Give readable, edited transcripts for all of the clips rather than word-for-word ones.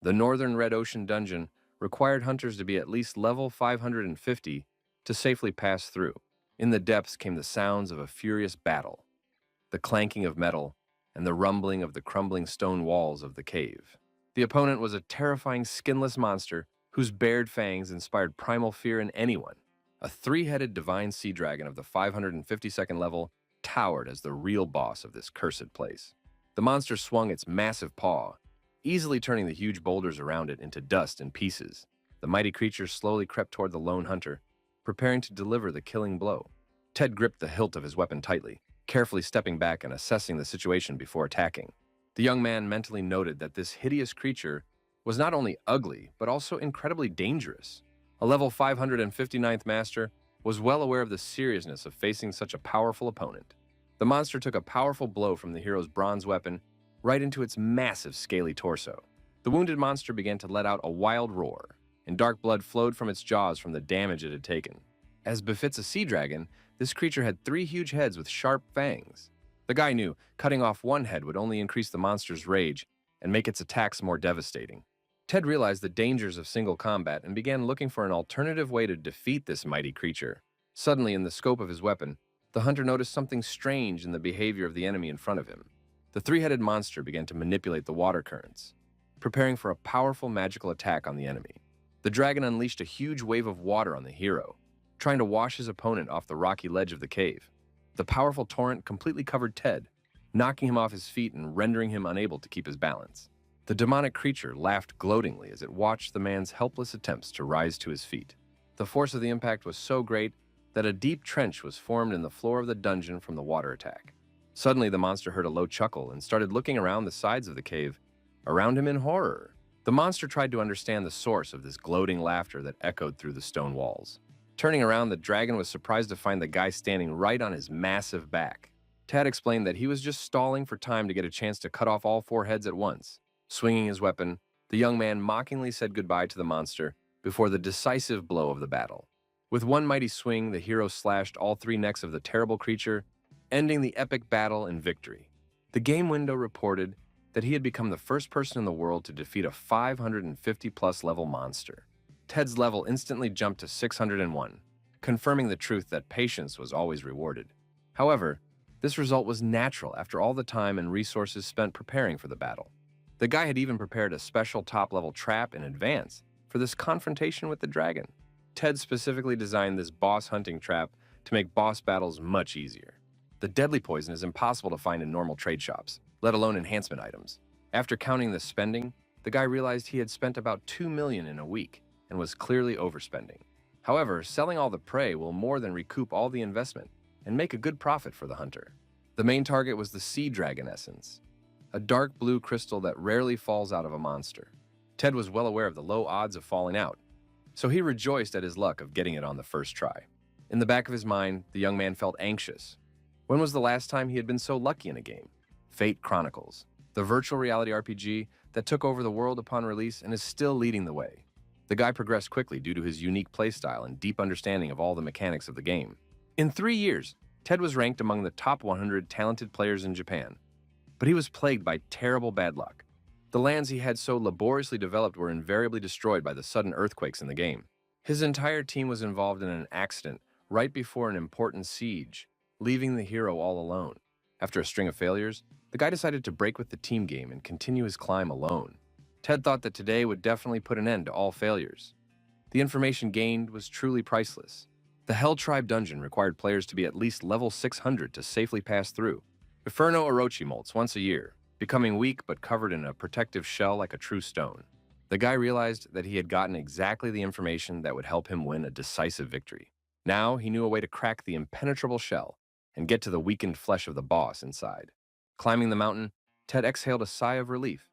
The northern Red Ocean dungeon required hunters to be at least level 550 to safely pass through. In the depths came the sounds of a furious battle, the clanking of metal, and the rumbling of the crumbling stone walls of the cave. The opponent was a terrifying skinless monster whose bared fangs inspired primal fear in anyone. A three-headed divine sea dragon of the 552nd level towered as the real boss of this cursed place. The monster swung its massive paw, easily turning the huge boulders around it into dust and pieces. The mighty creature slowly crept toward the lone hunter, preparing to deliver the killing blow. Ted gripped the hilt of his weapon tightly, carefully stepping back and assessing the situation before attacking. The young man mentally noted that this hideous creature was not only ugly, but also incredibly dangerous. A level 559th master was well aware of the seriousness of facing such a powerful opponent. The monster took a powerful blow from the hero's bronze weapon right into its massive scaly torso. The wounded monster began to let out a wild roar, and dark blood flowed from its jaws from the damage it had taken. As befits a sea dragon, this creature had three huge heads with sharp fangs. The guy knew cutting off one head would only increase the monster's rage and make its attacks more devastating. Ted realized the dangers of single combat and began looking for an alternative way to defeat this mighty creature. Suddenly, in the scope of his weapon, the hunter noticed something strange in the behavior of the enemy in front of him. The three-headed monster began to manipulate the water currents, preparing for a powerful magical attack on the enemy. The dragon unleashed a huge wave of water on the hero, trying to wash his opponent off the rocky ledge of the cave. The powerful torrent completely covered Ted, knocking him off his feet and rendering him unable to keep his balance. The demonic creature laughed gloatingly as it watched the man's helpless attempts to rise to his feet. The force of the impact was so great that a deep trench was formed in the floor of the dungeon from the water attack. Suddenly, the monster heard a low chuckle and started looking around the sides of the cave, around him in horror. The monster tried to understand the source of this gloating laughter that echoed through the stone walls. Turning around, the dragon was surprised to find the guy standing right on his massive back. Tad explained that he was just stalling for time to get a chance to cut off all four heads at once. Swinging his weapon, the young man mockingly said goodbye to the monster before the decisive blow of the battle. With one mighty swing, the hero slashed all three necks of the terrible creature, ending the epic battle in victory. The game window reported that he had become the first person in the world to defeat a 550-plus level monster. Ted's level instantly jumped to 601, confirming the truth that patience was always rewarded. However, this result was natural after all the time and resources spent preparing for the battle. The guy had even prepared a special top-level trap in advance for this confrontation with the dragon. Ted specifically designed this boss hunting trap to make boss battles much easier. The deadly poison is impossible to find in normal trade shops, let alone enhancement items. After counting the spending, the guy realized he had spent about $2 million in a week and was clearly overspending. However, selling all the prey will more than recoup all the investment and make a good profit for the hunter. The main target was the sea dragon essence, a dark blue crystal that rarely falls out of a monster. Ted was well aware of the low odds of falling out, so he rejoiced at his luck of getting it on the first try. In the back of his mind, the young man felt anxious. When was the last time he had been so lucky in a game? Fate Chronicles, the virtual reality RPG that took over the world upon release and is still leading the way. The guy progressed quickly due to his unique playstyle and deep understanding of all the mechanics of the game. In 3 years, Ted was ranked among the top 100 talented players in Japan, but he was plagued by terrible bad luck. The lands he had so laboriously developed were invariably destroyed by the sudden earthquakes in the game. His entire team was involved in an accident right before an important siege, leaving the hero all alone. After a string of failures, the guy decided to break with the team game and continue his climb alone. Ted thought that today would definitely put an end to all failures. The information gained was truly priceless. The Hell Tribe dungeon required players to be at least level 600 to safely pass through. Inferno Orochi molts once a year, becoming weak but covered in a protective shell like a true stone. The guy realized that he had gotten exactly the information that would help him win a decisive victory. Now he knew a way to crack the impenetrable shell and get to the weakened flesh of the boss inside. Climbing the mountain, Ted exhaled a sigh of relief.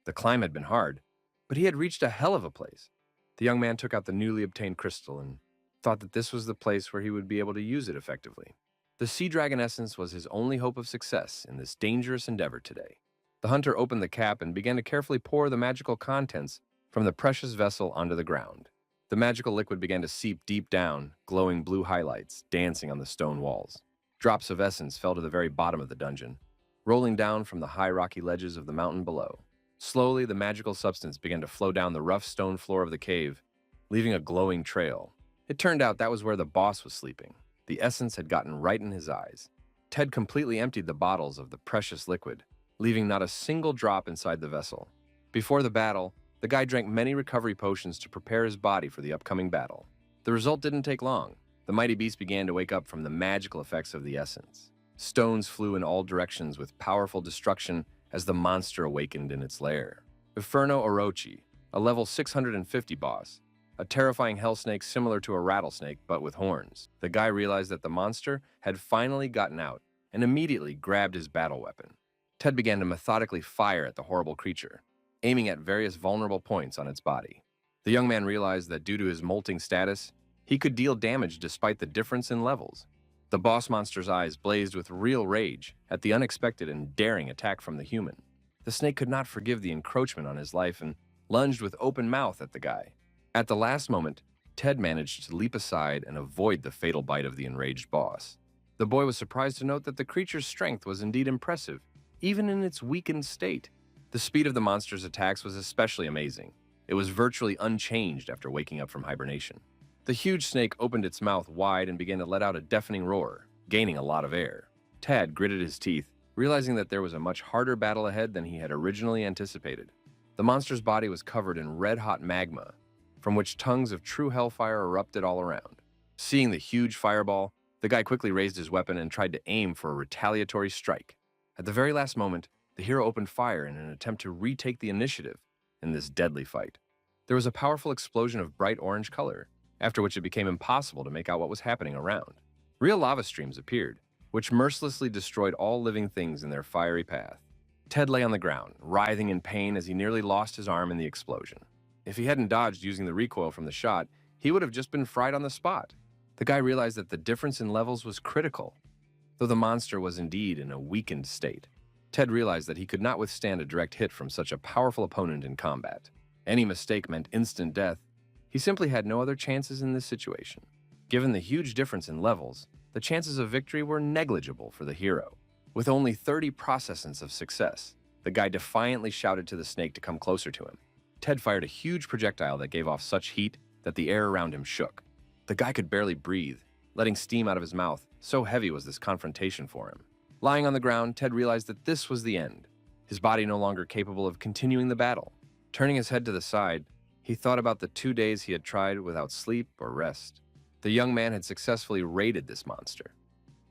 The climb had been hard, but he had reached a hell of a place. The young man took out the newly obtained crystal and thought that this was the place where he would be able to use it effectively. The sea dragon essence was his only hope of success in this dangerous endeavor today. The hunter opened the cap and began to carefully pour the magical contents from the precious vessel onto the ground. The magical liquid began to seep deep down, glowing blue highlights dancing on the stone walls. Drops of essence fell to the very bottom of the dungeon, rolling down from the high rocky ledges of the mountain below. Slowly, the magical substance began to flow down the rough stone floor of the cave, leaving a glowing trail. It turned out that was where the boss was sleeping. The essence had gotten right in his eyes. Ted completely emptied the bottles of the precious liquid, leaving not a single drop inside the vessel. Before the battle, the guy drank many recovery potions to prepare his body for the upcoming battle. The result didn't take long. The mighty beast began to wake up from the magical effects of the essence. Stones flew in all directions with powerful destruction as the monster awakened in its lair. Inferno Orochi, a level 650 boss, a terrifying hell snake similar to a rattlesnake but with horns. The guy realized that the monster had finally gotten out and immediately grabbed his battle weapon. Ted began to methodically fire at the horrible creature, aiming at various vulnerable points on its body. The young man realized that due to his molting status, he could deal damage despite the difference in levels. The boss monster's eyes blazed with real rage at the unexpected and daring attack from the human. The snake could not forgive the encroachment on his life and lunged with open mouth at the guy. At the last moment, Ted managed to leap aside and avoid the fatal bite of the enraged boss. The boy was surprised to note that the creature's strength was indeed impressive, even in its weakened state. The speed of the monster's attacks was especially amazing. It was virtually unchanged after waking up from hibernation. The huge snake opened its mouth wide and began to let out a deafening roar, gaining a lot of air. Ted gritted his teeth, realizing that there was a much harder battle ahead than he had originally anticipated. The monster's body was covered in red-hot magma, from which tongues of true hellfire erupted all around. Seeing the huge fireball, the guy quickly raised his weapon and tried to aim for a retaliatory strike. At the very last moment, the hero opened fire in an attempt to retake the initiative in this deadly fight. There was a powerful explosion of bright orange color, after which it became impossible to make out what was happening around. Real lava streams appeared, which mercilessly destroyed all living things in their fiery path. Ted lay on the ground, writhing in pain as he nearly lost his arm in the explosion. If he hadn't dodged using the recoil from the shot, he would have just been fried on the spot. The guy realized that the difference in levels was critical. Though the monster was indeed in a weakened state, Ted realized that he could not withstand a direct hit from such a powerful opponent in combat. Any mistake meant instant death. He simply had no other chances in this situation. Given the huge difference in levels, the chances of victory were negligible for the hero. With only 30 processes of success, the guy defiantly shouted to the snake to come closer to him. Ted fired a huge projectile that gave off such heat that the air around him shook. The guy could barely breathe, letting steam out of his mouth, so heavy was this confrontation for him. Lying on the ground, Ted realized that this was the end, his body no longer capable of continuing the battle. Turning his head to the side, he thought about the 2 days he had tried without sleep or rest. The young man had successfully raided this monster.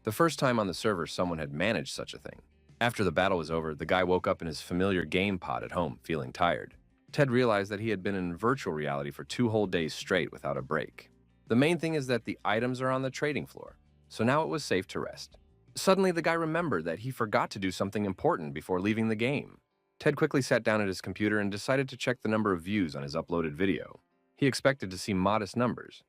The first time on the server someone had managed such a thing. After the battle was over, the guy woke up in his familiar game pod at home, feeling tired. Ted realized that he had been in virtual reality for 2 whole days straight without a break. The main thing is that the items are on the trading floor, so now it was safe to rest. Suddenly, the guy remembered that he forgot to do something important before leaving the game. Ted quickly sat down at his computer and decided to check the number of views on his uploaded video. He expected to see modest numbers,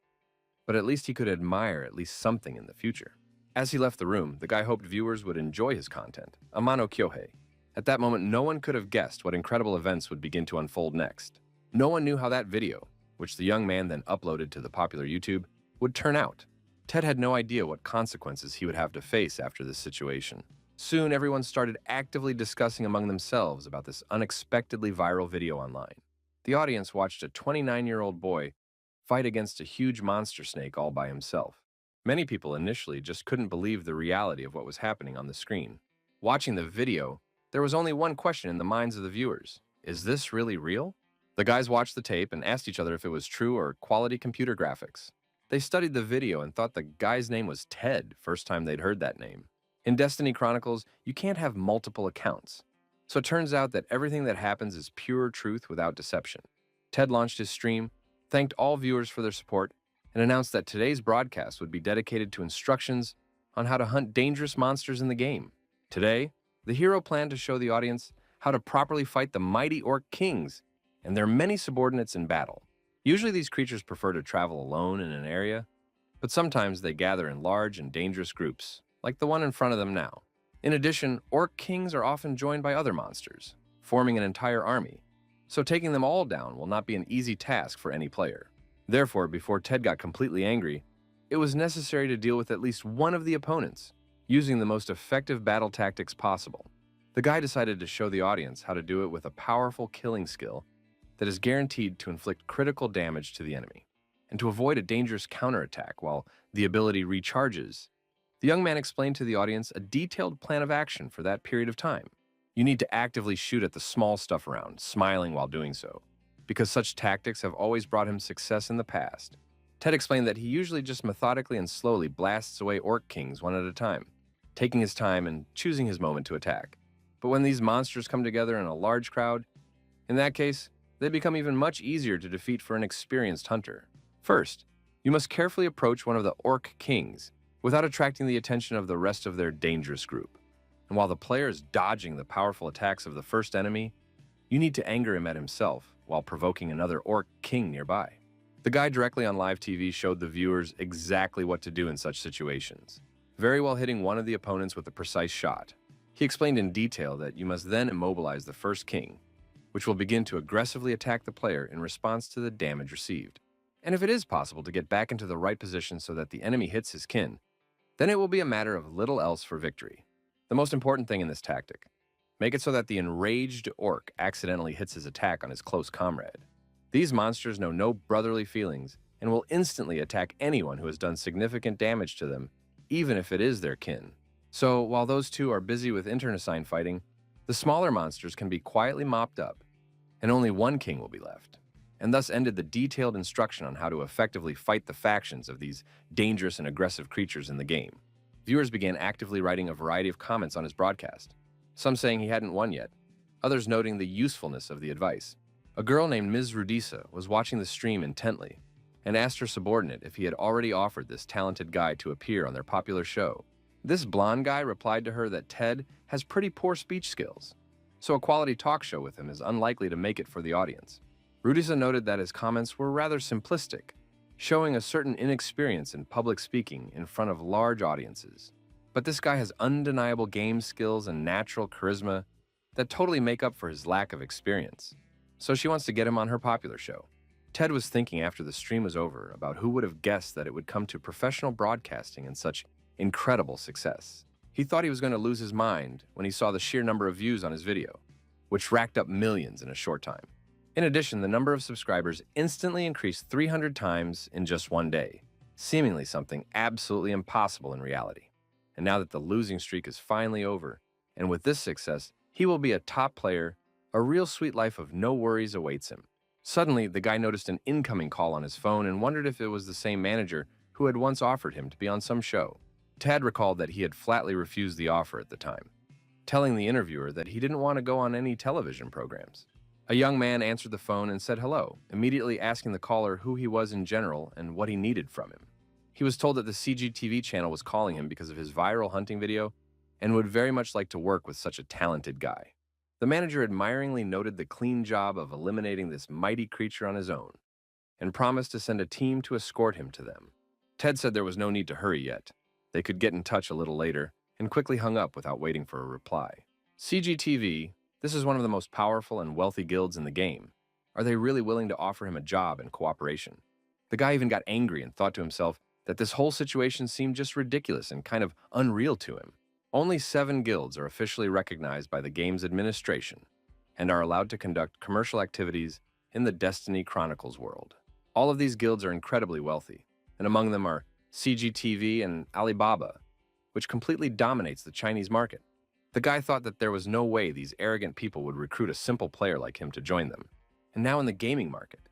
but at least he could admire at least something in the future. As he left the room, the guy hoped viewers would enjoy his content. Amano Kyohei. At that moment, no one could have guessed what incredible events would begin to unfold next. No one knew how that video, which the young man then uploaded to the popular YouTube, would turn out. Ted had no idea what consequences he would have to face after this situation. Soon, everyone started actively discussing among themselves about this unexpectedly viral video online. The audience watched a 29-year-old boy fight against a huge monster snake all by himself. Many people initially just couldn't believe the reality of what was happening on the screen. Watching the video, there was only one question in the minds of the viewers. Is this really real? The guys watched the tape and asked each other if it was true or quality computer graphics. They studied the video and thought the guy's name was Ted first time they'd heard that name. In Destiny Chronicles, you can't have multiple accounts. So it turns out that everything that happens is pure truth without deception. Ted launched his stream, thanked all viewers for their support, and announced that today's broadcast would be dedicated to instructions on how to hunt dangerous monsters in the game. Today, the hero planned to show the audience how to properly fight the mighty orc kings and their many subordinates in battle. Usually these creatures prefer to travel alone in an area, but sometimes they gather in large and dangerous groups, like the one in front of them now. In addition, orc kings are often joined by other monsters, forming an entire army, so taking them all down will not be an easy task for any player. Therefore, before Ted got completely angry, it was necessary to deal with at least one of the opponents, using the most effective battle tactics possible. The guy decided to show the audience how to do it with a powerful killing skill that is guaranteed to inflict critical damage to the enemy, and to avoid a dangerous counterattack while the ability recharges. The young man explained to the audience a detailed plan of action for that period of time. You need to actively shoot at the small stuff around, smiling while doing so, because such tactics have always brought him success in the past. Ted explained that he usually just methodically and slowly blasts away orc kings one at a time, taking his time and choosing his moment to attack. But when these monsters come together in a large crowd, in that case, they become even much easier to defeat for an experienced hunter. First, you must carefully approach one of the orc kings without attracting the attention of the rest of their dangerous group. And while the player is dodging the powerful attacks of the first enemy, you need to anger him at himself while provoking another orc king nearby. The guy directly on live TV showed the viewers exactly what to do in such situations, very well hitting one of the opponents with a precise shot. He explained in detail that you must then immobilize the first king, which will begin to aggressively attack the player in response to the damage received. And if it is possible to get back into the right position so that the enemy hits his kin, then it will be a matter of little else for victory. The most important thing in this tactic: make it so that the enraged orc accidentally hits his attack on his close comrade. These monsters know no brotherly feelings and will instantly attack anyone who has done significant damage to them, even if it is their kin. So, while those two are busy with internecine fighting, the smaller monsters can be quietly mopped up, and only one king will be left. And thus ended the detailed instruction on how to effectively fight the factions of these dangerous and aggressive creatures in the game. Viewers began actively writing a variety of comments on his broadcast, some saying he hadn't won yet, others noting the usefulness of the advice. A girl named Ms. Rudisa was watching the stream intently and asked her subordinate if he had already offered this talented guy to appear on their popular show. This blonde guy replied to her that Ted has pretty poor speech skills, so a quality talk show with him is unlikely to make it for the audience. Rudisa noted that his comments were rather simplistic, showing a certain inexperience in public speaking in front of large audiences. But this guy has undeniable game skills and natural charisma that totally make up for his lack of experience. So she wants to get him on her popular show. Ted was thinking after the stream was over about who would have guessed that it would come to professional broadcasting and such incredible success. He thought he was going to lose his mind when he saw the sheer number of views on his video, which racked up millions in a short time. In addition, the number of subscribers instantly increased 300 times in just one day, seemingly something absolutely impossible in reality. And now that the losing streak is finally over, and with this success, he will be a top player, a real sweet life of no worries awaits him. Suddenly, the guy noticed an incoming call on his phone and wondered if it was the same manager who had once offered him to be on some show. Tad recalled that he had flatly refused the offer at the time, telling the interviewer that he didn't want to go on any television programs. A young man answered the phone and said hello, immediately asking the caller who he was in general and what he needed from him. He was told that the CGTV channel was calling him because of his viral hunting video and would very much like to work with such a talented guy. The manager admiringly noted the clean job of eliminating this mighty creature on his own and promised to send a team to escort him to them. Ted said there was no need to hurry yet. They could get in touch a little later, and quickly hung up without waiting for a reply. CGTV, this is one of the most powerful and wealthy guilds in the game. Are they really willing to offer him a job and cooperation? The guy even got angry and thought to himself that this whole situation seemed just ridiculous and kind of unreal to him. Only 7 guilds are officially recognized by the game's administration and are allowed to conduct commercial activities in the Destiny Chronicles world. All of these guilds are incredibly wealthy, and among them are CGTV and Alibaba, which completely dominates the Chinese market. The guy thought that there was no way these arrogant people would recruit a simple player like him to join them. And now in the gaming market,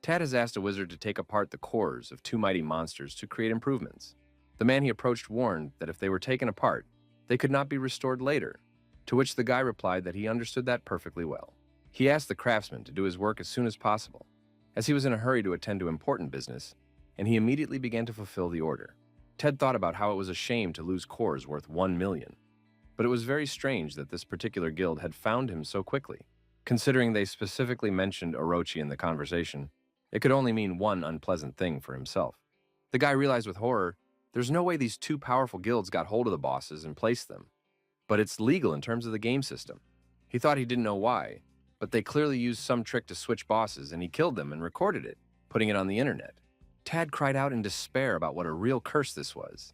Tad has asked a wizard to take apart the cores of 2 mighty monsters to create improvements. The man he approached warned that if they were taken apart, they could not be restored later, to which the guy replied that he understood that perfectly well. He asked the craftsman to do his work as soon as possible, as he was in a hurry to attend to important business, and he immediately began to fulfill the order. Ted thought about how it was a shame to lose cores worth 1 million, but it was very strange that this particular guild had found him so quickly. Considering they specifically mentioned Orochi in the conversation, it could only mean one unpleasant thing for himself. The guy realized with horror, there's no way these 2 powerful guilds got hold of the bosses and placed them. But it's legal in terms of the game system. He thought he didn't know why, but they clearly used some trick to switch bosses and he killed them and recorded it, putting it on the internet. Tad cried out in despair about what a real curse this was.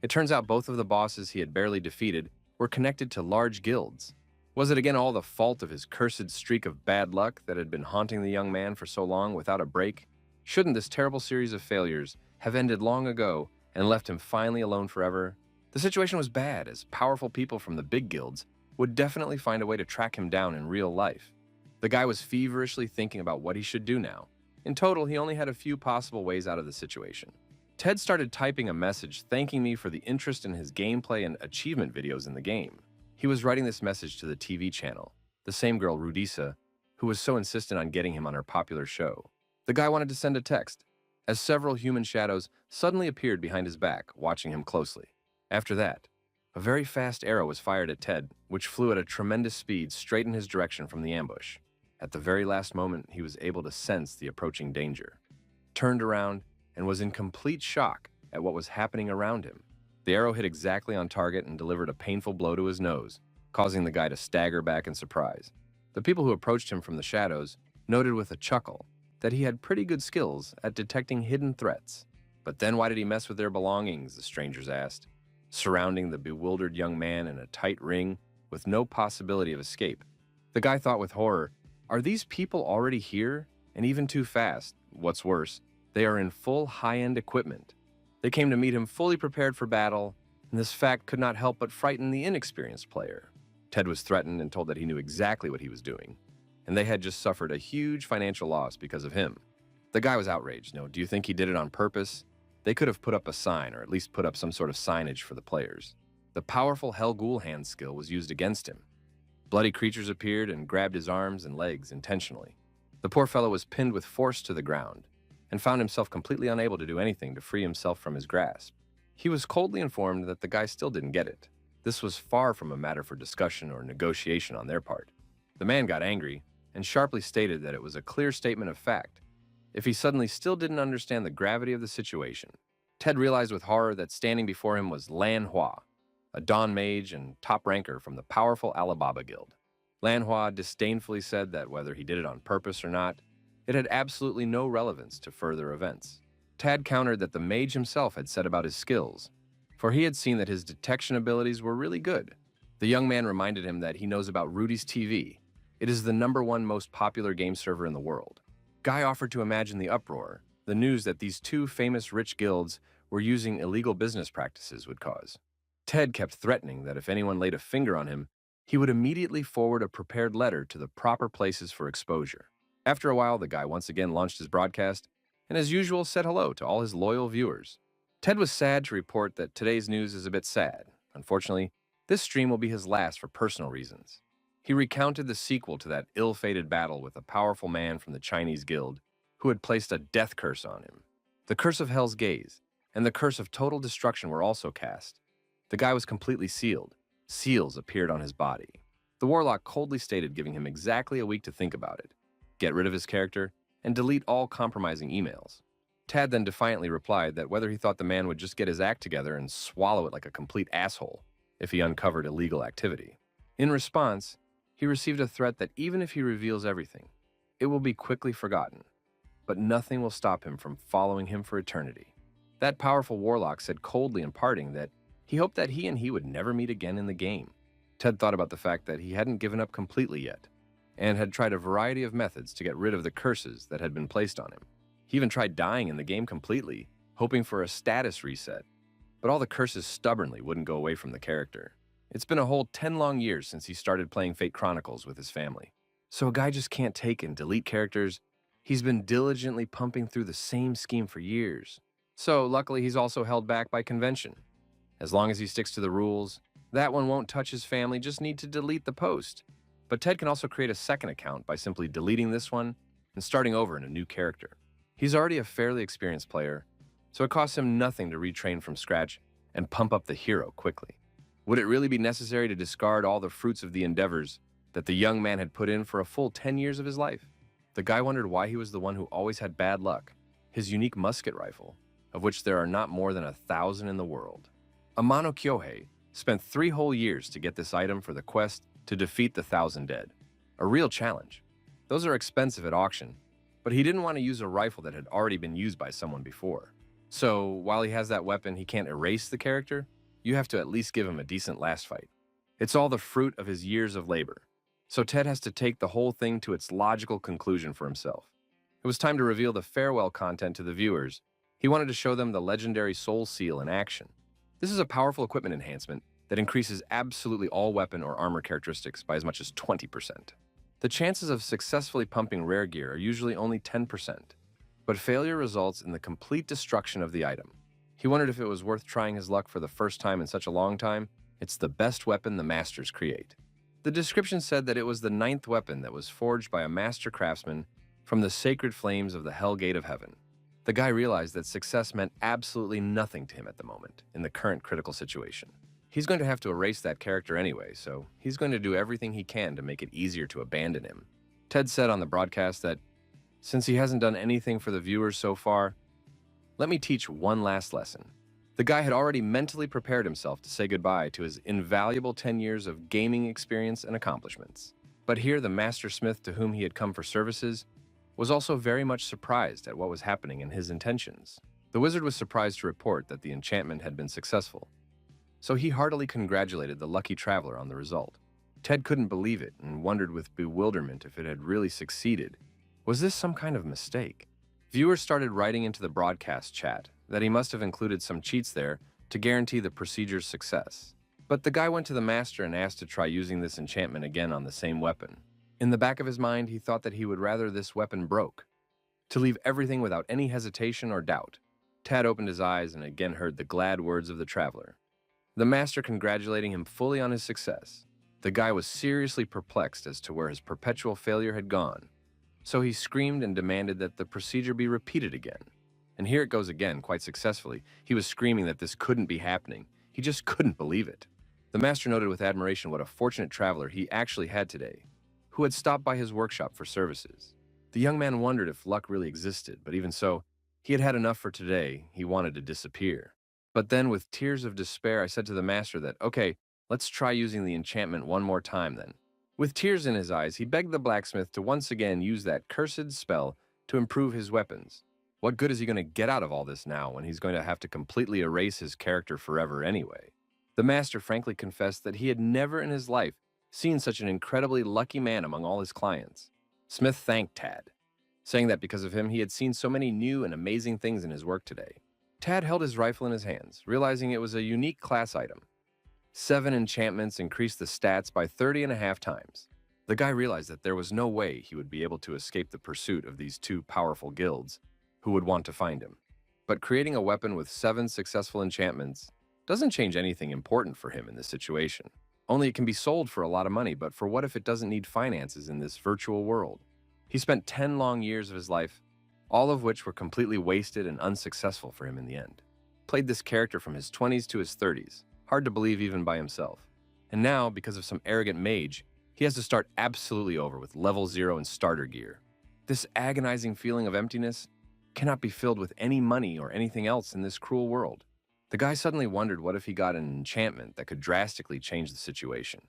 It turns out both of the bosses he had barely defeated were connected to large guilds. Was it again all the fault of his cursed streak of bad luck that had been haunting the young man for so long without a break? Shouldn't this terrible series of failures have ended long ago and left him finally alone forever? The situation was bad, as powerful people from the big guilds would definitely find a way to track him down in real life. The guy was feverishly thinking about what he should do now. In total, he only had a few possible ways out of the situation. Ted started typing a message thanking me for the interest in his gameplay and achievement videos in the game. He was writing this message to the TV channel, the same girl, Rudisa, who was so insistent on getting him on her popular show. The guy wanted to send a text, as several human shadows suddenly appeared behind his back, watching him closely. After that, a very fast arrow was fired at Ted, which flew at a tremendous speed straight in his direction from the ambush. At the very last moment, he was able to sense the approaching danger, turned around, and was in complete shock at what was happening around him. The arrow hit exactly on target and delivered a painful blow to his nose, causing the guy to stagger back in surprise. The people who approached him from the shadows noted with a chuckle that he had pretty good skills at detecting hidden threats. But then why did he mess with their belongings, the strangers asked, surrounding the bewildered young man in a tight ring with no possibility of escape. The guy thought with horror, are these people already here? And even too fast. What's worse, they are in full high-end equipment. They came to meet him fully prepared for battle, and this fact could not help but frighten the inexperienced player. Ted was threatened and told that he knew exactly what he was doing, and they had just suffered a huge financial loss because of him. The guy was outraged. No, do you think he did it on purpose? They could have put up a sign, or at least put up some sort of signage for the players. The powerful Hell Ghoul hand skill was used against him. Bloody creatures appeared and grabbed his arms and legs intentionally. The poor fellow was pinned with force to the ground, and found himself completely unable to do anything to free himself from his grasp. He was coldly informed that the guy still didn't get it. This was far from a matter for discussion or negotiation on their part. The man got angry and sharply stated that it was a clear statement of fact. If he suddenly still didn't understand the gravity of the situation, Ted realized with horror that standing before him was Manhwa, a dawn mage and top ranker from the powerful Alibaba Guild. Manhwa disdainfully said that whether he did it on purpose or not, it had absolutely no relevance to further events. Tad countered that the mage himself had said about his skills, for he had seen that his detection abilities were really good. The young man reminded him that he knows about Rudy's TV. It is the #1 most popular game server in the world. Guy offered to imagine the uproar, the news that these two famous rich guilds were using illegal business practices would cause. Ted kept threatening that if anyone laid a finger on him, he would immediately forward a prepared letter to the proper places for exposure. After a while, the guy once again launched his broadcast, and as usual said hello to all his loyal viewers. Ted was sad to report that today's news is a bit sad. Unfortunately, this stream will be his last for personal reasons. He recounted the sequel to that ill-fated battle with a powerful man from the Chinese guild who had placed a death curse on him. The curse of Hell's Gaze and the curse of total destruction were also cast. The guy was completely sealed. Seals appeared on his body. The warlock coldly stated giving him exactly a week to think about it, get rid of his character, and delete all compromising emails. Tad then defiantly replied that whether he thought the man would just get his act together and swallow it like a complete asshole if he uncovered illegal activity. In response, he received a threat that even if he reveals everything, it will be quickly forgotten, but nothing will stop him from following him for eternity. That powerful warlock said coldly in parting that he hoped that he and he would never meet again in the game. Ted thought about the fact that he hadn't given up completely yet, and had tried a variety of methods to get rid of the curses that had been placed on him. He even tried dying in the game completely, hoping for a status reset, but all the curses stubbornly wouldn't go away from the character. It's been a whole 10 long years since he started playing Fate Chronicles with his family. So a guy just can't take and delete characters. He's been diligently pumping through the same scheme for years. So luckily he's also held back by convention. As long as he sticks to the rules, that one won't touch his family, just need to delete the post. But Ted can also create a second account by simply deleting this one and starting over in a new character. He's already a fairly experienced player, so it costs him nothing to retrain from scratch and pump up the hero quickly. Would it really be necessary to discard all the fruits of the endeavors that the young man had put in for a full 10 years of his life? The guy wondered why he was the one who always had bad luck, his unique musket rifle, of which there are not more than 1,000 in the world. Amano Kyohei spent 3 whole years to get this item for the quest to defeat the 1,000 dead. A real challenge. Those are expensive at auction, but he didn't want to use a rifle that had already been used by someone before. So, while he has that weapon, he can't erase the character. You have to at least give him a decent last fight. It's all the fruit of his years of labor. So Ted has to take the whole thing to its logical conclusion for himself. It was time to reveal the farewell content to the viewers. He wanted to show them the legendary Soul Seal in action. This is a powerful equipment enhancement that increases absolutely all weapon or armor characteristics by as much as 20%. The chances of successfully pumping rare gear are usually only 10%, but failure results in the complete destruction of the item. He wondered if it was worth trying his luck for the first time in such a long time. It's the best weapon the masters create. The description said that it was the 9th weapon that was forged by a master craftsman from the sacred flames of the Hell Gate of Heaven. The guy realized that success meant absolutely nothing to him at the moment, in the current critical situation. He's going to have to erase that character anyway, so he's going to do everything he can to make it easier to abandon him. Ted said on the broadcast that, since he hasn't done anything for the viewers so far, let me teach one last lesson. The guy had already mentally prepared himself to say goodbye to his invaluable 10 years of gaming experience and accomplishments. But here, the master smith to whom he had come for services was also very much surprised at what was happening and his intentions. The wizard was surprised to report that the enchantment had been successful, so he heartily congratulated the lucky traveler on the result. Ted couldn't believe it and wondered with bewilderment if it had really succeeded. Was this some kind of mistake? Viewers started writing into the broadcast chat that he must have included some cheats there to guarantee the procedure's success. But the guy went to the master and asked to try using this enchantment again on the same weapon. In the back of his mind, he thought that he would rather this weapon broke, to leave everything without any hesitation or doubt. Tad opened his eyes and again heard the glad words of the traveler, the master congratulating him fully on his success. The guy was seriously perplexed as to where his perpetual failure had gone, so he screamed and demanded that the procedure be repeated again. And here it goes again, quite successfully. He was screaming that this couldn't be happening. He just couldn't believe it. The master noted with admiration what a fortunate traveler he actually had today, who had stopped by his workshop for services. The young man wondered if luck really existed, but even so, he had had enough for today. He wanted to disappear. But then, with tears of despair, I said to the master that, okay, let's try using the enchantment one more time then. With tears in his eyes, he begged the blacksmith to once again use that cursed spell to improve his weapons. What good is he going to get out of all this now when he's going to have to completely erase his character forever anyway? The master frankly confessed that he had never in his life seen such an incredibly lucky man among all his clients. Smith thanked Tad, saying that because of him he had seen so many new and amazing things in his work today. Tad held his rifle in his hands, realizing it was a unique class item. 7 enchantments increased the stats by 30.5 times. The guy realized that there was no way he would be able to escape the pursuit of these 2 powerful guilds who would want to find him. But creating a weapon with 7 successful enchantments doesn't change anything important for him in this situation. Only it can be sold for a lot of money, but for what if it doesn't need finances in this virtual world? He spent 10 long years of his life, all of which were completely wasted and unsuccessful for him in the end. Played this character from his 20s to his 30s, hard to believe even by himself. And now, because of some arrogant mage, he has to start absolutely over with level 0 and starter gear. This agonizing feeling of emptiness cannot be filled with any money or anything else in this cruel world. The guy suddenly wondered what if he got an enchantment that could drastically change the situation.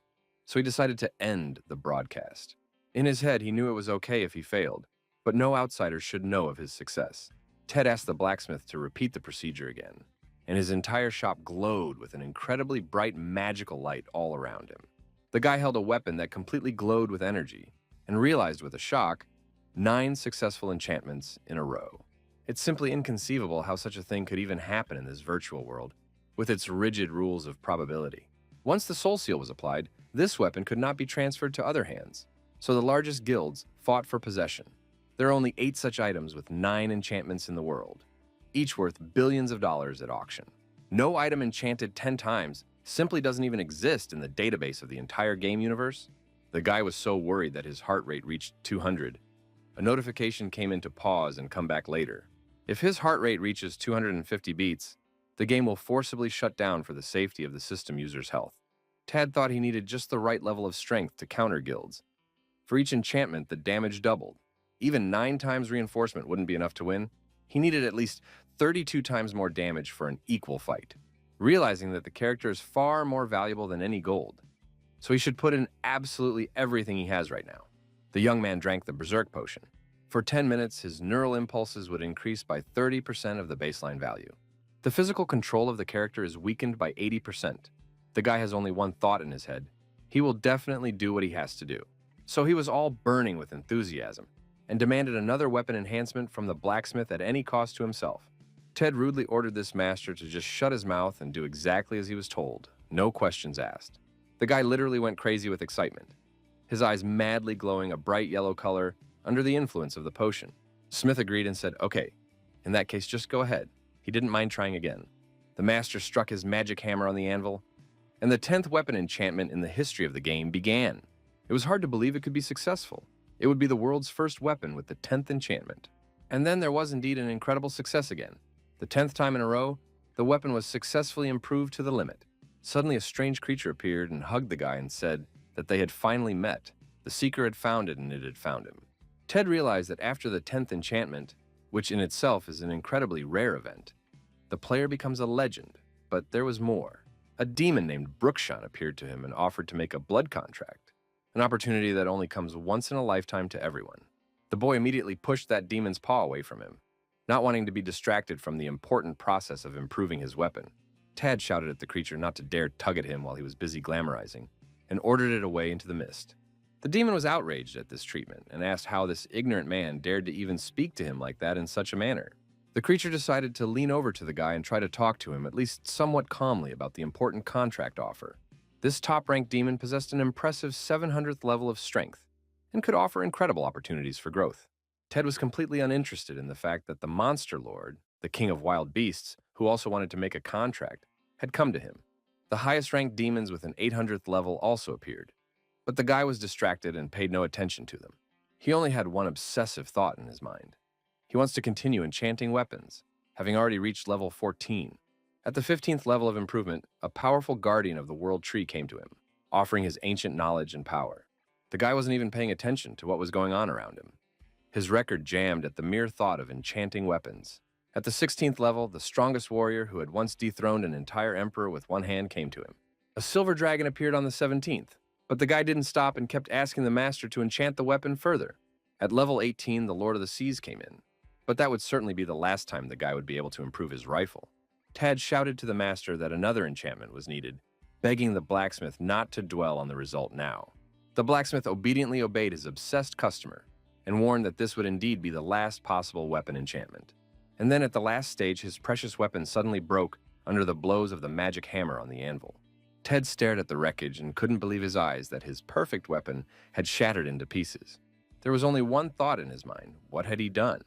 So he decided to end the broadcast. In his head, he knew it was okay if he failed, but no outsiders should know of his success. Ted asked the blacksmith to repeat the procedure again, and his entire shop glowed with an incredibly bright magical light all around him. The guy held a weapon that completely glowed with energy, and realized with a shock, 9 successful enchantments in a row. It's simply inconceivable how such a thing could even happen in this virtual world, with its rigid rules of probability. Once the soul seal was applied, this weapon could not be transferred to other hands, so the largest guilds fought for possession. There are only 8 such items with 9 enchantments in the world, each worth billions of dollars at auction. No item enchanted 10 times simply doesn't even exist in the database of the entire game universe. The guy was so worried that his heart rate reached 200. A notification came in to pause and come back later. If his heart rate reaches 250 beats, the game will forcibly shut down for the safety of the system user's health. Tad thought he needed just the right level of strength to counter guilds. For each enchantment, the damage doubled. Even 9 times reinforcement wouldn't be enough to win. He needed at least 32 times more damage for an equal fight, realizing that the character is far more valuable than any gold. So he should put in absolutely everything he has right now. The young man drank the Berserk potion. For 10 minutes, his neural impulses would increase by 30% of the baseline value. The physical control of the character is weakened by 80%. The guy has only one thought in his head. He will definitely do what he has to do. So he was all burning with enthusiasm and demanded another weapon enhancement from the blacksmith at any cost to himself. Ted rudely ordered this master to just shut his mouth and do exactly as he was told, no questions asked. The guy literally went crazy with excitement, his eyes madly glowing a bright yellow color under the influence of the potion. Smith agreed and said, "Okay, in that case, just go ahead." He didn't mind trying again. The master struck his magic hammer on the anvil, and the 10th weapon enchantment in the history of the game began. It was hard to believe it could be successful. It would be the world's first weapon with the 10th enchantment. And then there was indeed an incredible success again. The 10th time in a row, the weapon was successfully improved to the limit. Suddenly a strange creature appeared and hugged the guy and said that they had finally met. The seeker had found it and it had found him. Ted realized that after the 10th enchantment, which in itself is an incredibly rare event, the player becomes a legend. But there was more. A demon named Brookshan appeared to him and offered to make a blood contract, an opportunity that only comes once in a lifetime to everyone. The boy immediately pushed that demon's paw away from him, not wanting to be distracted from the important process of improving his weapon. Tad shouted at the creature not to dare tug at him while he was busy glamorizing, and ordered it away into the mist. The demon was outraged at this treatment and asked how this ignorant man dared to even speak to him like that in such a manner. The creature decided to lean over to the guy and try to talk to him, at least somewhat calmly, about the important contract offer. This top-ranked demon possessed an impressive 700th level of strength and could offer incredible opportunities for growth. Ted was completely uninterested in the fact that the monster lord, the king of wild beasts, who also wanted to make a contract, had come to him. The highest-ranked demons with an 800th level also appeared, but the guy was distracted and paid no attention to them. He only had one obsessive thought in his mind. He wants to continue enchanting weapons, having already reached level 14. At the 15th level of improvement, a powerful guardian of the world tree came to him, offering his ancient knowledge and power. The guy wasn't even paying attention to what was going on around him. His record jammed at the mere thought of enchanting weapons. At the 16th level, the strongest warrior who had once dethroned an entire emperor with one hand came to him. A silver dragon appeared on the 17th, but the guy didn't stop and kept asking the master to enchant the weapon further. At level 18, the Lord of the Seas came in, but that would certainly be the last time the guy would be able to improve his rifle. Tad shouted to the master that another enchantment was needed, begging the blacksmith not to dwell on the result now. The blacksmith obediently obeyed his obsessed customer and warned that this would indeed be the last possible weapon enchantment. And then at the last stage, his precious weapon suddenly broke under the blows of the magic hammer on the anvil. Ted stared at the wreckage and couldn't believe his eyes that his perfect weapon had shattered into pieces. There was only one thought in his mind: what had he done?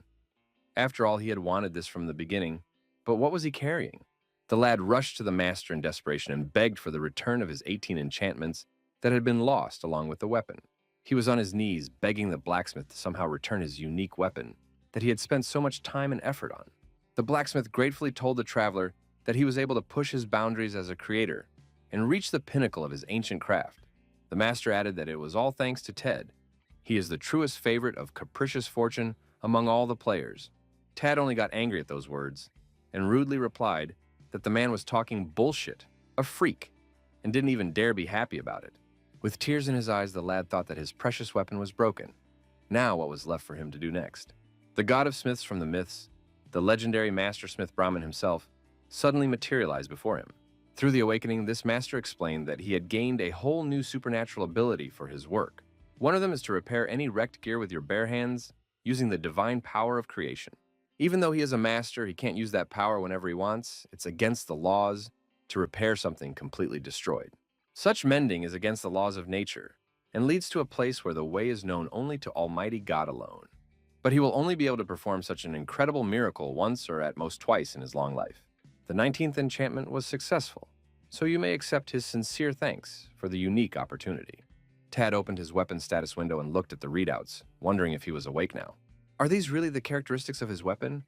After all, he had wanted this from the beginning, but what was he carrying? The lad rushed to the master in desperation and begged for the return of his 18 enchantments that had been lost along with the weapon. He was on his knees begging the blacksmith to somehow return his unique weapon that he had spent so much time and effort on. The blacksmith gratefully told the traveler that he was able to push his boundaries as a creator and reach the pinnacle of his ancient craft. The master added that it was all thanks to Ted. He is the truest favorite of capricious fortune among all the players. Tad only got angry at those words and rudely replied that the man was talking bullshit, a freak, and didn't even dare be happy about it. With tears in his eyes, the lad thought that his precious weapon was broken. Now what was left for him to do next? The god of smiths from the myths, the legendary master smith Brahmin himself, suddenly materialized before him. Through the awakening, this master explained that he had gained a whole new supernatural ability for his work. One of them is to repair any wrecked gear with your bare hands using the divine power of creation. Even though he is a master, he can't use that power whenever he wants. It's against the laws to repair something completely destroyed. Such mending is against the laws of nature and leads to a place where the way is known only to Almighty God alone. But he will only be able to perform such an incredible miracle once or at most twice in his long life. The 19th enchantment was successful, so you may accept his sincere thanks for the unique opportunity. Tad opened his weapon status window and looked at the readouts, wondering if he was awake now. Are these really the characteristics of his weapon?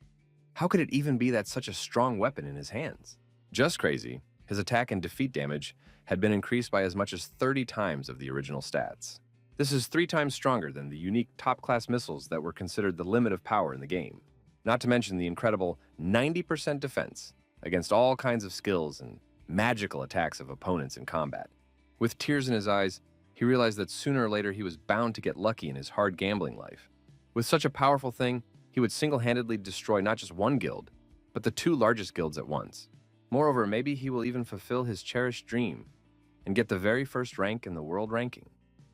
How could it even be that such a strong weapon in his hands? Just crazy. His attack and defeat damage had been increased by as much as 30 times of the original stats. This is 3 times stronger than the unique top-class missiles that were considered the limit of power in the game, not to mention the incredible 90% defense against all kinds of skills and magical attacks of opponents in combat. With tears in his eyes, he realized that sooner or later he was bound to get lucky in his hard gambling life. With such a powerful thing, he would single-handedly destroy not just one guild, but the 2 largest guilds at once. Moreover, maybe he will even fulfill his cherished dream and get the very first rank in the world ranking.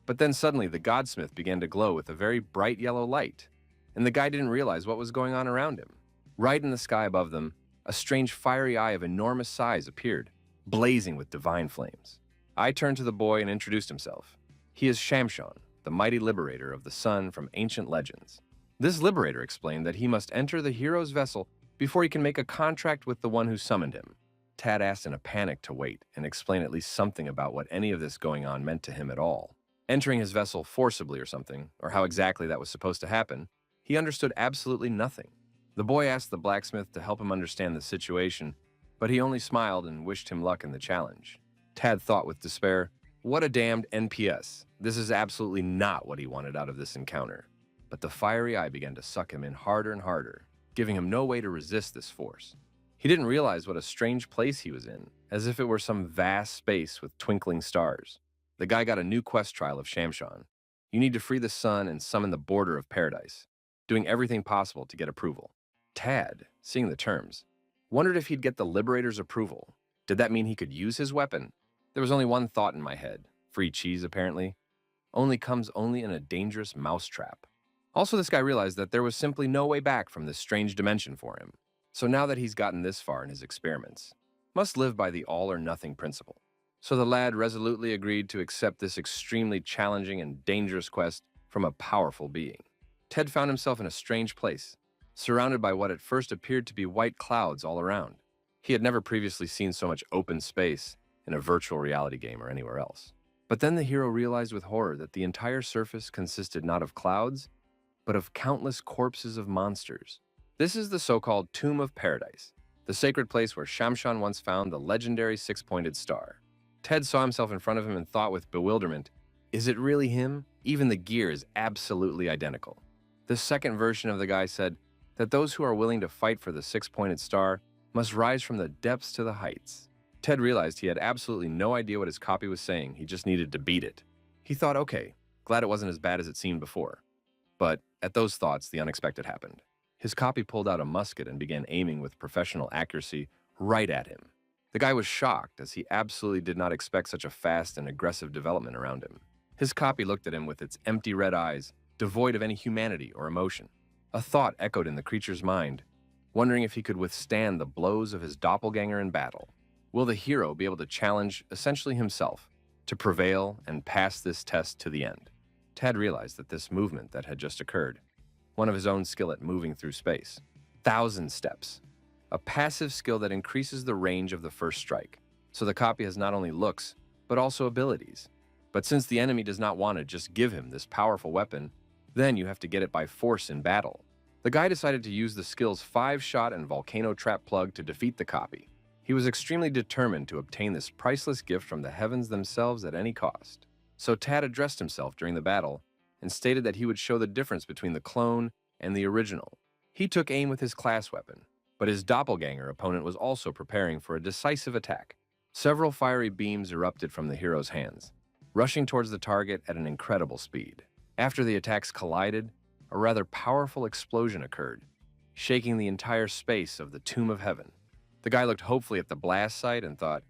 But then suddenly the godsmith began to glow with a very bright yellow light, and the guy didn't realize what was going on around him. Right in the sky above them, a strange fiery eye of enormous size appeared, blazing with divine flames. I turned to the boy and introduced himself. He is Shamshon, the mighty liberator of the sun from ancient legends. This liberator explained that he must enter the hero's vessel before he can make a contract with the one who summoned him. Tad asked in a panic to wait and explain at least something about what any of this going on meant to him at all. Entering his vessel forcibly or something, or how exactly that was supposed to happen, he understood absolutely nothing. The boy asked the blacksmith to help him understand the situation, but he only smiled and wished him luck in the challenge. Tad thought with despair, what a damned NPS. This is absolutely not what he wanted out of this encounter. But the fiery eye began to suck him in harder and harder, giving him no way to resist this force. He didn't realize what a strange place he was in, as if it were some vast space with twinkling stars. The guy got a new quest trial of Shamshon. You need to free the sun and summon the border of paradise, doing everything possible to get approval. Tad, seeing the terms, wondered if he'd get the Liberator's approval. Did that mean he could use his weapon? There was only one thought in my head. Free cheese, apparently. Comes only in a dangerous mousetrap. Also, this guy realized that there was simply no way back from this strange dimension for him. So now that he's gotten this far in his experiments, must live by the all-or-nothing principle. So the lad resolutely agreed to accept this extremely challenging and dangerous quest from a powerful being. Ted found himself in a strange place, surrounded by what at first appeared to be white clouds all around. He had never previously seen so much open space in a virtual reality game or anywhere else. But then the hero realized with horror that the entire surface consisted not of clouds, but of countless corpses of monsters. This is the so-called Tomb of Paradise, the sacred place where Shamshon once found the legendary six-pointed star. Ted saw himself in front of him and thought with bewilderment, is it really him? Even the gear is absolutely identical. The second version of the guy said that those who are willing to fight for the six-pointed star must rise from the depths to the heights. Ted realized he had absolutely no idea what his copy was saying, he just needed to beat it. He thought, okay, glad it wasn't as bad as it seemed before. But at those thoughts, the unexpected happened. His copy pulled out a musket and began aiming with professional accuracy right at him. The guy was shocked, as he absolutely did not expect such a fast and aggressive development around him. His copy looked at him with its empty red eyes, devoid of any humanity or emotion. A thought echoed in the creature's mind, wondering if he could withstand the blows of his doppelganger in battle. Will the hero be able to challenge essentially himself to prevail and pass this test to the end? Tad realized that this movement that had just occurred, one of his own skill at moving through space, 1,000 steps, a passive skill that increases the range of the first strike. So the copy has not only looks, but also abilities. But since the enemy does not want to just give him this powerful weapon, then you have to get it by force in battle. The guy decided to use the skill's 5-shot and volcano trap plug to defeat the copy. He was extremely determined to obtain this priceless gift from the heavens themselves at any cost. So Tad addressed himself during the battle and stated that he would show the difference between the clone and the original. He took aim with his class weapon, but his doppelganger opponent was also preparing for a decisive attack. Several fiery beams erupted from the hero's hands, rushing towards the target at an incredible speed. After the attacks collided, a rather powerful explosion occurred, shaking the entire space of the Tomb of Heaven. The guy looked hopefully at the blast site and thought,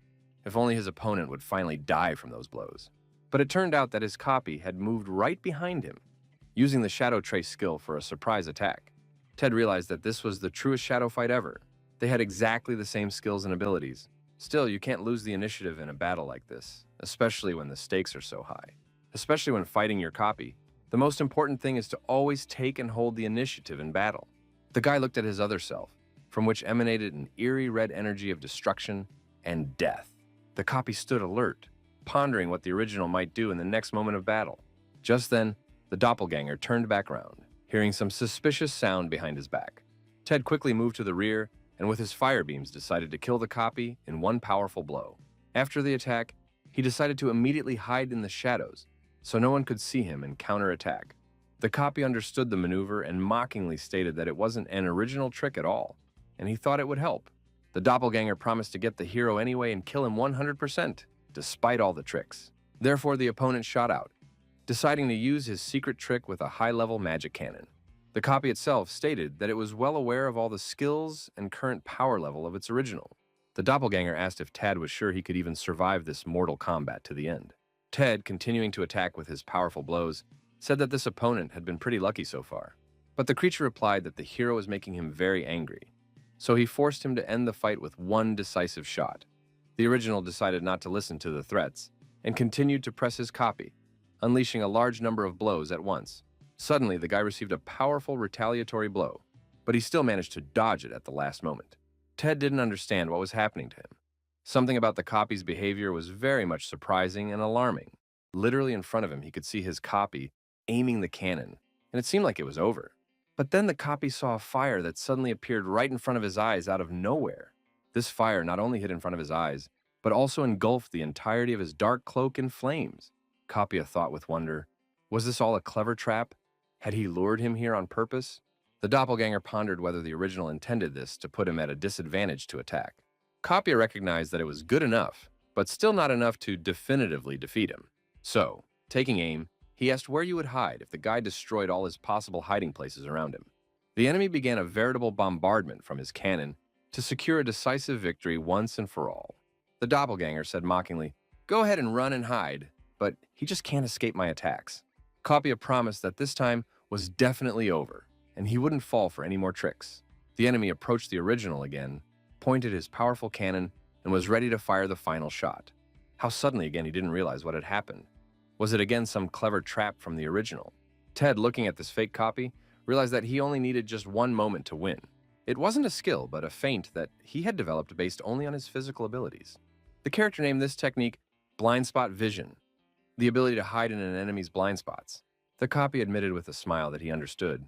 if only his opponent would finally die from those blows. But it turned out that his copy had moved right behind him, using the Shadow Trace skill for a surprise attack. Ted realized that this was the truest shadow fight ever. They had exactly the same skills and abilities. Still, you can't lose the initiative in a battle like this, especially when the stakes are so high. Especially when fighting your copy, the most important thing is to always take and hold the initiative in battle. The guy looked at his other self, from which emanated an eerie red energy of destruction and death. The copy stood alert, pondering what the original might do in the next moment of battle. Just then, the doppelganger turned back around, hearing some suspicious sound behind his back. Ted quickly moved to the rear and with his fire beams decided to kill the copy in one powerful blow. After the attack, he decided to immediately hide in the shadows so no one could see him and counterattack. The copy understood the maneuver and mockingly stated that it wasn't an original trick at all, and he thought it would help. The doppelganger promised to get the hero anyway and kill him 100%, despite all the tricks. Therefore, the opponent shot out, deciding to use his secret trick with a high-level magic cannon. The copy itself stated that it was well aware of all the skills and current power level of its original. The doppelganger asked if Tad was sure he could even survive this mortal combat to the end. Ted, continuing to attack with his powerful blows, said that this opponent had been pretty lucky so far. But the creature replied that the hero was making him very angry, so he forced him to end the fight with one decisive shot. The original decided not to listen to the threats and continued to press his copy, unleashing a large number of blows at once. Suddenly, the guy received a powerful retaliatory blow, but he still managed to dodge it at the last moment. Ted didn't understand what was happening to him. Something about the copy's behavior was very much surprising and alarming. Literally in front of him, he could see his copy aiming the cannon, and it seemed like it was over. But then the copy saw a fire that suddenly appeared right in front of his eyes out of nowhere. This fire not only hit in front of his eyes, but also engulfed the entirety of his dark cloak in flames. Copia thought with wonder, was this all a clever trap? Had he lured him here on purpose? The doppelganger pondered whether the original intended this to put him at a disadvantage to attack. Copia recognized that it was good enough, but still not enough to definitively defeat him. So, taking aim, he asked where you would hide if the guy destroyed all his possible hiding places around him. The enemy began a veritable bombardment from his cannon to secure a decisive victory once and for all. The doppelganger said mockingly, "Go ahead and run and hide, but he just can't escape my attacks." Copia promised that this time was definitely over, and he wouldn't fall for any more tricks. The enemy approached the original again, pointed his powerful cannon, and was ready to fire the final shot. How suddenly again he didn't realize what had happened. Was it again some clever trap from the original? Ted, looking at this fake copy, realized that he only needed just one moment to win. It wasn't a skill, but a feint that he had developed based only on his physical abilities. The character named this technique blind spot vision, the ability to hide in an enemy's blind spots. The copy admitted with a smile that he understood.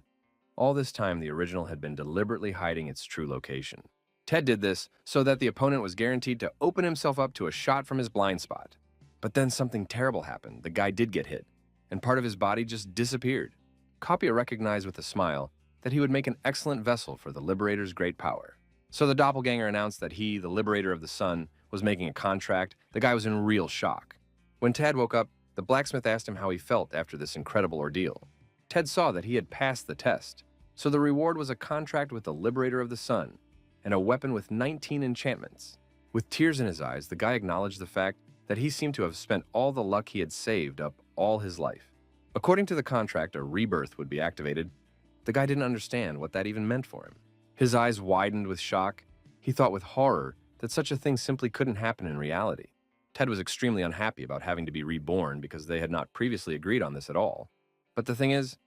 All this time, the original had been deliberately hiding its true location. Ted did this so that the opponent was guaranteed to open himself up to a shot from his blind spot. But then something terrible happened. The guy did get hit, and part of his body just disappeared. Copia recognized with a smile that he would make an excellent vessel for the Liberator's great power. So the doppelganger announced that he, the Liberator of the Sun, was making a contract. The guy was in real shock. When Ted woke up, the blacksmith asked him how he felt after this incredible ordeal. Ted saw that he had passed the test, so the reward was a contract with the Liberator of the Sun and a weapon with 19 enchantments. With tears in his eyes, the guy acknowledged the fact that he seemed to have spent all the luck he had saved up all his life. According to the contract, a rebirth would be activated. The guy didn't understand what that even meant for him. His eyes widened with shock. He thought with horror that such a thing simply couldn't happen in reality. Ted was extremely unhappy about having to be reborn because they had not previously agreed on this at all. But the thing is,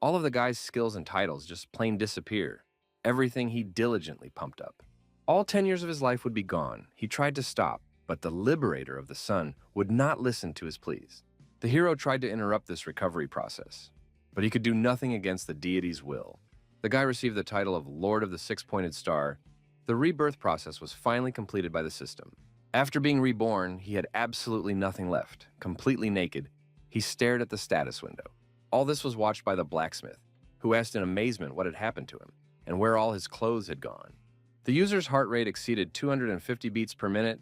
all of the guy's skills and titles just plain disappear. Everything he diligently pumped up. All 10 years of his life would be gone. He tried to stop, but the Liberator of the Sun would not listen to his pleas. The hero tried to interrupt this recovery process, but he could do nothing against the deity's will. The guy received the title of Lord of the Six-Pointed Star. The rebirth process was finally completed by the system. After being reborn, he had absolutely nothing left. Completely naked, he stared at the status window. All this was watched by the blacksmith, who asked in amazement what had happened to him and where all his clothes had gone. The user's heart rate exceeded 250 beats per minute,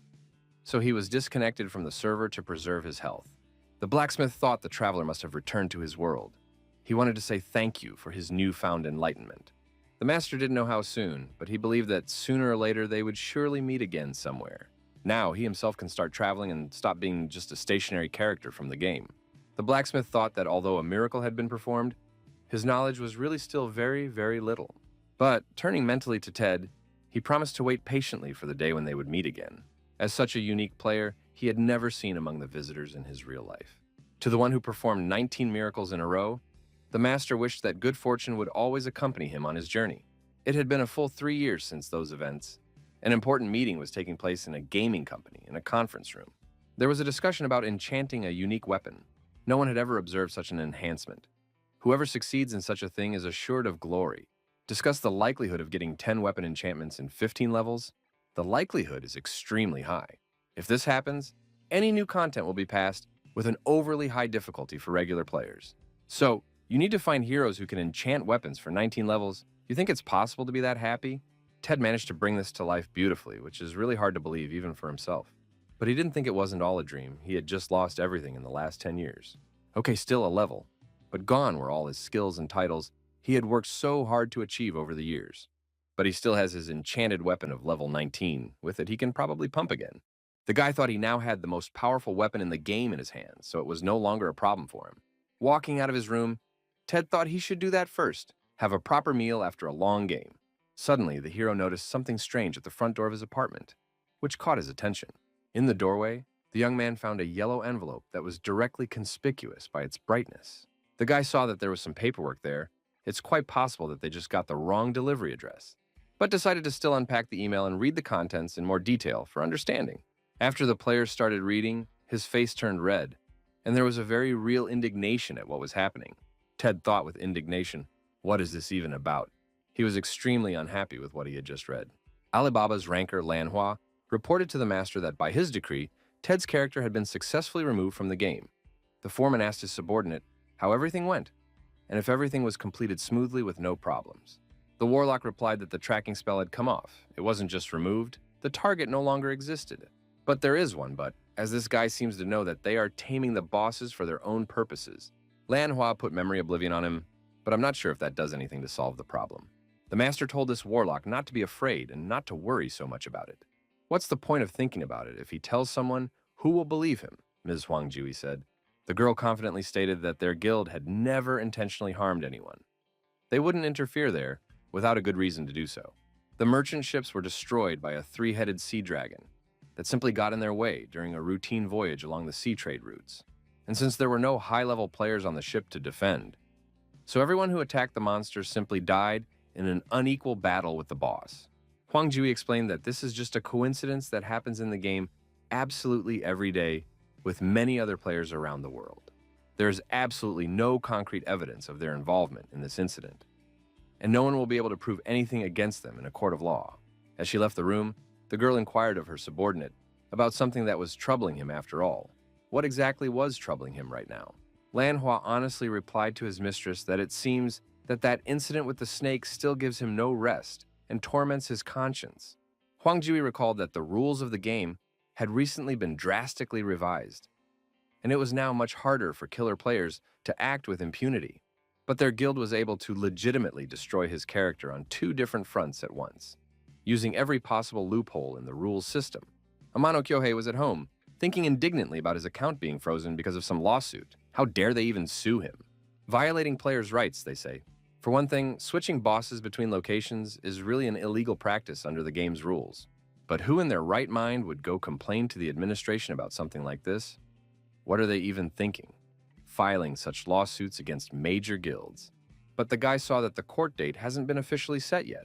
so he was disconnected from the server to preserve his health. The blacksmith thought the traveler must have returned to his world. He wanted to say thank you for his newfound enlightenment. The master didn't know how soon, but he believed that sooner or later they would surely meet again somewhere. Now he himself can start traveling and stop being just a stationary character from the game. The blacksmith thought that although a miracle had been performed, his knowledge was really still very, very little. But turning mentally to Ted, he promised to wait patiently for the day when they would meet again. As such a unique player, he had never seen among the visitors in his real life. To the one who performed 19 miracles in a row, the master wished that good fortune would always accompany him on his journey. It had been a full 3 years since those events. An important meeting was taking place in a gaming company in a conference room. There was a discussion about enchanting a unique weapon. No one had ever observed such an enhancement. Whoever succeeds in such a thing is assured of glory. Discuss the likelihood of getting 10 weapon enchantments in 15 levels. The likelihood is extremely high. If this happens, any new content will be passed with an overly high difficulty for regular players. So, you need to find heroes who can enchant weapons for 19 levels. You think it's possible to be that happy? Ted managed to bring this to life beautifully, which is really hard to believe even for himself. But he didn't think it wasn't all a dream. He had just lost everything in the last 10 years. Okay, still a level, but gone were all his skills and titles he had worked so hard to achieve over the years. But he still has his enchanted weapon of level 19. With it, he can probably pump again. The guy thought he now had the most powerful weapon in the game in his hands, so it was no longer a problem for him. Walking out of his room, Ted thought he should do that first, have a proper meal after a long game. Suddenly, the hero noticed something strange at the front door of his apartment, which caught his attention. In the doorway, the young man found a yellow envelope that was directly conspicuous by its brightness. The guy saw that there was some paperwork there. It's quite possible that they just got the wrong delivery address, but decided to still unpack the email and read the contents in more detail for understanding. After the players started reading, his face turned red, and there was a very real indignation at what was happening. Ted thought with indignation, what is this even about? He was extremely unhappy with what he had just read. Alibaba's ranker Manhwa reported to the master that by his decree, Ted's character had been successfully removed from the game. The foreman asked his subordinate how everything went, and if everything was completed smoothly with no problems. The warlock replied that the tracking spell had come off. It wasn't just removed, the target no longer existed. But there is one but, as this guy seems to know that they are taming the bosses for their own purposes. Manhwa put memory oblivion on him, but I'm not sure if that does anything to solve the problem. The master told this warlock not to be afraid and not to worry so much about it. What's the point of thinking about it if he tells someone who will believe him? Ms. Huangjui said. The girl confidently stated that their guild had never intentionally harmed anyone. They wouldn't interfere there without a good reason to do so. The merchant ships were destroyed by a three-headed sea dragon that simply got in their way during a routine voyage along the sea trade routes. And since there were no high-level players on the ship to defend, so everyone who attacked the monsters simply died in an unequal battle with the boss. Huangjui explained that this is just a coincidence that happens in the game absolutely every day with many other players around the world. There is absolutely no concrete evidence of their involvement in this incident, and no one will be able to prove anything against them in a court of law. As she left the room, the girl inquired of her subordinate about something that was troubling him after all. What exactly was troubling him right now? Manhwa honestly replied to his mistress that it seems that incident with the snake still gives him no rest and torments his conscience. Huangjui recalled that the rules of the game had recently been drastically revised, and it was now much harder for killer players to act with impunity. But their guild was able to legitimately destroy his character on two different fronts at once, using every possible loophole in the rules system. Amano Kyohei was at home, thinking indignantly about his account being frozen because of some lawsuit. How dare they even sue him? Violating players' rights, they say. For one thing, switching bosses between locations is really an illegal practice under the game's rules. But who in their right mind would go complain to the administration about something like this? What are they even thinking? Filing such lawsuits against major guilds. But the guy saw that the court date hasn't been officially set yet.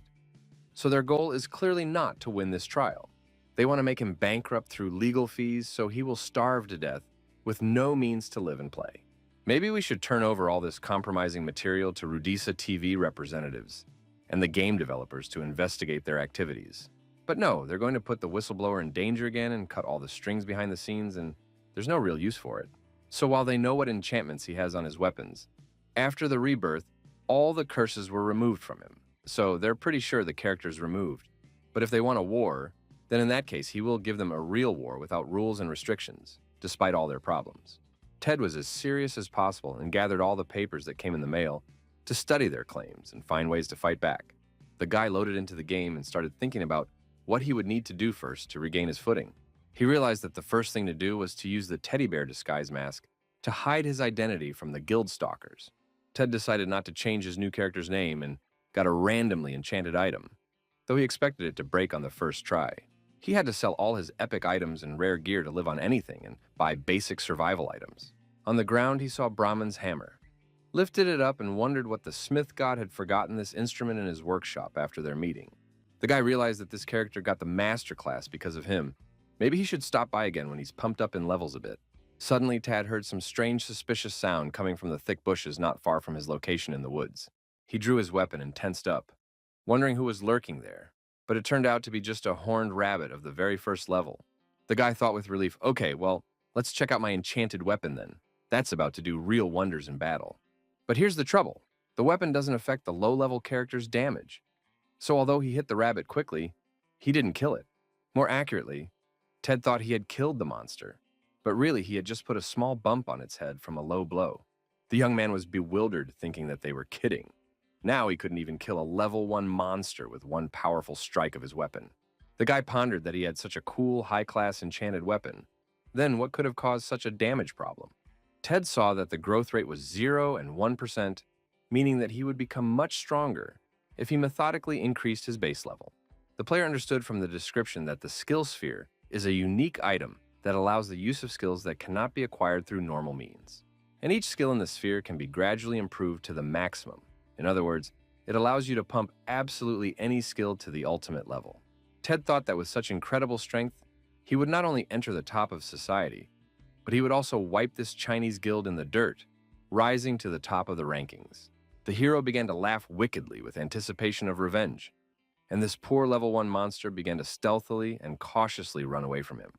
So their goal is clearly not to win this trial. They want to make him bankrupt through legal fees so he will starve to death with no means to live and play. Maybe we should turn over all this compromising material to Rudisa TV representatives and the game developers to investigate their activities. But no, they're going to put the whistleblower in danger again and cut all the strings behind the scenes, and there's no real use for it. So while they know what enchantments he has on his weapons, after the rebirth, all the curses were removed from him. So they're pretty sure the character's removed. But if they want a war, then in that case he will give them a real war without rules and restrictions, despite all their problems. Ted was as serious as possible and gathered all the papers that came in the mail to study their claims and find ways to fight back. The guy loaded into the game and started thinking about what he would need to do first to regain his footing. He realized that the first thing to do was to use the teddy bear disguise mask to hide his identity from the guild stalkers. Ted decided not to change his new character's name and got a randomly enchanted item, though he expected it to break on the first try. He had to sell all his epic items and rare gear to live on anything and buy basic survival items. On the ground, he saw Brahman's hammer, lifted it up and wondered what the smith god had forgotten this instrument in his workshop after their meeting. The guy realized that this character got the master class because of him. Maybe he should stop by again when he's pumped up in levels a bit. Suddenly, Tad heard some strange, suspicious sound coming from the thick bushes not far from his location in the woods. He drew his weapon and tensed up, wondering who was lurking there. But it turned out to be just a horned rabbit of the very first level. The guy thought with relief, okay, well, let's check out my enchanted weapon then. That's about to do real wonders in battle. But here's the trouble. The weapon doesn't affect the low-level character's damage. So although he hit the rabbit quickly, he didn't kill it. More accurately, Ted thought he had killed the monster, but really he had just put a small bump on its head from a low blow. The young man was bewildered, thinking that they were kidding. Now he couldn't even kill a level 1 monster with one powerful strike of his weapon. The guy pondered that he had such a cool, high-class enchanted weapon. Then what could have caused such a damage problem? Ted saw that the growth rate was 0 and 1%, meaning that he would become much stronger if he methodically increased his base level. The player understood from the description that the skill sphere is a unique item that allows the use of skills that cannot be acquired through normal means. And each skill in the sphere can be gradually improved to the maximum. In other words, it allows you to pump absolutely any skill to the ultimate level. Ted thought that with such incredible strength, he would not only enter the top of society, but he would also wipe this Chinese guild in the dirt, rising to the top of the rankings. The hero began to laugh wickedly with anticipation of revenge, and this poor level 1 monster began to stealthily and cautiously run away from him.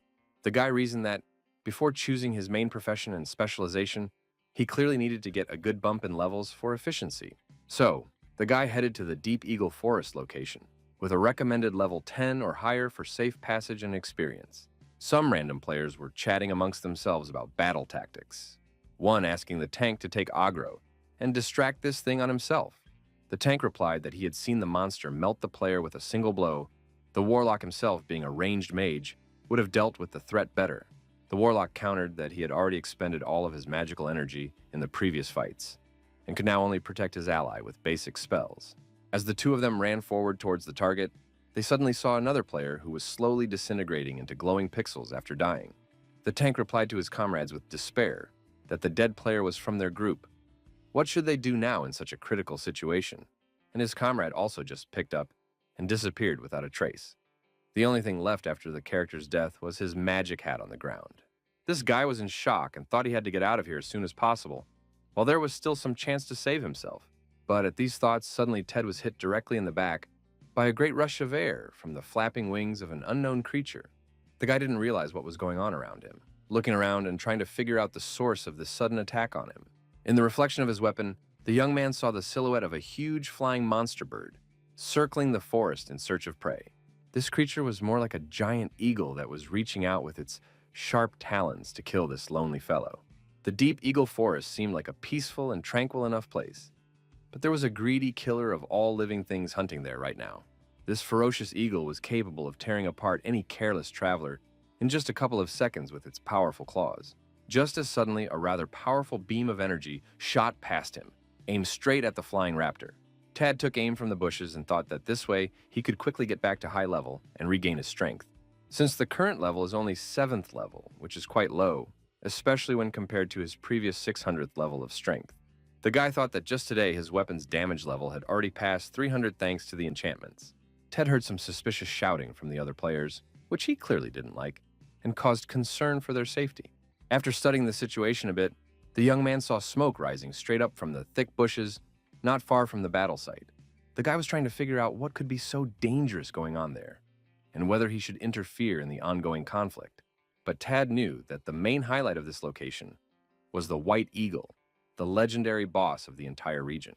The guy reasoned that, before choosing his main profession and specialization, he clearly needed to get a good bump in levels for efficiency. So, the guy headed to the Deep Eagle Forest location, with a recommended level 10 or higher for safe passage and experience. Some random players were chatting amongst themselves about battle tactics, one asking the tank to take aggro and distract this thing on himself. The tank replied that he had seen the monster melt the player with a single blow. The warlock himself, being a ranged mage, would have dealt with the threat better. The warlock countered that he had already expended all of his magical energy in the previous fights, and could now only protect his ally with basic spells. As the two of them ran forward towards the target, they suddenly saw another player who was slowly disintegrating into glowing pixels after dying. The tank replied to his comrades with despair that the dead player was from their group. What should they do now in such a critical situation? And his comrade also just picked up and disappeared without a trace. The only thing left after the character's death was his magic hat on the ground. This guy was in shock and thought he had to get out of here as soon as possible, while there was still some chance to save himself. But at these thoughts, suddenly Ted was hit directly in the back by a great rush of air from the flapping wings of an unknown creature. The guy didn't realize what was going on around him, looking around and trying to figure out the source of this sudden attack on him. In the reflection of his weapon, the young man saw the silhouette of a huge flying monster bird, circling the forest in search of prey. This creature was more like a giant eagle that was reaching out with its sharp talons to kill this lonely fellow. The Deep Eagle Forest seemed like a peaceful and tranquil enough place, but there was a greedy killer of all living things hunting there right now. This ferocious eagle was capable of tearing apart any careless traveler in just a couple of seconds with its powerful claws. Just as suddenly, a rather powerful beam of energy shot past him, aimed straight at the flying raptor. Tad took aim from the bushes and thought that this way he could quickly get back to high level and regain his strength. Since the current level is only 7th level, which is quite low, especially when compared to his previous 600th level of strength. The guy thought that just today his weapon's damage level had already passed 300 thanks to the enchantments. Ted heard some suspicious shouting from the other players, which he clearly didn't like, and caused concern for their safety. After studying the situation a bit, the young man saw smoke rising straight up from the thick bushes not far from the battle site. The guy was trying to figure out what could be so dangerous going on there, and whether he should interfere in the ongoing conflict. But Tad knew that the main highlight of this location was the White Eagle, the legendary boss of the entire region.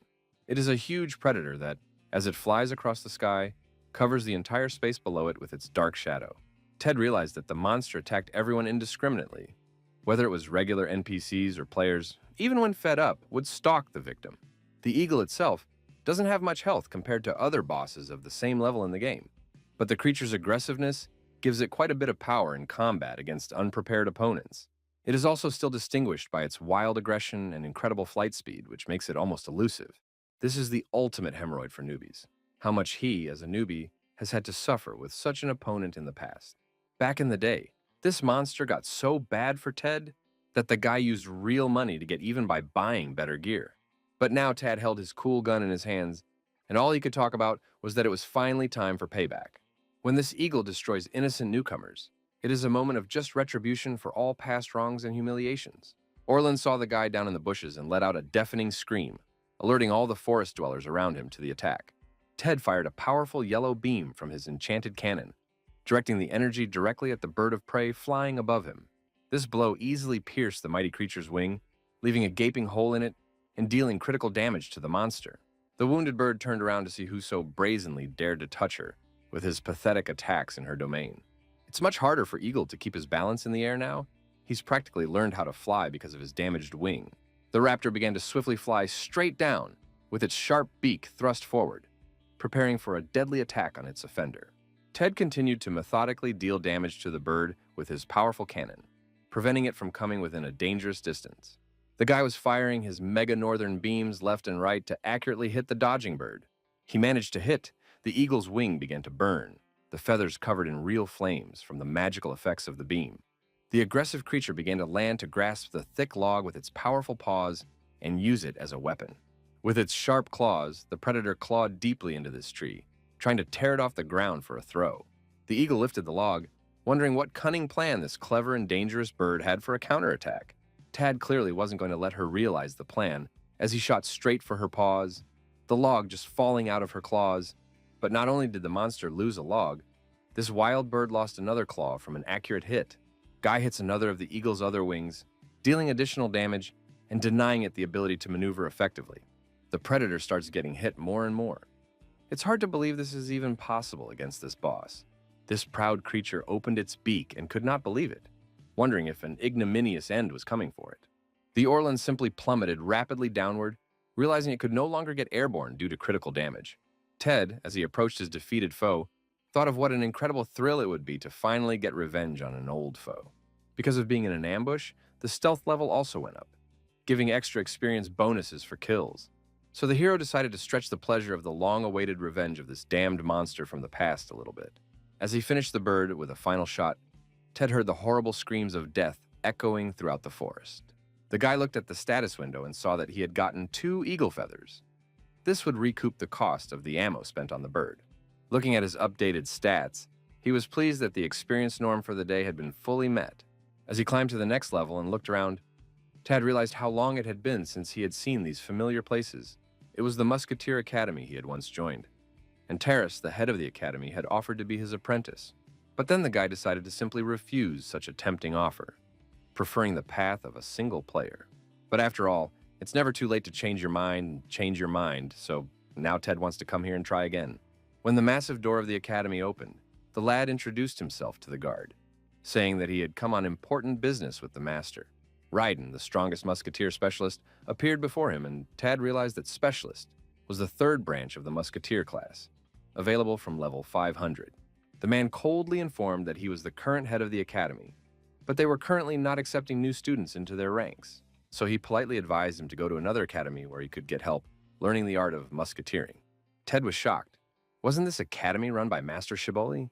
It is a huge predator that, as it flies across the sky, covers the entire space below it with its dark shadow. Ted realized that the monster attacked everyone indiscriminately, whether it was regular NPCs or players, even when fed up, would stalk the victim. The eagle itself doesn't have much health compared to other bosses of the same level in the game, but the creature's aggressiveness gives it quite a bit of power in combat against unprepared opponents. It is also still distinguished by its wild aggression and incredible flight speed, which makes it almost elusive. This is the ultimate hemorrhoid for newbies. How much he, as a newbie, has had to suffer with such an opponent in the past. Back in the day, this monster got so bad for Ted that the guy used real money to get even by buying better gear. But now Tad held his cool gun in his hands, and all he could talk about was that it was finally time for payback. When this eagle destroys innocent newcomers, it is a moment of just retribution for all past wrongs and humiliations. Orland saw the guy down in the bushes and let out a deafening scream, alerting all the forest dwellers around him to the attack. Ted fired a powerful yellow beam from his enchanted cannon, directing the energy directly at the bird of prey flying above him. This blow easily pierced the mighty creature's wing, leaving a gaping hole in it and dealing critical damage to the monster. The wounded bird turned around to see who so brazenly dared to touch her with his pathetic attacks in her domain. It's much harder for Eagle to keep his balance in the air now. He's practically learned how to fly because of his damaged wing. The raptor began to swiftly fly straight down, with its sharp beak thrust forward, preparing for a deadly attack on its offender. Ted continued to methodically deal damage to the bird with his powerful cannon, preventing it from coming within a dangerous distance. The guy was firing his mega northern beams left and right to accurately hit the dodging bird. He managed to hit. The eagle's wing began to burn, the feathers covered in real flames from the magical effects of the beam. The aggressive creature began to land to grasp the thick log with its powerful paws and use it as a weapon. With its sharp claws, the predator clawed deeply into this tree, trying to tear it off the ground for a throw. The eagle lifted the log, wondering what cunning plan this clever and dangerous bird had for a counterattack. Tad clearly wasn't going to let her realize the plan, as he shot straight for her paws, the log just falling out of her claws. But not only did the monster lose a log, this wild bird lost another claw from an accurate hit. Guy hits another of the eagle's other wings, dealing additional damage and denying it the ability to maneuver effectively. The predator starts getting hit more and more. It's hard to believe this is even possible against this boss. This proud creature opened its beak and could not believe it, wondering if an ignominious end was coming for it. The Orlan simply plummeted rapidly downward, realizing it could no longer get airborne due to critical damage. Ted, as he approached his defeated foe, thought of what an incredible thrill it would be to finally get revenge on an old foe. Because of being in an ambush, the stealth level also went up, giving extra experience bonuses for kills. So the hero decided to stretch the pleasure of the long-awaited revenge of this damned monster from the past a little bit. As he finished the bird with a final shot, Ted heard the horrible screams of death echoing throughout the forest. The guy looked at the status window and saw that he had gotten 2 eagle feathers. This would recoup the cost of the ammo spent on the bird. Looking at his updated stats, he was pleased that the experience norm for the day had been fully met. As he climbed to the next level and looked around, Tad realized how long it had been since he had seen these familiar places. It was the Musketeer Academy he had once joined, and Terrace, the head of the academy, had offered to be his apprentice. But then the guy decided to simply refuse such a tempting offer, preferring the path of a single player. But after all, it's never too late to change your mind, so now Ted wants to come here and try again. When the massive door of the academy opened, the lad introduced himself to the guard, saying that he had come on important business with the master. Raiden, the strongest musketeer specialist, appeared before him, and Tad realized that specialist was the 3rd branch of the musketeer class, available from level 500. The man coldly informed that he was the current head of the academy, but they were currently not accepting new students into their ranks, so he politely advised him to go to another academy where he could get help learning the art of musketeering. Ted was shocked. Wasn't this academy run by Master Shiboli?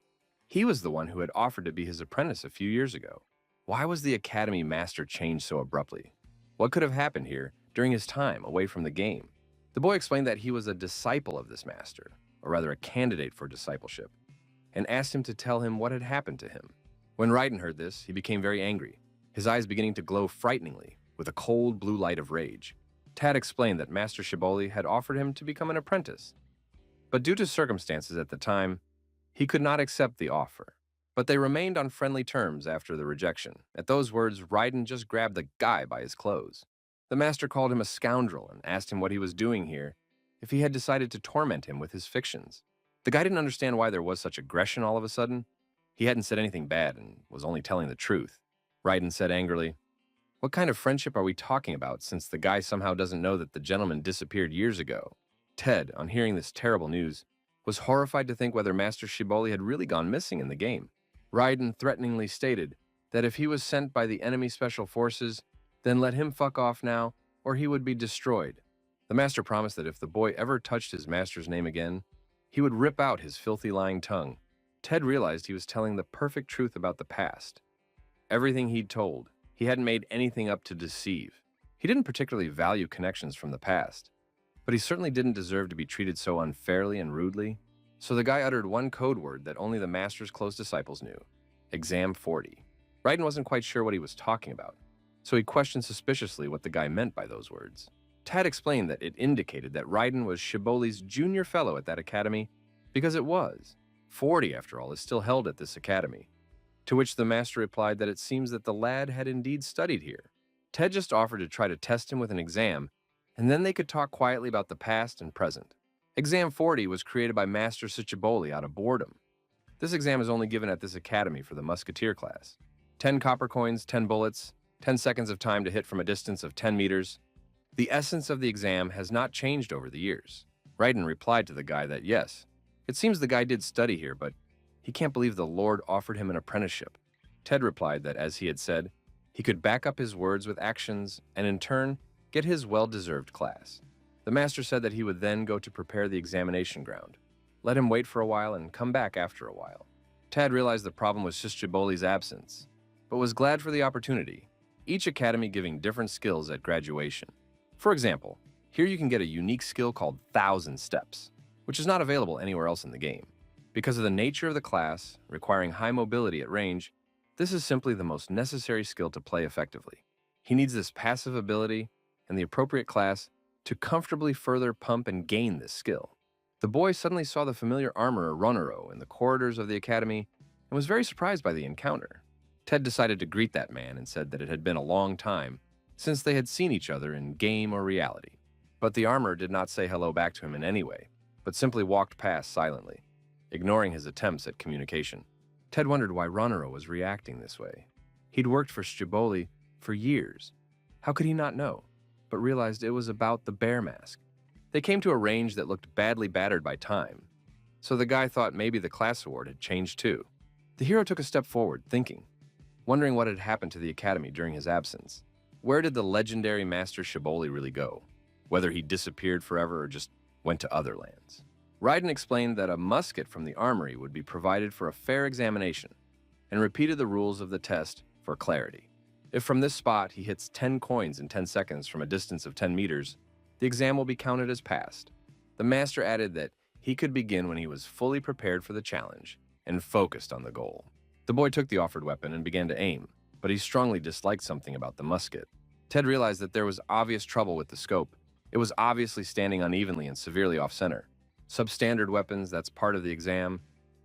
He was the one who had offered to be his apprentice a few years ago. Why was the academy master changed so abruptly? What could have happened here during his time away from the game? The boy explained that he was a disciple of this master, or rather a candidate for discipleship, and asked him to tell him what had happened to him. When Raiden heard this, he became very angry, his eyes beginning to glow frighteningly with a cold blue light of rage. Tad explained that Master Shiboli had offered him to become an apprentice, but due to circumstances at the time, he could not accept the offer. But they remained on friendly terms after the rejection. At those words, Raiden just grabbed the guy by his clothes. The master called him a scoundrel and asked him what he was doing here, if he had decided to torment him with his fictions. The guy didn't understand why there was such aggression all of a sudden. He hadn't said anything bad and was only telling the truth. Raiden said angrily, "What kind of friendship are we talking about since the guy somehow doesn't know that the gentleman disappeared years ago?" Ted, on hearing this terrible news, was horrified to think whether Master Shiboli had really gone missing in the game. Raiden threateningly stated that if he was sent by the enemy special forces, then let him fuck off now, or he would be destroyed. The master promised that if the boy ever touched his master's name again, he would rip out his filthy lying tongue. Ted realized he was telling the perfect truth about the past. Everything he'd told, he hadn't made anything up to deceive. He didn't particularly value connections from the past, but he certainly didn't deserve to be treated so unfairly and rudely. So the guy uttered one code word that only the master's close disciples knew: Exam 40. Raiden wasn't quite sure what he was talking about, so he questioned suspiciously what the guy meant by those words. Tad explained that it indicated that Raiden was Shiboli's junior fellow at that academy, because it was. 40, after all, is still held at this academy. To which the master replied that it seems that the lad had indeed studied here. Ted just offered to try to test him with an exam, and then they could talk quietly about the past and present. Exam 40 was created by Master Shiboli out of boredom. This exam is only given at this academy for the musketeer class. 10 copper coins, 10 bullets, 10 seconds of time to hit from a distance of 10 meters. The essence of the exam has not changed over the years. Raiden replied to the guy that yes, it seems the guy did study here, but He can't believe the Lord offered him an apprenticeship. Ted replied that, as he had said, he could back up his words with actions and, in turn, get his well-deserved class. The master said that he would then go to prepare the examination ground. Let him wait for a while and come back after a while. Tad realized the problem was Shishiboli's absence, but was glad for the opportunity, each academy giving different skills at graduation. For example, here you can get a unique skill called 1,000 Steps, which is not available anywhere else in the game. Because of the nature of the class, requiring high mobility at range, this is simply the most necessary skill to play effectively. He needs this passive ability and the appropriate class to comfortably further pump and gain this skill. The boy suddenly saw the familiar armorer Ronero in the corridors of the academy and was very surprised by the encounter. Ted decided to greet that man and said that it had been a long time since they had seen each other in game or reality. But the armorer did not say hello back to him in any way, but simply walked past silently, ignoring his attempts at communication. Ted wondered why Ronero was reacting this way. He'd worked for Shiboli for years. How could he not know? But realized it was about the bear mask. They came to a range that looked badly battered by time, so the guy thought maybe the class award had changed too. The hero took a step forward, thinking, wondering what had happened to the academy during his absence. Where did the legendary Master Shiboli really go? Whether he disappeared forever or just went to other lands. Raiden explained that a musket from the armory would be provided for a fair examination, and repeated the rules of the test for clarity. If from this spot he hits 10 coins in 10 seconds from a distance of 10 meters, the exam will be counted as passed. The master added that he could begin when he was fully prepared for the challenge and focused on the goal. The boy took the offered weapon and began to aim, but he strongly disliked something about the musket. Ted realized that there was obvious trouble with the scope. It was obviously standing unevenly and severely off-center. Substandard weapons, that's part of the exam,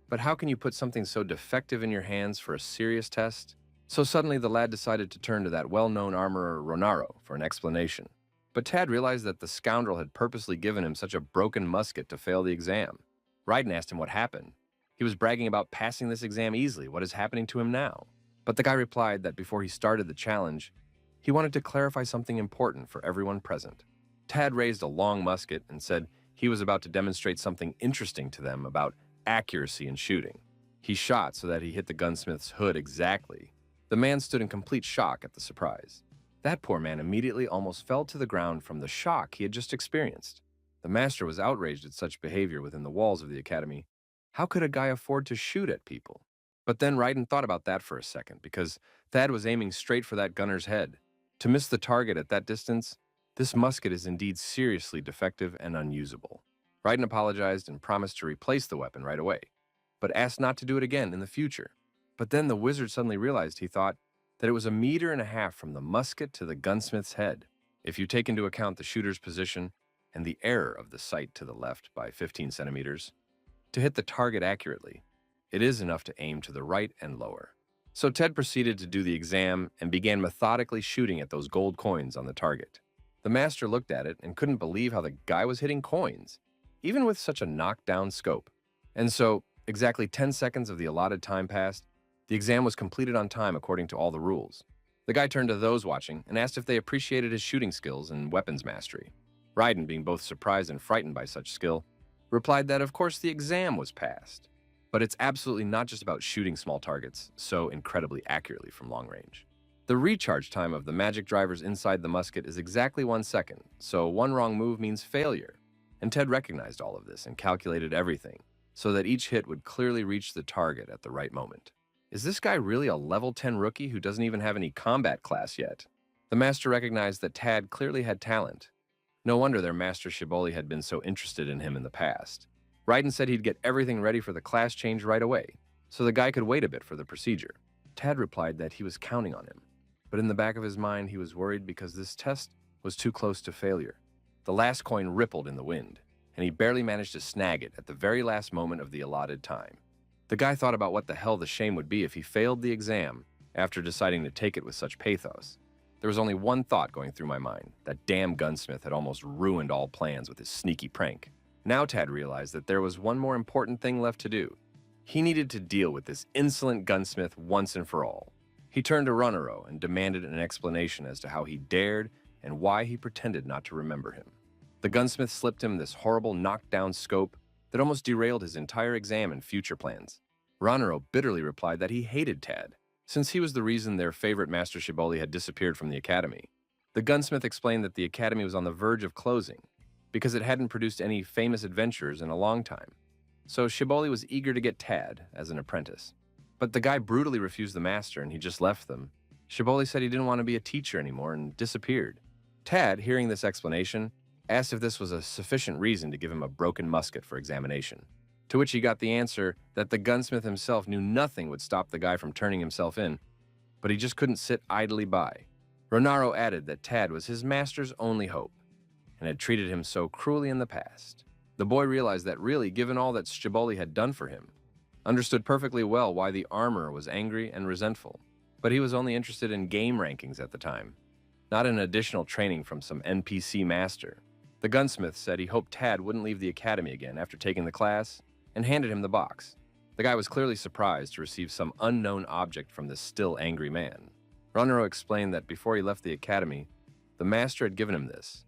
but how can you put something so defective in your hands for a serious test? So suddenly the lad decided to turn to that well-known armorer Ronaro for an explanation. But Tad realized that the scoundrel had purposely given him such a broken musket to fail the exam. Raiden asked him what happened. He was bragging about passing this exam easily. What is happening to him now? But the guy replied that before he started the challenge, he wanted to clarify something important for everyone present. Tad raised a long musket and said he was about to demonstrate something interesting to them about accuracy in shooting. He shot so that he hit the gunsmith's hood exactly. The man stood in complete shock at the surprise. That poor man immediately almost fell to the ground from the shock he had just experienced. The master was outraged at such behavior within the walls of the academy. How could a guy afford to shoot at people? But then Raiden thought about that for a second, because Thad was aiming straight for that gunner's head. To miss the target at that distance, this musket is indeed seriously defective and unusable. Raiden apologized and promised to replace the weapon right away, but asked not to do it again in the future. But then the wizard suddenly realized, he thought, that it was 1.5 meters from the musket to the gunsmith's head. If you take into account the shooter's position and the error of the sight to the left by 15 centimeters, to hit the target accurately, it is enough to aim to the right and lower. So Ted proceeded to do the exam and began methodically shooting at those gold coins on the target. The master looked at it and couldn't believe how the guy was hitting coins, even with such a knockdown scope. And so, exactly 10 seconds of the allotted time passed. The exam was completed on time according to all the rules. The guy turned to those watching and asked if they appreciated his shooting skills and weapons mastery. Raiden, being both surprised and frightened by such skill, replied that of course the exam was passed. But it's absolutely not just about shooting small targets so incredibly accurately from long range. The recharge time of the magic drivers inside the musket is exactly 1 second, so one wrong move means failure. And Ted recognized all of this and calculated everything, so that each hit would clearly reach the target at the right moment. Is this guy really a level 10 rookie who doesn't even have any combat class yet? The master recognized that Tad clearly had talent. No wonder their master Shiboli had been so interested in him in the past. Raiden said he'd get everything ready for the class change right away, so the guy could wait a bit for the procedure. Tad replied that he was counting on him, but in the back of his mind he was worried because this test was too close to failure. The last coin rippled in the wind, and he barely managed to snag it at the very last moment of the allotted time. The guy thought about what the hell the shame would be if he failed the exam after deciding to take it with such pathos. There was only one thought going through my mind: that damn gunsmith had almost ruined all plans with his sneaky prank. Now Tad realized that there was one more important thing left to do. He needed to deal with this insolent gunsmith once and for all. He turned to Ronero and demanded an explanation as to how he dared and why he pretended not to remember him. The gunsmith slipped him this horrible knockdown scope that almost derailed his entire exam and future plans. Ronoro bitterly replied that he hated Tad, since he was the reason their favorite Master Shibboleth had disappeared from the academy. The gunsmith explained that the academy was on the verge of closing, because it hadn't produced any famous adventurers in a long time. So Shibboleth was eager to get Tad as an apprentice. But the guy brutally refused the master and he just left them. Shibboleth said he didn't want to be a teacher anymore and disappeared. Tad, hearing this explanation, asked if this was a sufficient reason to give him a broken musket for examination. To which he got the answer that the gunsmith himself knew nothing would stop the guy from turning himself in, but he just couldn't sit idly by. Ronaro added that Tad was his master's only hope, and had treated him so cruelly in the past. The boy realized that really, given all that Shibboleth had done for him, understood perfectly well why the armorer was angry and resentful. But he was only interested in game rankings at the time, not in additional training from some NPC master. The gunsmith said he hoped Tad wouldn't leave the academy again after taking the class, and handed him the box. The guy was clearly surprised to receive some unknown object from this still angry man. Ronaro explained that before he left the academy, the master had given him this,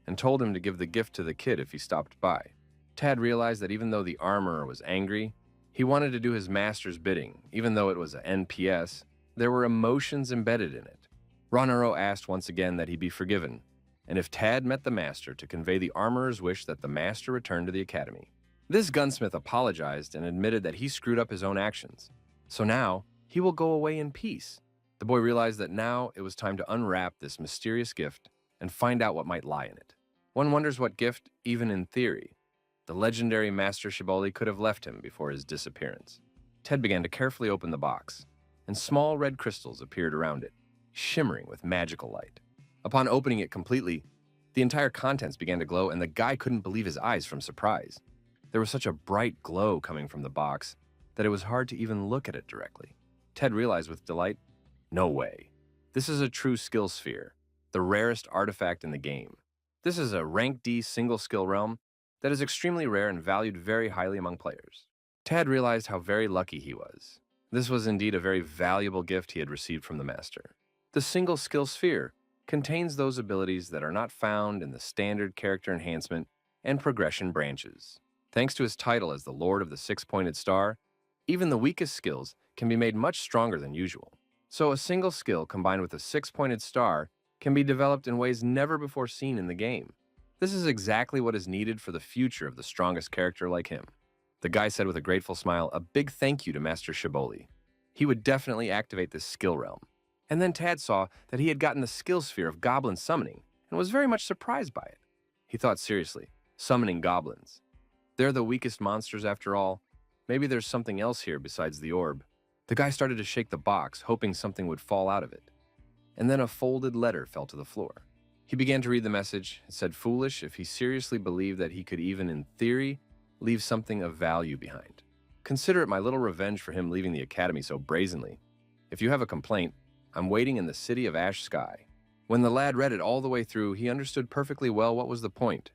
and told him to give the gift to the kid if he stopped by. Tad realized that even though the armorer was angry, he wanted to do his master's bidding. Even though it was an NPS, there were emotions embedded in it. Ronaro asked once again that he be forgiven, and if Tad met the master, to convey the armorer's wish that the master return to the academy. This gunsmith apologized and admitted that he screwed up his own actions, so now he will go away in peace. The boy realized that now it was time to unwrap this mysterious gift and find out what might lie in it. One wonders what gift, even in theory, the legendary Master Shibboleth could have left him before his disappearance. Ted began to carefully open the box, and small red crystals appeared around it, shimmering with magical light. Upon opening it completely, the entire contents began to glow, and the guy couldn't believe his eyes from surprise. There was such a bright glow coming from the box that it was hard to even look at it directly. Ted realized with delight, no way. This is a true skill sphere, the rarest artifact in the game. This is a rank D single skill realm that is extremely rare and valued very highly among players. Tad realized how very lucky he was. This was indeed a very valuable gift he had received from the master. The single skill sphere contains those abilities that are not found in the standard character enhancement and progression branches. Thanks to his title as the Lord of the Six-Pointed Star, even the weakest skills can be made much stronger than usual. So a single skill combined with a six-pointed star can be developed in ways never before seen in the game. This is exactly what is needed for the future of the strongest character like him. The guy said with a grateful smile, a big thank you to Master Shibboleth. He would definitely activate this skill realm. And then Tad saw that he had gotten the skill sphere of goblin summoning and was very much surprised by it. He thought seriously, summoning goblins. They're the weakest monsters after all. Maybe there's something else here besides the orb. The guy started to shake the box, hoping something would fall out of it. And then a folded letter fell to the floor. He began to read the message. It said foolish if he seriously believed that he could even in theory leave something of value behind. Consider it my little revenge for him leaving the academy so brazenly. If you have a complaint, I'm waiting in the city of Ash Sky. When the lad read it all the way through, he understood perfectly well what was the point,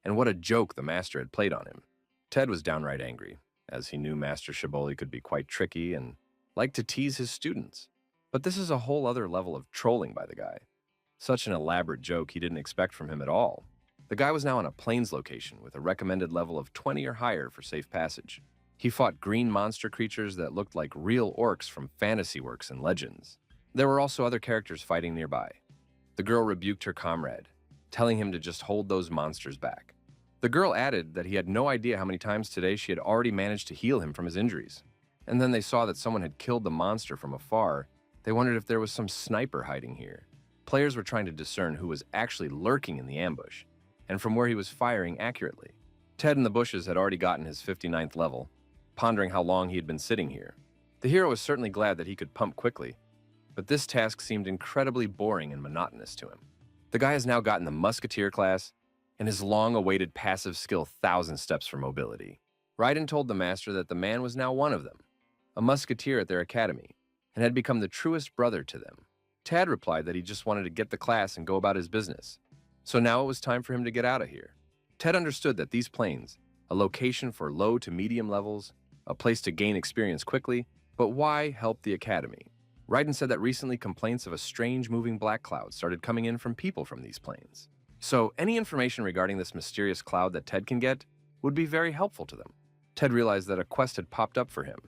and what a joke the master had played on him. Ted was downright angry, as he knew Master Shibboleth could be quite tricky and liked to tease his students. But this is a whole other level of trolling by the guy. Such an elaborate joke he didn't expect from him at all. The guy was now on a plains location with a recommended level of 20 or higher for safe passage. He fought green monster creatures that looked like real orcs from fantasy works and legends. There were also other characters fighting nearby. The girl rebuked her comrade, telling him to just hold those monsters back. The girl added that he had no idea how many times today she had already managed to heal him from his injuries. And then they saw that someone had killed the monster from afar. They wondered if there was some sniper hiding here. Players were trying to discern who was actually lurking in the ambush, and from where he was firing accurately. Ted in the bushes had already gotten his 59th level, pondering how long he had been sitting here. The hero was certainly glad that he could pump quickly, but this task seemed incredibly boring and monotonous to him. The guy has now gotten the Musketeer class, and his long-awaited passive skill 1,000 steps for mobility. Raiden told the master that the man was now one of them, a musketeer at their academy, and had become the truest brother to them. Tad replied that he just wanted to get the class and go about his business. So now it was time for him to get out of here. Ted understood that these plains, a location for low to medium levels, a place to gain experience quickly, but why help the academy? Raiden said that recently complaints of a strange moving black cloud started coming in from people from these plains. So any information regarding this mysterious cloud that Ted can get would be very helpful to them. Ted realized that a quest had popped up for him.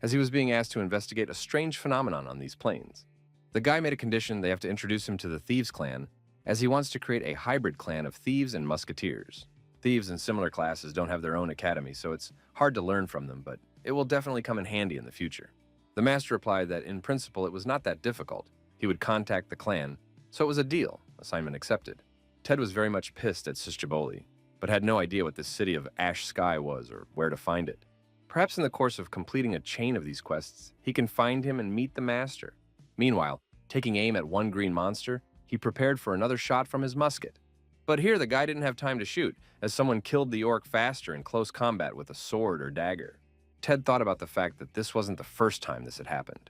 as he was being asked to investigate a strange phenomenon on these plains. The guy made a condition they have to introduce him to the Thieves clan, as he wants to create a hybrid clan of thieves and musketeers. Thieves and similar classes don't have their own academy, so it's hard to learn from them, but it will definitely come in handy in the future. The master replied that in principle it was not that difficult. He would contact the clan, so it was a deal, assignment accepted. Ted was very much pissed at Sisjaboli, but had no idea what this city of Ash Sky was or where to find it. Perhaps in the course of completing a chain of these quests, he can find him and meet the master. Meanwhile, taking aim at one green monster, he prepared for another shot from his musket. But here the guy didn't have time to shoot, as someone killed the orc faster in close combat with a sword or dagger. Ted thought about the fact that this wasn't the first time this had happened.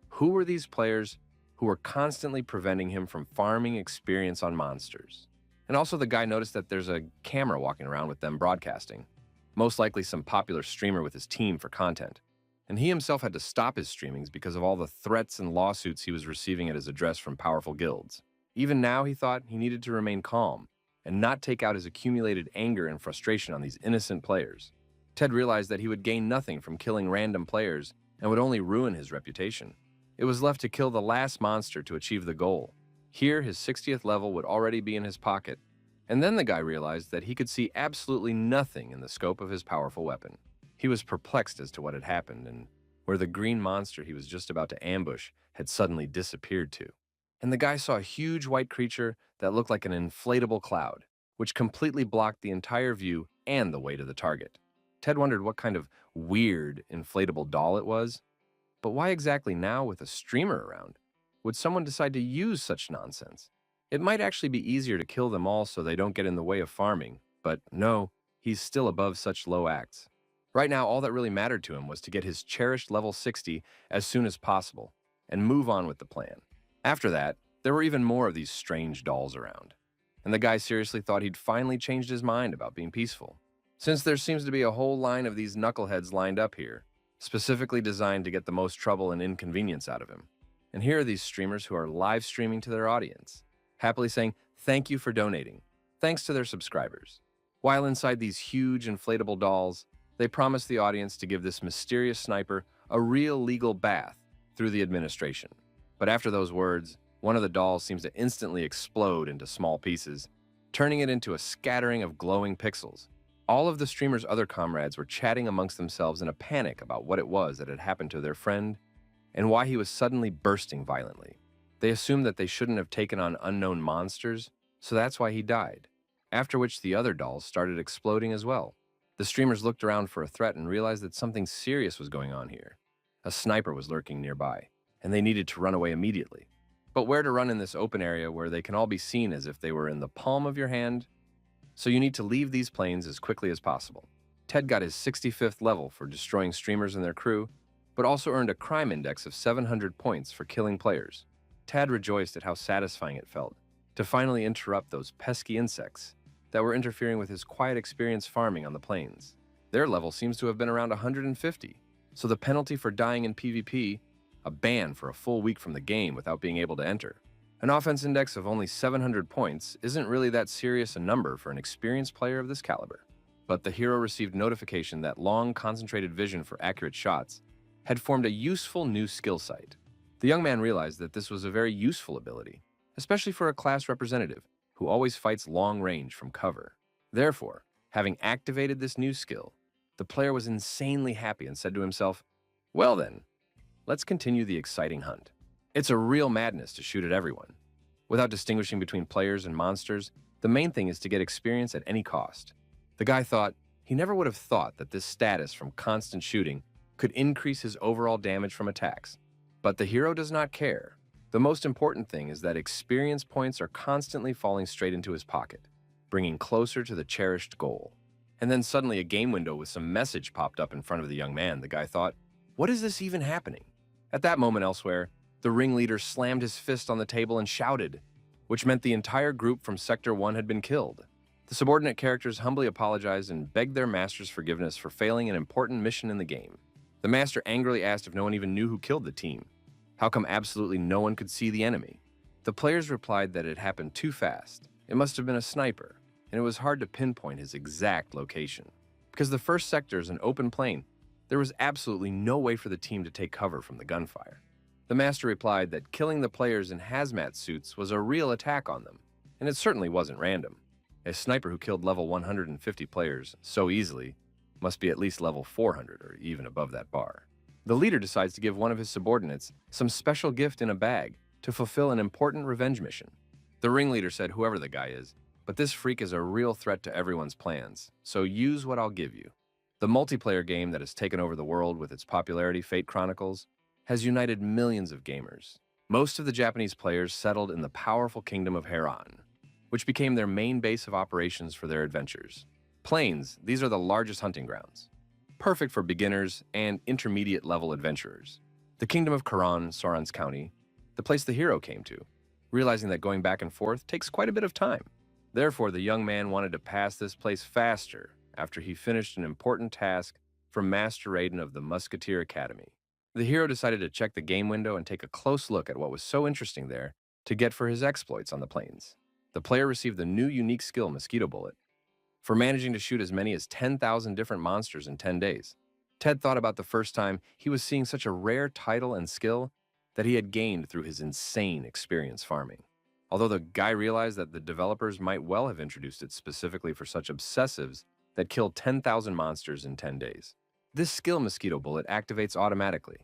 Who were these players who were constantly preventing him from farming experience on monsters? And also the guy noticed that there's a camera walking around with them broadcasting. Most likely some popular streamer with his team for content. And he himself had to stop his streamings because of all the threats and lawsuits he was receiving at his address from powerful guilds. Even now, he thought he needed to remain calm and not take out his accumulated anger and frustration on these innocent players. Ted realized that he would gain nothing from killing random players and would only ruin his reputation. It was left to kill the last monster to achieve the goal. Here, his 60th level would already be in his pocket, and then the guy realized that he could see absolutely nothing in the scope of his powerful weapon. He was perplexed as to what had happened and where the green monster he was just about to ambush had suddenly disappeared to. And the guy saw a huge white creature that looked like an inflatable cloud, which completely blocked the entire view and the way to the target. Ted wondered what kind of weird inflatable doll it was, but why exactly now with a streamer around? Would someone decide to use such nonsense? It might actually be easier to kill them all so they don't get in the way of farming, but no, he's still above such low acts. Right now, all that really mattered to him was to get his cherished level 60 as soon as possible and move on with the plan. After that, there were even more of these strange dolls around, and the guy seriously thought he'd finally changed his mind about being peaceful, since there seems to be a whole line of these knuckleheads lined up here, specifically designed to get the most trouble and inconvenience out of him. And here are these streamers who are live streaming to their audience, happily saying thank you for donating, thanks to their subscribers. While inside these huge inflatable dolls, they promise the audience to give this mysterious sniper a real legal bath through the administration. But after those words, one of the dolls seems to instantly explode into small pieces, turning it into a scattering of glowing pixels. All of the streamer's other comrades were chatting amongst themselves in a panic about what it was that had happened to their friend and why he was suddenly bursting violently. They assumed that they shouldn't have taken on unknown monsters, so that's why he died. After which the other dolls started exploding as well. The streamers looked around for a threat and realized that something serious was going on here. A sniper was lurking nearby, and they needed to run away immediately. But where to run in this open area where they can all be seen as if they were in the palm of your hand? So you need to leave these plains as quickly as possible. Ted got his 65th level for destroying streamers and their crew, but also earned a crime index of 700 points for killing players. Tad rejoiced at how satisfying it felt to finally interrupt those pesky insects that were interfering with his quiet experience farming on the plains. Their level seems to have been around 150, so the penalty for dying in PvP, a ban for a full week from the game without being able to enter. An offense index of only 700 points isn't really that serious a number for an experienced player of this caliber. But the hero received notification that long, concentrated vision for accurate shots had formed a useful new skill sight. The young man realized that this was a very useful ability, especially for a class representative who always fights long range from cover. Therefore, having activated this new skill, the player was insanely happy and said to himself, "Well then, let's continue the exciting hunt." It's a real madness to shoot at everyone. Without distinguishing between players and monsters, the main thing is to get experience at any cost. The guy thought he never would have thought that this status from constant shooting could increase his overall damage from attacks. But the hero does not care. The most important thing is that experience points are constantly falling straight into his pocket, bringing closer to the cherished goal. And then suddenly a game window with some message popped up in front of the young man. The guy thought, what is this even happening? At that moment elsewhere, the ringleader slammed his fist on the table and shouted, which meant the entire group from Sector 1 had been killed. The subordinate characters humbly apologized and begged their master's forgiveness for failing an important mission in the game. The master angrily asked if no one even knew who killed the team. How come absolutely no one could see the enemy? The players replied that it happened too fast. It must have been a sniper, and it was hard to pinpoint his exact location. Because the first sector is an open plain, There was absolutely no way for the team to take cover from the gunfire. The master replied that killing the players in hazmat suits was a real attack on them, and it certainly wasn't random. A sniper who killed level 150 players so easily must be at least level 400 or even above that bar. The leader decides to give one of his subordinates some special gift in a bag to fulfill an important revenge mission. The ringleader said whoever the guy is, but this freak is a real threat to everyone's plans, so use what I'll give you. The multiplayer game that has taken over the world with its popularity, Fate Chronicles, has united millions of gamers. Most of the Japanese players settled in the powerful kingdom of Haran, which became their main base of operations for their adventures. Plains, these are the largest hunting grounds, perfect for beginners and intermediate-level adventurers. The kingdom of Karan, Sauron's county, the place the hero came to, realizing that going back and forth takes quite a bit of time. Therefore, the young man wanted to pass this place faster after he finished an important task from Master Raiden of the Musketeer Academy. The hero decided to check the game window and take a close look at what was so interesting there to get for his exploits on the plains. The player received the new unique skill Mosquito Bullet for managing to shoot as many as 10,000 different monsters in 10 days. Ted thought about the first time he was seeing such a rare title and skill that he had gained through his insane experience farming. Although the guy realized that the developers might well have introduced it specifically for such obsessives that killed 10,000 monsters in 10 days. This skill Mosquito Bullet activates automatically.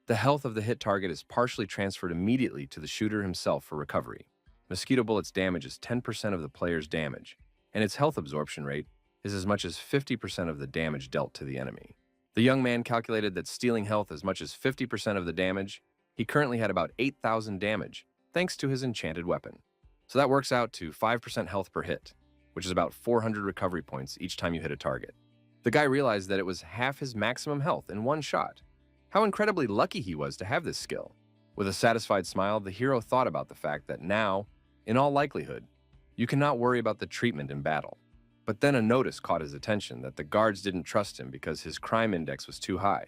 The health of the hit target is partially transferred immediately to the shooter himself for recovery. Mosquito Bullet's damage is 10% of the player's damage, and its health absorption rate is as much as 50% of the damage dealt to the enemy. The young man calculated that stealing health as much as 50% of the damage, he currently had about 8,000 damage, thanks to his enchanted weapon. So that works out to 5% health per hit, which is about 400 recovery points each time you hit a target. The guy realized that it was half his maximum health in one shot. How incredibly lucky he was to have this skill. With a satisfied smile, the hero thought about the fact that now, in all likelihood, you cannot worry about the treatment in battle. But then a notice caught his attention that the guards didn't trust him because his crime index was too high,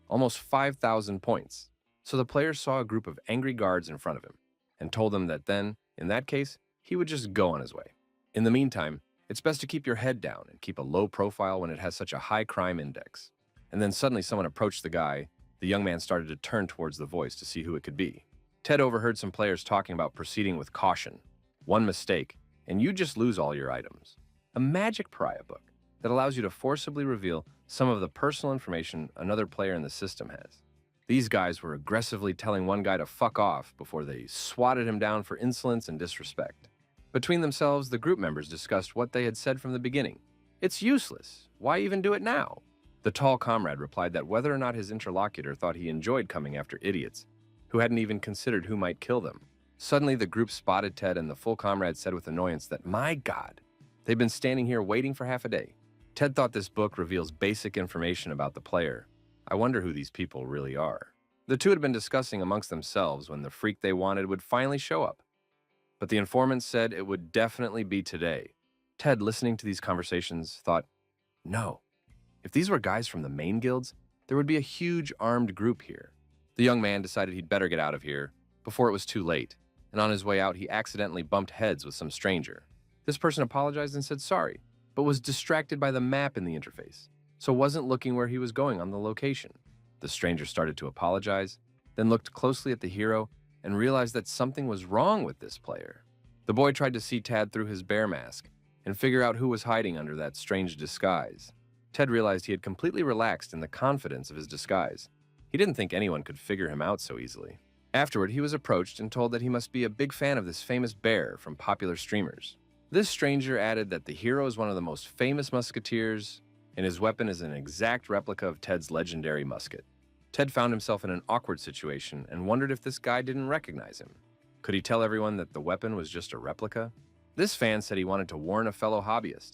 almost 5,000 points. So the player saw a group of angry guards in front of him and told them that then, in that case, he would just go on his way. In the meantime, it's best to keep your head down and keep a low profile when it has such a high crime index. And then suddenly someone approached the guy. The young man started to turn towards the voice to see who it could be. Ted overheard some players talking about proceeding with caution. One mistake, and you just lose all your items. A magic pariah book that allows you to forcibly reveal some of the personal information another player in the system has. These guys were aggressively telling one guy to fuck off before they swatted him down for insolence and disrespect. Between themselves, the group members discussed what they had said from the beginning. It's useless. Why even do it now? The tall comrade replied that whether or not his interlocutor thought he enjoyed coming after idiots who hadn't even considered who might kill them. Suddenly, the group spotted Ted, and the full comrade said with annoyance that, my God, they've been standing here waiting for half a day. Ted thought this book reveals basic information about the player. I wonder who these people really are. The two had been discussing amongst themselves when the freak they wanted would finally show up. But the informant said it would definitely be today. Ted, listening to these conversations, thought, no. If these were guys from the main guilds, there would be a huge armed group here. The young man decided he'd better get out of here before it was too late, and on his way out, he accidentally bumped heads with some stranger. This person apologized and said sorry, but was distracted by the map in the interface, so wasn't looking where he was going on the location. The stranger started to apologize, then looked closely at the hero and realized that something was wrong with this player. The boy tried to see Ted through his bear mask and figure out who was hiding under that strange disguise. Ted realized he had completely relaxed in the confidence of his disguise. He didn't think anyone could figure him out so easily. Afterward, he was approached and told that he must be a big fan of this famous bear from popular streamers. This stranger added that the hero is one of the most famous musketeers, and his weapon is an exact replica of Ted's legendary musket. Ted found himself in an awkward situation and wondered if this guy didn't recognize him. Could he tell everyone that the weapon was just a replica? This fan said he wanted to warn a fellow hobbyist.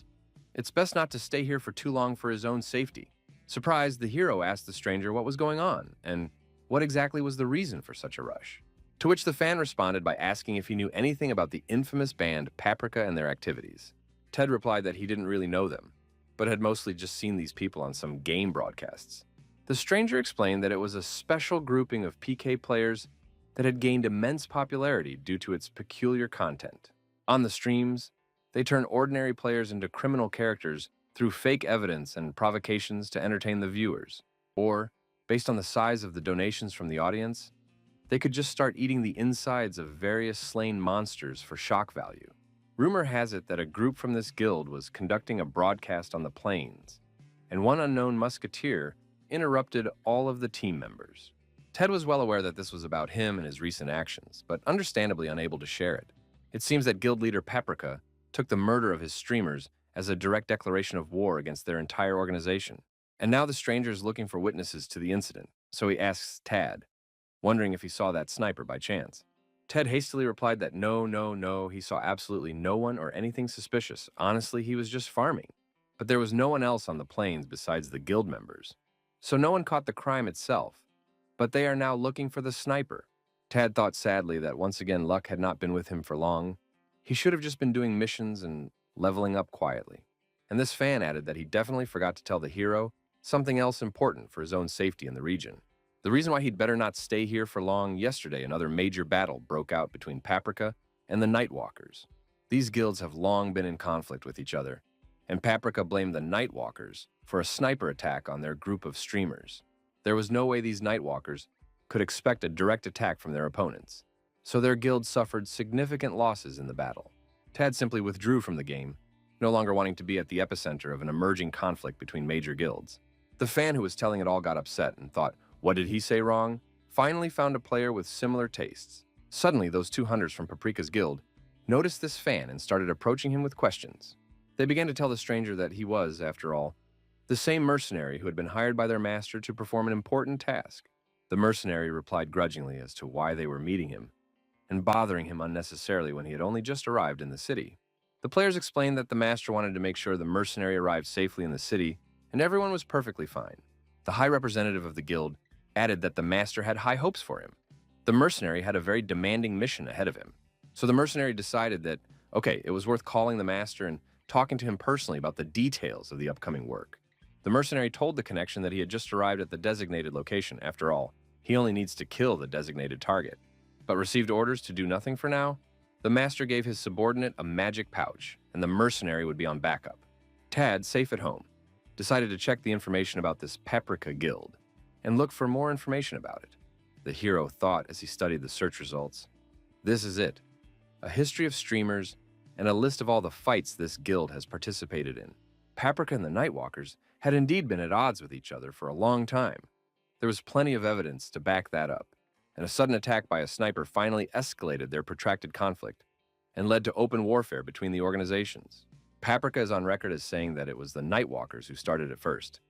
It's best not to stay here for too long for his own safety. Surprised, the hero asked the stranger what was going on and what exactly was the reason for such a rush. To which the fan responded by asking if he knew anything about the infamous band Paprika and their activities. Ted replied that he didn't really know them, but had mostly just seen these people on some game broadcasts. The stranger explained that it was a special grouping of PK players that had gained immense popularity due to its peculiar content. On the streams, they turn ordinary players into criminal characters through fake evidence and provocations to entertain the viewers. Or, based on the size of the donations from the audience, they could just start eating the insides of various slain monsters for shock value. Rumor has it that a group from this guild was conducting a broadcast on the plains, and one unknown musketeer interrupted all of the team members. Ted was well aware that this was about him and his recent actions, but understandably unable to share it. It seems that guild leader Paprika took the murder of his streamers as a direct declaration of war against their entire organization. And now the stranger is looking for witnesses to the incident, so he asks Tad, wondering if he saw that sniper by chance. Ted hastily replied that no, he saw absolutely no one or anything suspicious. Honestly, he was just farming. But there was no one else on the plains besides the guild members. So no one caught the crime itself, but they are now looking for the sniper. Tad thought sadly that once again luck had not been with him for long. He should have just been doing missions and leveling up quietly. And this fan added that he definitely forgot to tell the hero something else important for his own safety in the region. The reason why he'd better not stay here for long: yesterday another major battle broke out between Paprika and the Nightwalkers. These guilds have long been in conflict with each other, and Paprika blamed the Nightwalkers for a sniper attack on their group of streamers. There was no way these Nightwalkers could expect a direct attack from their opponents, so their guild suffered significant losses in the battle. Tad simply withdrew from the game, no longer wanting to be at the epicenter of an emerging conflict between major guilds. The fan who was telling it all got upset and thought, what did he say wrong? Finally found a player with similar tastes. Suddenly, those two hunters from Paprika's guild noticed this fan and started approaching him with questions. They began to tell the stranger that he was, after all, the same mercenary who had been hired by their master to perform an important task. The mercenary replied grudgingly as to why they were meeting him and bothering him unnecessarily when he had only just arrived in the city. The players explained that the master wanted to make sure the mercenary arrived safely in the city, and everyone was perfectly fine. The high representative of the guild added that the master had high hopes for him. The mercenary had a very demanding mission ahead of him. So the mercenary decided that, okay, it was worth calling the master and talking to him personally about the details of the upcoming work. The mercenary told the connection that he had just arrived at the designated location. After all, he only needs to kill the designated target. But received orders to do nothing for now? The master gave his subordinate a magic pouch, and the mercenary would be on backup. Tad, safe at home, decided to check the information about this Paprika guild and look for more information about it. The hero thought as he studied the search results, this is it. A history of streamers and a list of all the fights this guild has participated in. Paprika and the Nightwalkers had indeed been at odds with each other for a long time. There was plenty of evidence to back that up, and a sudden attack by a sniper finally escalated their protracted conflict and led to open warfare between the organizations. Paprika is on record as saying that it was the Nightwalkers who started it first,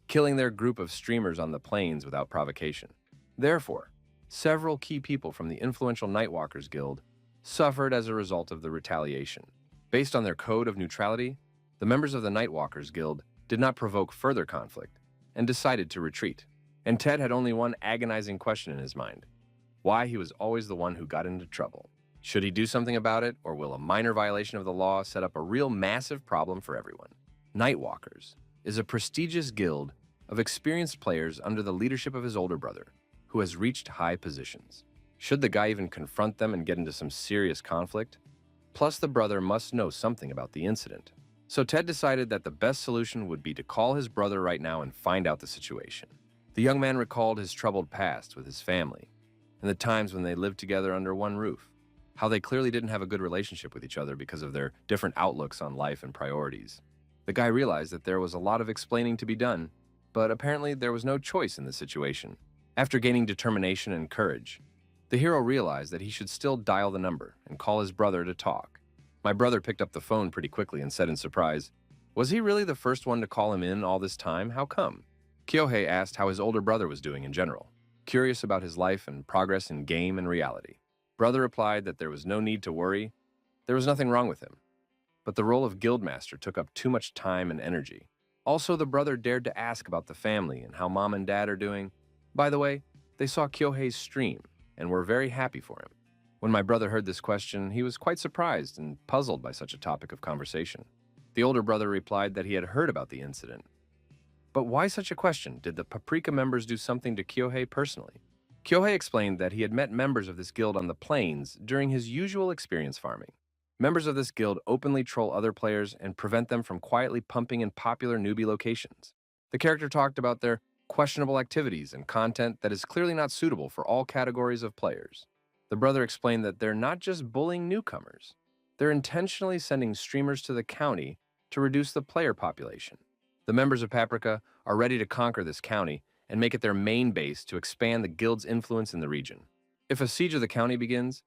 killing their group of streamers on the plains without provocation. Therefore, several key people from the influential Nightwalkers Guild suffered as a result of the retaliation. Based on their code of neutrality, the members of the Nightwalkers Guild did not provoke further conflict and decided to retreat. And Ted had only one agonizing question in his mind: why he was always the one who got into trouble. Should he do something about it, or will a minor violation of the law set up a real massive problem for everyone? Nightwalkers is a prestigious guild of experienced players under the leadership of his older brother, who has reached high positions. Should the guy even confront them and get into some serious conflict? Plus, the brother must know something about the incident. So Ted decided that the best solution would be to call his brother right now and find out the situation. The young man recalled his troubled past with his family and the times when they lived together under one roof, how they clearly didn't have a good relationship with each other because of their different outlooks on life and priorities. The guy realized that there was a lot of explaining to be done, but apparently there was no choice in the situation. After gaining determination and courage, the hero realized that he should still dial the number and call his brother to talk. My brother picked up the phone pretty quickly and said in surprise, "Was he really the first one to call him in all this time? How come?" Kyohei asked how his older brother was doing in general, curious about his life and progress in game and reality. Brother replied that there was no need to worry. There was nothing wrong with him, but the role of guildmaster took up too much time and energy. Also, the brother dared to ask about the family and how mom and dad are doing. By the way, they saw Kyohei's stream and were very happy for him. When my brother heard this question, he was quite surprised and puzzled by such a topic of conversation. The older brother replied that he had heard about the incident. But why such a question? Did the Paprika members do something to Kyohei personally? Kyohei explained that he had met members of this guild on the plains during his usual experience farming. Members of this guild openly troll other players and prevent them from quietly pumping in popular newbie locations. The character talked about their questionable activities and content that is clearly not suitable for all categories of players. The brother explained that they're not just bullying newcomers, they're intentionally sending streamers to the county to reduce the player population. The members of Paprika are ready to conquer this county and make it their main base to expand the guild's influence in the region. If a siege of the county begins,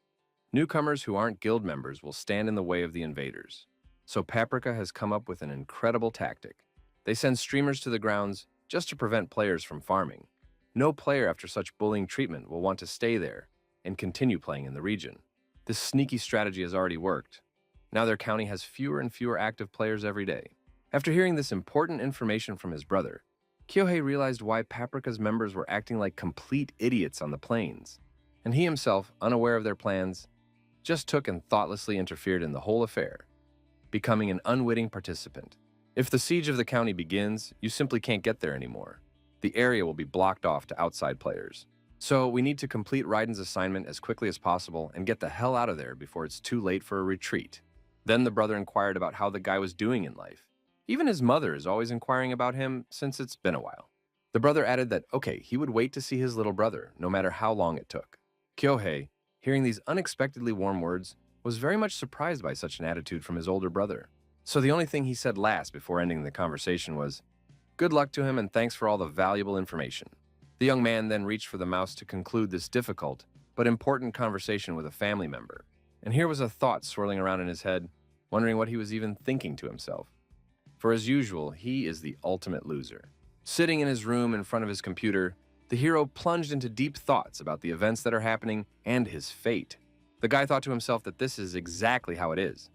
newcomers who aren't guild members will stand in the way of the invaders. So Paprika has come up with an incredible tactic. They send streamers to the grounds just to prevent players from farming. No player after such bullying treatment will want to stay there and continue playing in the region. This sneaky strategy has already worked. Now their county has fewer and fewer active players every day. After hearing this important information from his brother, Kyohei realized why Paprika's members were acting like complete idiots on the plains, and he himself, unaware of their plans, just took and thoughtlessly interfered in the whole affair, becoming an unwitting participant. If the siege of the county begins, you simply can't get there anymore. The area will be blocked off to outside players. So we need to complete Raiden's assignment as quickly as possible and get the hell out of there before it's too late for a retreat. Then the brother inquired about how the guy was doing in life. Even his mother is always inquiring about him since it's been a while. The brother added that, okay, he would wait to see his little brother, no matter how long it took. Kyohei, hearing these unexpectedly warm words, was very much surprised by such an attitude from his older brother. So the only thing he said last before ending the conversation was, "Good luck to him and thanks for all the valuable information." The young man then reached for the mouse to conclude this difficult but important conversation with a family member. And here was a thought swirling around in his head, wondering what he was even thinking to himself. For as usual, he is the ultimate loser. Sitting in his room in front of his computer, the hero plunged into deep thoughts about the events that are happening and his fate. The guy thought to himself that this is exactly how it is.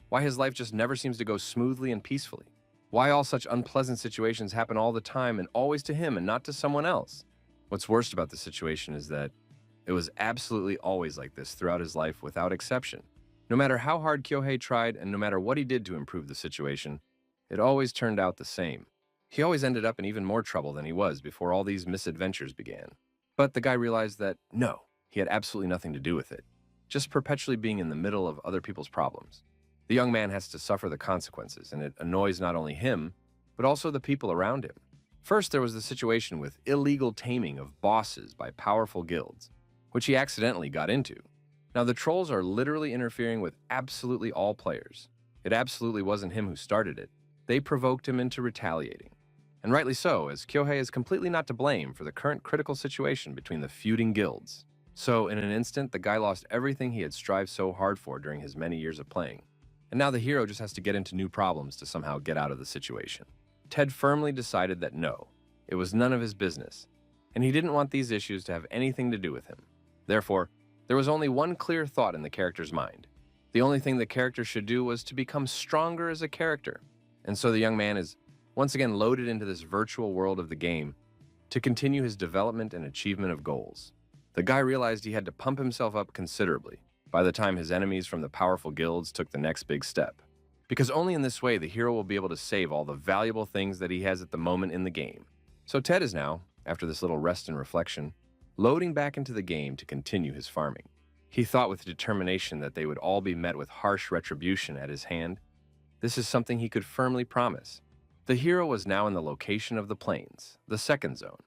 Why his life just never seems to go smoothly and peacefully. Why all such unpleasant situations happen all the time and always to him and not to someone else. What's worst about the situation is that it was absolutely always like this throughout his life without exception. No matter how hard Kyohei tried and no matter what he did to improve the situation, it always turned out the same. He always ended up in even more trouble than he was before all these misadventures began. But the guy realized that, no, he had absolutely nothing to do with it, just perpetually being in the middle of other people's problems. The young man has to suffer the consequences, and it annoys not only him, but also the people around him. First, there was the situation with illegal taming of bosses by powerful guilds, which he accidentally got into. Now, the trolls are literally interfering with absolutely all players. It absolutely wasn't him who started it. They provoked him into retaliating. And rightly so, as Kyohei is completely not to blame for the current critical situation between the feuding guilds. So, in an instant, the guy lost everything he had strived so hard for during his many years of playing. And now the hero just has to get into new problems to somehow get out of the situation. Ted firmly decided that no, it was none of his business, and he didn't want these issues to have anything to do with him. Therefore, there was only one clear thought in the character's mind. The only thing the character should do was to become stronger as a character. And so the young man is once again loaded into this virtual world of the game to continue his development and achievement of goals. The guy realized he had to pump himself up considerably by the time his enemies from the powerful guilds took the next big step. Because only in this way the hero will be able to save all the valuable things that he has at the moment in the game. So Ted is now, after this little rest and reflection, loading back into the game to continue his farming. He thought with determination that they would all be met with harsh retribution at his hand. This is something he could firmly promise. The hero was now in the location of the plains, the second zone,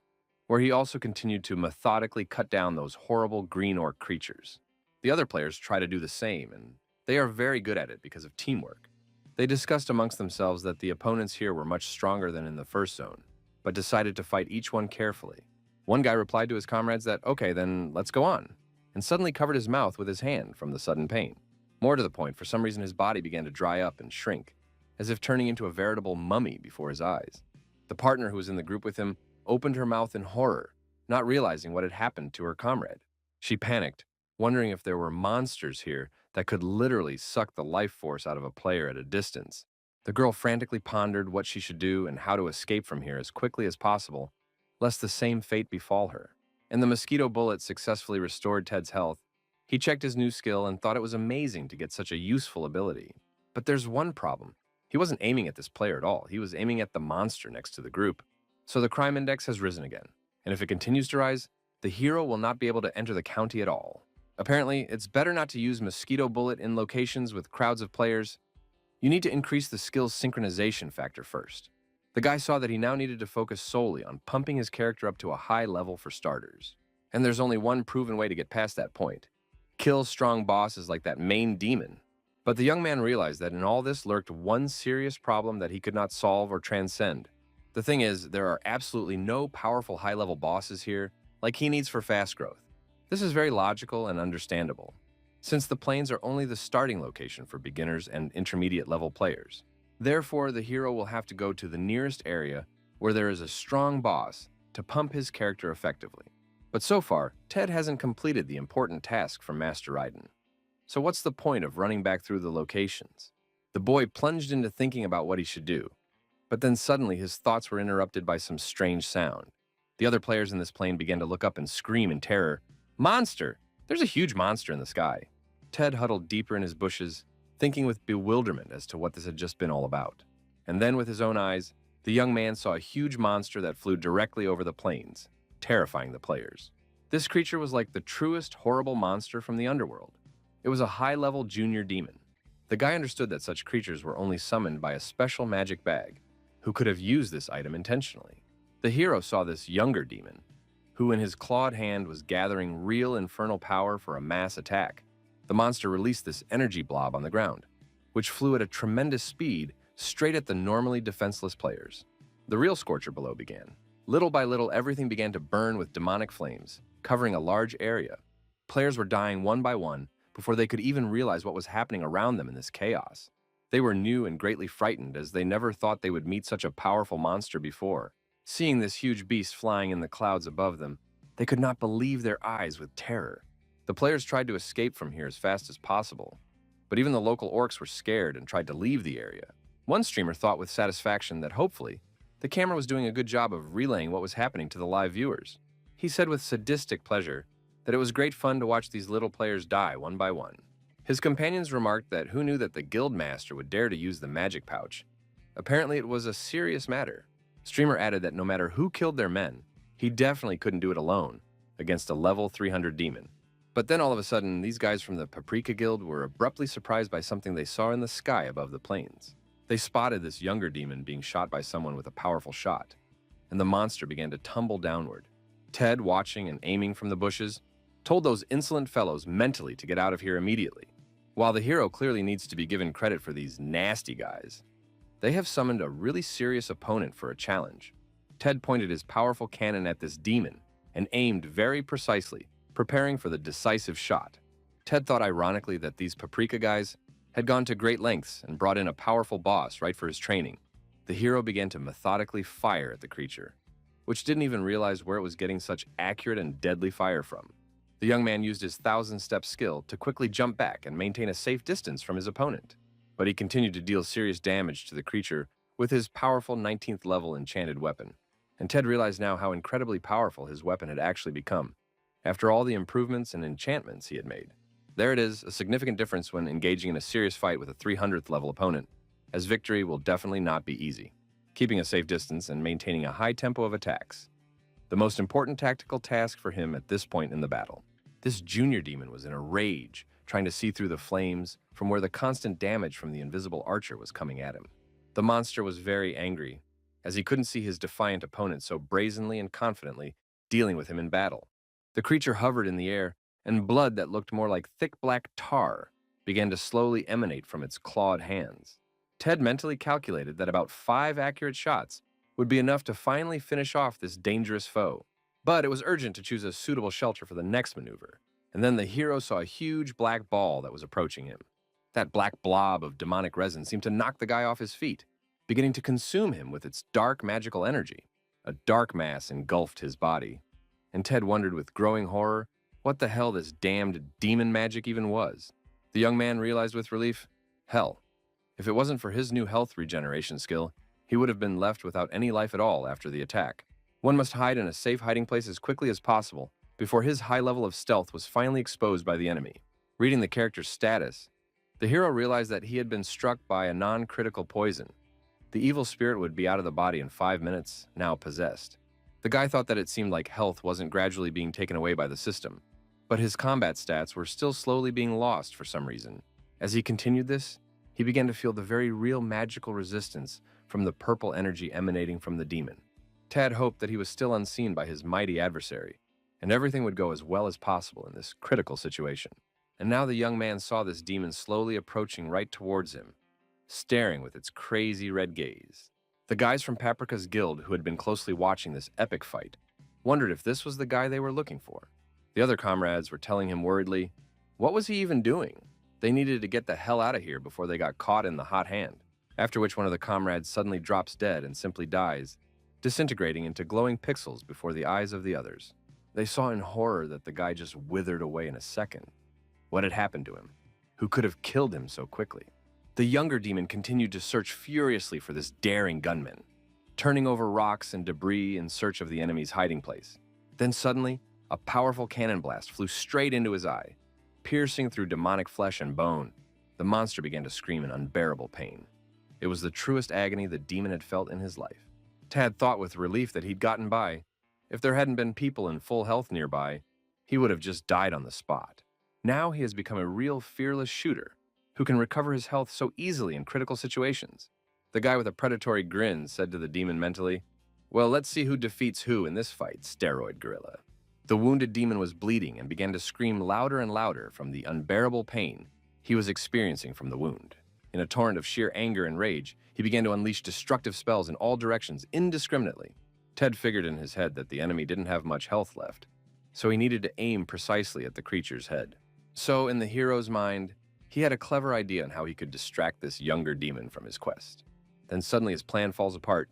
where he also continued to methodically cut down those horrible green orc creatures. The other players try to do the same, and they are very good at it because of teamwork. They discussed amongst themselves that the opponents here were much stronger than in the first zone, but decided to fight each one carefully. One guy replied to his comrades that, okay, then let's go on, and suddenly covered his mouth with his hand from the sudden pain. More to the point, for some reason his body began to dry up and shrink, as if turning into a veritable mummy before his eyes. The partner who was in the group with him opened her mouth in horror, not realizing what had happened to her comrade. She panicked, wondering if there were monsters here that could literally suck the life force out of a player at a distance. The girl frantically pondered what she should do and how to escape from here as quickly as possible, lest the same fate befall her. And the mosquito bullet successfully restored Ted's health. He checked his new skill and thought it was amazing to get such a useful ability. But there's one problem. He wasn't aiming at this player at all. He was aiming at the monster next to the group. So the crime index has risen again. And if it continues to rise, the hero will not be able to enter the county at all. Apparently, it's better not to use mosquito bullet in locations with crowds of players. You need to increase the skill's synchronization factor first. The guy saw that he now needed to focus solely on pumping his character up to a high level for starters. And there's only one proven way to get past that point. Kill strong bosses like that main demon. But the young man realized that in all this lurked one serious problem that he could not solve or transcend. The thing is, there are absolutely no powerful high-level bosses here like he needs for fast growth. This is very logical and understandable, since the plains are only the starting location for beginners and intermediate-level players. Therefore, the hero will have to go to the nearest area where there is a strong boss to pump his character effectively. But so far, Ted hasn't completed the important task from Master Raiden. So what's the point of running back through the locations? The boy plunged into thinking about what he should do, but then suddenly his thoughts were interrupted by some strange sound. The other players in this plane began to look up and scream in terror. "Monster! There's a huge monster in the sky!" Ted huddled deeper in his bushes, thinking with bewilderment as to what this had just been all about. And then with his own eyes, the young man saw a huge monster that flew directly over the plains, terrifying the players. This creature was like the truest horrible monster from the underworld. It was a high-level junior demon. The guy understood that such creatures were only summoned by a special magic bag, who could have used this item intentionally. The hero saw this younger demon, who in his clawed hand was gathering real infernal power for a mass attack. The monster released this energy blob on the ground, which flew at a tremendous speed straight at the normally defenseless players. The real scorcher below began. Little by little, everything began to burn with demonic flames, covering a large area. Players were dying one by one before they could even realize what was happening around them in this chaos. They were new and greatly frightened, as they never thought they would meet such a powerful monster before. Seeing this huge beast flying in the clouds above them, they could not believe their eyes with terror. The players tried to escape from here as fast as possible, but even the local orcs were scared and tried to leave the area. One streamer thought with satisfaction that hopefully, the camera was doing a good job of relaying what was happening to the live viewers. He said with sadistic pleasure that it was great fun to watch these little players die one by one. His companions remarked that who knew that the guild master would dare to use the magic pouch. Apparently it was a serious matter. Streamer added that no matter who killed their men, he definitely couldn't do it alone against a level 300 demon. But then all of a sudden, these guys from the Paprika Guild were abruptly surprised by something they saw in the sky above the plains. They spotted this younger demon being shot by someone with a powerful shot, and the monster began to tumble downward. Ted, watching and aiming from the bushes, told those insolent fellows mentally to get out of here immediately. While the hero clearly needs to be given credit for these nasty guys, they have summoned a really serious opponent for a challenge. Ted pointed his powerful cannon at this demon and aimed very precisely, preparing for the decisive shot. Ted thought ironically that these Paprika guys had gone to great lengths and brought in a powerful boss right for his training. The hero began to methodically fire at the creature, which didn't even realize where it was getting such accurate and deadly fire from. The young man used his 1,000-step skill to quickly jump back and maintain a safe distance from his opponent, but he continued to deal serious damage to the creature with his powerful 19th level enchanted weapon. And Ted realized now how incredibly powerful his weapon had actually become, after all the improvements and enchantments he had made. There it is, a significant difference when engaging in a serious fight with a 300th level opponent, as victory will definitely not be easy. Keeping a safe distance and maintaining a high tempo of attacks, the most important tactical task for him at this point in the battle. This junior demon was in a rage, trying to see through the flames from where the constant damage from the invisible archer was coming at him. The monster was very angry, as he couldn't see his defiant opponent so brazenly and confidently dealing with him in battle. The creature hovered in the air, and blood that looked more like thick black tar began to slowly emanate from its clawed hands. Ted mentally calculated that about 5 accurate shots would be enough to finally finish off this dangerous foe. But it was urgent to choose a suitable shelter for the next maneuver, and then the hero saw a huge black ball that was approaching him. That black blob of demonic resin seemed to knock the guy off his feet, beginning to consume him with its dark magical energy. A dark mass engulfed his body, and Ted wondered with growing horror what the hell this damned demon magic even was. The young man realized with relief, hell, if it wasn't for his new health regeneration skill, he would have been left without any life at all after the attack. One must hide in a safe hiding place as quickly as possible before his high level of stealth was finally exposed by the enemy. Reading the character's status, the hero realized that he had been struck by a non-critical poison. The evil spirit would be out of the body in 5 minutes, now possessed. The guy thought that it seemed like health wasn't gradually being taken away by the system, but his combat stats were still slowly being lost for some reason. As he continued this, he began to feel the very real magical resistance from the purple energy emanating from the demon. Ted hoped that he was still unseen by his mighty adversary, and everything would go as well as possible in this critical situation. And now the young man saw this demon slowly approaching right towards him, staring with its crazy red gaze. The guys from Paprika's guild, who had been closely watching this epic fight, wondered if this was the guy they were looking for. The other comrades were telling him worriedly, what was he even doing? They needed to get the hell out of here before they got caught in the hot hand. After which one of the comrades suddenly drops dead and simply dies, disintegrating into glowing pixels before the eyes of the others. They saw in horror that the guy just withered away in a second. What had happened to him? Who could have killed him so quickly? The younger demon continued to search furiously for this daring gunman, turning over rocks and debris in search of the enemy's hiding place. Then suddenly, a powerful cannon blast flew straight into his eye, piercing through demonic flesh and bone. The monster began to scream in unbearable pain. It was the truest agony the demon had felt in his life. Tad thought with relief that he'd gotten by. If there hadn't been people in full health nearby, he would have just died on the spot. Now he has become a real fearless shooter who can recover his health so easily in critical situations. The guy with a predatory grin said to the demon mentally, well, let's see who defeats who in this fight, steroid gorilla. The wounded demon was bleeding and began to scream louder and louder from the unbearable pain he was experiencing from the wound. In a torrent of sheer anger and rage, he began to unleash destructive spells in all directions indiscriminately. Ted figured in his head that the enemy didn't have much health left, so he needed to aim precisely at the creature's head. So, in the hero's mind, he had a clever idea on how he could distract this younger demon from his quest. Then suddenly his plan falls apart.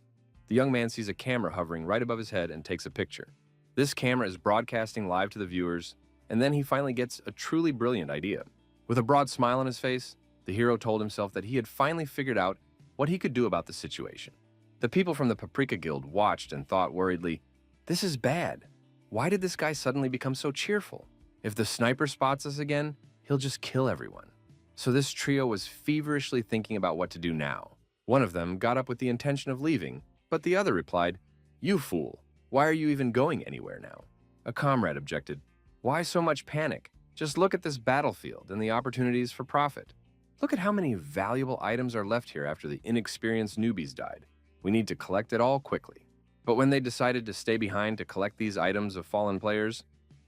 The young man sees a camera hovering right above his head and takes a picture. This camera is broadcasting live to the viewers, and then he finally gets a truly brilliant idea. With a broad smile on his face, the hero told himself that he had finally figured out what he could do about the situation. The people from the Paprika Guild watched and thought worriedly, this is bad. Why did this guy suddenly become so cheerful? If the sniper spots us again, he'll just kill everyone. So this trio was feverishly thinking about what to do now. One of them got up with the intention of leaving, but the other replied, you fool, why are you even going anywhere now? A comrade objected, why so much panic? Just look at this battlefield and the opportunities for profit. Look at how many valuable items are left here after the inexperienced newbies died. We need to collect it all quickly. But when they decided to stay behind to collect these items of fallen players,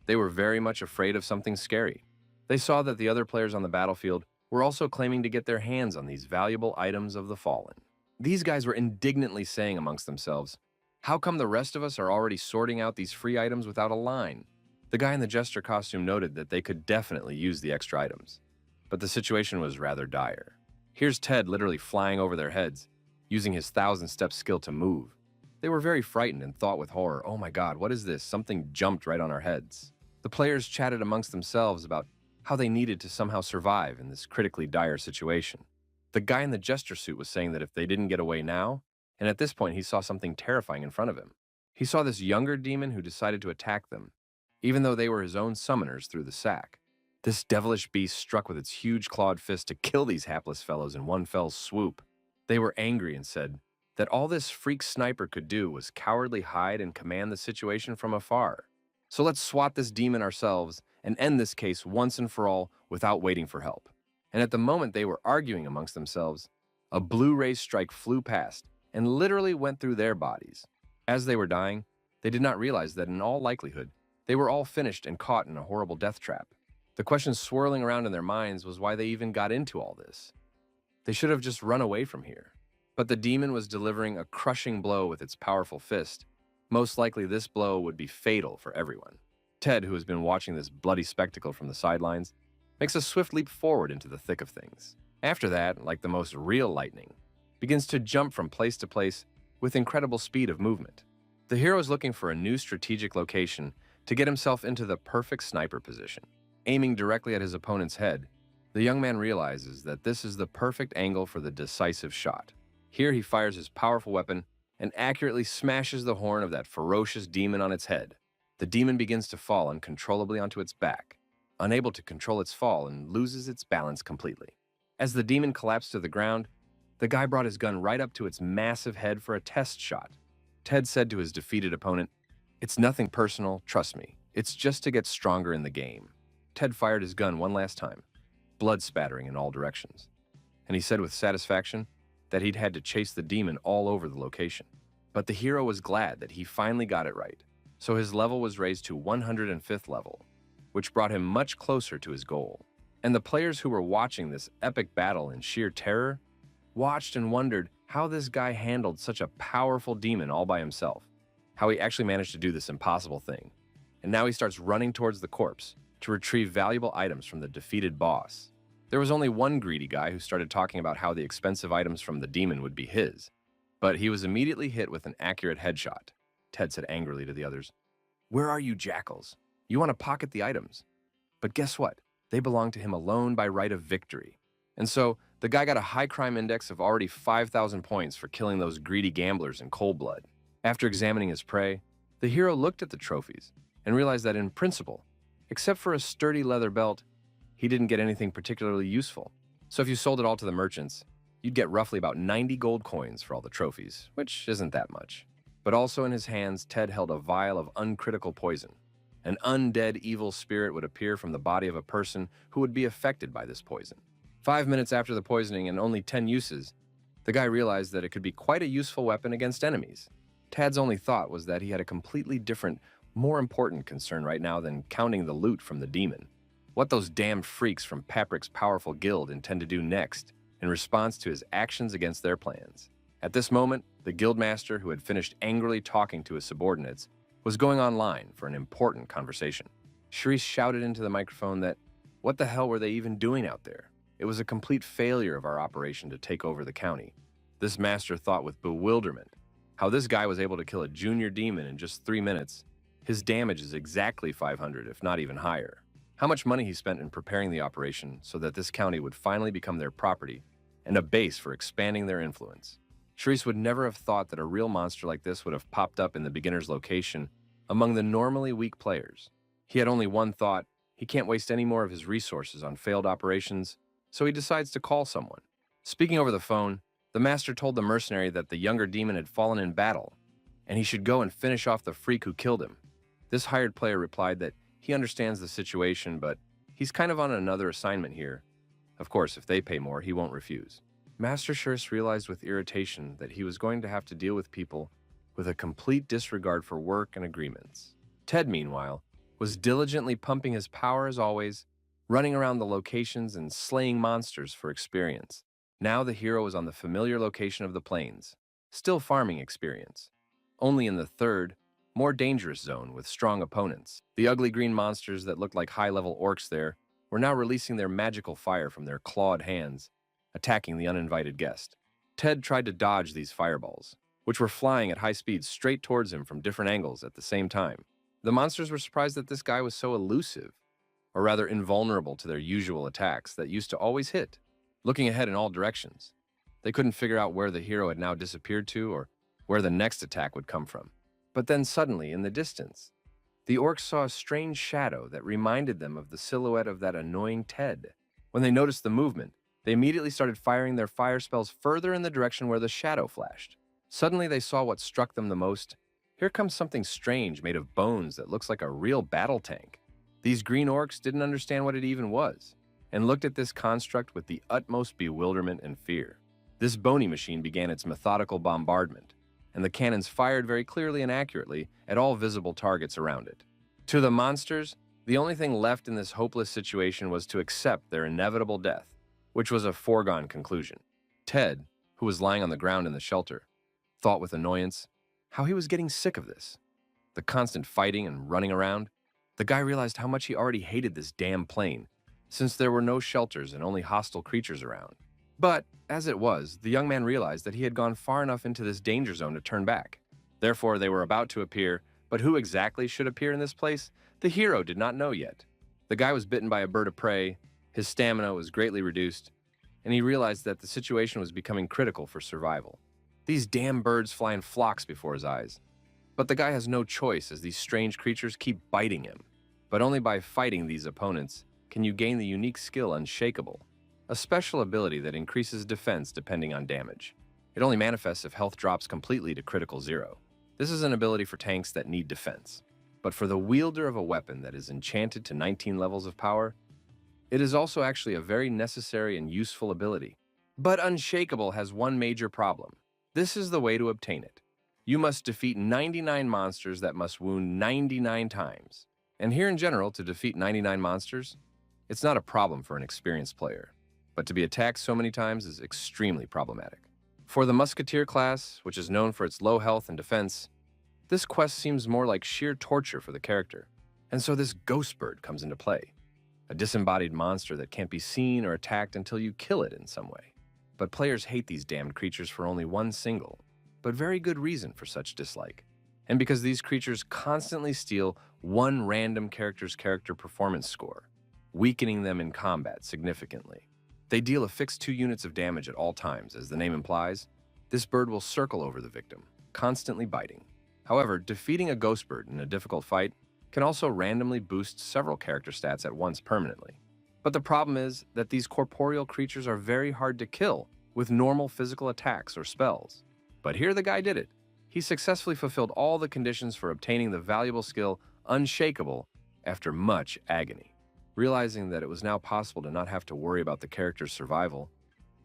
they were very much afraid of something scary. They saw that the other players on the battlefield were also claiming to get their hands on these valuable items of the fallen. These guys were indignantly saying amongst themselves, how come the rest of us are already sorting out these free items without a line? The guy in the jester costume noted that they could definitely use the extra items, but the situation was rather dire. Here's Ted literally flying over their heads, using his 1,000-step skill to move. They were very frightened and thought with horror, oh my god, what is this? Something jumped right on our heads. The players chatted amongst themselves about how they needed to somehow survive in this critically dire situation. The guy in the jester suit was saying that if they didn't get away now, and at this point he saw something terrifying in front of him. He saw this younger demon who decided to attack them, even though they were his own summoners through the sack. This devilish beast struck with its huge clawed fist to kill these hapless fellows in one fell swoop. They were angry and said that all this freak sniper could do was cowardly hide and command the situation from afar. So let's swat this demon ourselves and end this case once and for all without waiting for help. And at the moment they were arguing amongst themselves, a blue ray strike flew past and literally went through their bodies. As they were dying, they did not realize that in all likelihood, they were all finished and caught in a horrible death trap. The question swirling around in their minds was why they even got into all this. They should have just run away from here. But the demon was delivering a crushing blow with its powerful fist. Most likely this blow would be fatal for everyone. Ted, who has been watching this bloody spectacle from the sidelines, makes a swift leap forward into the thick of things. After that, like the most real lightning, begins to jump from place to place with incredible speed of movement. The hero is looking for a new strategic location to get himself into the perfect sniper position. Aiming directly at his opponent's head, the young man realizes that this is the perfect angle for the decisive shot. Here he fires his powerful weapon and accurately smashes the horn of that ferocious demon on its head. The demon begins to fall uncontrollably onto its back, unable to control its fall, and loses its balance completely. As the demon collapsed to the ground, the guy brought his gun right up to its massive head for a test shot. Ted said to his defeated opponent, "It's nothing personal, trust me. It's just to get stronger in the game." Ted fired his gun one last time, blood spattering in all directions. And he said with satisfaction, that he'd had to chase the demon all over the location. But the hero was glad that he finally got it right, so his level was raised to 105th level, which brought him much closer to his goal. And the players who were watching this epic battle in sheer terror watched and wondered how this guy handled such a powerful demon all by himself, how he actually managed to do this impossible thing. And now he starts running towards the corpse to retrieve valuable items from the defeated boss. There was only one greedy guy who started talking about how the expensive items from the demon would be his, but he was immediately hit with an accurate headshot. Ted said angrily to the others, "Where are you, jackals? You want to pocket the items." But guess what? They belong to him alone by right of victory. And so, the guy got a high crime index of already 5,000 points for killing those greedy gamblers in cold blood. After examining his prey, the hero looked at the trophies and realized that in principle, except for a sturdy leather belt, he didn't get anything particularly useful. So if you sold it all to the merchants, you'd get roughly about 90 gold coins for all the trophies, which isn't that much. But also in his hands, Ted held a vial of uncritical poison. An undead evil spirit would appear from the body of a person who would be affected by this poison. 5 minutes after the poisoning and only 10 uses, the guy realized that it could be quite a useful weapon against enemies. Ted's only thought was that he had a completely different, more important concern right now than counting the loot from the demon. What those damned freaks from Paprik's powerful guild intend to do next in response to his actions against their plans. At this moment, the guildmaster, who had finished angrily talking to his subordinates, was going online for an important conversation. Sharice shouted into the microphone that, what the hell were they even doing out there? It was a complete failure of our operation to take over the county. This master thought with bewilderment how this guy was able to kill a junior demon in just 3 minutes. His damage is exactly 500, if not even higher. How much money he spent in preparing the operation so that this county would finally become their property and a base for expanding their influence. Sharice would never have thought that a real monster like this would have popped up in the beginner's location among the normally weak players. He had only one thought: he can't waste any more of his resources on failed operations, so he decides to call someone. Speaking over the phone, the master told the mercenary that the younger demon had fallen in battle, and he should go and finish off the freak who killed him. This hired player replied that he understands the situation, but he's kind of on another assignment here. Of course, if they pay more, he won't refuse. Master Sharice realized with irritation that he was going to have to deal with people with a complete disregard for work and agreements. Ted, meanwhile, was diligently pumping his power as always, running around the locations and slaying monsters for experience. Now the hero was on the familiar location of the plains, still farming experience, only in the third, more dangerous zone with strong opponents. The ugly green monsters that looked like high-level orcs there were now releasing their magical fire from their clawed hands, attacking the uninvited guest. Ted tried to dodge these fireballs, which were flying at high speed straight towards him from different angles at the same time. The monsters were surprised that this guy was so elusive, or rather invulnerable to their usual attacks that used to always hit. Looking ahead in all directions, they couldn't figure out where the hero had now disappeared to or where the next attack would come from. But then suddenly, in the distance, the orcs saw a strange shadow that reminded them of the silhouette of that annoying Ted. When they noticed the movement, they immediately started firing their fire spells further in the direction where the shadow flashed. Suddenly they saw what struck them the most. Here comes something strange made of bones that looks like a real battle tank. These green orcs didn't understand what it even was, and looked at this construct with the utmost bewilderment and fear. This bony machine began its methodical bombardment, and the cannons fired very clearly and accurately at all visible targets around it. To the monsters, the only thing left in this hopeless situation was to accept their inevitable death, which was a foregone conclusion. Ted, who was lying on the ground in the shelter, thought with annoyance how he was getting sick of this. The constant fighting and running around. The guy realized how much he already hated this damn plane, since there were no shelters and only hostile creatures around. But, as it was, the young man realized that he had gone far enough into this danger zone to turn back. Therefore, they were about to appear, but who exactly should appear in this place? The hero did not know yet. The guy was bitten by a bird of prey, his stamina was greatly reduced, and he realized that the situation was becoming critical for survival. These damn birds fly in flocks before his eyes. But the guy has no choice as these strange creatures keep biting him. But only by fighting these opponents can you gain the unique skill Unshakable, a special ability that increases defense depending on damage. It only manifests if health drops completely to critical 0. This is an ability for tanks that need defense. But for the wielder of a weapon that is enchanted to 19 levels of power, it is also actually a very necessary and useful ability. But Unshakable has one major problem. This is the way to obtain it. You must defeat 99 monsters that must wound 99 times. And here in general, to defeat 99 monsters, it's not a problem for an experienced player. But to be attacked so many times is extremely problematic. For the Musketeer class, which is known for its low health and defense, this quest seems more like sheer torture for the character. And so this ghost bird comes into play. A disembodied monster that can't be seen or attacked until you kill it in some way. But players hate these damned creatures for only one single, but very good reason for such dislike. And because these creatures constantly steal one random character's character performance score, weakening them in combat significantly. They deal a fixed 2 units of damage at all times. As the name implies, this bird will circle over the victim, constantly biting. However, defeating a ghost bird in a difficult fight can also randomly boost several character stats at once permanently. But the problem is that these corporeal creatures are very hard to kill with normal physical attacks or spells. But here the guy did it. He successfully fulfilled all the conditions for obtaining the valuable skill Unshakable after much agony. Realizing that it was now possible to not have to worry about the character's survival,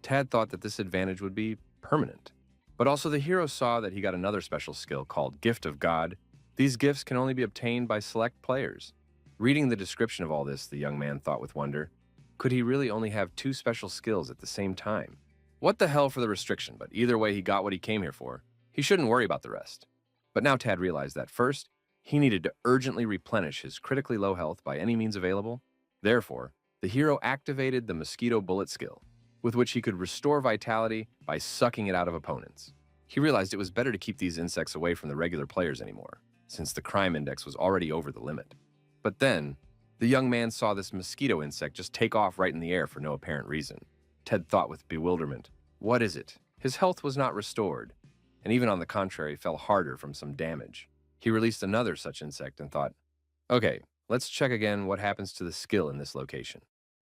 Tad thought that this advantage would be permanent. But also the hero saw that he got another special skill called Gift of God. These gifts can only be obtained by select players. Reading the description of all this, the young man thought with wonder, could he really only have 2 special skills at the same time? What the hell for the restriction, but either way he got what he came here for. He shouldn't worry about the rest. But now Tad realized that first, he needed to urgently replenish his critically low health by any means available. Therefore, the hero activated the mosquito bullet skill, with which he could restore vitality by sucking it out of opponents. He realized it was better to keep these insects away from the regular players anymore, since the crime index was already over the limit. But then, the young man saw this mosquito insect just take off right in the air for no apparent reason. Ted thought with bewilderment, what is it? His health was not restored, and even on the contrary, fell harder from some damage. He released another such insect and thought, okay, let's check again what happens to the skill in this location.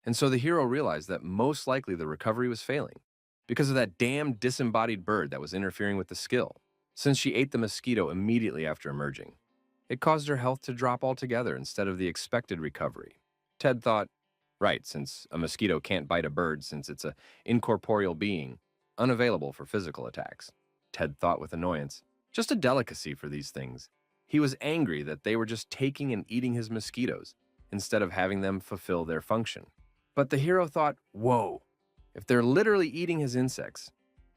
And so the hero realized that most likely the recovery was failing because of that damn disembodied bird that was interfering with the skill, since she ate the mosquito immediately after emerging. It caused her health to drop altogether instead of the expected recovery. Ted thought, right, since a mosquito can't bite a bird since it's an incorporeal being, unavailable for physical attacks. Ted thought with annoyance, just a delicacy for these things. He was angry that they were just taking and eating his mosquitoes instead of having them fulfill their function. But the hero thought, whoa, if they're literally eating his insects,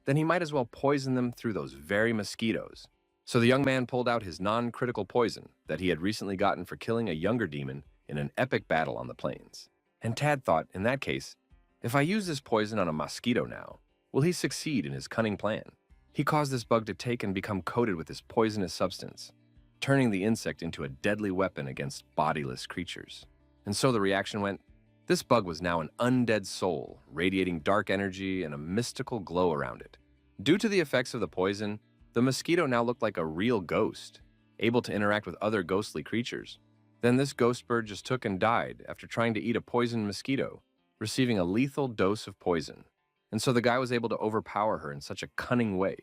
then he might as well poison them through those very mosquitoes. So the young man pulled out his non-critical poison that he had recently gotten for killing a younger demon in an epic battle on the plains. And Tad thought, in that case, if I use this poison on a mosquito now, will he succeed in his cunning plan? He caused this bug to take and become coated with this poisonous substance, turning the insect into a deadly weapon against bodiless creatures. And so the reaction went, this bug was now an undead soul, radiating dark energy and a mystical glow around it. Due to the effects of the poison, the mosquito now looked like a real ghost, able to interact with other ghostly creatures. Then this ghost bird just took and died after trying to eat a poisoned mosquito, receiving a lethal dose of poison. And so the guy was able to overpower her in such a cunning way.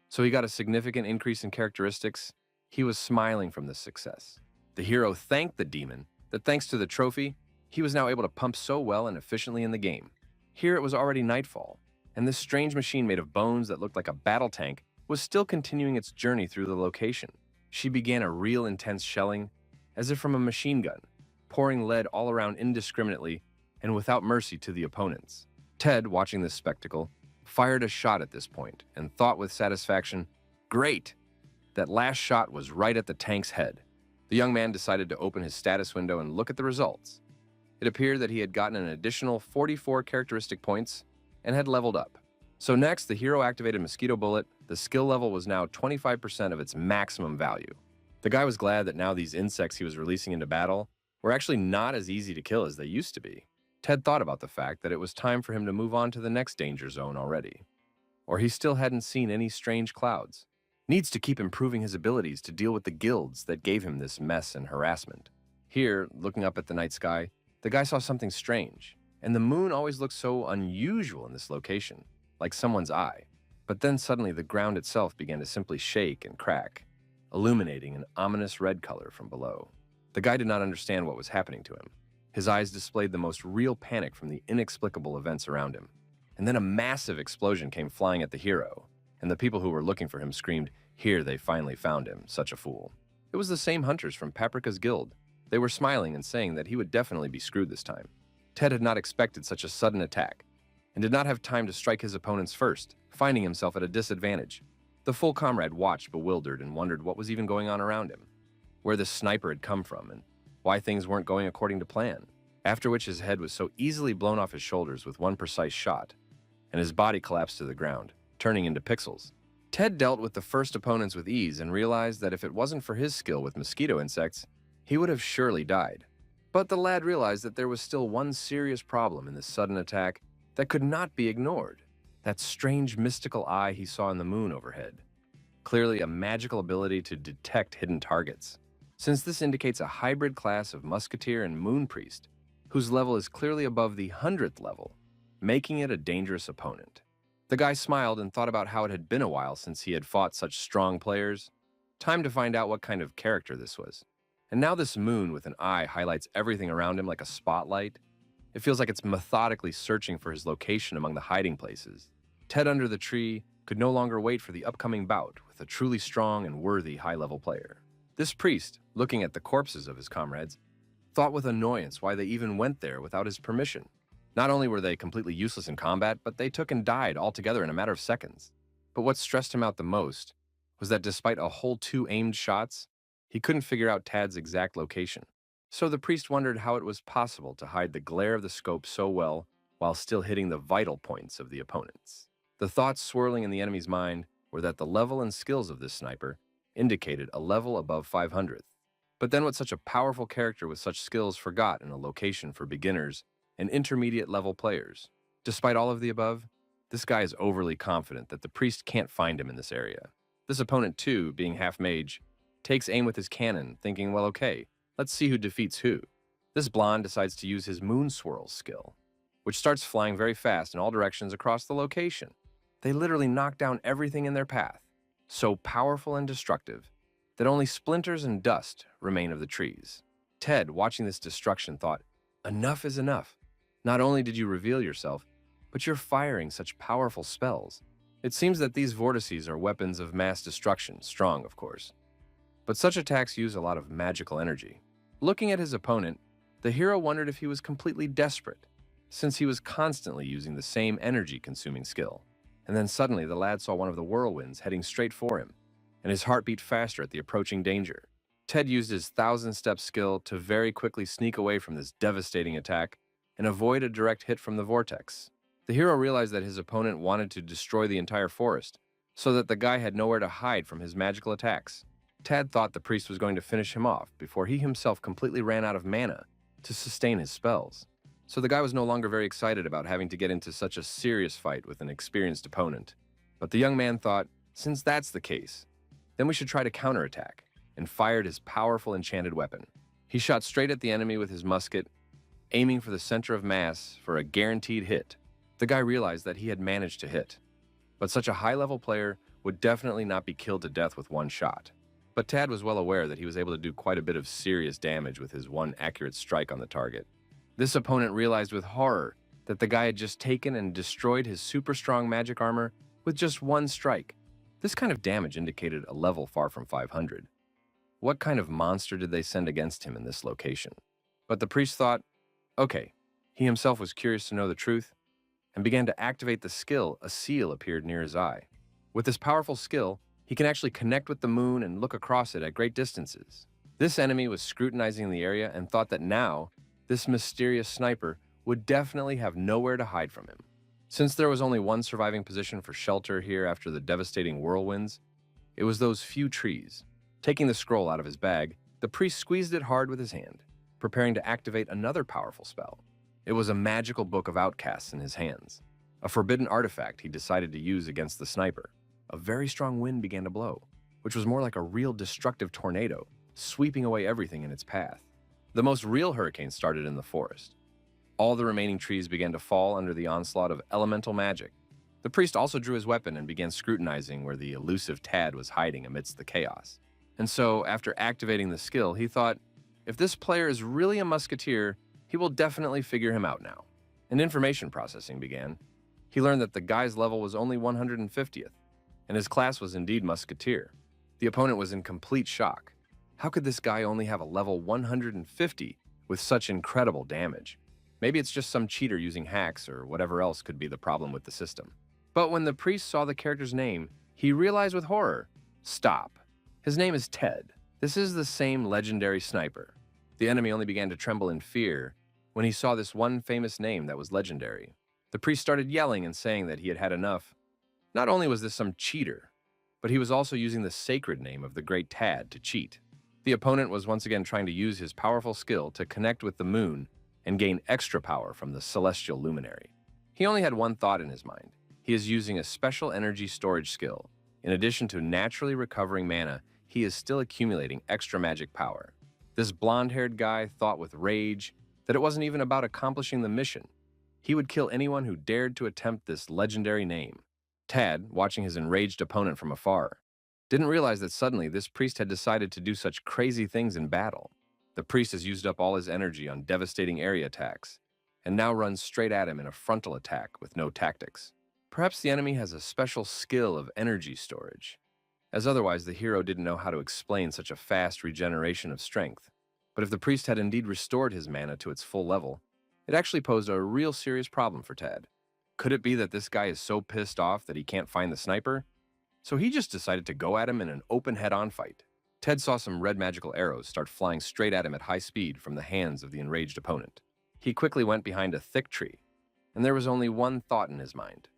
So he got a significant increase in characteristics. He was smiling from this success. The hero thanked the demon that thanks to the trophy, he was now able to pump so well and efficiently in the game. Here it was already nightfall, and this strange machine made of bones that looked like a battle tank was still continuing its journey through the location. She began a real intense shelling, as if from a machine gun, pouring lead all around indiscriminately and without mercy to the opponents. Ted, watching this spectacle, fired a shot at this point and thought with satisfaction, great! That last shot was right at the tank's head. The young man decided to open his status window and look at the results. It appeared that he had gotten an additional 44 characteristic points and had leveled up. So next, the hero activated Mosquito Bullet. The skill level was now 25% of its maximum value. The guy was glad that now these insects he was releasing into battle were actually not as easy to kill as they used to be. Ted thought about the fact that it was time for him to move on to the next danger zone already. Or he still hadn't seen any strange clouds. Needs to keep improving his abilities to deal with the guilds that gave him this mess and harassment. Here, looking up at the night sky, the guy saw something strange, and the moon always looked so unusual in this location, like someone's eye. But then suddenly the ground itself began to simply shake and crack, illuminating an ominous red color from below. The guy did not understand what was happening to him. His eyes displayed the most real panic from the inexplicable events around him. and then a massive explosion came flying at the hero, and the people who were looking for him screamed, "Here, they finally found him, such a fool." It was the same hunters from Paprika's guild. They were smiling and saying that he would definitely be screwed this time. Ted had not expected such a sudden attack, and did not have time to strike his opponents first, finding himself at a disadvantage. The full comrade watched bewildered and wondered what was even going on around him, where the sniper had come from, and why things weren't going according to plan. After which his head was so easily blown off his shoulders with one precise shot, and his body collapsed to the ground, turning into pixels. Ted dealt with the first opponents with ease and realized that if it wasn't for his skill with mosquito insects, he would have surely died. But the lad realized that there was still one serious problem in this sudden attack that could not be ignored. That strange mystical eye he saw in the moon overhead. Clearly a magical ability to detect hidden targets, since this indicates a hybrid class of musketeer and moon priest, whose level is clearly above the 100th level, making it a dangerous opponent. The guy smiled and thought about how it had been a while since he had fought such strong players. Time to find out what kind of character this was. And now this moon with an eye highlights everything around him like a spotlight. It feels like it's methodically searching for his location among the hiding places. Ted under the tree could no longer wait for the upcoming bout with a truly strong and worthy high-level player. This priest, looking at the corpses of his comrades, thought with annoyance why they even went there without his permission. Not only were they completely useless in combat, but they took and died altogether in a matter of seconds. But what stressed him out the most was that despite a whole 2 aimed shots, he couldn't figure out Tad's exact location. So the priest wondered how it was possible to hide the glare of the scope so well while still hitting the vital points of the opponents. The thoughts swirling in the enemy's mind were that the level and skills of this sniper indicated a level above 500th. But then what such a powerful character with such skills forgot in a location for beginners and intermediate level players? Despite all of the above, this guy is overly confident that the priest can't find him in this area. This opponent too, being half mage, takes aim with his cannon, thinking, well, okay, let's see who defeats who. This blonde decides to use his moon swirl skill, which starts flying very fast in all directions across the location. They literally knock down everything in their path, so powerful and destructive that only splinters and dust remain of the trees. Ted, watching this destruction, thought, enough is enough. Not only did you reveal yourself, but you're firing such powerful spells. It seems that these vortices are weapons of mass destruction, strong of course. But such attacks use a lot of magical energy. Looking at his opponent, the hero wondered if he was completely desperate, since he was constantly using the same energy-consuming skill. And then suddenly the lad saw one of the whirlwinds heading straight for him, and his heart beat faster at the approaching danger. Ted used his 1,000-step skill to very quickly sneak away from this devastating attack and avoid a direct hit from the vortex. The hero realized that his opponent wanted to destroy the entire forest, so that the guy had nowhere to hide from his magical attacks. Tad thought the priest was going to finish him off before he himself completely ran out of mana to sustain his spells. So the guy was no longer very excited about having to get into such a serious fight with an experienced opponent. But the young man thought, since that's the case, then we should try to counterattack, and fired his powerful enchanted weapon. He shot straight at the enemy with his musket, aiming for the center of mass for a guaranteed hit. The guy realized that he had managed to hit, but such a high-level player would definitely not be killed to death with one shot. But Tad was well aware that he was able to do quite a bit of serious damage with his one accurate strike on the target. This opponent realized with horror that the guy had just taken and destroyed his super strong magic armor with just one strike. This kind of damage indicated a level far from 500. What kind of monster did they send against him in this location? But the priest thought, okay, he himself was curious to know the truth, and began to activate the skill. A seal appeared near his eye. With this powerful skill, he can actually connect with the moon and look across it at great distances. This enemy was scrutinizing the area and thought that now, this mysterious sniper would definitely have nowhere to hide from him. Since there was only one surviving position for shelter here after the devastating whirlwinds, it was those few trees. Taking the scroll out of his bag, the priest squeezed it hard with his hand, preparing to activate another powerful spell. It was a magical book of outcasts in his hands, a forbidden artifact he decided to use against the sniper. A very strong wind began to blow, which was more like a real destructive tornado, sweeping away everything in its path. The most real hurricane started in the forest. All the remaining trees began to fall under the onslaught of elemental magic. The priest also drew his weapon and began scrutinizing where the elusive Tad was hiding amidst the chaos. And so, after activating the skill, he thought, if this player is really a musketeer, he will definitely figure him out now. And information processing began. He learned that the guy's level was only 150th, and his class was indeed Musketeer. The opponent was in complete shock. How could this guy only have a level 150 with such incredible damage? Maybe it's just some cheater using hacks or whatever else could be the problem with the system. But when the priest saw the character's name, he realized with horror, stop. His name is Ted. This is the same legendary sniper. The enemy only began to tremble in fear when he saw this one famous name that was legendary. The priest started yelling and saying that he had had enough. Not only was this some cheater, but he was also using the sacred name of the great Tad to cheat. The opponent was once again trying to use his powerful skill to connect with the moon and gain extra power from the celestial luminary. He only had one thought in his mind. He is using a special energy storage skill. In addition to naturally recovering mana, he is still accumulating extra magic power. This blonde-haired guy thought with rage that it wasn't even about accomplishing the mission. He would kill anyone who dared to attempt this legendary name. Tad, watching his enraged opponent from afar, didn't realize that suddenly this priest had decided to do such crazy things in battle. The priest has used up all his energy on devastating area attacks, and now runs straight at him in a frontal attack with no tactics. Perhaps the enemy has a special skill of energy storage, as otherwise the hero didn't know how to explain such a fast regeneration of strength. But if the priest had indeed restored his mana to its full level, it actually posed a real serious problem for Tad. Could it be that this guy is so pissed off that he can't find the sniper? So he just decided to go at him in an open head-on fight. Ted saw some red magical arrows start flying straight at him at high speed from the hands of the enraged opponent. He quickly went behind a thick tree, and there was only one thought in his mind.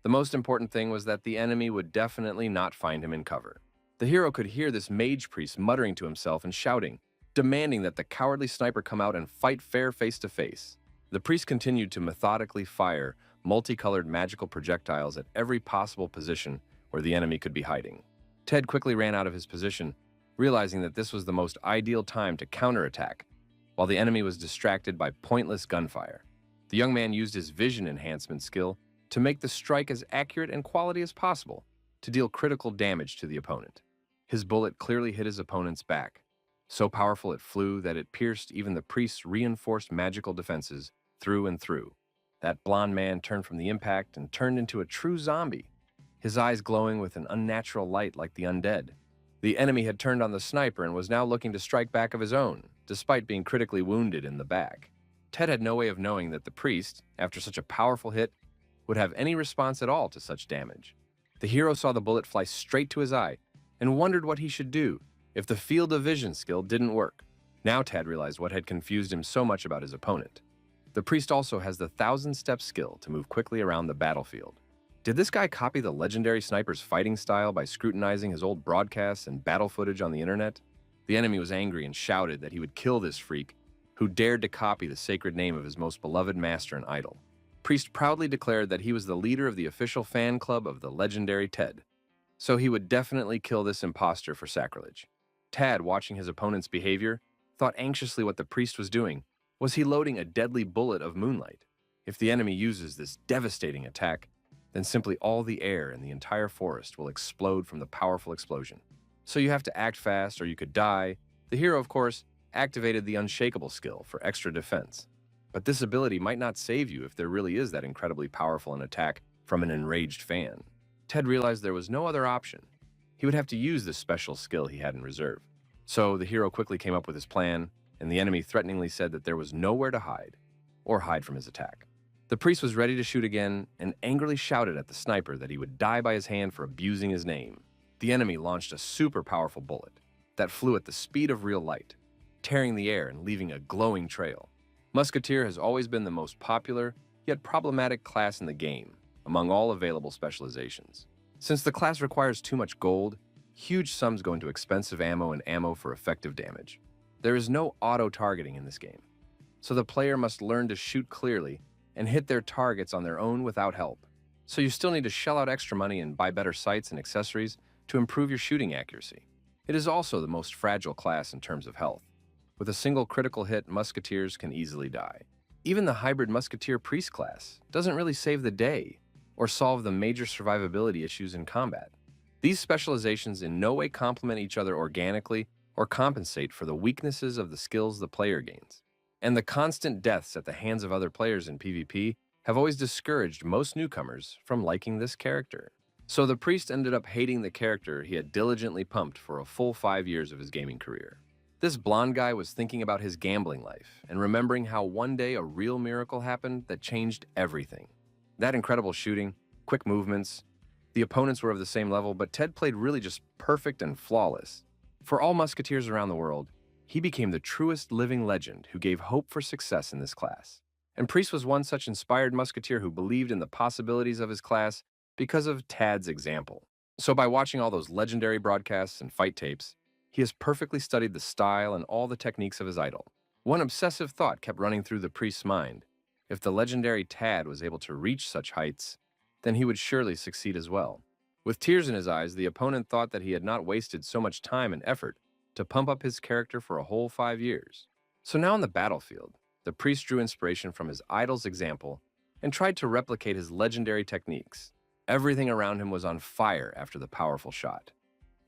The most important thing was that the enemy would definitely not find him in cover. The hero could hear this mage priest muttering to himself and shouting, demanding that the cowardly sniper come out and fight fair face to face. The priest continued to methodically fire multicolored magical projectiles at every possible position where the enemy could be hiding. Ted quickly ran out of his position, realizing that this was the most ideal time to counterattack, while the enemy was distracted by pointless gunfire. The young man used his vision enhancement skill to make the strike as accurate and quality as possible to deal critical damage to the opponent. His bullet clearly hit his opponent's back, so powerful it flew that it pierced even the priest's reinforced magical defenses through and through. That blonde man turned from the impact and turned into a true zombie, his eyes glowing with an unnatural light like the undead. The enemy had turned on the sniper and was now looking to strike back of his own, despite being critically wounded in the back. Ted had no way of knowing that the priest, after such a powerful hit, would have any response at all to such damage. The hero saw the bullet fly straight to his eye and wondered what he should do if the field of vision skill didn't work. Now Ted realized what had confused him so much about his opponent. The priest also has the 1,000-step skill to move quickly around the battlefield. Did this guy copy the legendary sniper's fighting style by scrutinizing his old broadcasts and battle footage on the internet? The enemy was angry and shouted that he would kill this freak who dared to copy the sacred name of his most beloved master and idol. Priest proudly declared that he was the leader of the official fan club of the legendary Ted, so he would definitely kill this imposter for sacrilege. Tad, watching his opponent's behavior, thought anxiously what the priest was doing. Was he loading a deadly bullet of moonlight? If the enemy uses this devastating attack, then simply all the air in the entire forest will explode from the powerful explosion. So you have to act fast or you could die. The hero, of course, activated the unshakable skill for extra defense. But this ability might not save you if there really is that incredibly powerful an attack from an enraged fan. Ted realized there was no other option. He would have to use this special skill he had in reserve. So the hero quickly came up with his plan, and the enemy threateningly said that there was nowhere to hide, or hide from his attack. The priest was ready to shoot again and angrily shouted at the sniper that he would die by his hand for abusing his name. The enemy launched a super powerful bullet that flew at the speed of real light, tearing the air and leaving a glowing trail. Musketeer has always been the most popular, yet problematic class in the game, among all available specializations. Since the class requires too much gold, huge sums go into expensive ammo and ammo for effective damage. There is no auto-targeting in this game, so the player must learn to shoot clearly and hit their targets on their own without help. So you still need to shell out extra money and buy better sights and accessories to improve your shooting accuracy. It is also the most fragile class in terms of health. With a single critical hit, musketeers can easily die. Even the hybrid musketeer priest class doesn't really save the day or solve the major survivability issues in combat. These specializations in no way complement each other organically or compensate for the weaknesses of the skills the player gains. And the constant deaths at the hands of other players in PvP have always discouraged most newcomers from liking this character. So the priest ended up hating the character he had diligently pumped for a full 5 years of his gaming career. This blonde guy was thinking about his gambling life and remembering how one day a real miracle happened that changed everything. That incredible shooting, quick movements, the opponents were of the same level, but Ted played really just perfect and flawless. For all musketeers around the world, he became the truest living legend who gave hope for success in this class. And Priest was one such inspired musketeer who believed in the possibilities of his class because of Tad's example. So by watching all those legendary broadcasts and fight tapes, he has perfectly studied the style and all the techniques of his idol. One obsessive thought kept running through the priest's mind. If the legendary Tad was able to reach such heights, then he would surely succeed as well. With tears in his eyes, the opponent thought that he had not wasted so much time and effort to pump up his character for a whole 5 years. So now on the battlefield, the priest drew inspiration from his idol's example and tried to replicate his legendary techniques. Everything around him was on fire after the powerful shot,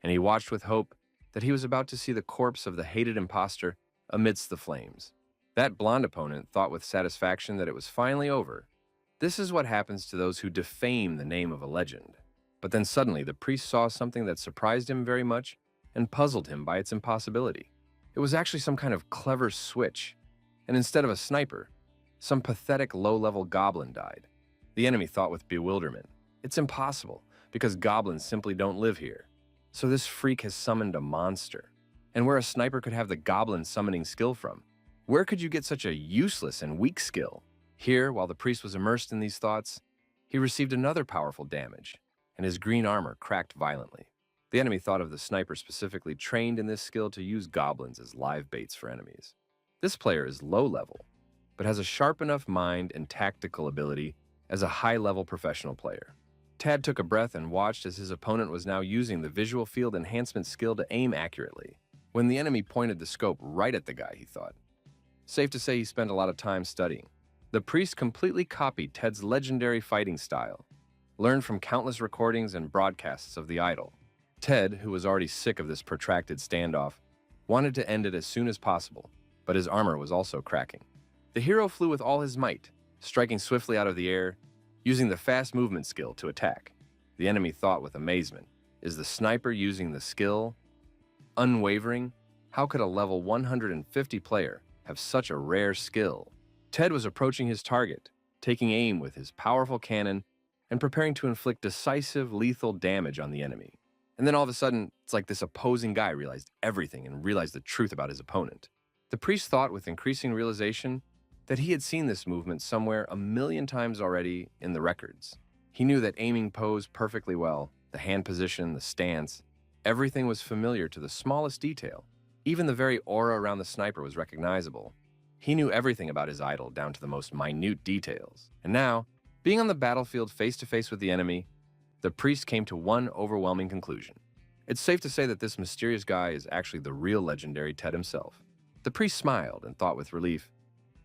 and he watched with hope that he was about to see the corpse of the hated imposter amidst the flames. That blonde opponent thought with satisfaction that it was finally over. This is what happens to those who defame the name of a legend. But then suddenly the priest saw something that surprised him very much and puzzled him by its impossibility. It was actually some kind of clever switch, and instead of a sniper, some pathetic low-level goblin died. The enemy thought with bewilderment, "It's impossible, because goblins simply don't live here. So this freak has summoned a monster." And where a sniper could have the goblin summoning skill from, where could you get such a useless and weak skill? Here, while the priest was immersed in these thoughts, he received another powerful damage, and his green armor cracked violently. The enemy thought of the sniper specifically trained in this skill to use goblins as live baits for enemies. This player is low level, but has a sharp enough mind and tactical ability as a high-level professional player. Tad took a breath and watched as his opponent was now using the visual field enhancement skill to aim accurately. When the enemy pointed the scope right at the guy, he thought. Safe to say he spent a lot of time studying. The priest completely copied Ted's legendary fighting style, learned from countless recordings and broadcasts of the idol. Ted, who was already sick of this protracted standoff, wanted to end it as soon as possible, but his armor was also cracking. The hero flew with all his might, striking swiftly out of the air, using the fast movement skill to attack. The enemy thought with amazement, "Is the sniper using the skill? Unwavering? How could a level 150 player have such a rare skill?" Ted was approaching his target, taking aim with his powerful cannon and preparing to inflict decisive, lethal damage on the enemy. And then all of a sudden, it's like this opposing guy realized everything and realized the truth about his opponent. The priest thought with increasing realization that he had seen this movement somewhere 1,000,000 times already in the records. He knew that aiming posed perfectly well, the hand position, the stance, everything was familiar to the smallest detail. Even the very aura around the sniper was recognizable. He knew everything about his idol down to the most minute details. And now, being on the battlefield face to face with the enemy, the priest came to one overwhelming conclusion. It's safe to say that this mysterious guy is actually the real legendary Ted himself. The priest smiled and thought with relief,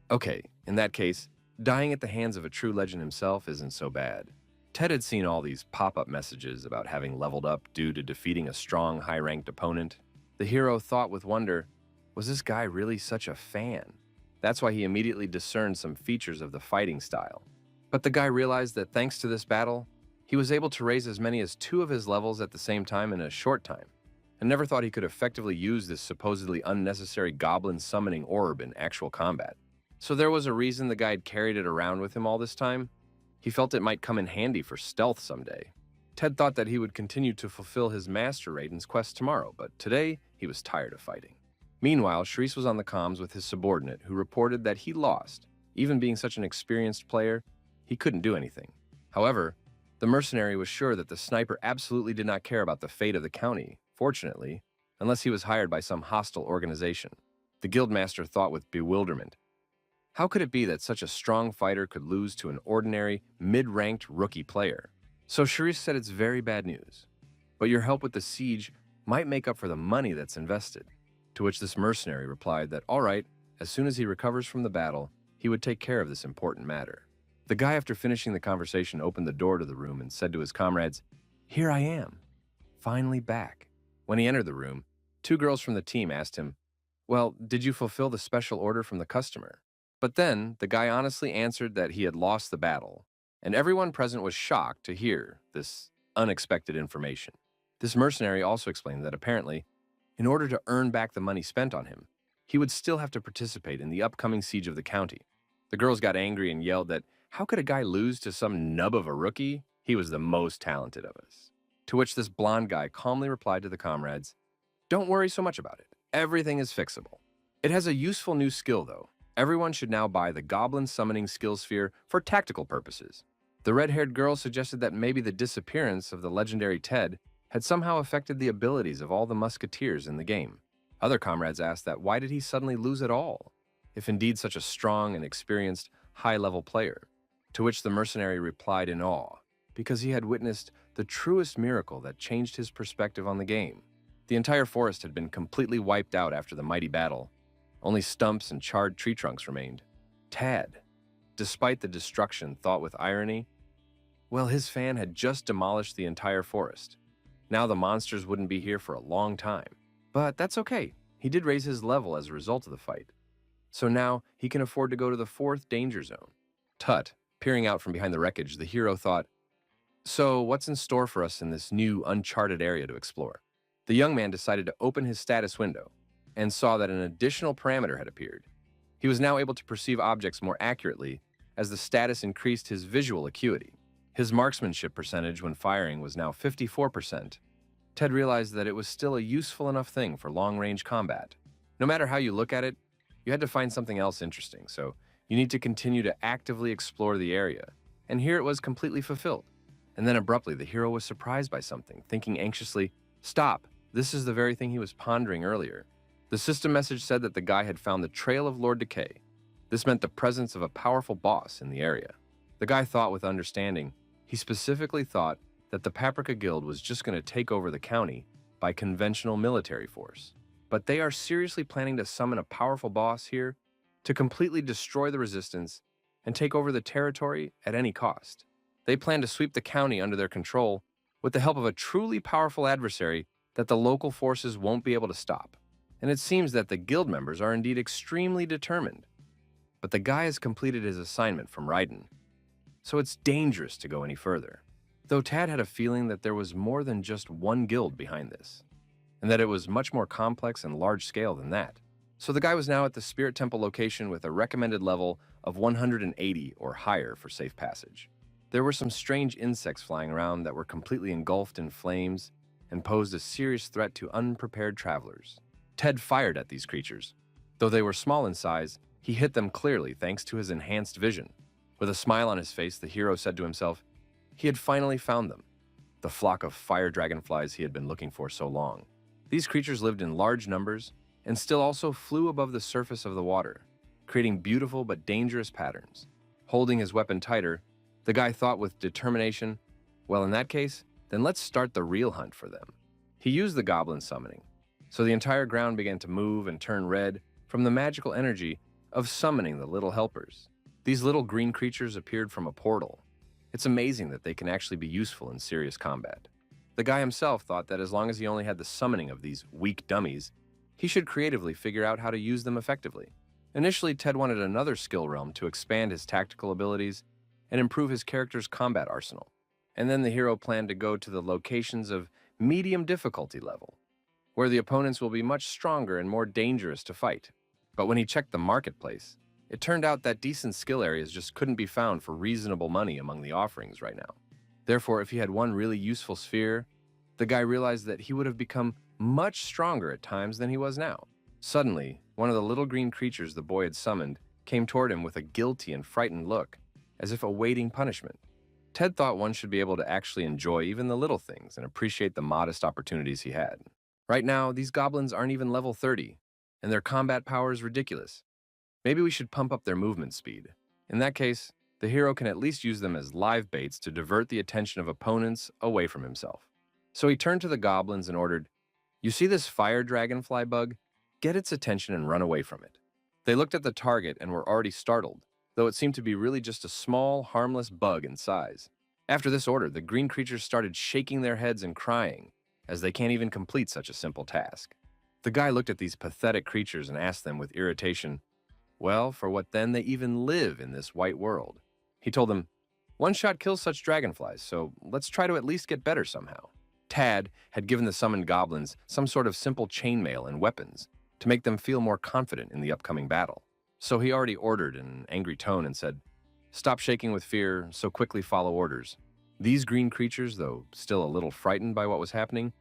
okay, in that case, dying at the hands of a true legend himself isn't so bad. Ted had seen all these pop-up messages about having leveled up due to defeating a strong, high-ranked opponent. The hero thought with wonder, was this guy really such a fan? That's why he immediately discerned some features of the fighting style. But the guy realized that thanks to this battle, he was able to raise as many as 2 of his levels at the same time in a short time, and never thought he could effectively use this supposedly unnecessary goblin summoning orb in actual combat. So there was a reason the guy had carried it around with him all this time. He felt it might come in handy for stealth someday. Ted thought that he would continue to fulfill his Master Raiden's quest tomorrow, but today he was tired of fighting. Meanwhile, Sharice was on the comms with his subordinate, who reported that he lost. Even being such an experienced player, he couldn't do anything. However, the mercenary was sure that the sniper absolutely did not care about the fate of the county, fortunately, unless he was hired by some hostile organization. The guildmaster thought with bewilderment. How could it be that such a strong fighter could lose to an ordinary, mid-ranked rookie player? So Sharice said it's very bad news, but your help with the siege might make up for the money that's invested. To which this mercenary replied that, all right, as soon as he recovers from the battle, he would take care of this important matter. The guy, after finishing the conversation, opened the door to the room and said to his comrades, "Here I am, finally back." When he entered the room, 2 girls from the team asked him, "Well, did you fulfill the special order from the customer?" But then, the guy honestly answered that he had lost the battle, and everyone present was shocked to hear this unexpected information. This mercenary also explained that apparently, in order to earn back the money spent on him, he would still have to participate in the upcoming siege of the county. The girls got angry and yelled that how could a guy lose to some nub of a rookie? He was the most talented of us. To which this blonde guy calmly replied to the comrades, "Don't worry so much about it. Everything is fixable." It has a useful new skill, though. Everyone should now buy the Goblin Summoning Skill Sphere for tactical purposes. The red-haired girl suggested that maybe the disappearance of the legendary Ted had somehow affected the abilities of all the musketeers in the game. Other comrades asked that why did he suddenly lose it all, if indeed such a strong and experienced high-level player? To which the mercenary replied in awe, because he had witnessed the truest miracle that changed his perspective on the game. The entire forest had been completely wiped out after the mighty battle. Only stumps and charred tree trunks remained. Tad, despite the destruction thought with irony, well, his fan had just demolished the entire forest. Now the monsters wouldn't be here for a long time. But that's okay. He did raise his level as a result of the fight. So now he can afford to go to the 4th danger zone. Tut, peering out from behind the wreckage, the hero thought, so what's in store for us in this new, uncharted area to explore? The young man decided to open his status window and saw that an additional parameter had appeared. He was now able to perceive objects more accurately as the status increased his visual acuity. His marksmanship percentage when firing was now 54%. Ted realized that it was still a useful enough thing for long-range combat. No matter how you look at it, you had to find something else interesting, so you need to continue to actively explore the area. And here it was completely fulfilled. And then abruptly, the hero was surprised by something, thinking anxiously, "Stop, this is the very thing he was pondering earlier." The system message said that the guy had found the Trail of Lord Decay. This meant the presence of a powerful boss in the area. The guy thought with understanding. He specifically thought that the Paprika Guild was just going to take over the county by conventional military force. But they are seriously planning to summon a powerful boss here to completely destroy the resistance and take over the territory at any cost. They plan to sweep the county under their control with the help of a truly powerful adversary that the local forces won't be able to stop. And it seems that the guild members are indeed extremely determined. But the guy has completed his assignment from Raiden, so it's dangerous to go any further. Though Tad had a feeling that there was more than just one guild behind this, and that it was much more complex and large-scale than that. So the guy was now at the Spirit Temple location with a recommended level of 180 or higher for safe passage. There were some strange insects flying around that were completely engulfed in flames and posed a serious threat to unprepared travelers. Ted fired at these creatures. Though they were small in size, he hit them clearly thanks to his enhanced vision. With a smile on his face, the hero said to himself, he had finally found them, the flock of fire dragonflies he had been looking for so long. These creatures lived in large numbers and still also flew above the surface of the water, creating beautiful but dangerous patterns. Holding his weapon tighter, the guy thought with determination, well, in that case, then let's start the real hunt for them. He used the goblin summoning, so the entire ground began to move and turn red from the magical energy of summoning the little helpers. These little green creatures appeared from a portal. It's amazing that they can actually be useful in serious combat. The guy himself thought that as long as he only had the summoning of these weak dummies, he should creatively figure out how to use them effectively. Initially, Ted wanted another skill realm to expand his tactical abilities and improve his character's combat arsenal. And then the hero planned to go to the locations of medium difficulty level, where the opponents will be much stronger and more dangerous to fight. But when he checked the marketplace, it turned out that decent skill areas just couldn't be found for reasonable money among the offerings right now. Therefore, if he had one really useful sphere, the guy realized that he would have become much stronger at times than he was now. Suddenly, one of the little green creatures the boy had summoned came toward him with a guilty and frightened look, as if awaiting punishment. Ted thought one should be able to actually enjoy even the little things and appreciate the modest opportunities he had. Right now, these goblins aren't even level 30, and their combat power is ridiculous. Maybe we should pump up their movement speed. In that case, the hero can at least use them as live baits to divert the attention of opponents away from himself. So he turned to the goblins and ordered, "You see this fire dragonfly bug? Get its attention and run away from it." They looked at the target and were already startled, though it seemed to be really just a small, harmless bug in size. After this order, the green creatures started shaking their heads and crying, as they can't even complete such a simple task. The guy looked at these pathetic creatures and asked them with irritation, Well, for what then they even live in this white world. He told them, "One shot kills such dragonflies, so let's try to at least get better somehow." Tad had given the summoned goblins some sort of simple chainmail and weapons to make them feel more confident in the upcoming battle. So he already ordered in an angry tone and said, "Stop shaking with fear, so quickly follow orders." These green creatures, though still a little frightened by what was happening,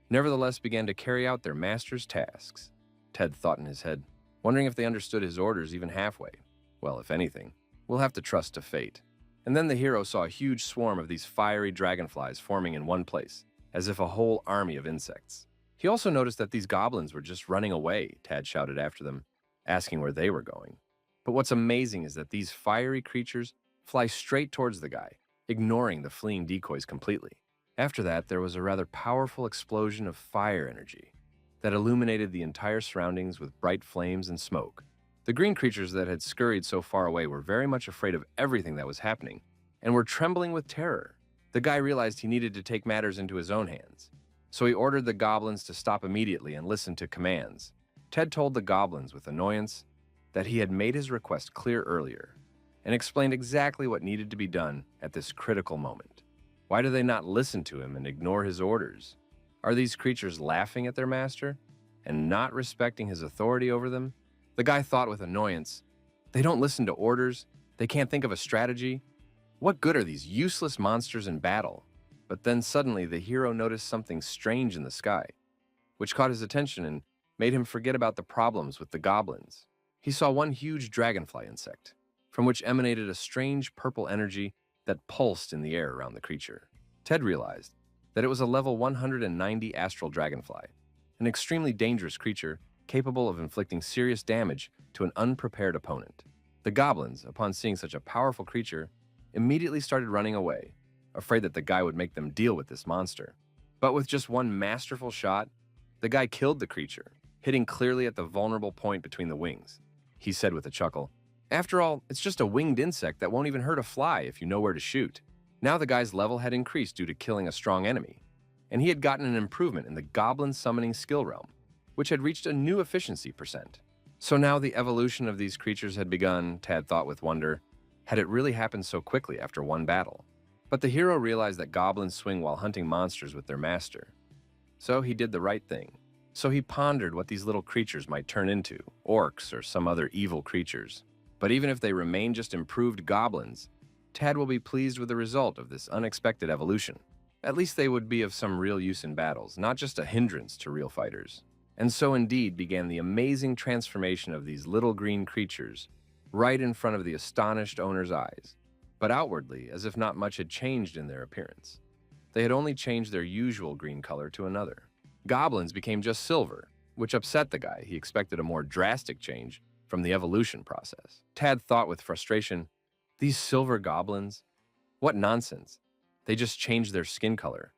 nevertheless began to carry out their master's tasks. Ted thought in his head, wondering if they understood his orders even halfway. Well, if anything, we'll have to trust to fate. And then the hero saw a huge swarm of these fiery dragonflies forming in one place, as if a whole army of insects. He also noticed that these goblins were just running away, Tad shouted after them, asking where they were going. But what's amazing is that these fiery creatures fly straight towards the guy, ignoring the fleeing decoys completely. After that, there was a rather powerful explosion of fire energy that illuminated the entire surroundings with bright flames and smoke. The green creatures that had scurried so far away were very much afraid of everything that was happening and were trembling with terror. The guy realized he needed to take matters into his own hands, so he ordered the goblins to stop immediately and listen to commands. Ted told the goblins with annoyance that he had made his request clear earlier and explained exactly what needed to be done at this critical moment. Why do they not listen to him and ignore his orders? Are these creatures laughing at their master and not respecting his authority over them? The guy thought with annoyance, they don't listen to orders, they can't think of a strategy. What good are these useless monsters in battle? But then suddenly the hero noticed something strange in the sky, which caught his attention and made him forget about the problems with the goblins. He saw one huge dragonfly insect, from which emanated a strange purple energy that pulsed in the air around the creature. Ted realized that it was a level 190 astral dragonfly, an extremely dangerous creature capable of inflicting serious damage to an unprepared opponent. The goblins, upon seeing such a powerful creature, immediately started running away, afraid that the guy would make them deal with this monster. But with just one masterful shot, the guy killed the creature, hitting clearly at the vulnerable point between the wings. He said with a chuckle, "After all, it's just a winged insect that won't even hurt a fly if you know where to shoot." Now the guy's level had increased due to killing a strong enemy, and he had gotten an improvement in the goblin summoning skill realm, which had reached a new efficiency percent. So now the evolution of these creatures had begun, Tad thought with wonder. Had it really happened so quickly after one battle? But the hero realized that goblins swing while hunting monsters with their master. So he did the right thing. So he pondered what these little creatures might turn into, orcs or some other evil creatures. But even if they remain just improved goblins, Tad will be pleased with the result of this unexpected evolution. At least they would be of some real use in battles, not just a hindrance to real fighters. And so indeed began the amazing transformation of these little green creatures, right in front of the astonished owner's eyes, but outwardly as if not much had changed in their appearance. They had only changed their usual green color to another. Goblins became just silver, which upset the guy. He expected a more drastic change from the evolution process. Tad thought with frustration, these silver goblins? What nonsense. They just changed their skin color,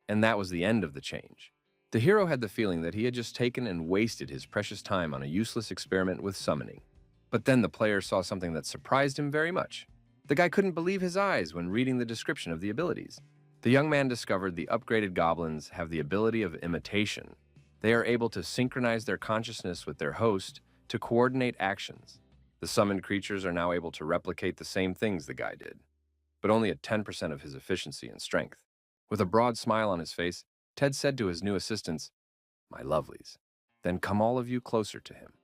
and that was the end of the change. The hero had the feeling that he had just taken and wasted his precious time on a useless experiment with summoning. But then the player saw something that surprised him very much. The guy couldn't believe his eyes when reading the description of the abilities. The young man discovered the upgraded goblins have the ability of imitation. They are able to synchronize their consciousness with their host to coordinate actions. The summoned creatures are now able to replicate the same things the guy did, but only at 10% of his efficiency and strength. With a broad smile on his face, Ted said to his new assistants, "My lovelies, then come all of you closer to him."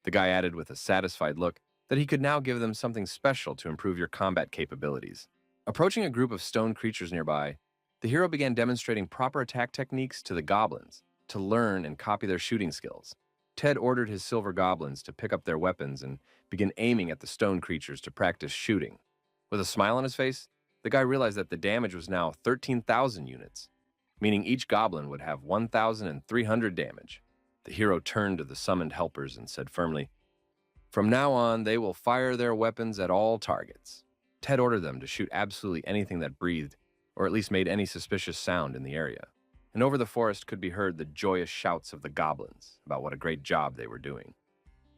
The guy added with a satisfied look that he could now give them something special to improve your combat capabilities. Approaching a group of stone creatures nearby, the hero began demonstrating proper attack techniques to the goblins to learn and copy their shooting skills. Ted ordered his silver goblins to pick up their weapons and begin aiming at the stone creatures to practice shooting. With a smile on his face, the guy realized that the damage was now 13,000 units, meaning each goblin would have 1,300 damage. The hero turned to the summoned helpers and said firmly, "From now on, they will fire their weapons at all targets." Ted ordered them to shoot absolutely anything that breathed, or at least made any suspicious sound in the area. And over the forest could be heard the joyous shouts of the goblins about what a great job they were doing.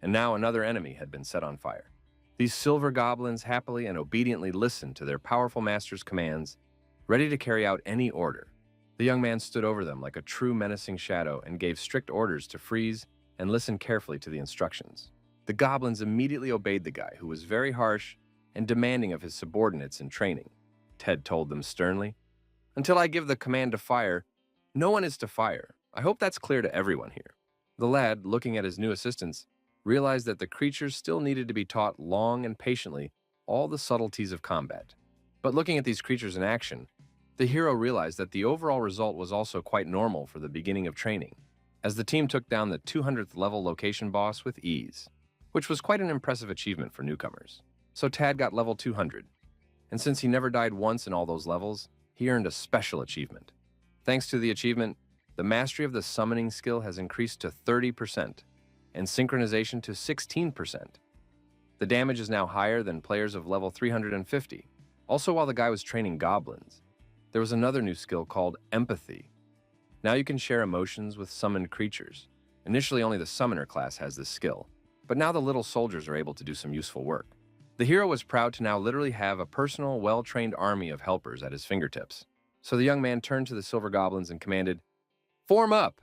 And now another enemy had been set on fire. These silver goblins happily and obediently listened to their powerful master's commands, ready to carry out any order. The young man stood over them like a true menacing shadow and gave strict orders to freeze and listen carefully to the instructions. The goblins immediately obeyed the guy, who was very harsh and demanding of his subordinates in training. Ted told them sternly, "Until I give the command to fire, no one is to fire. I hope that's clear to everyone here." The lad, looking at his new assistants, realized that the creatures still needed to be taught long and patiently all the subtleties of combat. But looking at these creatures in action, the hero realized that the overall result was also quite normal for the beginning of training, as the team took down the 200th level location boss with ease, which was quite an impressive achievement for newcomers. So Tad got level 200, and since he never died once in all those levels, he earned a special achievement. Thanks to the achievement, the mastery of the summoning skill has increased to 30%, and synchronization to 16%. The damage is now higher than players of level 350. Also, while the guy was training goblins, there was another new skill called empathy. Now you can share emotions with summoned creatures. Initially, only the summoner class has this skill, but now the little soldiers are able to do some useful work. The hero was proud to now literally have a personal, well-trained army of helpers at his fingertips. So the young man turned to the silver goblins and commanded, "Form up!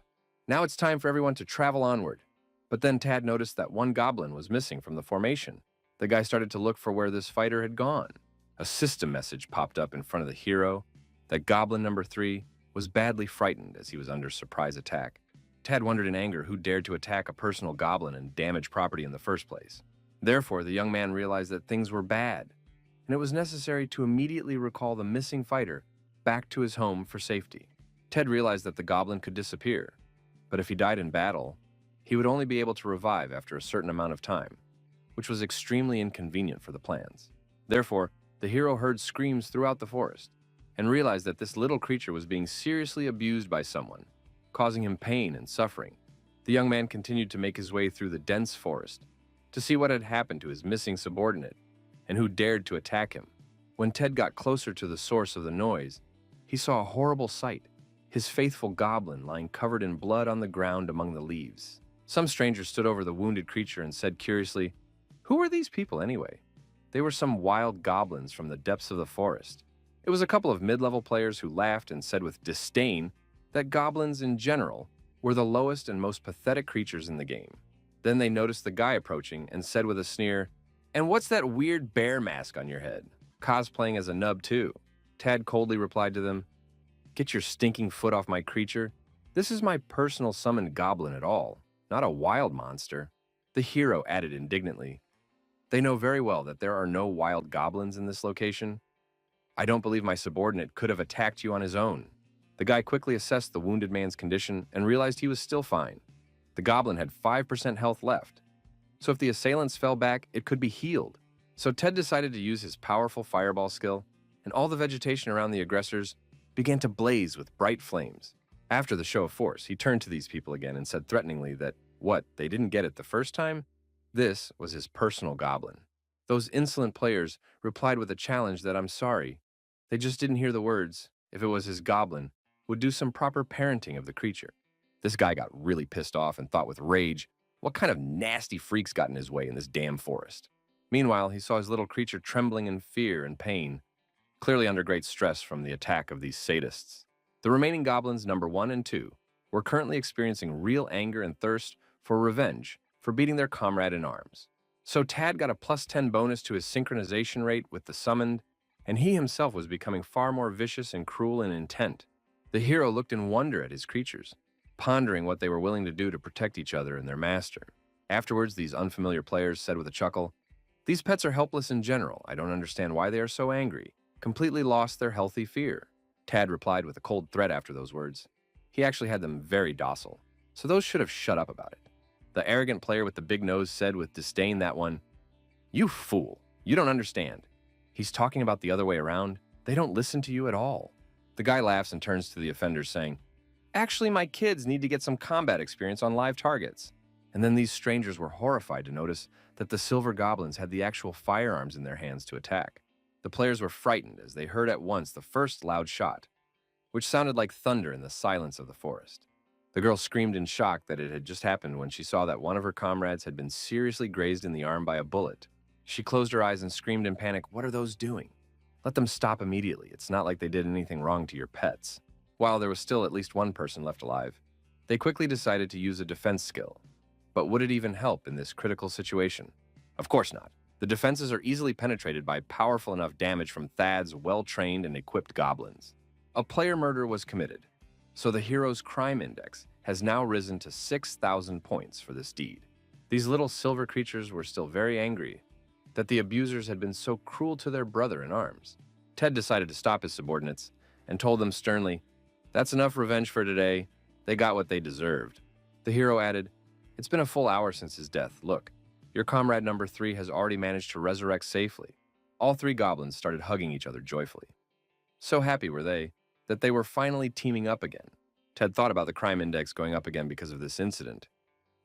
Now it's time for everyone to travel onward." But then Tad noticed that one goblin was missing from the formation. The guy started to look for where this fighter had gone. A system message popped up in front of the hero that goblin number 3 was badly frightened as he was under surprise attack. Tad wondered in anger who dared to attack a personal goblin and damage property in the first place. Therefore, the young man realized that things were bad, and it was necessary to immediately recall the missing fighter back to his home for safety. Ted realized that the goblin could disappear, but if he died in battle, he would only be able to revive after a certain amount of time, which was extremely inconvenient for the plans. Therefore, the hero heard screams throughout the forest and realized that this little creature was being seriously abused by someone, causing him pain and suffering. The young man continued to make his way through the dense forest to see what had happened to his missing subordinate and who dared to attack him. When Ted got closer to the source of the noise, he saw a horrible sight: his faithful goblin lying covered in blood on the ground among the leaves. Some stranger stood over the wounded creature and said curiously, "Who are these people anyway?" They were some wild goblins from the depths of the forest. It was a couple of mid-level players who laughed and said with disdain that goblins in general were the lowest and most pathetic creatures in the game. Then they noticed the guy approaching and said with a sneer, "And what's that weird bear mask on your head? Cosplaying as a nub too?" Tad coldly replied to them, "Get your stinking foot off my creature. This is my personal summoned goblin at all, not a wild monster." The hero added indignantly, "They know very well that there are no wild goblins in this location. I don't believe my subordinate could have attacked you on his own." The guy quickly assessed the wounded man's condition and realized he was still fine. The goblin had 5% health left, so if the assailants fell back, it could be healed. So Ted decided to use his powerful fireball skill, and all the vegetation around the aggressors began to blaze with bright flames. After the show of force, he turned to these people again and said threateningly that what, they didn't get it the first time? This was his personal goblin. Those insolent players replied with a challenge that "I'm sorry, they just didn't hear the words. If it was his goblin, would do some proper parenting of the creature." This guy got really pissed off and thought with rage, what kind of nasty freaks got in his way in this damn forest? Meanwhile, he saw his little creature trembling in fear and pain, clearly under great stress from the attack of these sadists. The remaining goblins, number 1 and 2, were currently experiencing real anger and thirst for revenge for beating their comrade in arms. So Tad got a +10 bonus to his synchronization rate with the summoned, and he himself was becoming far more vicious and cruel in intent. The hero looked in wonder at his creatures, pondering what they were willing to do to protect each other and their master. Afterwards, these unfamiliar players said with a chuckle, "These pets are helpless in general. I don't understand why they are so angry, completely lost their healthy fear." Tad replied with a cold threat after those words. He actually had them very docile, so those should have shut up about it. The arrogant player with the big nose said with disdain that one, "You fool, you don't understand. He's talking about the other way around. They don't listen to you at all." The guy laughs and turns to the offenders saying, "Actually, my kids need to get some combat experience on live targets." And then these strangers were horrified to notice that the silver goblins had the actual firearms in their hands to attack. The players were frightened as they heard at once the first loud shot, which sounded like thunder in the silence of the forest. The girl screamed in shock that it had just happened when she saw that one of her comrades had been seriously grazed in the arm by a bullet. She closed her eyes and screamed in panic, "What are those doing? Let them stop immediately. It's not like they did anything wrong to your pets." While there was still at least one person left alive, they quickly decided to use a defense skill. But would it even help in this critical situation? Of course not. The defenses are easily penetrated by powerful enough damage from Thad's well-trained and equipped goblins. A player murder was committed, so the hero's crime index has now risen to 6,000 points for this deed. These little silver creatures were still very angry that the abusers had been so cruel to their brother in arms. Ted decided to stop his subordinates and told them sternly, "That's enough revenge for today. They got what they deserved." The hero added, "It's been a full hour since his death. Look, your comrade number 3 has already managed to resurrect safely." All 3 goblins started hugging each other joyfully. So happy were they that they were finally teaming up again. Ted thought about the crime index going up again because of this incident,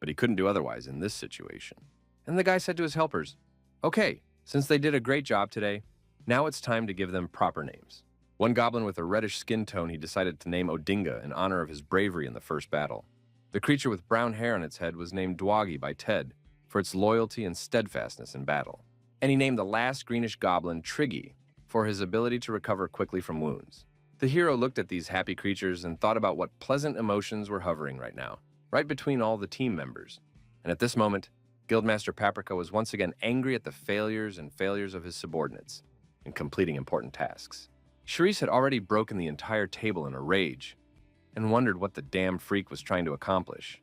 but he couldn't do otherwise in this situation. And the guy said to his helpers, "Okay, since they did a great job today, now it's time to give them proper names." One goblin with a reddish skin tone he decided to name Odinga in honor of his bravery in the first battle. The creature with brown hair on its head was named Dwagi by Ted for its loyalty and steadfastness in battle. And he named the last greenish goblin Triggy for his ability to recover quickly from wounds. The hero looked at these happy creatures and thought about what pleasant emotions were hovering right now, right between all the team members. And at this moment, Guildmaster Paprika was once again angry at the failures of his subordinates in completing important tasks. Charisse had already broken the entire table in a rage and wondered what the damn freak was trying to accomplish,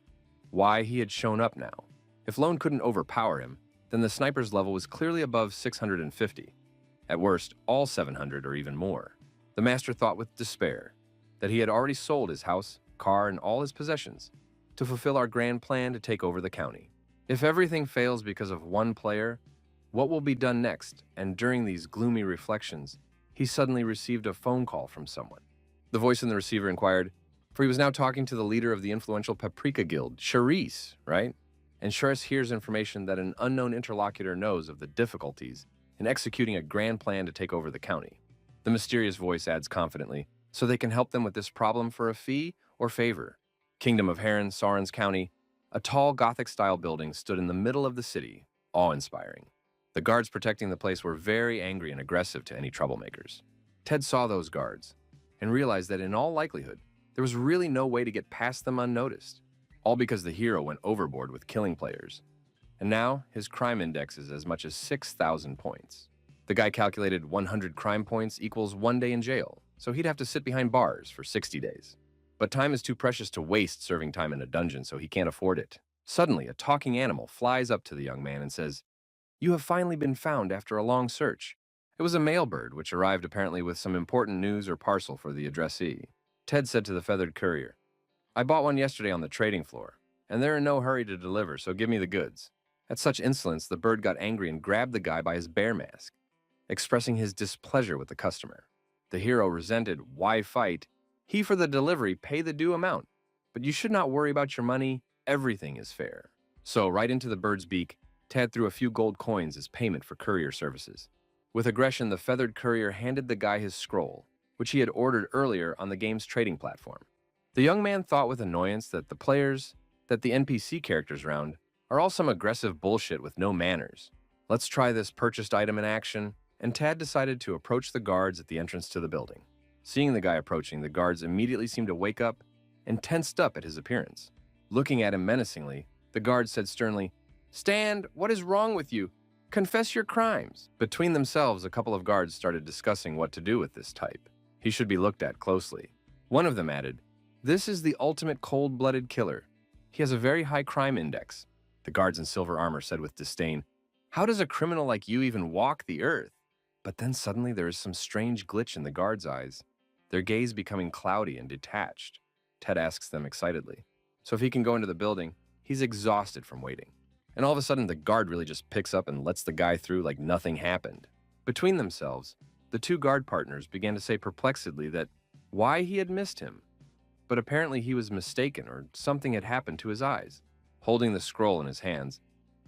why he had shown up now. If Lone couldn't overpower him, then the sniper's level was clearly above 650. At worst, all 700 or even more. The master thought with despair that he had already sold his house, car, and all his possessions to fulfill our grand plan to take over the county. If everything fails because of one player, what will be done next? And during these gloomy reflections, he suddenly received a phone call from someone. The voice in the receiver inquired, for he was now talking to the leader of the influential Paprika Guild, Charisse, right? And Charisse hears information that an unknown interlocutor knows of the difficulties in executing a grand plan to take over the county. The mysterious voice adds confidently, so they can help them with this problem for a fee or favor. Kingdom of Heron, Sauron's County, a tall Gothic-style building stood in the middle of the city, awe-inspiring. The guards protecting the place were very angry and aggressive to any troublemakers. Ted saw those guards and realized that in all likelihood, there was really no way to get past them unnoticed, all because the hero went overboard with killing players. And now, his crime index is as much as 6,000 points. The guy calculated 100 crime points equals 1 day in jail, so he'd have to sit behind bars for 60 days. But time is too precious to waste serving time in a dungeon, so he can't afford it. Suddenly, a talking animal flies up to the young man and says, "You have finally been found after a long search." It was a male bird, which arrived apparently with some important news or parcel for the addressee. Ted said to the feathered courier, "I bought one yesterday on the trading floor, and they're in no hurry to deliver, so give me the goods." At such insolence, the bird got angry and grabbed the guy by his bear mask, expressing his displeasure with the customer. The hero resented, "Why fight? He for the delivery, pay the due amount. But you should not worry about your money, everything is fair." So, right into the bird's beak, Ted threw a few gold coins as payment for courier services. With aggression, the feathered courier handed the guy his scroll, which he had ordered earlier on the game's trading platform. The young man thought with annoyance that the NPC characters around, are all some aggressive bullshit with no manners. Let's try this purchased item in action, and Tad decided to approach the guards at the entrance to the building. Seeing the guy approaching, the guards immediately seemed to wake up and tensed up at his appearance. Looking at him menacingly, the guard said sternly, "Stand! What is wrong with you? Confess your crimes." Between themselves, a couple of guards started discussing what to do with this type. He should be looked at closely. One of them added, "This is the ultimate cold-blooded killer. He has a very high crime index." The guards in silver armor said with disdain, "How does a criminal like you even walk the earth?" But then suddenly there is some strange glitch in the guards' eyes, their gaze becoming cloudy and detached. Ted asks them excitedly, so if he can go into the building, he's exhausted from waiting. And all of a sudden, the guard really just picks up and lets the guy through like nothing happened. Between themselves, the two guard partners began to say perplexedly that why he had missed him. But apparently he was mistaken or something had happened to his eyes. Holding the scroll in his hands,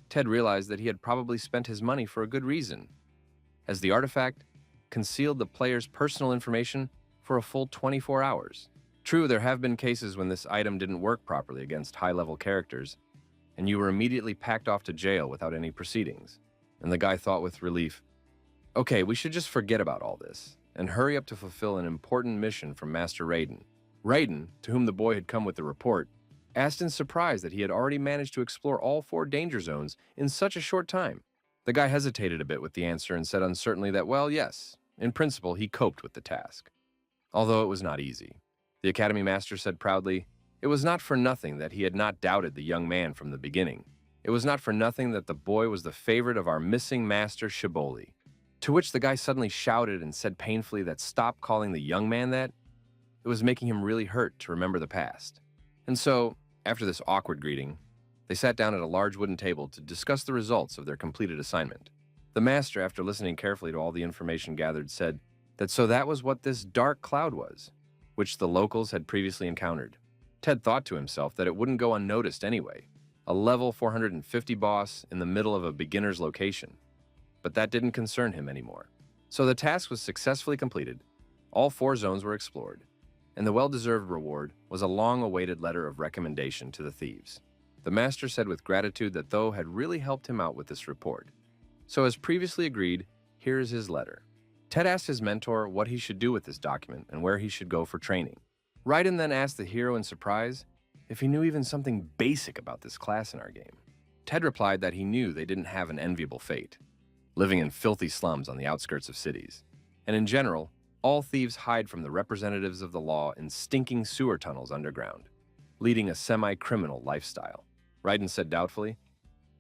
Ted realized that he had probably spent his money for a good reason, as the artifact concealed the player's personal information for a full 24 hours. True, there have been cases when this item didn't work properly against high-level characters, and you were immediately packed off to jail without any proceedings. And the guy thought with relief, "Okay, we should just forget about all this and hurry up to fulfill an important mission from Master Raiden." Raiden, to whom the boy had come with the report, asked in surprise that he had already managed to explore all 4 danger zones in such a short time. The guy hesitated a bit with the answer and said uncertainly that, well, yes, in principle, he coped with the task. Although it was not easy. The Academy Master said proudly, it was not for nothing that he had not doubted the young man from the beginning. It was not for nothing that the boy was the favorite of our missing master Shiboli. To which the guy suddenly shouted and said painfully that stop calling the young man that. It was making him really hurt to remember the past. And so, after this awkward greeting, they sat down at a large wooden table to discuss the results of their completed assignment. The master, after listening carefully to all the information gathered, said that so that was what this dark cloud was, which the locals had previously encountered. Ted thought to himself that it wouldn't go unnoticed anyway, a level 450 boss in the middle of a beginner's location. But that didn't concern him anymore. So the task was successfully completed, all 4 zones were explored, and the well-deserved reward was a long-awaited letter of recommendation to the thieves. The master said with gratitude that Tho had really helped him out with this report. So as previously agreed, here is his letter. Ted asked his mentor what he should do with this document and where he should go for training. Raiden then asked the hero in surprise if he knew even something basic about this class in our game. Ted replied that he knew they didn't have an enviable fate, living in filthy slums on the outskirts of cities. And in general, all thieves hide from the representatives of the law in stinking sewer tunnels underground, leading a semi-criminal lifestyle. Raiden said doubtfully.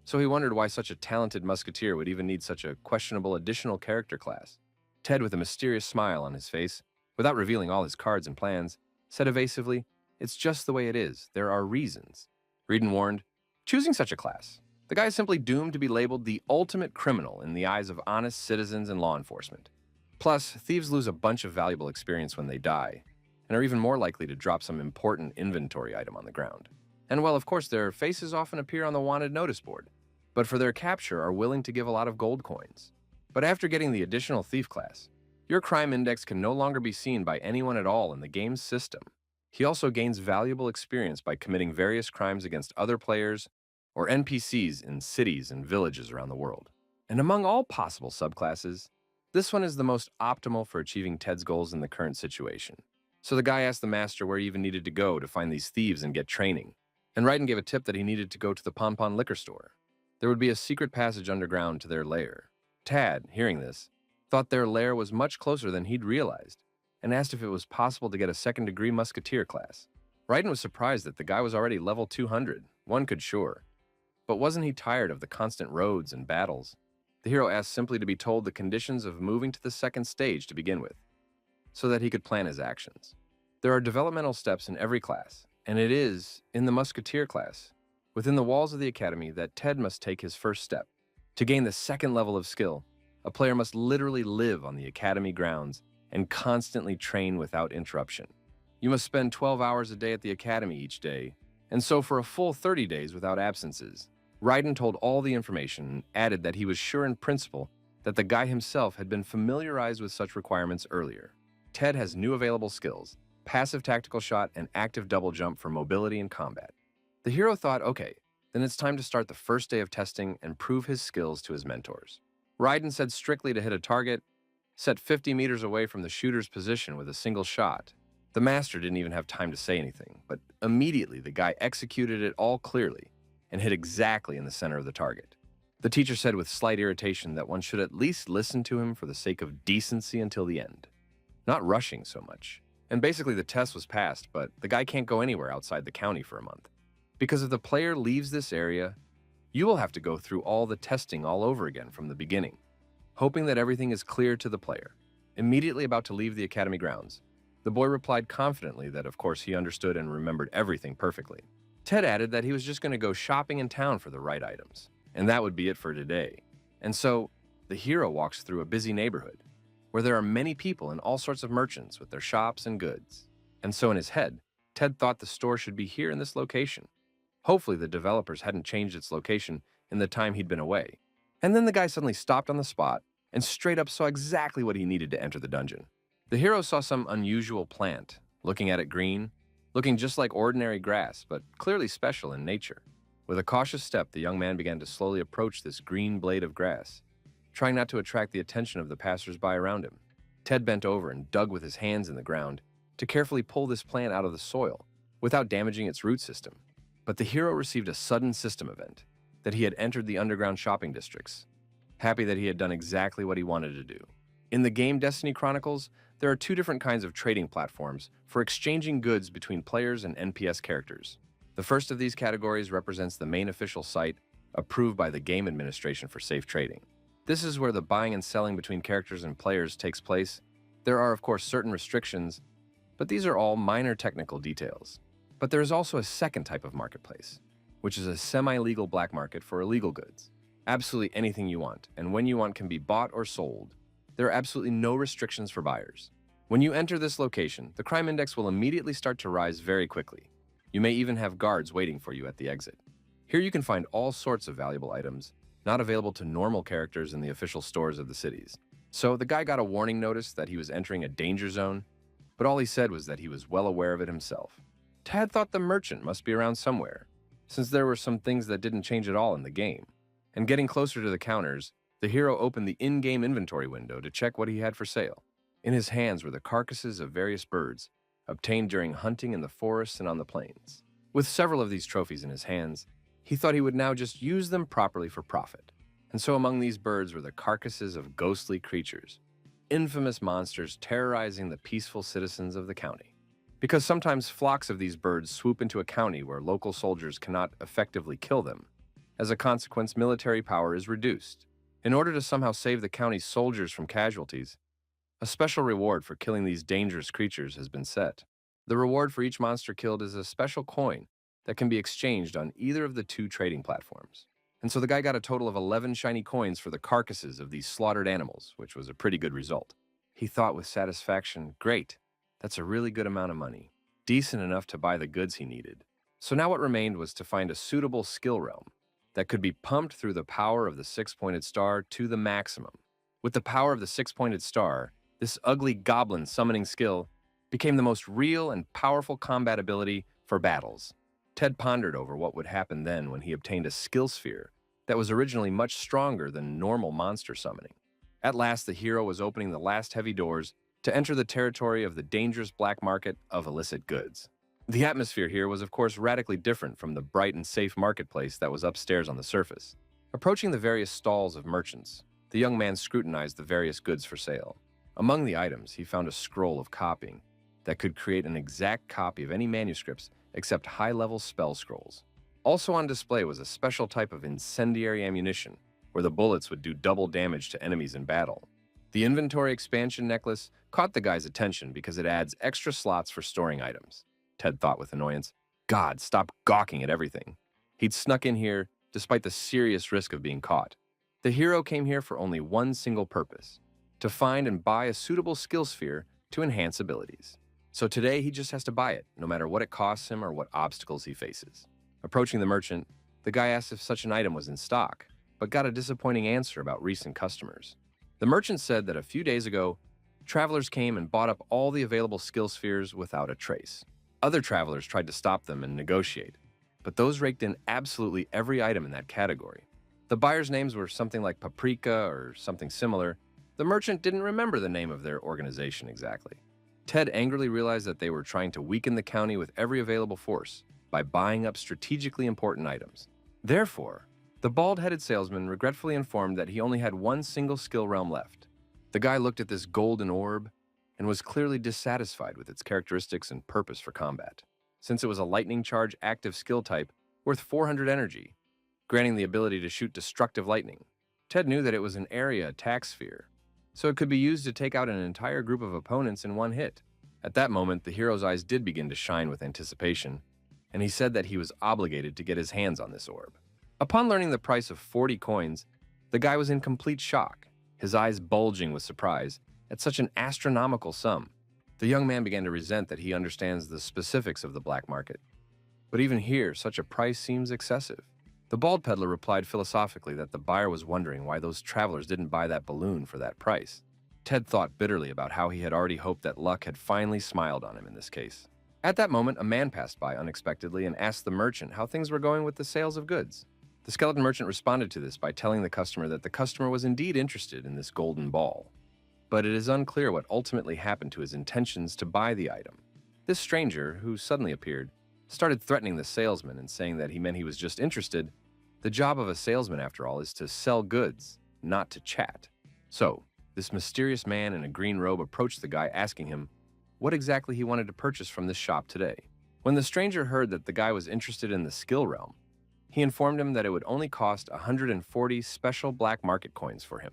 So he wondered why such a talented musketeer would even need such a questionable additional character class. Ted, with a mysterious smile on his face, without revealing all his cards and plans, said evasively, it's just the way it is. There are reasons. Raiden warned, choosing such a class, the guy is simply doomed to be labeled the ultimate criminal in the eyes of honest citizens and law enforcement. Plus, thieves lose a bunch of valuable experience when they die, and are even more likely to drop some important inventory item on the ground. And well, of course, their faces often appear on the wanted notice board, but for their capture are willing to give a lot of gold coins. But after getting the additional thief class, your crime index can no longer be seen by anyone at all in the game's system. He also gains valuable experience by committing various crimes against other players or NPCs in cities and villages around the world. And among all possible subclasses, this one is the most optimal for achieving Ted's goals in the current situation. So the guy asked the master where he even needed to go to find these thieves and get training. And Raiden gave a tip that he needed to go to the Pon liquor store. There would be a secret passage underground to their lair. Tad, hearing this, thought their lair was much closer than he'd realized, and asked if it was possible to get a second-degree musketeer class. Raiden was surprised that the guy was already level 200, one could sure. But wasn't he tired of the constant roads and battles? The hero asked simply to be told the conditions of moving to the second stage to begin with, so that he could plan his actions. There are developmental steps in every class, and it is, in the musketeer class, within the walls of the academy that Ted must take his first step. To gain the second level of skill, a player must literally live on the academy grounds and constantly train without interruption. You must spend 12 hours a day at the academy each day, and so for a full 30 days without absences. Raiden told all the information and added that he was sure in principle that the guy himself had been familiarized with such requirements earlier. Ted has new available skills, passive tactical shot and active double jump for mobility and combat. The hero thought, okay, then it's time to start the first day of testing and prove his skills to his mentors. Raiden said strictly to hit a target, set 50 meters away from the shooter's position with a single shot. The master didn't even have time to say anything, but immediately the guy executed it all clearly and hit exactly in the center of the target. The teacher said with slight irritation that one should at least listen to him for the sake of decency until the end, not rushing so much. And basically the test was passed, but the guy can't go anywhere outside the county for a month. Because if the player leaves this area, you will have to go through all the testing all over again from the beginning, hoping that everything is clear to the player. Immediately about to leave the academy grounds, the boy replied confidently that of course he understood and remembered everything perfectly. Ted added that he was just going to go shopping in town for the right items, and that would be it for today. And so, the hero walks through a busy neighborhood, where there are many people and all sorts of merchants with their shops and goods. And so in his head, Ted thought the store should be here in this location. Hopefully the developers hadn't changed its location in the time he'd been away. And then the guy suddenly stopped on the spot and straight up saw exactly what he needed to enter the dungeon. The hero saw some unusual plant, looking at it green, looking just like ordinary grass, but clearly special in nature. With a cautious step, the young man began to slowly approach this green blade of grass, trying not to attract the attention of the passers-by around him. Ted bent over and dug with his hands in the ground to carefully pull this plant out of the soil without damaging its root system. But the hero received a sudden system event that he had entered the underground shopping districts, happy that he had done exactly what he wanted to do. In the game Destiny Chronicles, there are two different kinds of trading platforms for exchanging goods between players and NPS characters. The first of these categories represents the main official site approved by the game administration for safe trading. This is where the buying and selling between characters and players takes place. There are, of course, certain restrictions, but these are all minor technical details. But there is also a second type of marketplace, which is a semi-legal black market for illegal goods. Absolutely anything you want, and when you want, can be bought or sold. There are absolutely no restrictions for buyers. When you enter this location, the crime index will immediately start to rise very quickly. You may even have guards waiting for you at the exit. Here you can find all sorts of valuable items, not available to normal characters in the official stores of the cities. So the guy got a warning notice that he was entering a danger zone, but all he said was that he was well aware of it himself. Tad thought the merchant must be around somewhere, since there were some things that didn't change at all in the game. And getting closer to the counters, the hero opened the in-game inventory window to check what he had for sale. In his hands were the carcasses of various birds, obtained during hunting in the forests and on the plains. With several of these trophies in his hands, he thought he would now just use them properly for profit. And so among these birds were the carcasses of ghostly creatures, infamous monsters terrorizing the peaceful citizens of the county. Because sometimes flocks of these birds swoop into a county where local soldiers cannot effectively kill them. As a consequence, military power is reduced. In order to somehow save the county's soldiers from casualties, a special reward for killing these dangerous creatures has been set. The reward for each monster killed is a special coin that can be exchanged on either of the two trading platforms. And so the guy got a total of 11 shiny coins for the carcasses of these slaughtered animals, which was a pretty good result. He thought with satisfaction, great, that's a really good amount of money, decent enough to buy the goods he needed. So now what remained was to find a suitable skill realm that could be pumped through the power of the six-pointed star to the maximum. With the power of the six-pointed star, this ugly goblin summoning skill became the most real and powerful combat ability for battles. Ted pondered over what would happen then when he obtained a skill sphere that was originally much stronger than normal monster summoning. At last, the hero was opening the last heavy doors to enter the territory of the dangerous black market of illicit goods. The atmosphere here was, of course, radically different from the bright and safe marketplace that was upstairs on the surface. Approaching the various stalls of merchants, the young man scrutinized the various goods for sale. Among the items, he found a scroll of copying that could create an exact copy of any manuscripts except high-level spell scrolls. Also on display was a special type of incendiary ammunition, where the bullets would do double damage to enemies in battle. The inventory expansion necklace caught the guy's attention because it adds extra slots for storing items. Ted thought with annoyance, God, stop gawking at everything. He'd snuck in here despite the serious risk of being caught. The hero came here for only one single purpose, to find and buy a suitable skill sphere to enhance abilities. So today he just has to buy it, no matter what it costs him or what obstacles he faces. Approaching the merchant, the guy asked if such an item was in stock, but got a disappointing answer about recent customers. The merchant said that a few days ago, travelers came and bought up all the available skill spheres without a trace. Other travelers tried to stop them and negotiate, but those raked in absolutely every item in that category. The buyers' names were something like Paprika or something similar. The merchant didn't remember the name of their organization exactly. Ted angrily realized that they were trying to weaken the county with every available force by buying up strategically important items. Therefore, the bald-headed salesman regretfully informed that he only had one single skill realm left. The guy looked at this golden orb and was clearly dissatisfied with its characteristics and purpose for combat, since it was a lightning charge active skill type worth 400 energy, granting the ability to shoot destructive lightning. Ted knew that it was an area attack sphere, so it could be used to take out an entire group of opponents in one hit. At that moment, the hero's eyes did begin to shine with anticipation, and he said that he was obligated to get his hands on this orb. Upon learning the price of 40 coins, the guy was in complete shock, his eyes bulging with surprise at such an astronomical sum. The young man began to resent that he understands the specifics of the black market. But even here, such a price seems excessive. The bald peddler replied philosophically that the buyer was wondering why those travelers didn't buy that balloon for that price. Ted thought bitterly about how he had already hoped that luck had finally smiled on him in this case. At that moment, a man passed by unexpectedly and asked the merchant how things were going with the sales of goods. The skeleton merchant responded to this by telling the customer that the customer was indeed interested in this golden ball, but it is unclear what ultimately happened to his intentions to buy the item. This stranger, who suddenly appeared, started threatening the salesman and saying that he meant he was just interested. The job of a salesman, after all, is to sell goods, not to chat. So, this mysterious man in a green robe approached the guy, asking him what exactly he wanted to purchase from this shop today. When the stranger heard that the guy was interested in the skill realm, he informed him that it would only cost 140 special black market coins for him.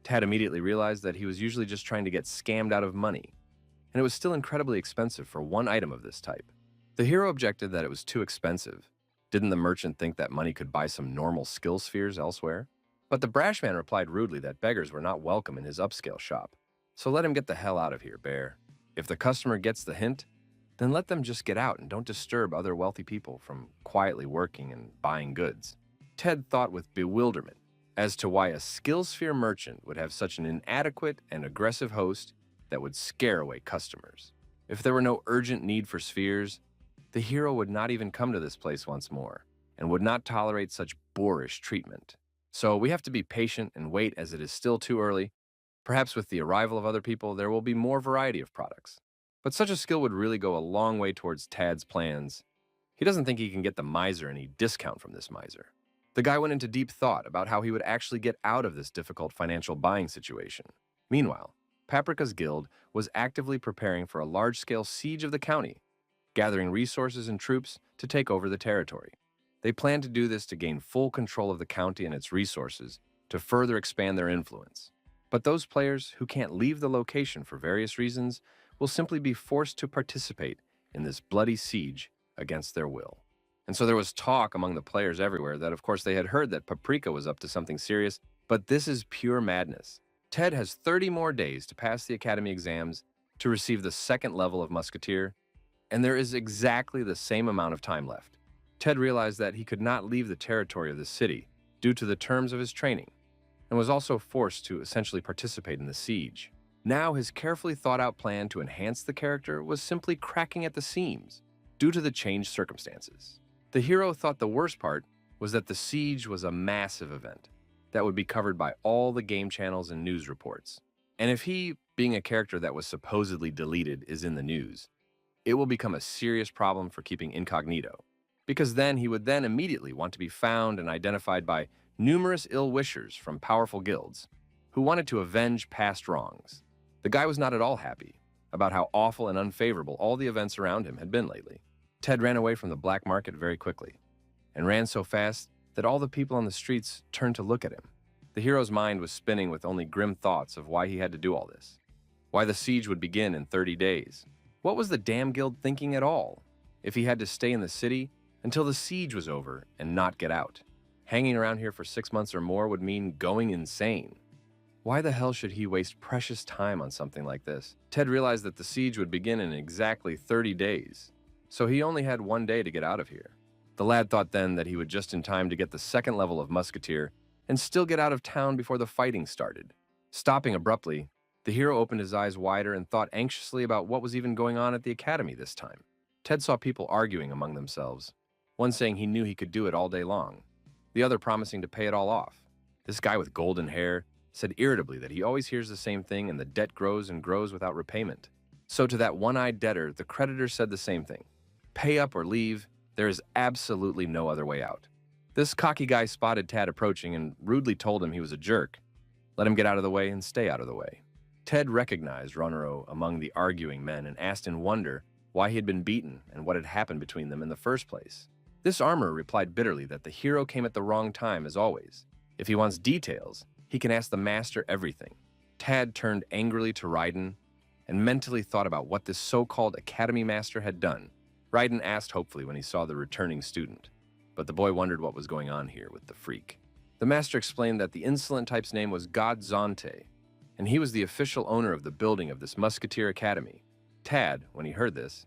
Tad immediately realized that he was usually just trying to get scammed out of money, and it was still incredibly expensive for one item of this type. The hero objected that it was too expensive. Didn't the merchant think that money could buy some normal skill spheres elsewhere? But the brash man replied rudely that beggars were not welcome in his upscale shop. So let him get the hell out of here, bear. If the customer gets the hint, then let them just get out and don't disturb other wealthy people from quietly working and buying goods. Ted thought with bewilderment as to why a skill sphere merchant would have such an inadequate and aggressive host that would scare away customers. If there were no urgent need for spheres, the hero would not even come to this place once more and would not tolerate such boorish treatment. So we have to be patient and wait, as it is still too early. Perhaps with the arrival of other people, there will be more variety of products. But such a skill would really go a long way towards Tad's plans. He doesn't think he can get the miser any discount from this miser. The guy went into deep thought about how he would actually get out of this difficult financial buying situation. Meanwhile, Paprika's guild was actively preparing for a large-scale siege of the county, gathering resources and troops to take over the territory. They planned to do this to gain full control of the county and its resources to further expand their influence. But those players who can't leave the location for various reasons will simply be forced to participate in this bloody siege against their will. And so there was talk among the players everywhere that, of course, they had heard that Paprika was up to something serious, but this is pure madness. Ted has 30 more days to pass the academy exams to receive the second level of musketeer, and there is exactly the same amount of time left. Ted realized that he could not leave the territory of the city due to the terms of his training, and was also forced to essentially participate in the siege. Now his carefully thought-out plan to enhance the character was simply cracking at the seams due to the changed circumstances. The hero thought the worst part was that the siege was a massive event that would be covered by all the game channels and news reports. And if he, being a character that was supposedly deleted, is in the news, it will become a serious problem for keeping incognito, because then he would then immediately want to be found and identified by numerous ill-wishers from powerful guilds who wanted to avenge past wrongs. The guy was not at all happy about how awful and unfavorable all the events around him had been lately. Ted ran away from the black market very quickly, and ran so fast that all the people on the streets turned to look at him. The hero's mind was spinning with only grim thoughts of why he had to do all this, why the siege would begin in 30 days. What was the damn guild thinking at all, if he had to stay in the city until the siege was over and not get out? Hanging around here for 6 months or more would mean going insane. Why the hell should he waste precious time on something like this? Ted realized that the siege would begin in exactly 30 days, so he only had 1 day to get out of here. The lad thought then that he would just in time to get the second level of musketeer and still get out of town before the fighting started. Stopping abruptly, the hero opened his eyes wider and thought anxiously about what was even going on at the academy this time. Ted saw people arguing among themselves, one saying he knew he could do it all day long, the other promising to pay it all off. This guy with golden hair said irritably that he always hears the same thing and the debt grows and grows without repayment. So to that one-eyed debtor, the creditor said the same thing. Pay up or leave, there is absolutely no other way out. This cocky guy spotted Ted approaching and rudely told him he was a jerk. Let him get out of the way and stay out of the way. Ted recognized Ronero among the arguing men and asked in wonder why he had been beaten and what had happened between them in the first place. This armorer replied bitterly that the hero came at the wrong time as always. If he wants details, he can ask the master everything. Tad turned angrily to Raiden and mentally thought about what this so-called academy master had done. Raiden asked hopefully when he saw the returning student, but the boy wondered what was going on here with the freak. The master explained that the insolent type's name was God Zonte, and he was the official owner of the building of this Musketeer Academy. Tad, when he heard this,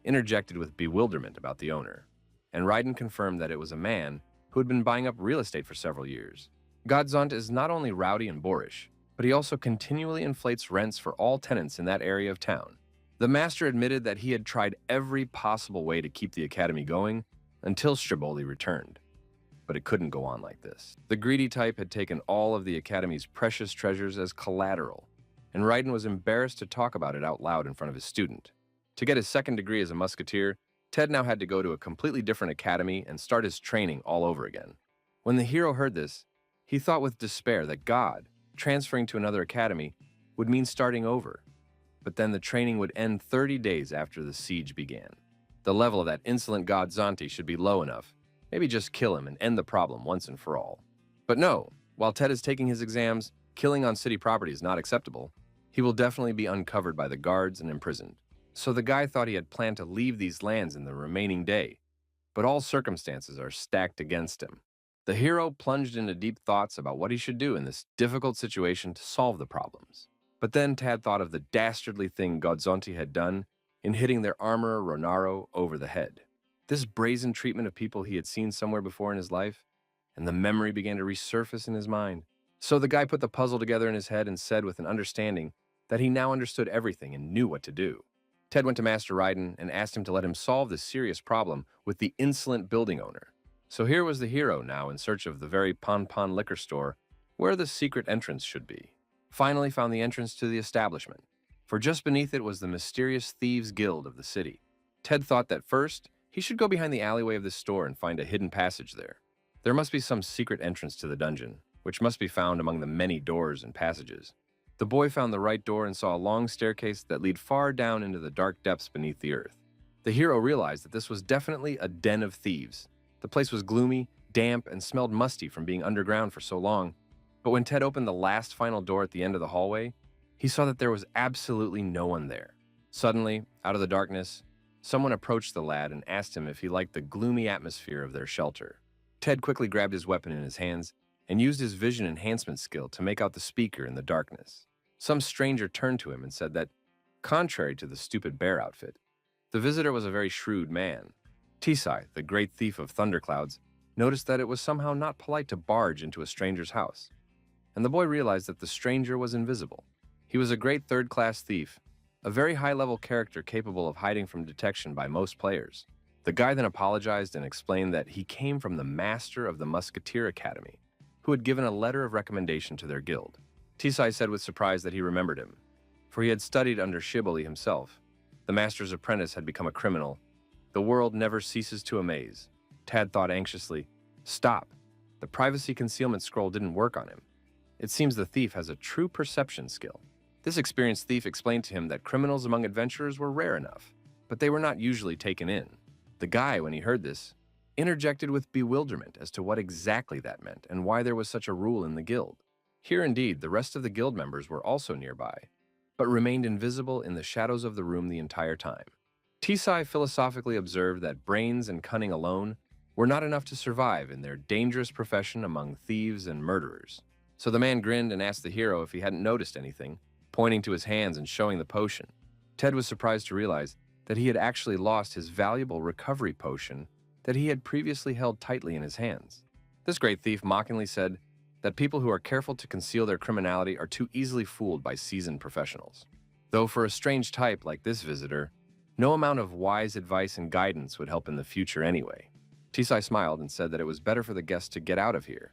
interjected with bewilderment about the owner, and Raiden confirmed that it was a man who had been buying up real estate for several years. Godzont is not only rowdy and boorish, but he also continually inflates rents for all tenants in that area of town. The master admitted that he had tried every possible way to keep the academy going until Striboli returned. But it couldn't go on like this. The greedy type had taken all of the academy's precious treasures as collateral, and Raiden was embarrassed to talk about it out loud in front of his student. To get his second degree as a musketeer, Ted now had to go to a completely different academy and start his training all over again. When the hero heard this, he thought with despair that God, transferring to another academy, would mean starting over. But then the training would end 30 days after the siege began. The level of that insolent god Zonti should be low enough. Maybe just kill him and end the problem once and for all. But no, while Ted is taking his exams, killing on city property is not acceptable. He will definitely be uncovered by the guards and imprisoned. So the guy thought he had planned to leave these lands in the remaining day, but all circumstances are stacked against him. The hero plunged into deep thoughts about what he should do in this difficult situation to solve the problems. But then Tad thought of the dastardly thing Godzonti had done in hitting their armorer Ronaro over the head. This brazen treatment of people he had seen somewhere before in his life, and the memory began to resurface in his mind. So the guy put the puzzle together in his head and said with an understanding that he now understood everything and knew what to do. Ted went to Master Raiden and asked him to let him solve this serious problem with the insolent building owner. So here was the hero now in search of the very Pon Pon liquor store where the secret entrance should be. Finally found the entrance to the establishment, for just beneath it was the mysterious Thieves' Guild of the city. Ted thought that first, he should go behind the alleyway of this store and find a hidden passage there. There must be some secret entrance to the dungeon, which must be found among the many doors and passages. The boy found the right door and saw a long staircase that led far down into the dark depths beneath the earth. The hero realized that this was definitely a den of thieves. The place was gloomy, damp, and smelled musty from being underground for so long. But when Ted opened the last final door at the end of the hallway, he saw that there was absolutely no one there. Suddenly, out of the darkness, someone approached the lad and asked him if he liked the gloomy atmosphere of their shelter. Ted quickly grabbed his weapon in his hands and used his vision enhancement skill to make out the speaker in the darkness. Some stranger turned to him and said that, contrary to the stupid bear outfit, the visitor was a very shrewd man. Tisai, the great thief of thunderclouds, noticed that it was somehow not polite to barge into a stranger's house. And the boy realized that the stranger was invisible. He was a great third-class thief, a very high-level character capable of hiding from detection by most players. The guy then apologized and explained that he came from the master of the Musketeer Academy, who had given a letter of recommendation to their guild. Tisai said with surprise that he remembered him, for he had studied under Shibboleth himself. The master's apprentice had become a criminal. The world never ceases to amaze. Tad thought anxiously, stop. The privacy concealment scroll didn't work on him. It seems the thief has a true perception skill. This experienced thief explained to him that criminals among adventurers were rare enough, but they were not usually taken in. The guy, when he heard this, interjected with bewilderment as to what exactly that meant and why there was such a rule in the guild. Here indeed, the rest of the guild members were also nearby, but remained invisible in the shadows of the room the entire time. Tisai philosophically observed that brains and cunning alone were not enough to survive in their dangerous profession among thieves and murderers. So the man grinned and asked the hero if he hadn't noticed anything, pointing to his hands and showing the potion. Ted was surprised to realize that he had actually lost his valuable recovery potion that he had previously held tightly in his hands. This great thief mockingly said that people who are careful to conceal their criminality are too easily fooled by seasoned professionals. Though for a strange type like this visitor, no amount of wise advice and guidance would help in the future anyway. Tisai smiled and said that it was better for the guest to get out of here,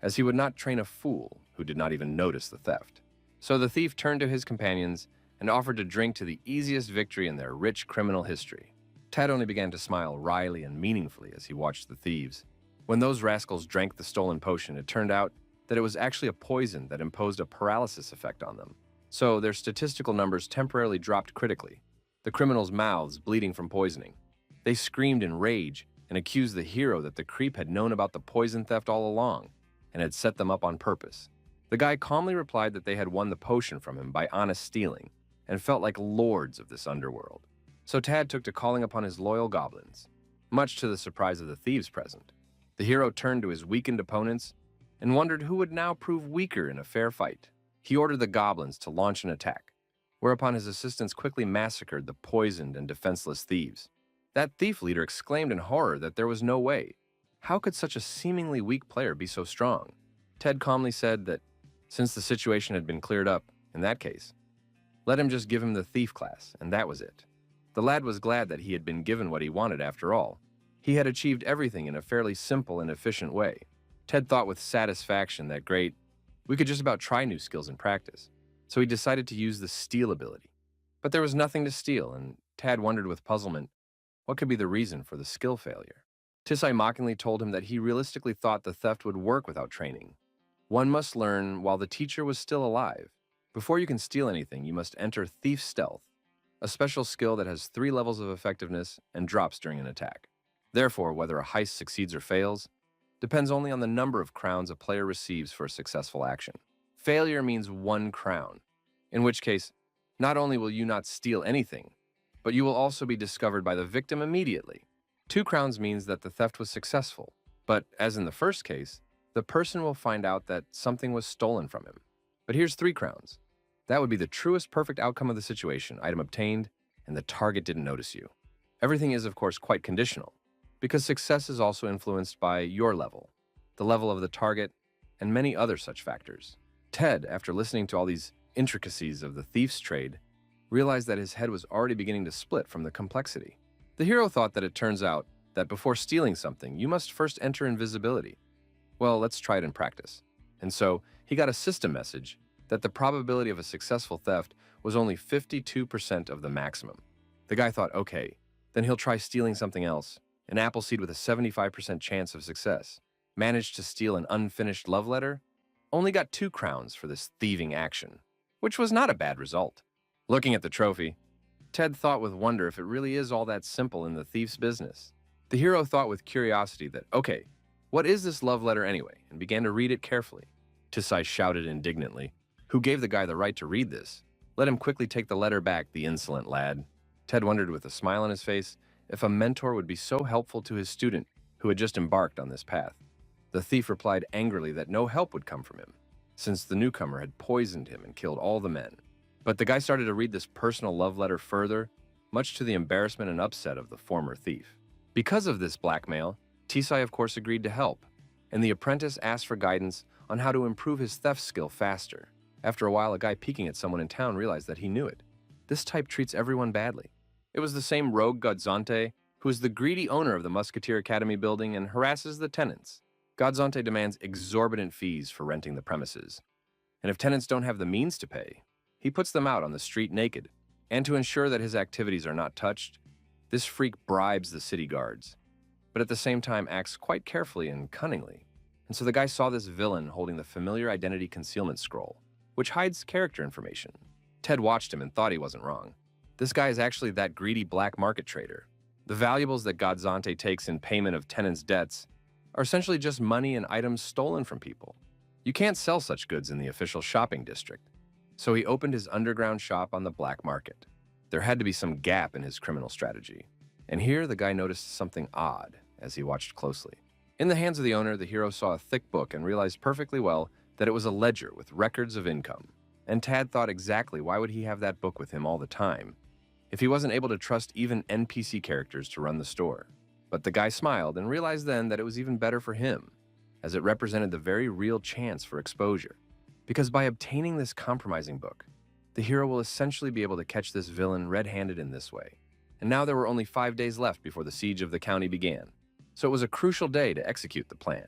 as he would not train a fool who did not even notice the theft. So the thief turned to his companions and offered to drink to the easiest victory in their rich criminal history. Tad only began to smile wryly and meaningfully as he watched the thieves. When those rascals drank the stolen potion, it turned out that it was actually a poison that imposed a paralysis effect on them. So their statistical numbers temporarily dropped critically, the criminals' mouths bleeding from poisoning. They screamed in rage and accused the hero that the creep had known about the poison theft all along and had set them up on purpose. The guy calmly replied that they had won the potion from him by honest stealing and felt like lords of this underworld. So Tad took to calling upon his loyal goblins, much to the surprise of the thieves present. The hero turned to his weakened opponents and wondered who would now prove weaker in a fair fight. He ordered the goblins to launch an attack, whereupon his assistants quickly massacred the poisoned and defenseless thieves. That thief leader exclaimed in horror that there was no way. How could such a seemingly weak player be so strong? Ted calmly said that since the situation had been cleared up, in that case, let him just give him the thief class, and that was it. The lad was glad that he had been given what he wanted after all. He had achieved everything in a fairly simple and efficient way. Ted thought with satisfaction that great, we could just about try new skills in practice. So he decided to use the steal ability. But there was nothing to steal, and Tad wondered with puzzlement What could be the reason for the skill failure? Tisai mockingly told him that he realistically thought the theft would work without training. One must learn while the teacher was still alive. Before you can steal anything, you must enter Thief Stealth, a special skill that has 3 levels of effectiveness and drops during an attack. Therefore, whether a heist succeeds or fails depends only on the number of crowns a player receives for a successful action. Failure means 1 crown, in which case, not only will you not steal anything, but you will also be discovered by the victim immediately. 2 crowns means that the theft was successful, but as in the first case, the person will find out that something was stolen from him. But here's 3 crowns. That would be the truest perfect outcome of the situation, item obtained, and the target didn't notice you. Everything is, of course, quite conditional, because success is also influenced by your level, the level of the target, and many other such factors. Ted, after listening to all these intricacies of the thief's trade, realized that his head was already beginning to split from the complexity. The hero thought that it turns out that before stealing something, you must first enter invisibility. Well, let's try it in practice. And so, he got a system message that the probability of a successful theft was only 52% of the maximum. The guy thought, okay, then he'll try stealing something else, an apple seed with a 75% chance of success. Managed to steal an unfinished love letter? Only got 2 crowns for this thieving action, which was not a bad result. Looking at the trophy, Ted thought with wonder if it really is all that simple in the thief's business. The hero thought with curiosity that, okay, what is this love letter anyway, and began to read it carefully. Tisai shouted indignantly, who gave the guy the right to read this? Let him quickly take the letter back, the insolent lad. Ted wondered with a smile on his face if a mentor would be so helpful to his student who had just embarked on this path. The thief replied angrily that no help would come from him, since the newcomer had poisoned him and killed all the men. But the guy started to read this personal love letter further, much to the embarrassment and upset of the former thief. Because of this blackmail, Tisai of course agreed to help, and the apprentice asked for guidance on how to improve his theft skill faster. After a while, a guy peeking at someone in town realized that he knew it. This type treats everyone badly. It was the same rogue Godzante, who is the greedy owner of the Musketeer Academy building and harasses the tenants. Godzante demands exorbitant fees for renting the premises, and if tenants don't have the means to pay, he puts them out on the street naked. And to ensure that his activities are not touched, this freak bribes the city guards, but at the same time acts quite carefully and cunningly. And so the guy saw this villain holding the familiar identity concealment scroll, which hides character information. Ted watched him and thought he wasn't wrong. This guy is actually that greedy black market trader. The valuables that Godzante takes in payment of tenants' debts are essentially just money and items stolen from people. You can't sell such goods in the official shopping district. So he opened his underground shop on the black market. There had to be some gap in his criminal strategy. And here the guy noticed something odd as he watched closely. In the hands of the owner, the hero saw a thick book and realized perfectly well that it was a ledger with records of income. And Tad thought exactly why would he have that book with him all the time if he wasn't able to trust even NPC characters to run the store. But the guy smiled and realized then that it was even better for him, as it represented the very real chance for exposure. Because by obtaining this compromising book, the hero will essentially be able to catch this villain red-handed in this way. And now there were only 5 days left before the siege of the county began. So it was a crucial day to execute the plan.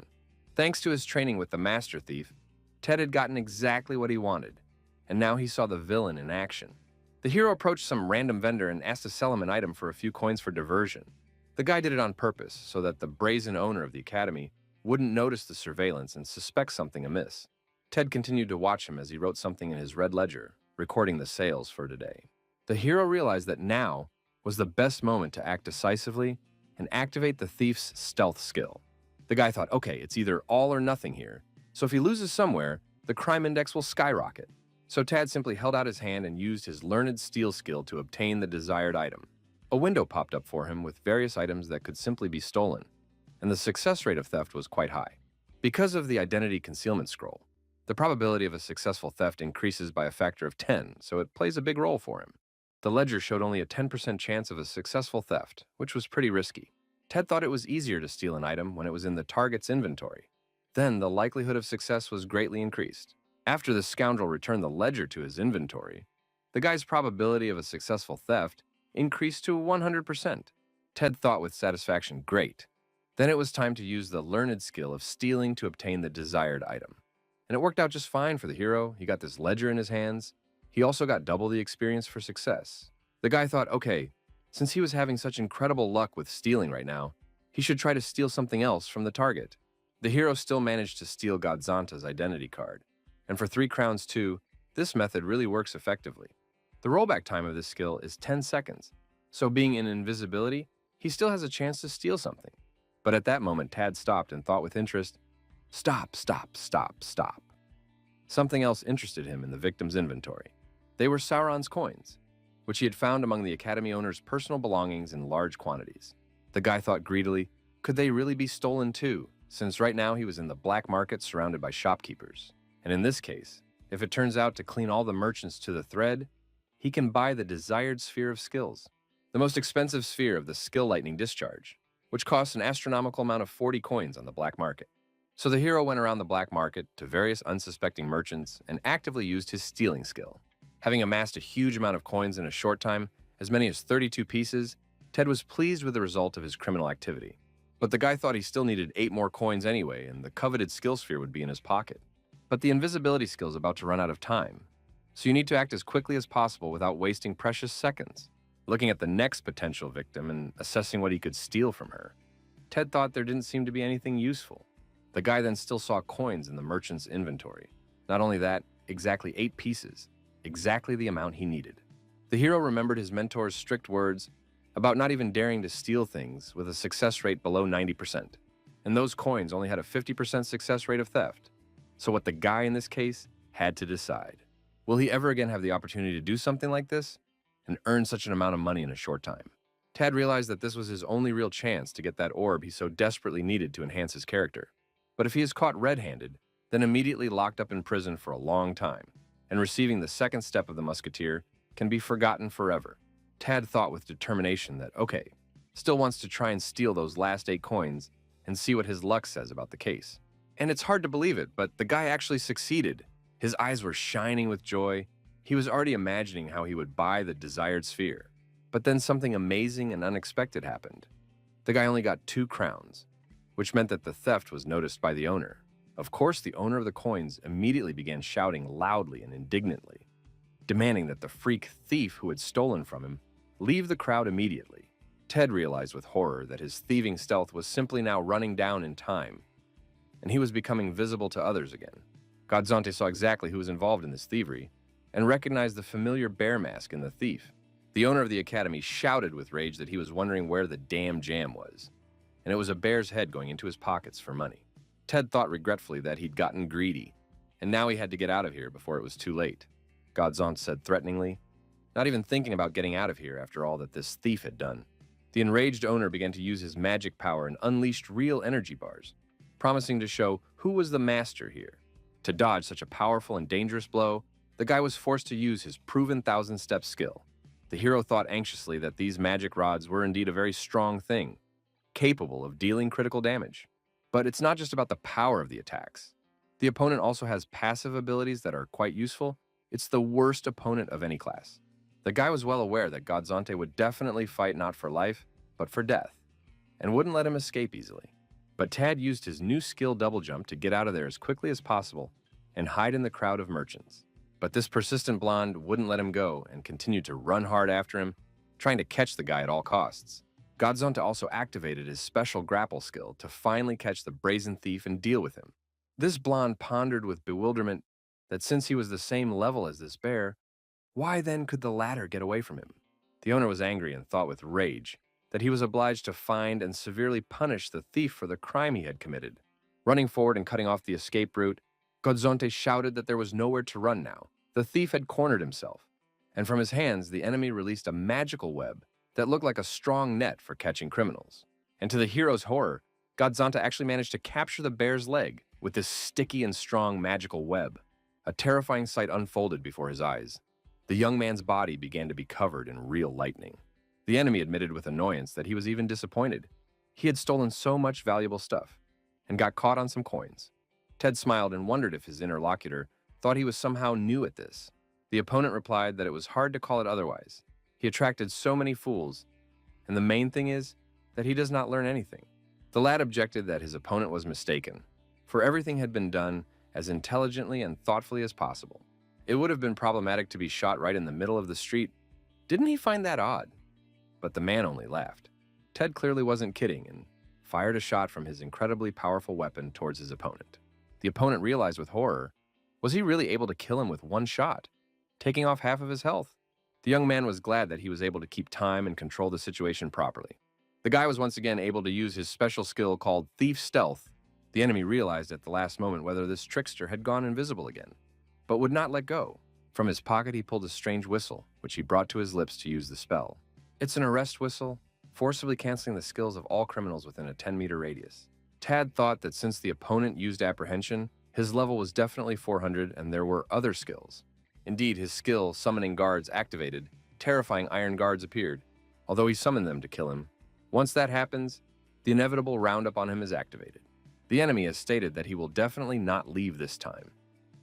Thanks to his training with the master thief, Ted had gotten exactly what he wanted, and now he saw the villain in action. The hero approached some random vendor and asked to sell him an item for a few coins for diversion. The guy did it on purpose so that the brazen owner of the academy wouldn't notice the surveillance and suspect something amiss. Ted continued to watch him as he wrote something in his red ledger, recording the sales for today. The hero realized that now was the best moment to act decisively and activate the thief's stealth skill. The guy thought, okay, it's either all or nothing here, so if he loses somewhere, the crime index will skyrocket. So Tad simply held out his hand and used his learned steal skill to obtain the desired item. A window popped up for him with various items that could simply be stolen, and the success rate of theft was quite high. Because of the identity concealment scroll, the probability of a successful theft increases by a factor of 10, so it plays a big role for him. The ledger showed only a 10% chance of a successful theft, which was pretty risky. Ted thought it was easier to steal an item when it was in the target's inventory. Then the likelihood of success was greatly increased. After the scoundrel returned the ledger to his inventory, the guy's probability of a successful theft increased to 100%. Ted thought with satisfaction, great. Then it was time to use the learned skill of stealing to obtain the desired item. And it worked out just fine for the hero. He got this ledger in his hands. He also got double the experience for success. The guy thought, okay, Since he was having such incredible luck with stealing right now, he should try to steal something else from the target. The hero still managed to steal Godzanta's identity card, and for 3 crowns too, this method really works effectively. The rollback time of this skill is 10 seconds, so being in invisibility, he still has a chance to steal something. But at that moment, Tad stopped and thought with interest, "Stop, stop, stop, stop." Something else interested him in the victim's inventory. They were Sauron's coins, which he had found among the Academy owner's personal belongings in large quantities. The guy thought greedily, could they really be stolen too, since right now he was in the black market surrounded by shopkeepers. And in this case, if it turns out to clean all the merchants to the thread, he can buy the desired sphere of skills, the most expensive sphere of the skill lightning discharge, which costs an astronomical amount of 40 coins on the black market. So the hero went around the black market to various unsuspecting merchants and actively used his stealing skill. Having amassed a huge amount of coins in a short time, as many as 32 pieces, Ted was pleased with the result of his criminal activity. But the guy thought he still needed 8 more coins anyway, and the coveted skill sphere would be in his pocket. But the invisibility skill is about to run out of time, so you need to act as quickly as possible without wasting precious seconds. Looking at the next potential victim and assessing what he could steal from her, Ted thought there didn't seem to be anything useful. The guy then still saw coins in the merchant's inventory. Not only that, exactly 8 pieces, exactly the amount he needed. The hero remembered his mentor's strict words about not even daring to steal things with a success rate below 90%. And those coins only had a 50% success rate of theft. So what the guy in this case had to decide. Will he ever again have the opportunity to do something like this and earn such an amount of money in a short time? Tad realized that this was his only real chance to get that orb he so desperately needed to enhance his character. But if he is caught red-handed, then immediately locked up in prison for a long time, and receiving the second step of the musketeer can be forgotten forever. Tad thought with determination that, okay, still wants to try and steal those last 8 coins and see what his luck says about the case. And it's hard to believe it, but the guy actually succeeded. His eyes were shining with joy. He was already imagining how he would buy the desired sphere. But then something amazing and unexpected happened. The guy only got 2 crowns, which meant that the theft was noticed by the owner. Of course, the owner of the coins immediately began shouting loudly and indignantly, demanding that the freak thief who had stolen from him leave the crowd immediately. Ted realized with horror that his thieving stealth was simply now running down in time, and he was becoming visible to others again. Godzante saw exactly who was involved in this thievery and recognized the familiar bear mask in the thief. The owner of the academy shouted with rage that he was wondering where the damn jam was, and it was a bear's head going into his pockets for money. Ted thought regretfully that he'd gotten greedy, and now he had to get out of here before it was too late. Godzante said threateningly, not even thinking about getting out of here after all that this thief had done. The enraged owner began to use his magic power and unleashed real energy bars, promising to show who was the master here. To dodge such a powerful and dangerous blow, the guy was forced to use his proven 1,000-step skill. The hero thought anxiously that these magic rods were indeed a very strong thing, capable of dealing critical damage. But it's not just about the power of the attacks. The opponent also has passive abilities that are quite useful. It's the worst opponent of any class. The guy was well aware that Godzante would definitely fight not for life, but for death, and wouldn't let him escape easily. But Tad used his new skill double jump to get out of there as quickly as possible and hide in the crowd of merchants. But this persistent blonde wouldn't let him go and continued to run hard after him, trying to catch the guy at all costs. Godzante also activated his special grapple skill to finally catch the brazen thief and deal with him. This blonde pondered with bewilderment that since he was the same level as this bear, why then could the latter get away from him? The owner was angry and thought with rage that he was obliged to find and severely punish the thief for the crime he had committed. Running forward and cutting off the escape route, Godzante shouted that there was nowhere to run now. The thief had cornered himself, and from his hands the enemy released a magical web that looked like a strong net for catching criminals. And to the hero's horror, Godzante actually managed to capture the bear's leg with this sticky and strong magical web. A terrifying sight unfolded before his eyes. The young man's body began to be covered in real lightning. The enemy admitted with annoyance that he was even disappointed. He had stolen so much valuable stuff and got caught on some coins. Ted smiled and wondered if his interlocutor thought he was somehow new at this. The opponent replied that it was hard to call it otherwise. He attracted so many fools, and the main thing is that he does not learn anything. The lad objected that his opponent was mistaken, for everything had been done as intelligently and thoughtfully as possible. It would have been problematic to be shot right in the middle of the street. Didn't he find that odd? But the man only laughed. Ted clearly wasn't kidding and fired a shot from his incredibly powerful weapon towards his opponent. The opponent realized with horror, was he really able to kill him with one shot, taking off half of his health? The young man was glad that he was able to keep time and control the situation properly. The guy was once again able to use his special skill called Thief Stealth. The enemy realized at the last moment whether this trickster had gone invisible again, but would not let go. From his pocket he pulled a strange whistle, which he brought to his lips to use the spell. It's an arrest whistle, forcibly canceling the skills of all criminals within a 10-meter radius. Tad thought that since the opponent used apprehension, his level was definitely 400 and there were other skills. Indeed, his skill, summoning guards, activated. Terrifying iron guards appeared, although he summoned them to kill him. Once that happens, the inevitable roundup on him is activated. The enemy has stated that he will definitely not leave this time,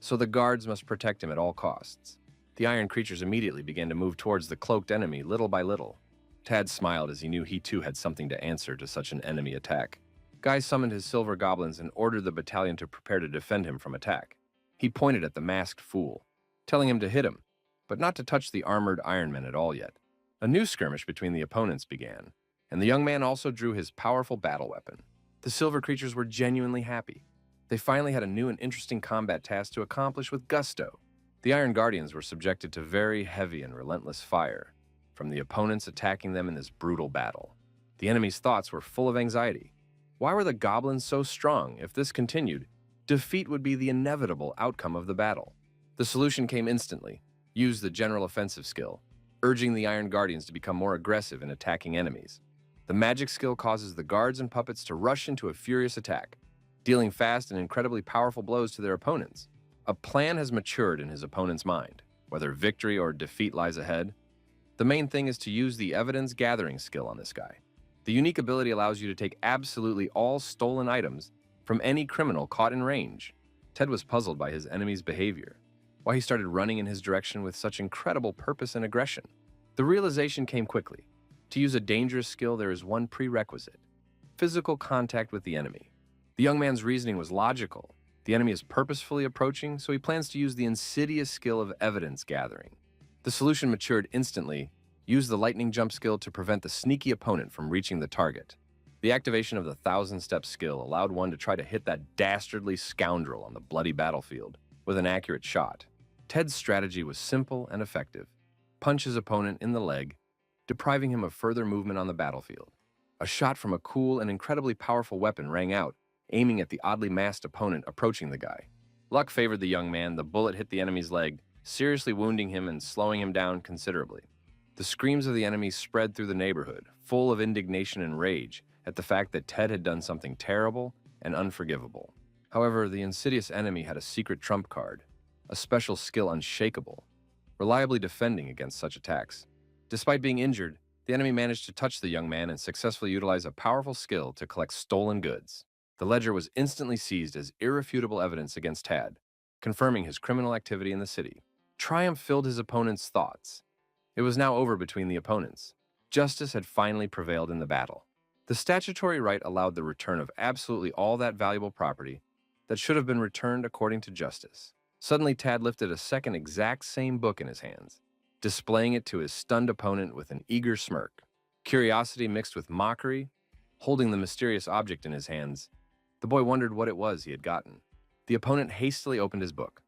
so the guards must protect him at all costs. The iron creatures immediately began to move towards the cloaked enemy little by little. Tad smiled as he knew he too had something to answer to such an enemy attack. Guy summoned his silver goblins and ordered the battalion to prepare to defend him from attack. He pointed at the masked fool, telling him to hit him, but not to touch the armored Iron Men at all yet. A new skirmish between the opponents began, and the young man also drew his powerful battle weapon. The silver creatures were genuinely happy. They finally had a new and interesting combat task to accomplish with gusto. The Iron Guardians were subjected to very heavy and relentless fire from the opponents attacking them in this brutal battle. The enemy's thoughts were full of anxiety. Why were the goblins so strong? If this continued, defeat would be the inevitable outcome of the battle. The solution came instantly. Use the general offensive skill, urging the Iron Guardians to become more aggressive in attacking enemies. The magic skill causes the guards and puppets to rush into a furious attack, dealing fast and incredibly powerful blows to their opponents. A plan has matured in his opponent's mind. Whether victory or defeat lies ahead, the main thing is to use the evidence gathering skill on this guy. The unique ability allows you to take absolutely all stolen items from any criminal caught in range. Ted was puzzled by his enemy's behavior, why he started running in his direction with such incredible purpose and aggression. The realization came quickly. To use a dangerous skill, there is one prerequisite: physical contact with the enemy. The young man's reasoning was logical. The enemy is purposefully approaching, so he plans to use the insidious skill of evidence gathering. The solution matured instantly. Use the lightning jump skill to prevent the sneaky opponent from reaching the target. The activation of the 1,000-step skill allowed one to try to hit that dastardly scoundrel on the bloody battlefield with an accurate shot. Ted's strategy was simple and effective. Punch his opponent in the leg, depriving him of further movement on the battlefield. A shot from a cool and incredibly powerful weapon rang out, aiming at the oddly masked opponent approaching the guy. Luck favored the young man. The bullet hit the enemy's leg, seriously wounding him and slowing him down considerably. The screams of the enemy spread through the neighborhood, full of indignation and rage at the fact that Ted had done something terrible and unforgivable. However, the insidious enemy had a secret trump card, a special skill unshakable, reliably defending against such attacks. Despite being injured, the enemy managed to touch the young man and successfully utilize a powerful skill to collect stolen goods. The ledger was instantly seized as irrefutable evidence against Tad, confirming his criminal activity in the city. Triumph filled his opponent's thoughts. It was now over between the opponents. Justice had finally prevailed in the battle. The statutory right allowed the return of absolutely all that valuable property that should have been returned according to justice. Suddenly, Tad lifted a second exact same book in his hands, displaying it to his stunned opponent with an eager smirk. Curiosity mixed with mockery, holding the mysterious object in his hands, the boy wondered what it was he had gotten. The opponent hastily opened his book,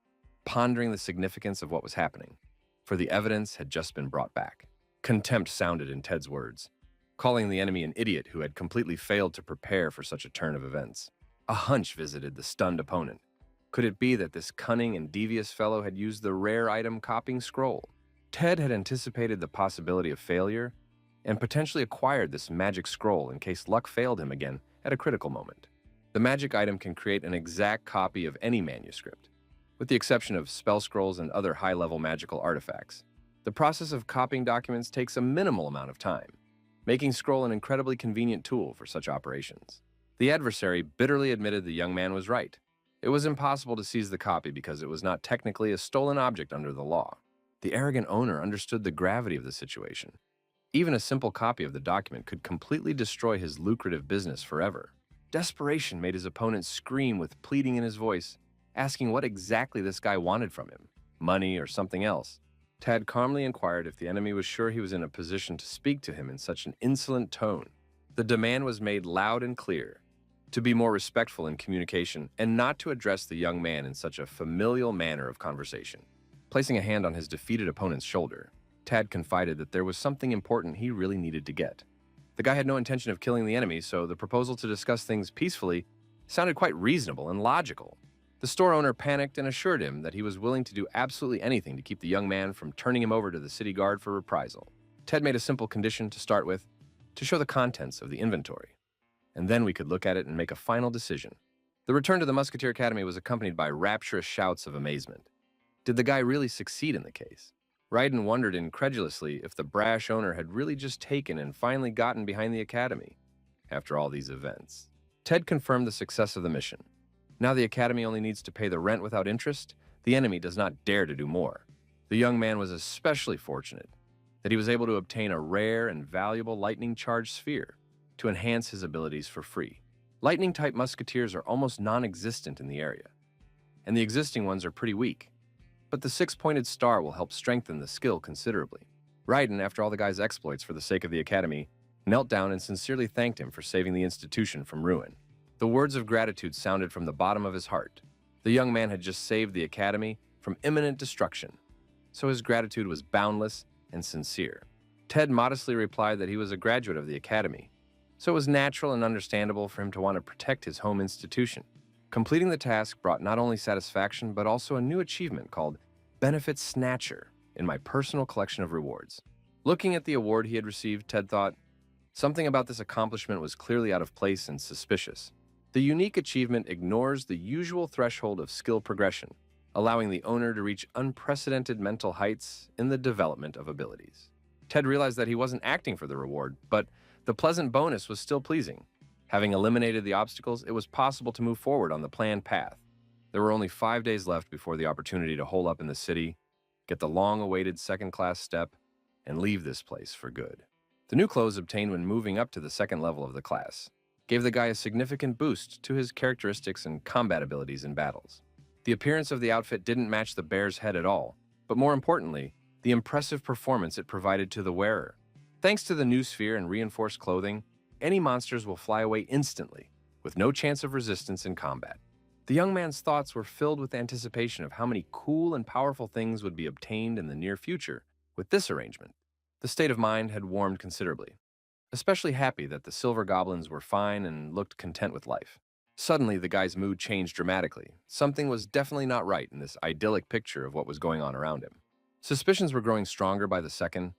pondering the significance of what was happening, for the evidence had just been brought back. Contempt sounded in Ted's words, calling the enemy an idiot who had completely failed to prepare for such a turn of events. A hunch visited the stunned opponent. Could it be that this cunning and devious fellow had used the rare item copying scroll? Ted had anticipated the possibility of failure and potentially acquired this magic scroll in case luck failed him again at a critical moment. The magic item can create an exact copy of any manuscript, with the exception of spell scrolls and other high-level magical artifacts. The process of copying documents takes a minimal amount of time, making scroll an incredibly convenient tool for such operations. The adversary bitterly admitted the young man was right. It was impossible to seize the copy because it was not technically a stolen object under the law. The arrogant owner understood the gravity of the situation. Even a simple copy of the document could completely destroy his lucrative business forever. Desperation made his opponent scream with pleading in his voice, asking what exactly this guy wanted from him, money or something else. Tad calmly inquired if the enemy was sure he was in a position to speak to him in such an insolent tone. The demand was made loud and clear, to be more respectful in communication and not to address the young man in such a familial manner of conversation. Placing a hand on his defeated opponent's shoulder, Tad confided that there was something important he really needed to get. The guy had no intention of killing the enemy, so the proposal to discuss things peacefully sounded quite reasonable and logical. The store owner panicked and assured him that he was willing to do absolutely anything to keep the young man from turning him over to the city guard for reprisal. Ted made a simple condition to start with, to show the contents of the inventory, and then we could look at it and make a final decision. The return to the Musketeer Academy was accompanied by rapturous shouts of amazement. Did the guy really succeed in the case? Raiden wondered incredulously if the brash owner had really just taken and finally gotten behind the academy after all these events. Ted confirmed the success of the mission. Now the academy only needs to pay the rent without interest. The enemy does not dare to do more. The young man was especially fortunate that he was able to obtain a rare and valuable lightning-charged sphere to enhance his abilities for free. Lightning-type musketeers are almost non-existent in the area, and the existing ones are pretty weak. But the six-pointed star will help strengthen the skill considerably. Raiden, after all the guy's exploits for the sake of the academy, knelt down and sincerely thanked him for saving the institution from ruin. The words of gratitude sounded from the bottom of his heart. The young man had just saved the academy from imminent destruction, so his gratitude was boundless and sincere. Ted modestly replied that he was a graduate of the academy, so it was natural and understandable for him to want to protect his home institution. Completing the task brought not only satisfaction, but also a new achievement called Benefit Snatcher in my personal collection of rewards. Looking at the award he had received, Ted thought, something about this accomplishment was clearly out of place and suspicious. The unique achievement ignores the usual threshold of skill progression, allowing the owner to reach unprecedented mental heights in the development of abilities. Ted realized that he wasn't acting for the reward, but the pleasant bonus was still pleasing. Having eliminated the obstacles, it was possible to move forward on the planned path. There were only 5 days left before the opportunity to hole up in the city, get the long-awaited second-class step, and leave this place for good. The new clothes obtained when moving up to the second level of the class gave the guy a significant boost to his characteristics and combat abilities in battles. The appearance of the outfit didn't match the bear's head at all, but more importantly, the impressive performance it provided to the wearer. Thanks to the new sphere and reinforced clothing, any monsters will fly away instantly, with no chance of resistance in combat. The young man's thoughts were filled with anticipation of how many cool and powerful things would be obtained in the near future with this arrangement. The state of mind had warmed considerably, especially happy that the silver goblins were fine and looked content with life. Suddenly, the guy's mood changed dramatically. Something was definitely not right in this idyllic picture of what was going on around him. Suspicions were growing stronger by the second.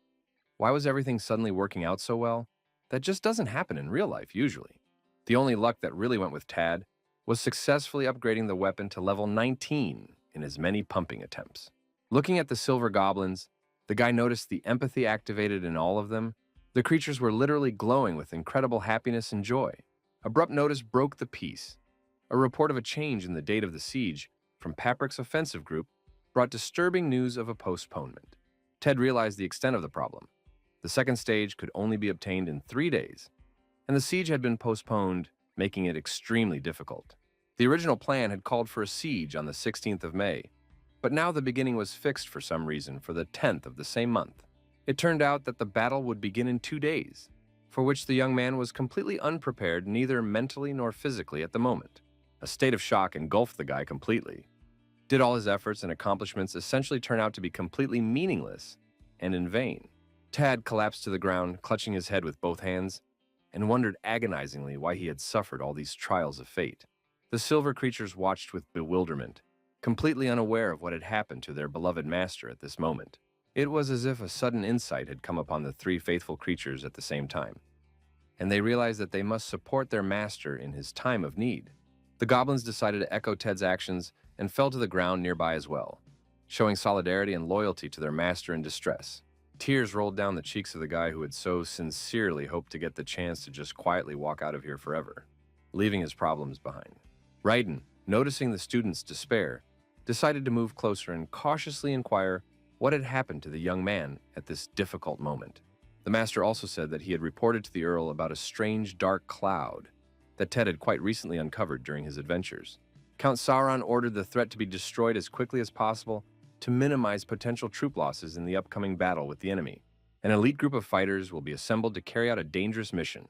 Why was everything suddenly working out so well? That just doesn't happen in real life, usually. The only luck that really went with Tad was successfully upgrading the weapon to level 19 in his many pumping attempts. Looking at the silver goblins, the guy noticed the empathy activated in all of them. The creatures were literally glowing with incredible happiness and joy. Abrupt notice broke the peace. A report of a change in the date of the siege from Paprick's offensive group brought disturbing news of a postponement. Ted realized the extent of the problem. The second stage could only be obtained in 3 days, and the siege had been postponed, making it extremely difficult. The original plan had called for a siege on the 16th of May, but now the beginning was fixed for some reason for the 10th of the same month. It turned out that the battle would begin in 2 days, for which the young man was completely unprepared neither mentally nor physically at the moment. A state of shock engulfed the guy completely. Did all his efforts and accomplishments essentially turn out to be completely meaningless and in vain? Tad collapsed to the ground, clutching his head with both hands, and wondered agonizingly why he had suffered all these trials of fate. The silver creatures watched with bewilderment, completely unaware of what had happened to their beloved master at this moment. It was as if a sudden insight had come upon the three faithful creatures at the same time, and they realized that they must support their master in his time of need. The goblins decided to echo Ted's actions and fell to the ground nearby as well, showing solidarity and loyalty to their master in distress. Tears rolled down the cheeks of the guy who had so sincerely hoped to get the chance to just quietly walk out of here forever, leaving his problems behind. Raiden, noticing the students' despair, decided to move closer and cautiously inquire what had happened to the young man at this difficult moment. The master also said that he had reported to the Earl about a strange dark cloud that Ted had quite recently uncovered during his adventures. Count Sauron ordered the threat to be destroyed as quickly as possible, to minimize potential troop losses in the upcoming battle with the enemy. An elite group of fighters will be assembled to carry out a dangerous mission,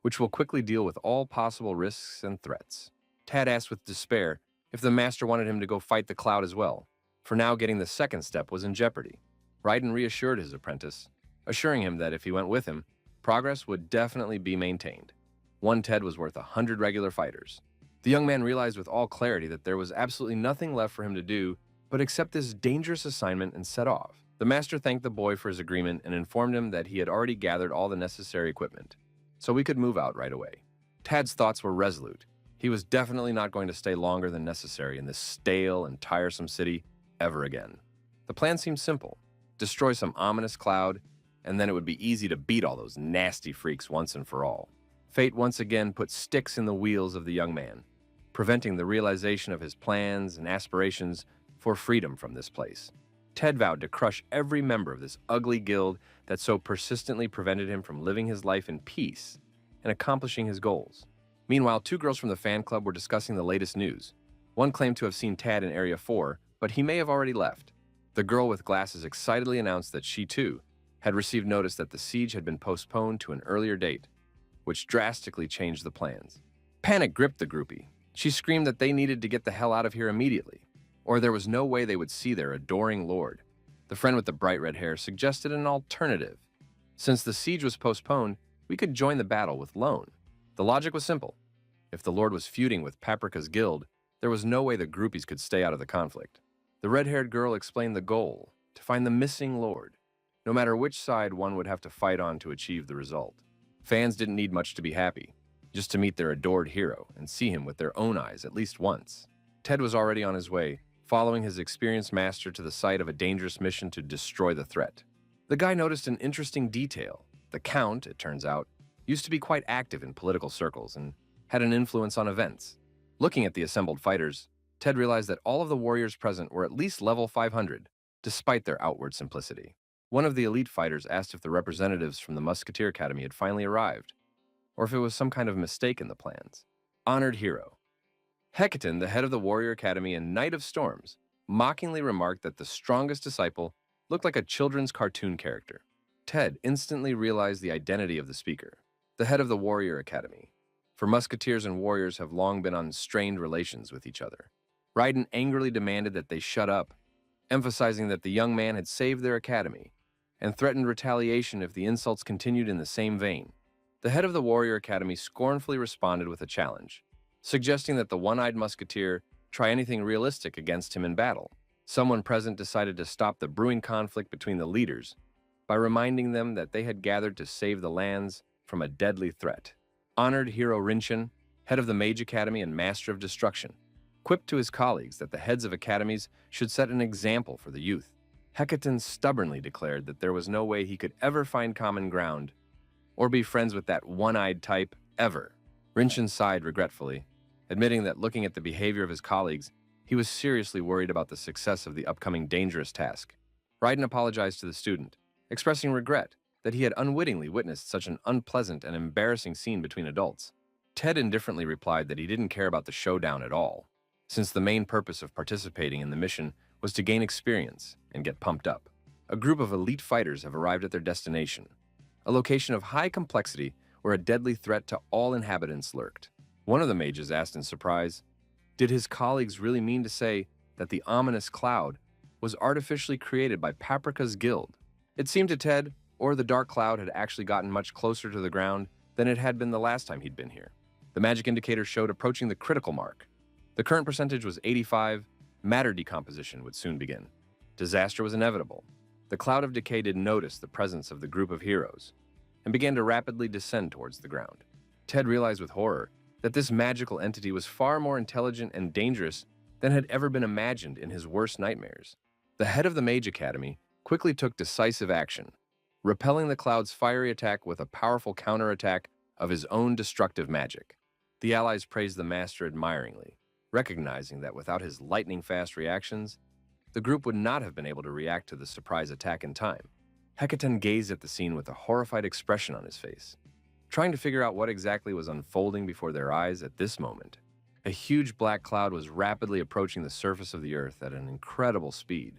which will quickly deal with all possible risks and threats. Tad asked with despair if the master wanted him to go fight the cloud as well, for now getting the second step was in jeopardy. Raiden reassured his apprentice, assuring him that if he went with him, progress would definitely be maintained. One Ted was worth 100 regular fighters. The young man realized with all clarity that there was absolutely nothing left for him to do but accept this dangerous assignment and set off. The master thanked the boy for his agreement and informed him that he had already gathered all the necessary equipment, so we could move out right away. Tad's thoughts were resolute. He was definitely not going to stay longer than necessary in this stale and tiresome city ever again. The plan seemed simple. Destroy some ominous cloud, and then it would be easy to beat all those nasty freaks once and for all. Fate once again put sticks in the wheels of the young man, preventing the realization of his plans and aspirations for freedom from this place. Ted vowed to crush every member of this ugly guild that so persistently prevented him from living his life in peace and accomplishing his goals. Meanwhile, two girls from the fan club were discussing the latest news. One claimed to have seen Tad in Area 4, but he may have already left. The girl with glasses excitedly announced that she, too, had received notice that the siege had been postponed to an earlier date, which drastically changed the plans. Panic gripped the groupie. She screamed that they needed to get the hell out of here immediately, or there was no way they would see their adoring lord. The friend with the bright red hair suggested an alternative. Since the siege was postponed, we could join the battle with Lone. The logic was simple. If the lord was feuding with Paprika's guild, there was no way the groupies could stay out of the conflict. The red-haired girl explained the goal, to find the missing lord, no matter which side one would have to fight on to achieve the result. Fans didn't need much to be happy, just to meet their adored hero and see him with their own eyes at least once. Ted was already on his way, following his experienced master to the site of a dangerous mission to destroy the threat. The guy noticed an interesting detail. The Count, it turns out, used to be quite active in political circles and had an influence on events. Looking at the assembled fighters, Ted realized that all of the warriors present were at least level 500, despite their outward simplicity. One of the elite fighters asked if the representatives from the Musketeer Academy had finally arrived, or if it was some kind of mistake in the plans. Honored hero. Hecaton, the head of the Warrior Academy and Knight of Storms, mockingly remarked that the strongest disciple looked like a children's cartoon character. Ted instantly realized the identity of the speaker, the head of the Warrior Academy, for musketeers and warriors have long been on strained relations with each other. Raiden angrily demanded that they shut up, emphasizing that the young man had saved their academy, and threatened retaliation if the insults continued in the same vein. The head of the Warrior Academy scornfully responded with a challenge, suggesting that the one-eyed musketeer try anything realistic against him in battle. Someone present decided to stop the brewing conflict between the leaders by reminding them that they had gathered to save the lands from a deadly threat. Honored hero Rinchen, head of the Mage Academy and Master of Destruction, quipped to his colleagues that the heads of academies should set an example for the youth. Hecaton stubbornly declared that there was no way he could ever find common ground or be friends with that one-eyed type ever. Rinchen sighed regretfully, admitting that looking at the behavior of his colleagues, he was seriously worried about the success of the upcoming dangerous task. Raiden apologized to the student, expressing regret that he had unwittingly witnessed such an unpleasant and embarrassing scene between adults. Ted indifferently replied that he didn't care about the showdown at all, since the main purpose of participating in the mission was to gain experience and get pumped up. A group of elite fighters have arrived at their destination, a location of high complexity where a deadly threat to all inhabitants lurked. One of the mages asked in surprise, did his colleagues really mean to say that the ominous cloud was artificially created by Paprika's guild? It seemed to Ted, or the dark cloud had actually gotten much closer to the ground than it had been the last time he'd been here. The magic indicator showed approaching the critical mark. The current percentage was 85. Matter decomposition would soon begin. Disaster was inevitable. The cloud of decay didn't notice the presence of the group of heroes and began to rapidly descend towards the ground. Ted realized with horror that this magical entity was far more intelligent and dangerous than had ever been imagined in his worst nightmares. The head of the Mage Academy quickly took decisive action, repelling the cloud's fiery attack with a powerful counterattack of his own destructive magic. The allies praised the master admiringly, recognizing that without his lightning-fast reactions, the group would not have been able to react to the surprise attack in time. Hecaton gazed at the scene with a horrified expression on his face, trying to figure out what exactly was unfolding before their eyes at this moment. A huge black cloud was rapidly approaching the surface of the earth at an incredible speed.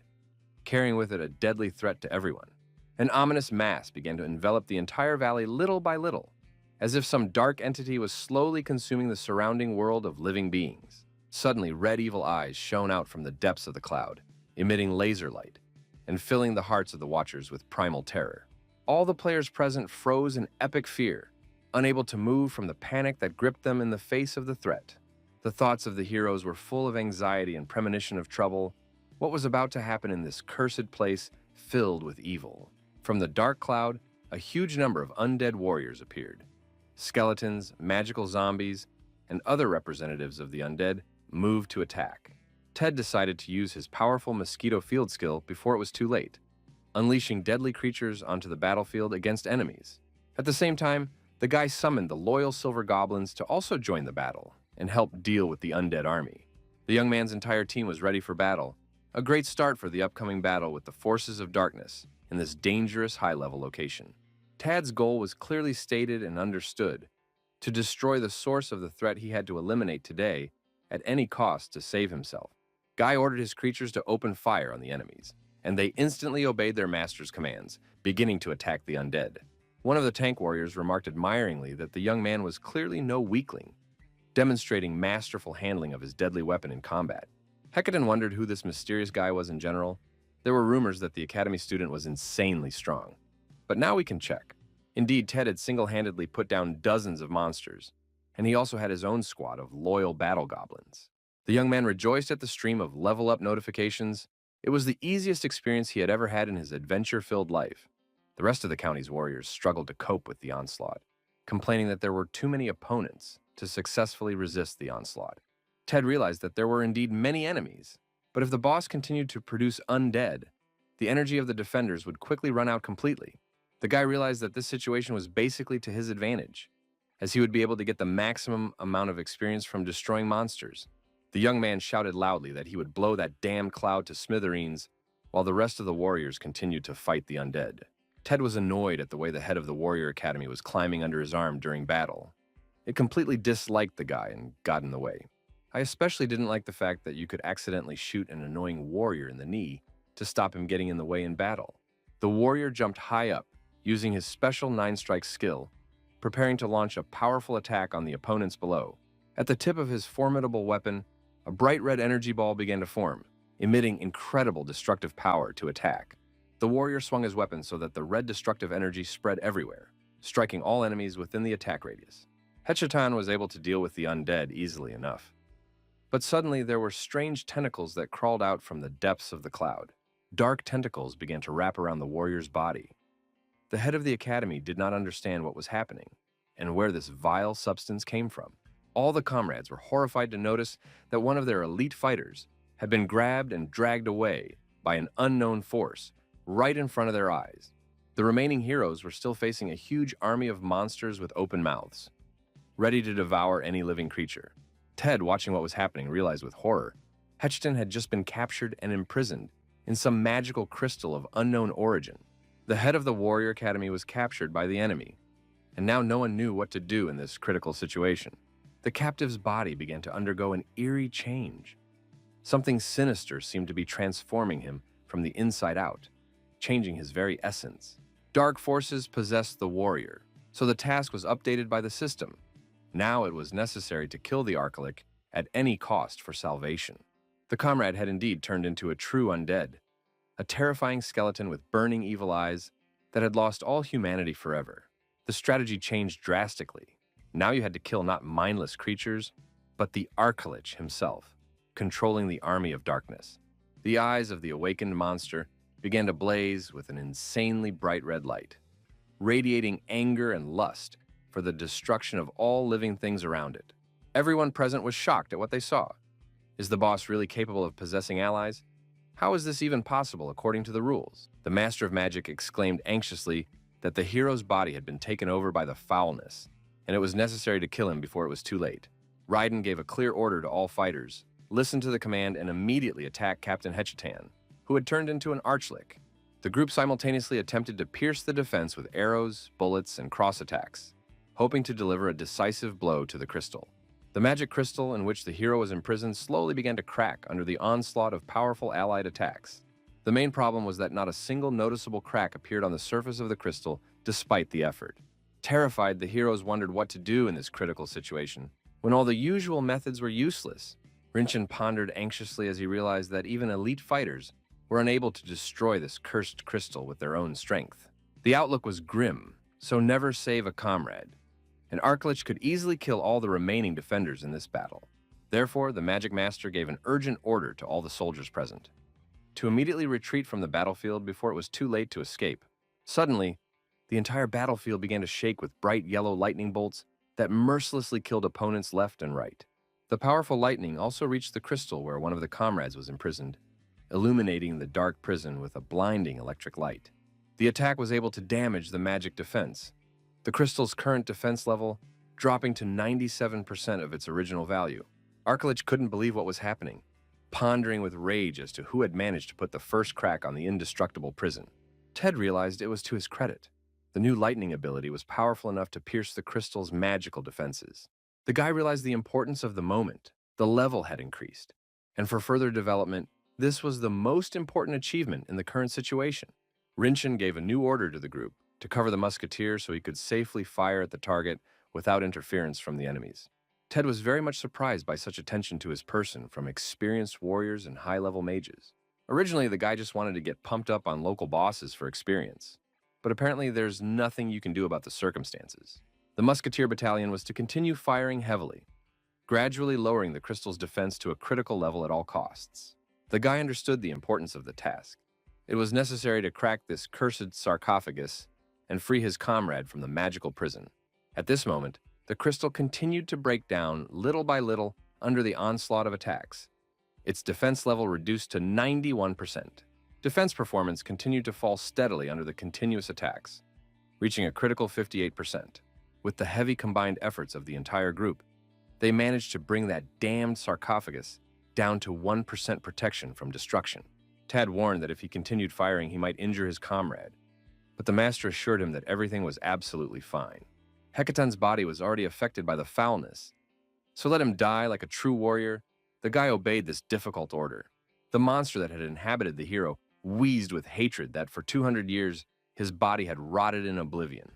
carrying with it a deadly threat to everyone. An ominous mass began to envelop the entire valley little by little, as if some dark entity was slowly consuming the surrounding world of living beings. Suddenly, red evil eyes shone out from the depths of the cloud, emitting laser light, and filling the hearts of the watchers with primal terror. All the players present froze in epic fear, unable to move from the panic that gripped them in the face of the threat. The thoughts of the heroes were full of anxiety and premonition of trouble. What was about to happen in this cursed place filled with evil? From the dark cloud, a huge number of undead warriors appeared. Skeletons, magical zombies, and other representatives of the undead moved to attack. Ted decided to use his powerful mosquito field skill before it was too late, unleashing deadly creatures onto the battlefield against enemies. At the same time, the guy summoned the loyal silver goblins to also join the battle and help deal with the undead army. The young man's entire team was ready for battle, a great start for the upcoming battle with the forces of darkness in this dangerous high-level location. Tad's goal was clearly stated and understood: to destroy the source of the threat he had to eliminate today at any cost to save himself. Guy ordered his creatures to open fire on the enemies, and they instantly obeyed their master's commands, beginning to attack the undead. One of the tank warriors remarked admiringly that the young man was clearly no weakling, demonstrating masterful handling of his deadly weapon in combat. Hecatan wondered who this mysterious guy was in general. There were rumors that the academy student was insanely strong, but now we can check. Indeed, Ted had single-handedly put down dozens of monsters, and he also had his own squad of loyal battle goblins. The young man rejoiced at the stream of level-up notifications. It was the easiest experience he had ever had in his adventure-filled life. The rest of the county's warriors struggled to cope with the onslaught, complaining that there were too many opponents to successfully resist the onslaught. Ted realized that there were indeed many enemies, but if the boss continued to produce undead, the energy of the defenders would quickly run out completely. The guy realized that this situation was basically to his advantage, as he would be able to get the maximum amount of experience from destroying monsters. The young man shouted loudly that he would blow that damn cloud to smithereens, while the rest of the warriors continued to fight the undead. Ted was annoyed at the way the head of the Warrior Academy was climbing under his arm during battle. It completely disliked the guy and got in the way. I especially didn't like the fact that you could accidentally shoot an annoying warrior in the knee to stop him getting in the way in battle. The warrior jumped high up, using his special 9-strike skill, preparing to launch a powerful attack on the opponents below. At the tip of his formidable weapon, a bright red energy ball began to form, emitting incredible destructive power to attack. The warrior swung his weapon so that the red destructive energy spread everywhere, striking all enemies within the attack radius. Hechatan was able to deal with the undead easily enough. But suddenly there were strange tentacles that crawled out from the depths of the cloud. Dark tentacles began to wrap around the warrior's body. The head of the academy did not understand what was happening and where this vile substance came from. All the comrades were horrified to notice that one of their elite fighters had been grabbed and dragged away by an unknown force right in front of their eyes. The remaining heroes were still facing a huge army of monsters with open mouths, ready to devour any living creature. Ted, watching what was happening, realized with horror Hechatan had just been captured and imprisoned in some magical crystal of unknown origin. The head of the Warrior Academy was captured by the enemy, and now no one knew what to do in this critical situation. The captive's body began to undergo an eerie change. Something sinister seemed to be transforming him from the inside out, changing his very essence. Dark forces possessed the warrior, so the task was updated by the system. Now it was necessary to kill the Archelic at any cost for salvation. The comrade had indeed turned into a true undead, a terrifying skeleton with burning evil eyes that had lost all humanity forever. The strategy changed drastically. Now you had to kill not mindless creatures, but the Archelic himself, controlling the army of darkness. The eyes of the awakened monster began to blaze with an insanely bright red light, radiating anger and lust for the destruction of all living things around it. Everyone present was shocked at what they saw. Is the boss really capable of possessing allies? How is this even possible according to the rules? The Master of Magic exclaimed anxiously that the hero's body had been taken over by the foulness, and it was necessary to kill him before it was too late. Raiden gave a clear order to all fighters: listen to the command and immediately attack Captain Hechatan, who had turned into an Archelic. The group simultaneously attempted to pierce the defense with arrows, bullets, and cross attacks, hoping to deliver a decisive blow to the crystal. The magic crystal in which the hero was imprisoned slowly began to crack under the onslaught of powerful allied attacks. The main problem was that not a single noticeable crack appeared on the surface of the crystal despite the effort. Terrified, the heroes wondered what to do in this critical situation, when all the usual methods were useless. Rinchen pondered anxiously as he realized that even elite fighters were unable to destroy this cursed crystal with their own strength. The outlook was grim, so never save a comrade, and Arklich could easily kill all the remaining defenders in this battle. Therefore, the Magic Master gave an urgent order to all the soldiers present to immediately retreat from the battlefield before it was too late to escape. Suddenly, the entire battlefield began to shake with bright yellow lightning bolts that mercilessly killed opponents left and right. The powerful lightning also reached the crystal where one of the comrades was imprisoned, illuminating the dark prison with a blinding electric light. The attack was able to damage the magic defense, the crystal's current defense level dropping to 97% of its original value. Arklich couldn't believe what was happening, pondering with rage as to who had managed to put the first crack on the indestructible prison. Ted realized it was to his credit. The new lightning ability was powerful enough to pierce the crystal's magical defenses. The guy realized the importance of the moment. The level had increased, and for further development, this was the most important achievement in the current situation. Rinchen gave a new order to the group to cover the musketeer so he could safely fire at the target without interference from the enemies. Ted was very much surprised by such attention to his person from experienced warriors and high-level mages. Originally, the guy just wanted to get pumped up on local bosses for experience, but apparently there's nothing you can do about the circumstances. The musketeer battalion was to continue firing heavily, gradually lowering the crystal's defense to a critical level at all costs. The guy understood the importance of the task. It was necessary to crack this cursed sarcophagus and free his comrade from the magical prison. At this moment, the crystal continued to break down little by little under the onslaught of attacks. Its defense level reduced to 91%. Defense performance continued to fall steadily under the continuous attacks, reaching a critical 58%. With the heavy combined efforts of the entire group, they managed to bring that damned sarcophagus down to 1% protection from destruction. Tad warned that if he continued firing, he might injure his comrade, but the master assured him that everything was absolutely fine. Hecaton's body was already affected by the foulness, so let him die like a true warrior. The guy obeyed this difficult order. The monster that had inhabited the hero wheezed with hatred that for 200 years his body had rotted in oblivion,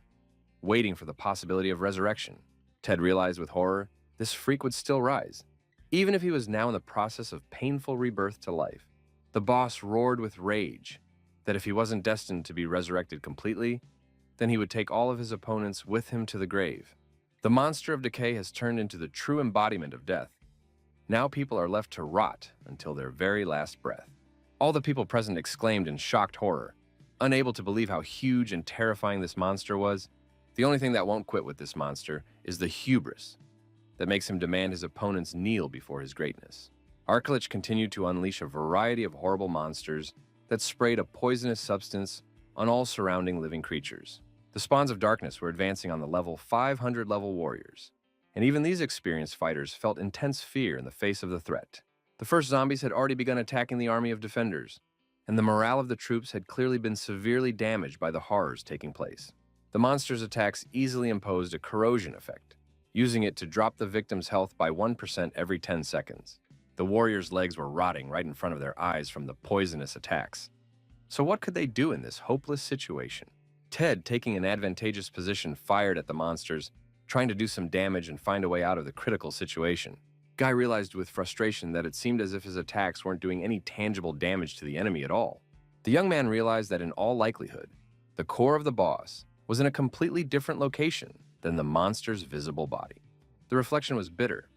waiting for the possibility of resurrection. Ted realized with horror this freak would still rise, even if he was now in the process of painful rebirth to life. The boss roared with rage that if he wasn't destined to be resurrected completely, then he would take all of his opponents with him to the grave. The monster of decay has turned into the true embodiment of death. Now people are left to rot until their very last breath. All the people present exclaimed in shocked horror, unable to believe how huge and terrifying this monster was. The only thing that won't quit with this monster is the hubris that makes him demand his opponents kneel before his greatness. Arklich continued to unleash a variety of horrible monsters that sprayed a poisonous substance on all surrounding living creatures. The spawns of darkness were advancing on the level 500 level warriors, and even these experienced fighters felt intense fear in the face of the threat. The first zombies had already begun attacking the army of defenders, and the morale of the troops had clearly been severely damaged by the horrors taking place. The monsters' attacks easily imposed a corrosion effect, using it to drop the victim's health by 1% every 10 seconds. The warriors' legs were rotting right in front of their eyes from the poisonous attacks. So what could they do in this hopeless situation? Ted, taking an advantageous position, fired at the monsters, trying to do some damage and find a way out of the critical situation. Guy realized with frustration that it seemed as if his attacks weren't doing any tangible damage to the enemy at all. The young man realized that in all likelihood, the core of the boss was in a completely different location than the monster's visible body. The reflection was bitter.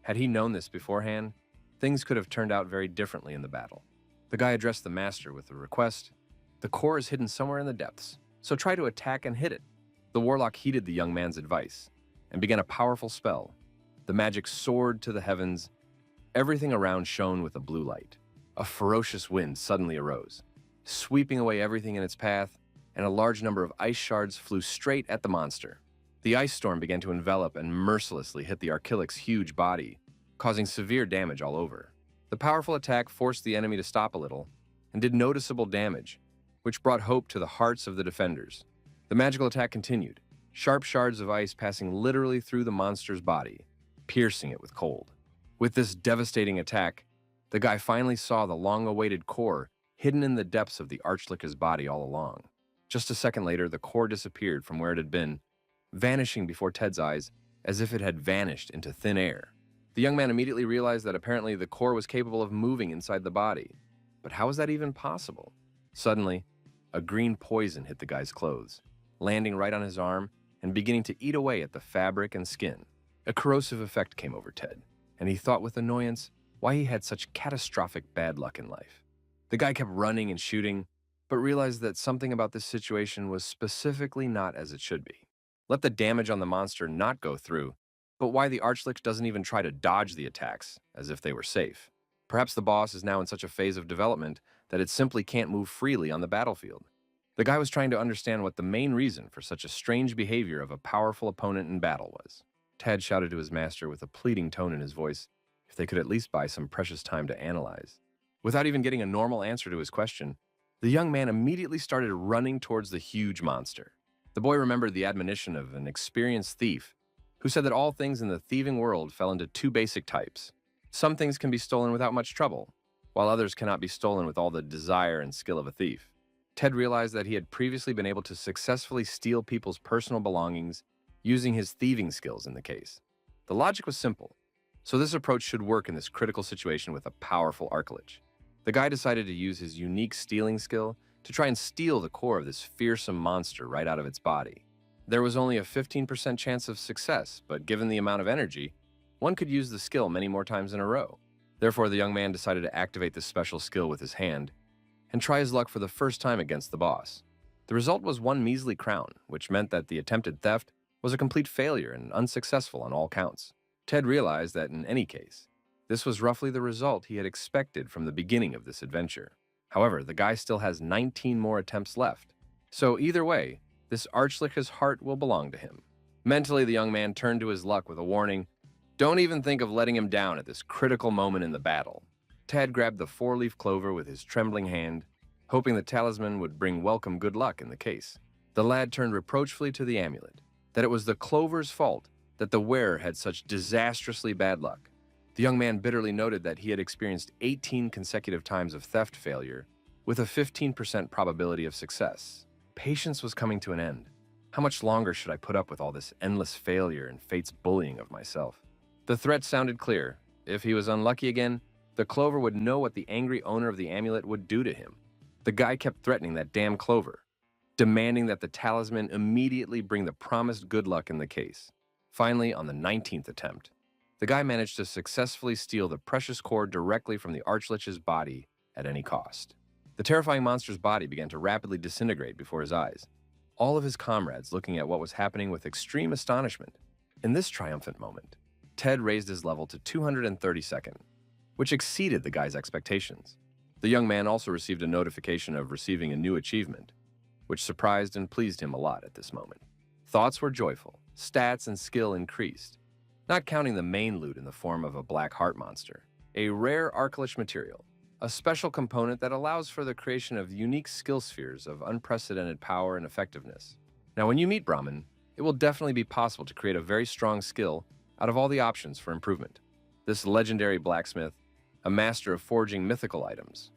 Had he known this beforehand, things could have turned out very differently in the battle. The guy addressed the master with a request. The core is hidden somewhere in the depths, so try to attack and hit it. The warlock heeded the young man's advice and began a powerful spell. The magic soared to the heavens. Everything around shone with a blue light. A ferocious wind suddenly arose, sweeping away everything in its path, and a large number of ice shards flew straight at the monster. The ice storm began to envelop and mercilessly hit the Archillic's huge body, causing severe damage all over. The powerful attack forced the enemy to stop a little and did noticeable damage, which brought hope to the hearts of the defenders. The magical attack continued, sharp shards of ice passing literally through the monster's body, piercing it with cold. With this devastating attack, the guy finally saw the long-awaited core hidden in the depths of the archlicker's body all along. Just a second later, the core disappeared from where it had been, vanishing before Ted's eyes as if it had vanished into thin air. The young man immediately realized that apparently the core was capable of moving inside the body. But how was that even possible? Suddenly, a green poison hit the guy's clothes, landing right on his arm and beginning to eat away at the fabric and skin. A corrosive effect came over Ted, and he thought with annoyance why he had such catastrophic bad luck in life. The guy kept running and shooting, but realized that something about this situation was specifically not as it should be. Let the damage on the monster not go through, but why the Archlich doesn't even try to dodge the attacks, as if they were safe. Perhaps the boss is now in such a phase of development that it simply can't move freely on the battlefield. The guy was trying to understand what the main reason for such a strange behavior of a powerful opponent in battle was. Ted shouted to his master with a pleading tone in his voice if they could at least buy some precious time to analyze. Without even getting a normal answer to his question, the young man immediately started running towards the huge monster. The boy remembered the admonition of an experienced thief who said that all things in the thieving world fell into two basic types. Some things can be stolen without much trouble, while others cannot be stolen with all the desire and skill of a thief. Ted realized that he had previously been able to successfully steal people's personal belongings using his thieving skills in the case. The logic was simple, so this approach should work in this critical situation with a powerful Archlich. The guy decided to use his unique stealing skill to try and steal the core of this fearsome monster right out of its body. There was only a 15% chance of success, but given the amount of energy, one could use the skill many more times in a row. Therefore, the young man decided to activate this special skill with his hand and try his luck for the first time against the boss. The result was one measly crown, which meant that the attempted theft was a complete failure and unsuccessful on all counts. Ted realized that in any case, this was roughly the result he had expected from the beginning of this adventure. However, the guy still has 19 more attempts left. So either way, this Archlich's heart will belong to him. Mentally, the young man turned to his luck with a warning: don't even think of letting him down at this critical moment in the battle. Ted grabbed the four-leaf clover with his trembling hand, hoping the talisman would bring welcome good luck in the case. The lad turned reproachfully to the amulet, that it was the clover's fault that the wearer had such disastrously bad luck. The young man bitterly noted that he had experienced 18 consecutive times of theft failure, with a 15% probability of success. Patience was coming to an end. How much longer should I put up with all this endless failure and fate's bullying of myself? The threat sounded clear. If he was unlucky again, the clover would know what the angry owner of the amulet would do to him. The guy kept threatening that damn clover, demanding that the talisman immediately bring the promised good luck in the case. Finally, on the 19th attempt, the guy managed to successfully steal the precious core directly from the Archlich's body at any cost. The terrifying monster's body began to rapidly disintegrate before his eyes, all of his comrades looking at what was happening with extreme astonishment. In this triumphant moment, Ted raised his level to 232nd, which exceeded the guy's expectations. The young man also received a notification of receiving a new achievement, which surprised and pleased him a lot at this moment. Thoughts were joyful, stats and skill increased, not counting the main loot in the form of a black heart monster, a rare Archlich material, a special component that allows for the creation of unique skill spheres of unprecedented power and effectiveness. Now, when you meet Brahmin, it will definitely be possible to create a very strong skill out of all the options for improvement. This legendary blacksmith, a master of forging mythical items,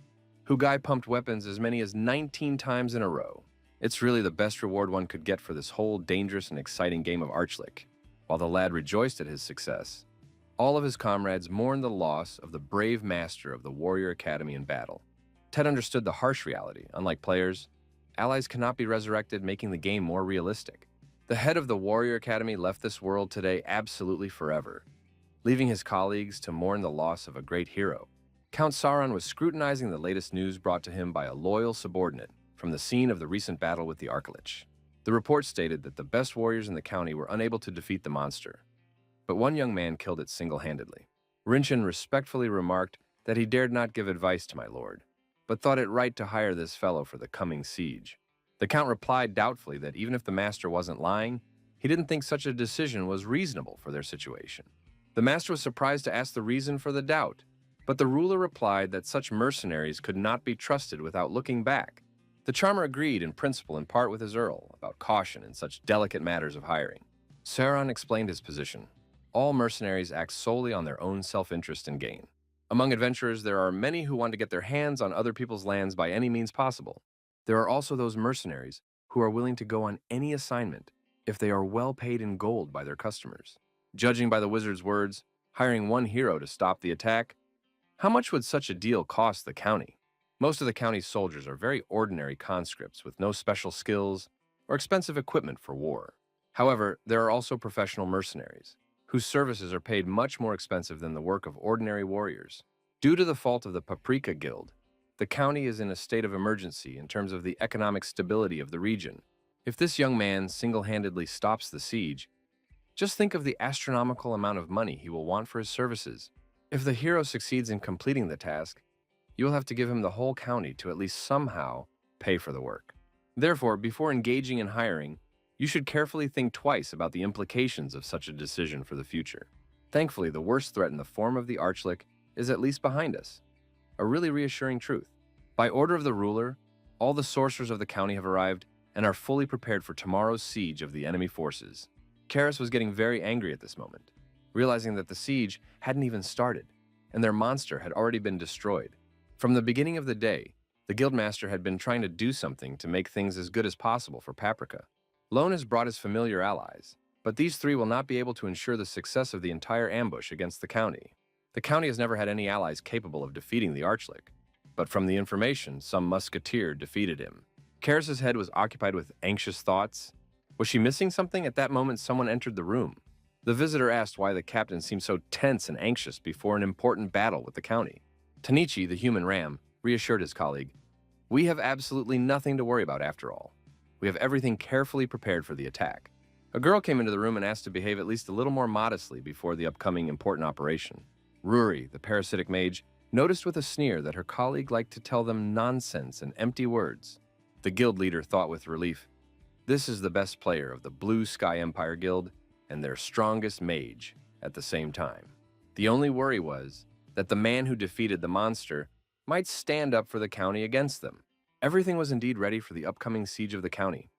who guy pumped weapons as many as 19 times in a row. It's really the best reward one could get for this whole dangerous and exciting game of Archlich. While the lad rejoiced at his success, all of his comrades mourned the loss of the brave master of the Warrior Academy in battle. Ted understood the harsh reality. Unlike players, allies cannot be resurrected, making the game more realistic. The head of the Warrior Academy left this world today absolutely forever, leaving his colleagues to mourn the loss of a great hero. Count Sauron was scrutinizing the latest news brought to him by a loyal subordinate from the scene of the recent battle with the Archlich. The report stated that the best warriors in the county were unable to defeat the monster, but one young man killed it single-handedly. Rinchen respectfully remarked that he dared not give advice to my lord, but thought it right to hire this fellow for the coming siege. The count replied doubtfully that even if the master wasn't lying, he didn't think such a decision was reasonable for their situation. The master was surprised to ask the reason for the doubt, but the ruler replied that such mercenaries could not be trusted without looking back. The charmer agreed in principle in part with his earl about caution in such delicate matters of hiring. Sauron explained his position. All mercenaries act solely on their own self-interest and gain. Among adventurers, there are many who want to get their hands on other people's lands by any means possible. There are also those mercenaries who are willing to go on any assignment if they are well paid in gold by their customers. Judging by the wizard's words, hiring one hero to stop the attack, how much would such a deal cost the county? Most of the county's soldiers are very ordinary conscripts with no special skills or expensive equipment for war. However, there are also professional mercenaries, whose services are paid much more expensive than the work of ordinary warriors. Due to the fault of the Paprika Guild, the county is in a state of emergency in terms of the economic stability of the region. If this young man single-handedly stops the siege, just think of the astronomical amount of money he will want for his services. If the hero succeeds in completing the task, you will have to give him the whole county to at least somehow pay for the work. Therefore, before engaging in hiring, you should carefully think twice about the implications of such a decision for the future. Thankfully, the worst threat in the form of the Archlick is at least behind us. A really reassuring truth. By order of the ruler, all the sorcerers of the county have arrived and are fully prepared for tomorrow's siege of the enemy forces. Karis was getting very angry at this moment, realizing that the siege hadn't even started, and their monster had already been destroyed. From the beginning of the day, the guildmaster had been trying to do something to make things as good as possible for Paprika. Lone has brought his familiar allies, but these three will not be able to ensure the success of the entire ambush against the county. The county has never had any allies capable of defeating the Archlick, but from the information, some musketeer defeated him. Karis's head was occupied with anxious thoughts. Was she missing something? At that moment, someone entered the room. The visitor asked why the captain seemed so tense and anxious before an important battle with the county. Tanichi, the human ram, reassured his colleague, "We have absolutely nothing to worry about after all. We have everything carefully prepared for the attack." A girl came into the room and asked to behave at least a little more modestly before the upcoming important operation. Ruri, the parasitic mage, noticed with a sneer that her colleague liked to tell them nonsense and empty words. The guild leader thought with relief, "This is the best player of the Blue Sky Empire Guild and their strongest mage at the same time." The only worry was that the man who defeated the monster might stand up for the county against them. Everything was indeed ready for the upcoming siege of the county.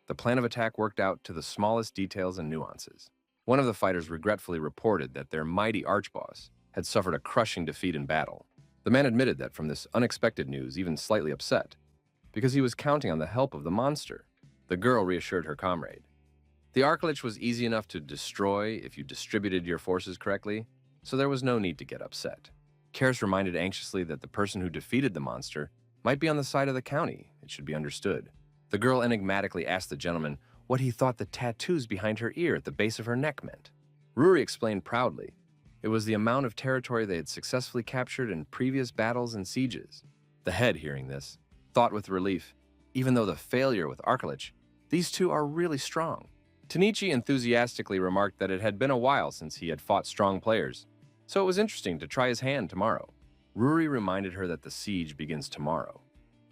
The plan of attack worked out to the smallest details and nuances. One of the fighters regretfully reported that their mighty archboss had suffered a crushing defeat in battle. The man admitted that from this unexpected news, even slightly upset, because he was counting on the help of the monster. The girl reassured her comrade. The Archlich was easy enough to destroy if you distributed your forces correctly, so there was no need to get upset. Karis reminded anxiously that the person who defeated the monster might be on the side of the county, it should be understood. The girl enigmatically asked the gentleman what he thought the tattoos behind her ear at the base of her neck meant. Ruri explained proudly. It was the amount of territory they had successfully captured in previous battles and sieges. The head, hearing this, thought with relief, even though the failure with Archlich, these two are really strong. Tanichi enthusiastically remarked that it had been a while since he had fought strong players, so it was interesting to try his hand tomorrow. Ruri reminded her that the siege begins tomorrow,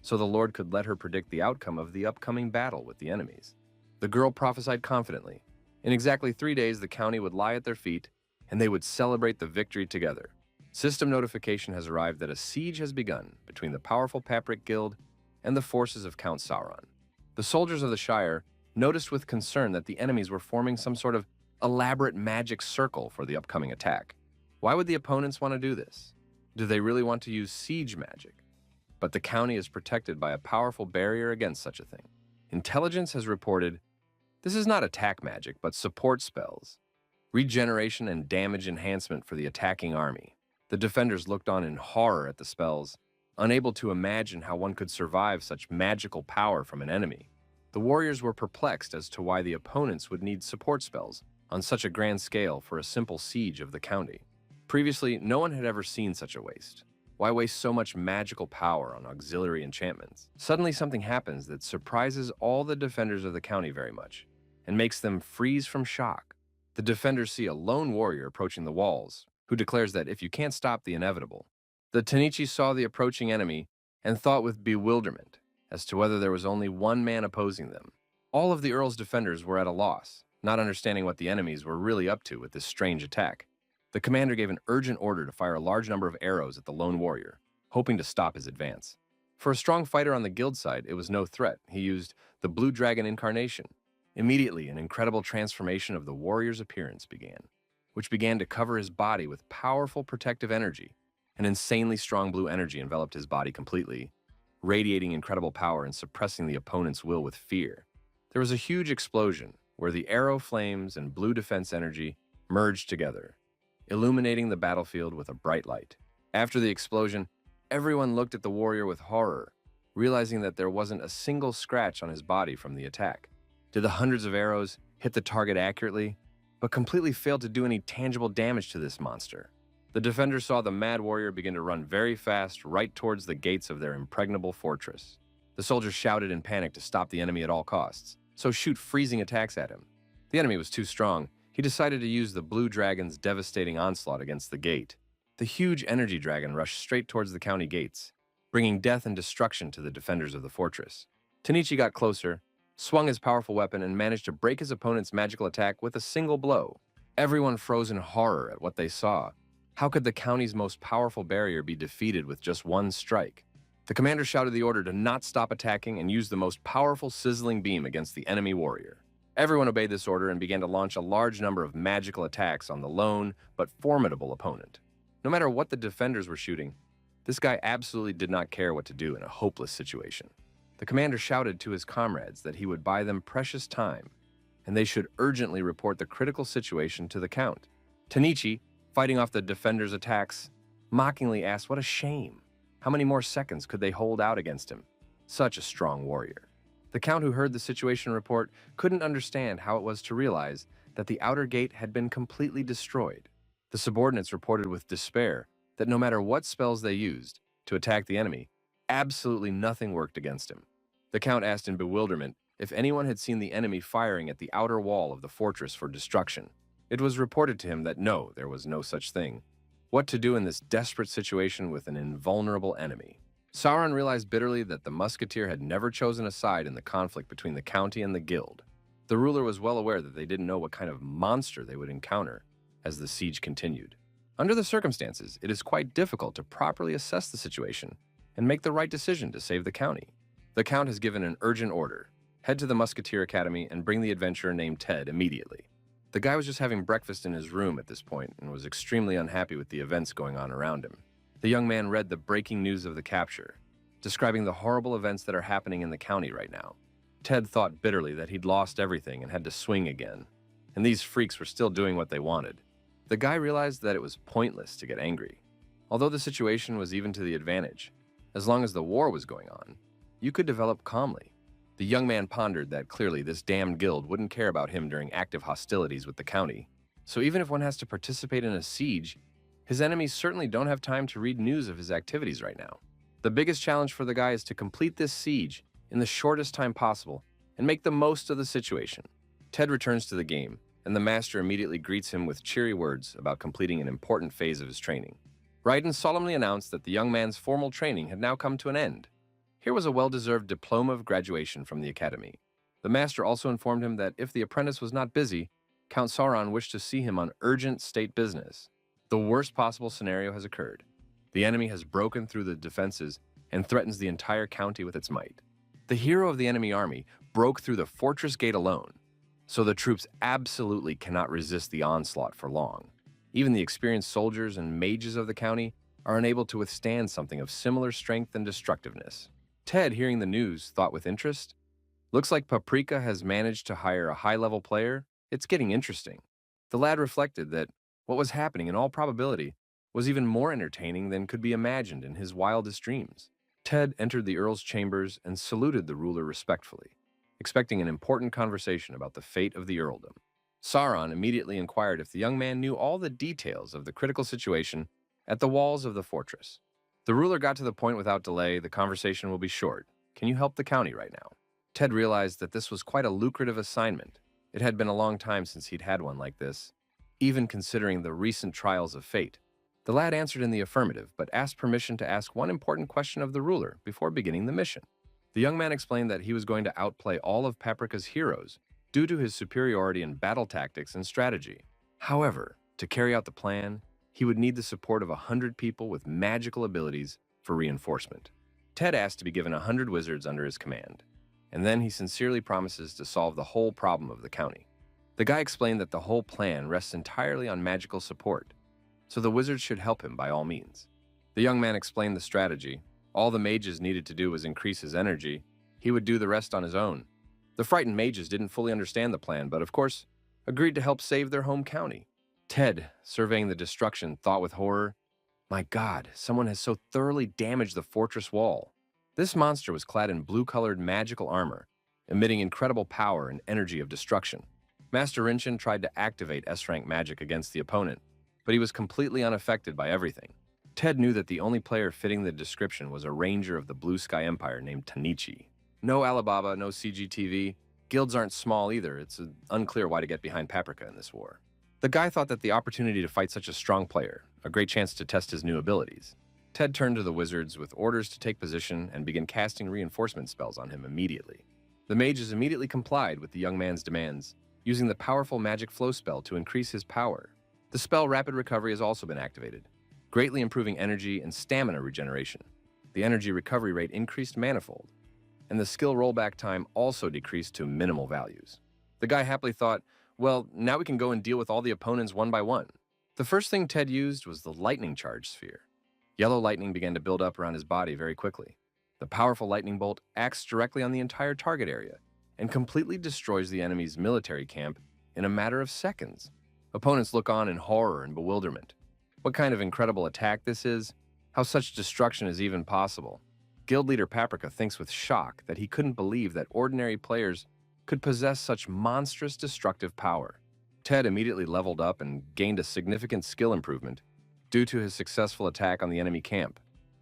so the Lord could let her predict the outcome of the upcoming battle with the enemies. The girl prophesied confidently. In exactly 3 days, the county would lie at their feet, and they would celebrate the victory together. System notification has arrived that a siege has begun between the powerful Paprik Guild and the forces of Count Sauron. The soldiers of the Shire noticed with concern that the enemies were forming some sort of elaborate magic circle for the upcoming attack. Why would the opponents want to do this? Do they really want to use siege magic? But the county is protected by a powerful barrier against such a thing. Intelligence has reported this is not attack magic, but support spells. Regeneration and damage enhancement for the attacking army. The defenders looked on in horror at the spells, unable to imagine how one could survive such magical power from an enemy. The warriors were perplexed as to why the opponents would need support spells on such a grand scale for a simple siege of the county. Previously, no one had ever seen such a waste. Why waste so much magical power on auxiliary enchantments? Suddenly something happens that surprises all the defenders of the county very much, and makes them freeze from shock. The defenders see a lone warrior approaching the walls, who declares that if you can't stop the inevitable. The Tanichi saw the approaching enemy and thought with bewilderment as to whether there was only one man opposing them. All of the Earl's defenders were at a loss, not understanding what the enemies were really up to with this strange attack. The commander gave an urgent order to fire a large number of arrows at the lone warrior, hoping to stop his advance. For a strong fighter on the guild side, it was no threat. He used the Blue Dragon Incarnation. Immediately, an incredible transformation of the warrior's appearance began, which began to cover his body with powerful protective energy. An insanely strong blue energy enveloped his body completely, radiating incredible power and suppressing the opponent's will with fear. There was a huge explosion where the arrow flames and blue defense energy merged together, illuminating the battlefield with a bright light. After the explosion, everyone looked at the warrior with horror, realizing that there wasn't a single scratch on his body from the attack. Did the hundreds of arrows hit the target accurately, but completely failed to do any tangible damage to this monster? The defenders saw the mad warrior begin to run very fast right towards the gates of their impregnable fortress. The soldiers shouted in panic to stop the enemy at all costs, so shoot freezing attacks at him. The enemy was too strong. He decided to use the blue dragon's devastating onslaught against the gate. The huge energy dragon rushed straight towards the county gates, bringing death and destruction to the defenders of the fortress. Tanichi got closer, swung his powerful weapon, and managed to break his opponent's magical attack with a single blow. Everyone froze in horror at what they saw. How could the county's most powerful barrier be defeated with just one strike? The commander shouted the order to not stop attacking and use the most powerful sizzling beam against the enemy warrior. Everyone obeyed this order and began to launch a large number of magical attacks on the lone but formidable opponent. No matter what the defenders were shooting, this guy absolutely did not care what to do in a hopeless situation. The commander shouted to his comrades that he would buy them precious time, and they should urgently report the critical situation to the count. Tanichi, fighting off the defenders' attacks, mockingly asked what a shame. How many more seconds could they hold out against him? Such a strong warrior. The count, who heard the situation report, couldn't understand how it was to realize that the outer gate had been completely destroyed. The subordinates reported with despair that no matter what spells they used to attack the enemy, absolutely nothing worked against him. The count asked in bewilderment if anyone had seen the enemy firing at the outer wall of the fortress for destruction. It was reported to him that no, there was no such thing. What to do in this desperate situation with an invulnerable enemy? Sauron realized bitterly that the musketeer had never chosen a side in the conflict between the county and the guild. The ruler was well aware that they didn't know what kind of monster they would encounter as the siege continued. Under the circumstances, it is quite difficult to properly assess the situation and make the right decision to save the county. The count has given an urgent order. Head to the Musketeer Academy and bring the adventurer named Ted immediately. The guy was just having breakfast in his room at this point and was extremely unhappy with the events going on around him. The young man read the breaking news of the capture, describing the horrible events that are happening in the county right now. Ted thought bitterly that he'd lost everything and had to swing again, and these freaks were still doing what they wanted. The guy realized that it was pointless to get angry. Although the situation was even to the advantage, as long as the war was going on, you could develop calmly. The young man pondered that clearly this damned guild wouldn't care about him during active hostilities with the county. So even if one has to participate in a siege, his enemies certainly don't have time to read news of his activities right now. The biggest challenge for the guy is to complete this siege in the shortest time possible and make the most of the situation. Ted returns to the game, and the master immediately greets him with cheery words about completing an important phase of his training. Raiden solemnly announced that the young man's formal training had now come to an end. Here was a well-deserved diploma of graduation from the academy. The master also informed him that if the apprentice was not busy, Count Sauron wished to see him on urgent state business. The worst possible scenario has occurred. The enemy has broken through the defenses and threatens the entire county with its might. The hero of the enemy army broke through the fortress gate alone, so the troops absolutely cannot resist the onslaught for long. Even the experienced soldiers and mages of the county are unable to withstand something of similar strength and destructiveness. Ted, hearing the news, thought with interest, "Looks like Paprika has managed to hire a high-level player. It's getting interesting." The lad reflected that what was happening, in all probability, was even more entertaining than could be imagined in his wildest dreams. Ted entered the Earl's chambers and saluted the ruler respectfully, expecting an important conversation about the fate of the earldom. Sauron immediately inquired if the young man knew all the details of the critical situation at the walls of the fortress. The ruler got to the point without delay. "The conversation will be short. Can you help the county right now?" Ted realized that this was quite a lucrative assignment. It had been a long time since he'd had one like this, even considering the recent trials of fate. The lad answered in the affirmative, but asked permission to ask one important question of the ruler before beginning the mission. The young man explained that he was going to outplay all of Paprika's heroes due to his superiority in battle tactics and strategy. However, to carry out the plan, he would need the support of 100 people with magical abilities for reinforcement. Ted asked to be given 100 wizards under his command, and then he sincerely promises to solve the whole problem of the county. The guy explained that the whole plan rests entirely on magical support, so the wizards should help him by all means. The young man explained the strategy. All the mages needed to do was increase his energy. He would do the rest on his own. The frightened mages didn't fully understand the plan, but of course, agreed to help save their home county. Ted, surveying the destruction, thought with horror, "My God, someone has so thoroughly damaged the fortress wall." This monster was clad in blue-colored magical armor, emitting incredible power and energy of destruction. Master Rinchin tried to activate S-rank magic against the opponent, but he was completely unaffected by everything. Ted knew that the only player fitting the description was a ranger of the Blue Sky Empire named Tanichi. No Alibaba, no CGTV. Guilds aren't small either. It's unclear why to get behind Paprika in this war. The guy thought that the opportunity to fight such a strong player, a great chance to test his new abilities. Ted turned to the wizards with orders to take position and begin casting reinforcement spells on him immediately. The mages immediately complied with the young man's demands, using the powerful magic flow spell to increase his power. The spell Rapid Recovery has also been activated, greatly improving energy and stamina regeneration. The energy recovery rate increased manifold, and the skill rollback time also decreased to minimal values. The guy happily thought, well, now we can go and deal with all the opponents one by one. The first thing Ted used was the lightning charge sphere. Yellow lightning began to build up around his body very quickly. The powerful lightning bolt acts directly on the entire target area and completely destroys the enemy's military camp in a matter of seconds. Opponents look on in horror and bewilderment. What kind of incredible attack this is? How such destruction is even possible? Guild leader Paprika thinks with shock that he couldn't believe that ordinary players could possess such monstrous destructive power. Ted immediately leveled up and gained a significant skill improvement due to his successful attack on the enemy camp.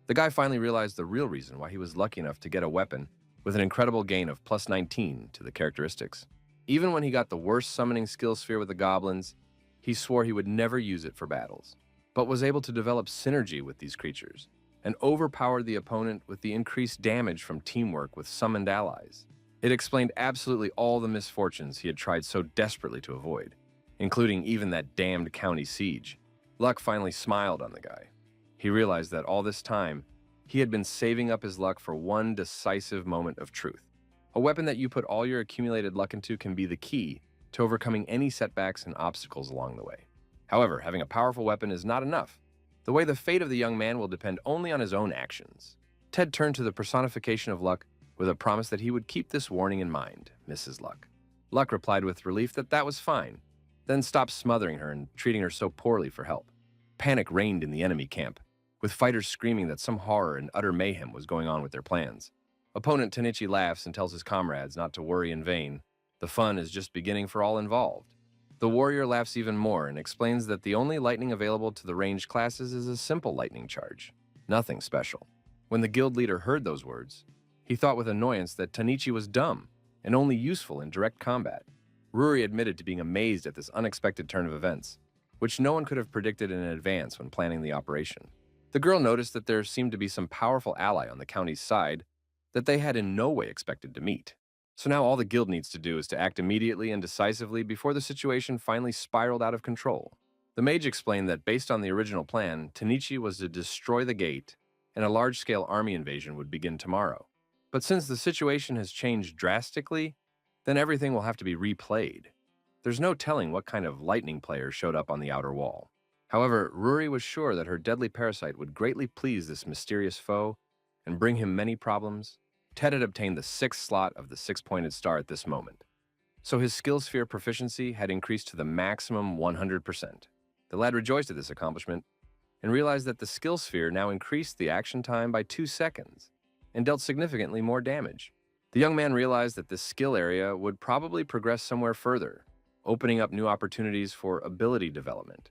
The guy finally realized the real reason why he was lucky enough to get a weapon with an incredible gain of plus 19 to the characteristics. Even when he got the worst summoning skill sphere with the goblins, he swore he would never use it for battles, but was able to develop synergy with these creatures and overpowered the opponent with the increased damage from teamwork with summoned allies. It explained absolutely all the misfortunes he had tried so desperately to avoid, including even that damned county siege. Luck finally smiled on the guy. He realized that all this time, he had been saving up his luck for one decisive moment of truth. A weapon that you put all your accumulated luck into can be the key to overcoming any setbacks and obstacles along the way. However, having a powerful weapon is not enough. The way the fate of the young man will depend only on his own actions. Ted turned to the personification of luck with a promise that he would keep this warning in mind, Mrs. Luck. Luck replied with relief that that was fine, then stopped smothering her and treating her so poorly for help. Panic reigned in the enemy camp, with fighters screaming that some horror and utter mayhem was going on with their plans. Opponent Tanichi laughs and tells his comrades not to worry in vain. The fun is just beginning for all involved. The warrior laughs even more and explains that the only lightning available to the ranged classes is a simple lightning charge, nothing special. When the guild leader heard those words, he thought with annoyance that Tanichi was dumb and only useful in direct combat. Ruri admitted to being amazed at this unexpected turn of events, which no one could have predicted in advance when planning the operation. The girl noticed that there seemed to be some powerful ally on the county's side that they had in no way expected to meet. So now all the guild needs to do is to act immediately and decisively before the situation finally spiraled out of control. The mage explained that based on the original plan, Tanichi was to destroy the gate and a large-scale army invasion would begin tomorrow. But since the situation has changed drastically, then everything will have to be replayed. There's no telling what kind of lightning player showed up on the outer wall. However, Ruri was sure that her deadly parasite would greatly please this mysterious foe and bring him many problems. Ted had obtained the 6th slot of the 6-pointed star at this moment, so his skill sphere proficiency had increased to the maximum 100%. The lad rejoiced at this accomplishment and realized that the skill sphere now increased the action time by 2 seconds and dealt significantly more damage. The young man realized that this skill area would probably progress somewhere further, opening up new opportunities for ability development.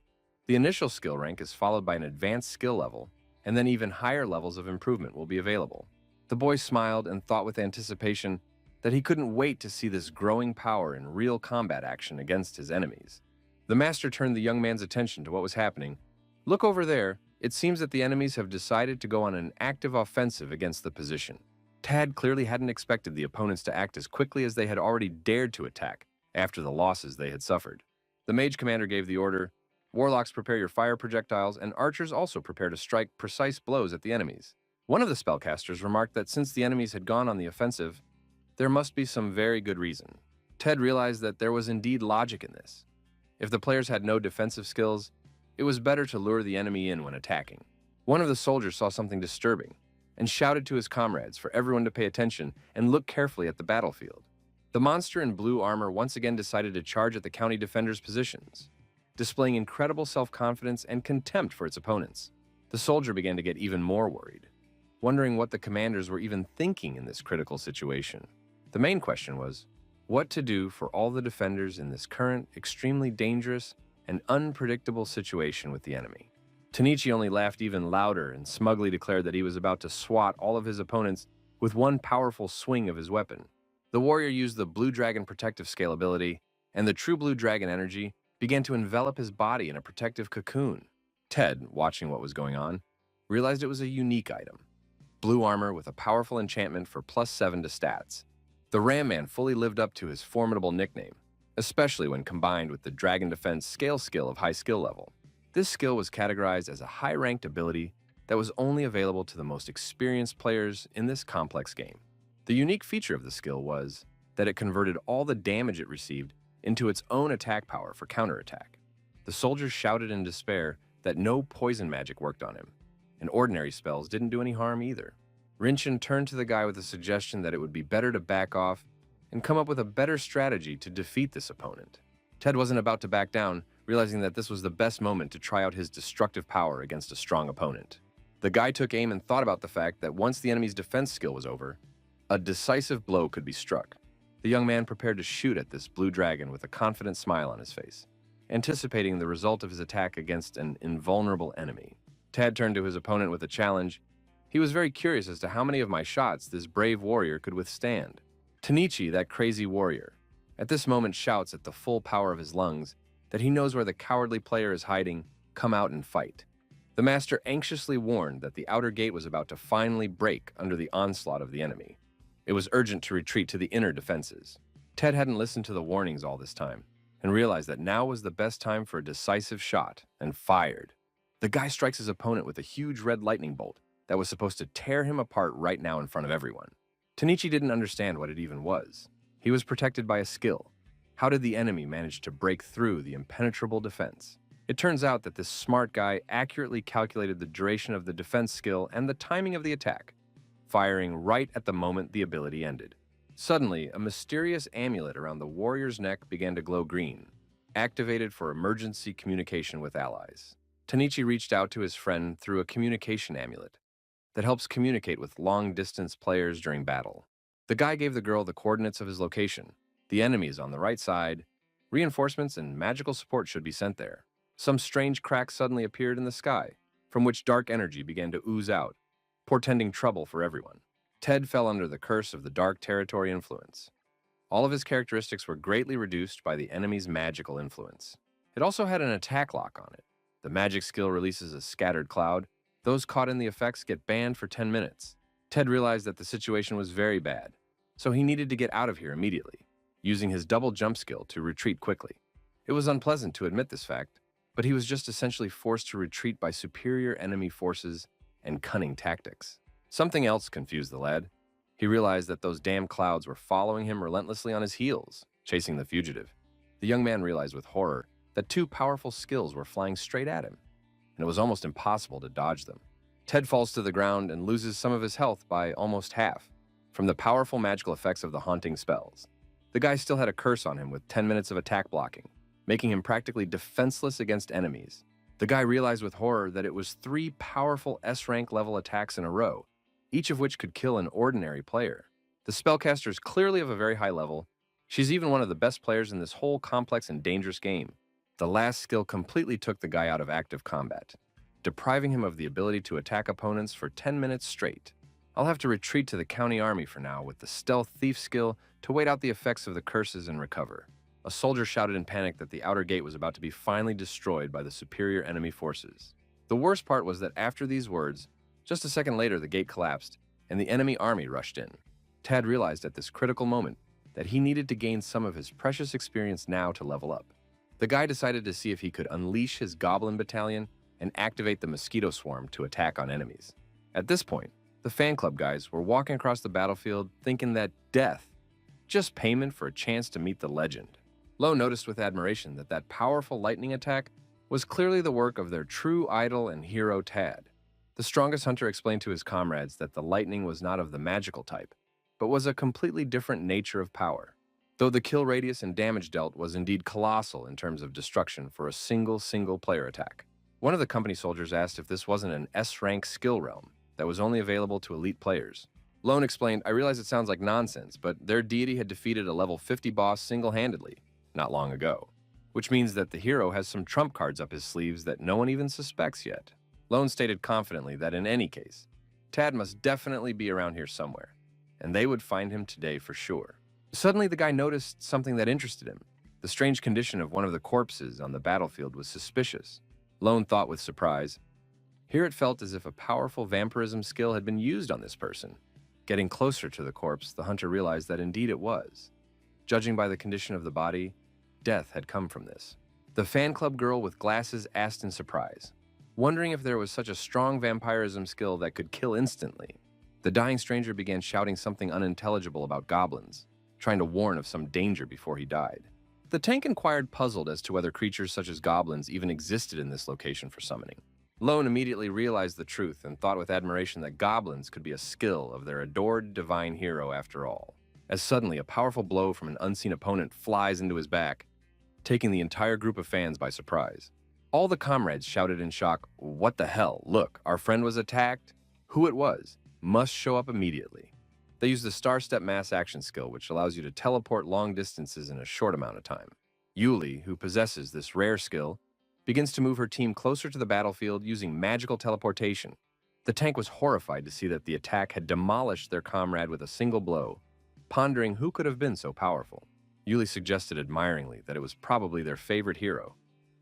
The initial skill rank is followed by an advanced skill level, and then even higher levels of improvement will be available. The boy smiled and thought with anticipation that he couldn't wait to see this growing power in real combat action against his enemies. The master turned the young man's attention to what was happening. Look over there. It seems that the enemies have decided to go on an active offensive against the position. Tad clearly hadn't expected the opponents to act as quickly as they had already dared to attack after the losses they had suffered. The mage commander gave the order, "Warlocks, prepare your fire projectiles, and archers also prepare to strike precise blows at the enemies." One of the spellcasters remarked that since the enemies had gone on the offensive, there must be some very good reason. Ted realized that there was indeed logic in this. If the players had no defensive skills, it was better to lure the enemy in when attacking. One of the soldiers saw something disturbing and shouted to his comrades for everyone to pay attention and look carefully at the battlefield. The monster in blue armor once again decided to charge at the county defenders' positions, displaying incredible self-confidence and contempt for its opponents. The soldier began to get even more worried, wondering what the commanders were even thinking in this critical situation. The main question was, what to do for all the defenders in this current, extremely dangerous and unpredictable situation with the enemy. Tanichi only laughed even louder and smugly declared that he was about to swat all of his opponents with one powerful swing of his weapon. The warrior used the Blue Dragon protective scale ability, and the true Blue Dragon energy began to envelop his body in a protective cocoon. Ted, watching what was going on, realized it was a unique item. Blue armor with a powerful enchantment for +7 to stats. The Ram Man fully lived up to his formidable nickname, especially when combined with the Dragon Defense scale skill of high skill level. This skill was categorized as a high-ranked ability that was only available to the most experienced players in this complex game. The unique feature of the skill was that it converted all the damage it received into its own attack power for counterattack. The soldiers shouted in despair that no poison magic worked on him, and ordinary spells didn't do any harm either. Rinchin turned to the guy with a suggestion that it would be better to back off and come up with a better strategy to defeat this opponent. Ted wasn't about to back down, realizing that this was the best moment to try out his destructive power against a strong opponent. The guy took aim and thought about the fact that once the enemy's defense skill was over, a decisive blow could be struck. The young man prepared to shoot at this blue dragon with a confident smile on his face, anticipating the result of his attack against an invulnerable enemy. Ted turned to his opponent with a challenge. He was very curious as to how many of my shots this brave warrior could withstand. Tanichi, that crazy warrior, at this moment shouts at the full power of his lungs that he knows where the cowardly player is hiding. Come out and fight. The master anxiously warned that the outer gate was about to finally break under the onslaught of the enemy. It was urgent to retreat to the inner defenses. Ted hadn't listened to the warnings all this time and realized that now was the best time for a decisive shot, and fired. The guy strikes his opponent with a huge red lightning bolt that was supposed to tear him apart right now in front of everyone. Tanichi didn't understand what it even was. He was protected by a skill. How did the enemy manage to break through the impenetrable defense? It turns out that this smart guy accurately calculated the duration of the defense skill and the timing of the attack, firing right at the moment the ability ended. Suddenly, a mysterious amulet around the warrior's neck began to glow green, activated for emergency communication with allies. Tanichi reached out to his friend through a communication amulet that helps communicate with long-distance players during battle. The guy gave the girl the coordinates of his location. The enemy is on the right side. Reinforcements and magical support should be sent there. Some strange cracks suddenly appeared in the sky, from which dark energy began to ooze out, portending trouble for everyone. Ted fell under the curse of the Dark Territory influence. All of his characteristics were greatly reduced by the enemy's magical influence. It also had an attack lock on it. The magic skill releases a scattered cloud. Those caught in the effects get banned for 10 minutes. Ted realized that the situation was very bad, so he needed to get out of here immediately, using his double jump skill to retreat quickly. It was unpleasant to admit this fact, but he was just essentially forced to retreat by superior enemy forces and cunning tactics. Something else confused the lad. He realized that those damn clouds were following him relentlessly on his heels, chasing the fugitive. The young man realized with horror that two powerful skills were flying straight at him, and it was almost impossible to dodge them. Ted falls to the ground and loses some of his health by almost half from the powerful magical effects of the haunting spells. The guy still had a curse on him with 10 minutes of attack blocking, making him practically defenseless against enemies. The guy realized with horror that it was 3 powerful S-rank level attacks in a row, each of which could kill an ordinary player. The spellcaster is clearly of a very high level. She's even one of the best players in this whole complex and dangerous game. The last skill completely took the guy out of active combat, depriving him of the ability to attack opponents for 10 minutes straight. I'll have to retreat to the county army for now with the stealth thief skill to wait out the effects of the curses and recover. A soldier shouted in panic that the outer gate was about to be finally destroyed by the superior enemy forces. The worst part was that after these words, just a second later the gate collapsed and the enemy army rushed in. Tad realized at this critical moment that he needed to gain some of his precious experience now to level up. The guy decided to see if he could unleash his goblin battalion and activate the mosquito swarm to attack on enemies. At this point, the fan club guys were walking across the battlefield thinking that death, just payment for a chance to meet the legend. Lo noticed with admiration that that powerful lightning attack was clearly the work of their true idol and hero Tad. The strongest hunter explained to his comrades that the lightning was not of the magical type, but was a completely different nature of power. Though the kill radius and damage dealt was indeed colossal in terms of destruction for a single-player attack. One of the company soldiers asked if this wasn't an S-rank skill realm that was only available to elite players. Lone explained, "I realize it sounds like nonsense, but their deity had defeated a level 50 boss single-handedly, not long ago. Which means that the hero has some trump cards up his sleeves that no one even suspects yet." Lone stated confidently that in any case, Tad must definitely be around here somewhere, and they would find him today for sure. Suddenly, the guy noticed something that interested him. The strange condition of one of the corpses on the battlefield was suspicious. Lone thought with surprise. Here it felt as if a powerful vampirism skill had been used on this person. Getting closer to the corpse, the hunter realized that indeed it was. Judging by the condition of the body, death had come from this. The fan club girl with glasses asked in surprise, wondering if there was such a strong vampirism skill that could kill instantly. The dying stranger began shouting something unintelligible about goblins, trying to warn of some danger before he died. The tank inquired, puzzled as to whether creatures such as goblins even existed in this location for summoning. Lone immediately realized the truth and thought with admiration that goblins could be a skill of their adored divine hero after all. As suddenly a powerful blow from an unseen opponent flies into his back, taking the entire group of fans by surprise. All the comrades shouted in shock, "What the hell? Look, our friend was attacked." Who it was must show up immediately. They use the Star Step mass action skill, which allows you to teleport long distances in a short amount of time. Yuli, who possesses this rare skill, begins to move her team closer to the battlefield using magical teleportation. The tank was horrified to see that the attack had demolished their comrade with a single blow, pondering who could have been so powerful. Yuli suggested admiringly that it was probably their favorite hero,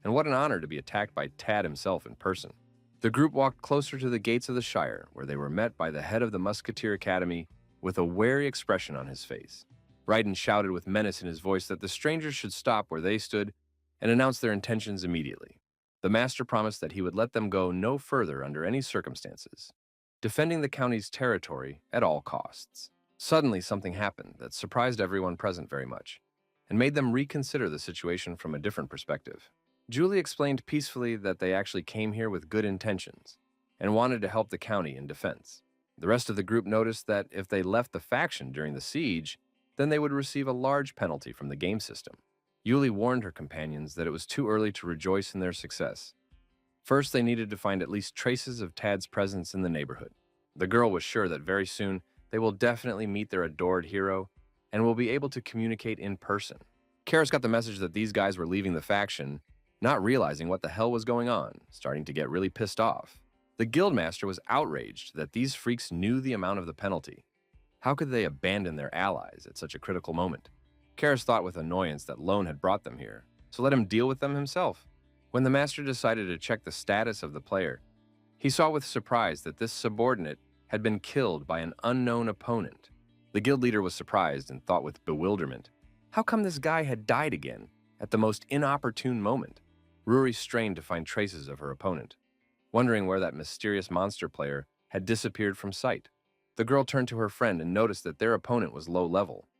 and what an honor to be attacked by Tad himself in person. The group walked closer to the gates of the Shire, where they were met by the head of the Musketeer Academy with a wary expression on his face. Raiden shouted with menace in his voice that the strangers should stop where they stood and announce their intentions immediately. The master promised that he would let them go no further under any circumstances, defending the county's territory at all costs. Suddenly, something happened that surprised everyone present very much, and made them reconsider the situation from a different perspective. Julie explained peacefully that they actually came here with good intentions and wanted to help the county in defense. The rest of the group noticed that if they left the faction during the siege, then they would receive a large penalty from the game system. Yuli warned her companions that it was too early to rejoice in their success. First, they needed to find at least traces of Tad's presence in the neighborhood. The girl was sure that very soon they will definitely meet their adored hero and will be able to communicate in person. Karis got the message that these guys were leaving the faction, not realizing what the hell was going on, starting to get really pissed off. The guildmaster was outraged that these freaks knew the amount of the penalty. How could they abandon their allies at such a critical moment? Karis thought with annoyance that Lone had brought them here, so let him deal with them himself. When the master decided to check the status of the player, he saw with surprise that this subordinate had been killed by an unknown opponent. The guild leader was surprised and thought with bewilderment, how come this guy had died again at the most inopportune moment? Ruri strained to find traces of her opponent, wondering where that mysterious monster player had disappeared from sight. The girl turned to her friend and noticed that their opponent was low level,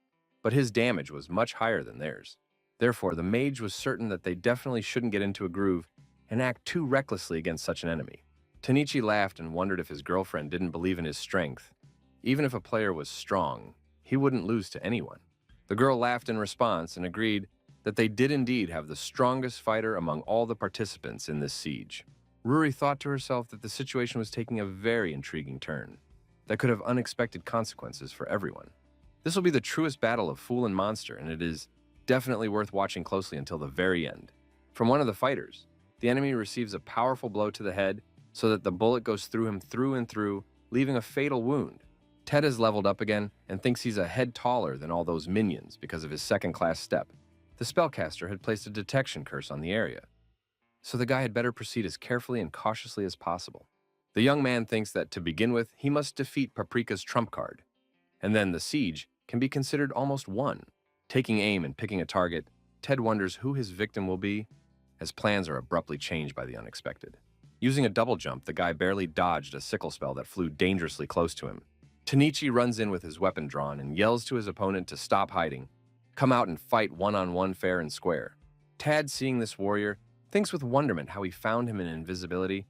but his damage was much higher than theirs. Therefore, the mage was certain that they definitely shouldn't get into a groove and act too recklessly against such an enemy. Tanichi laughed and wondered if his girlfriend didn't believe in his strength. Even if a player was strong, he wouldn't lose to anyone. The girl laughed in response and agreed that they did indeed have the strongest fighter among all the participants in this siege. Ruri thought to herself that the situation was taking a very intriguing turn that could have unexpected consequences for everyone. This will be the truest battle of fool and monster, and it is definitely worth watching closely until the very end. From one of the fighters, the enemy receives a powerful blow to the head so that the bullet goes through him through and through, leaving a fatal wound. Ted has leveled up again and thinks he's a head taller than all those minions because of his second-class step. The spellcaster had placed a detection curse on the area, so the guy had better proceed as carefully and cautiously as possible. The young man thinks that to begin with, he must defeat Paprika's trump card, and then the siege can be considered almost won. Taking aim and picking a target, Ted wonders who his victim will be, as plans are abruptly changed by the unexpected. Using a double jump, the guy barely dodged a sickle spell that flew dangerously close to him. Tanichi runs in with his weapon drawn and yells to his opponent to stop hiding, come out and fight one-on-one fair and square. Tad, seeing this warrior, thinks with wonderment how he found him in invisibility,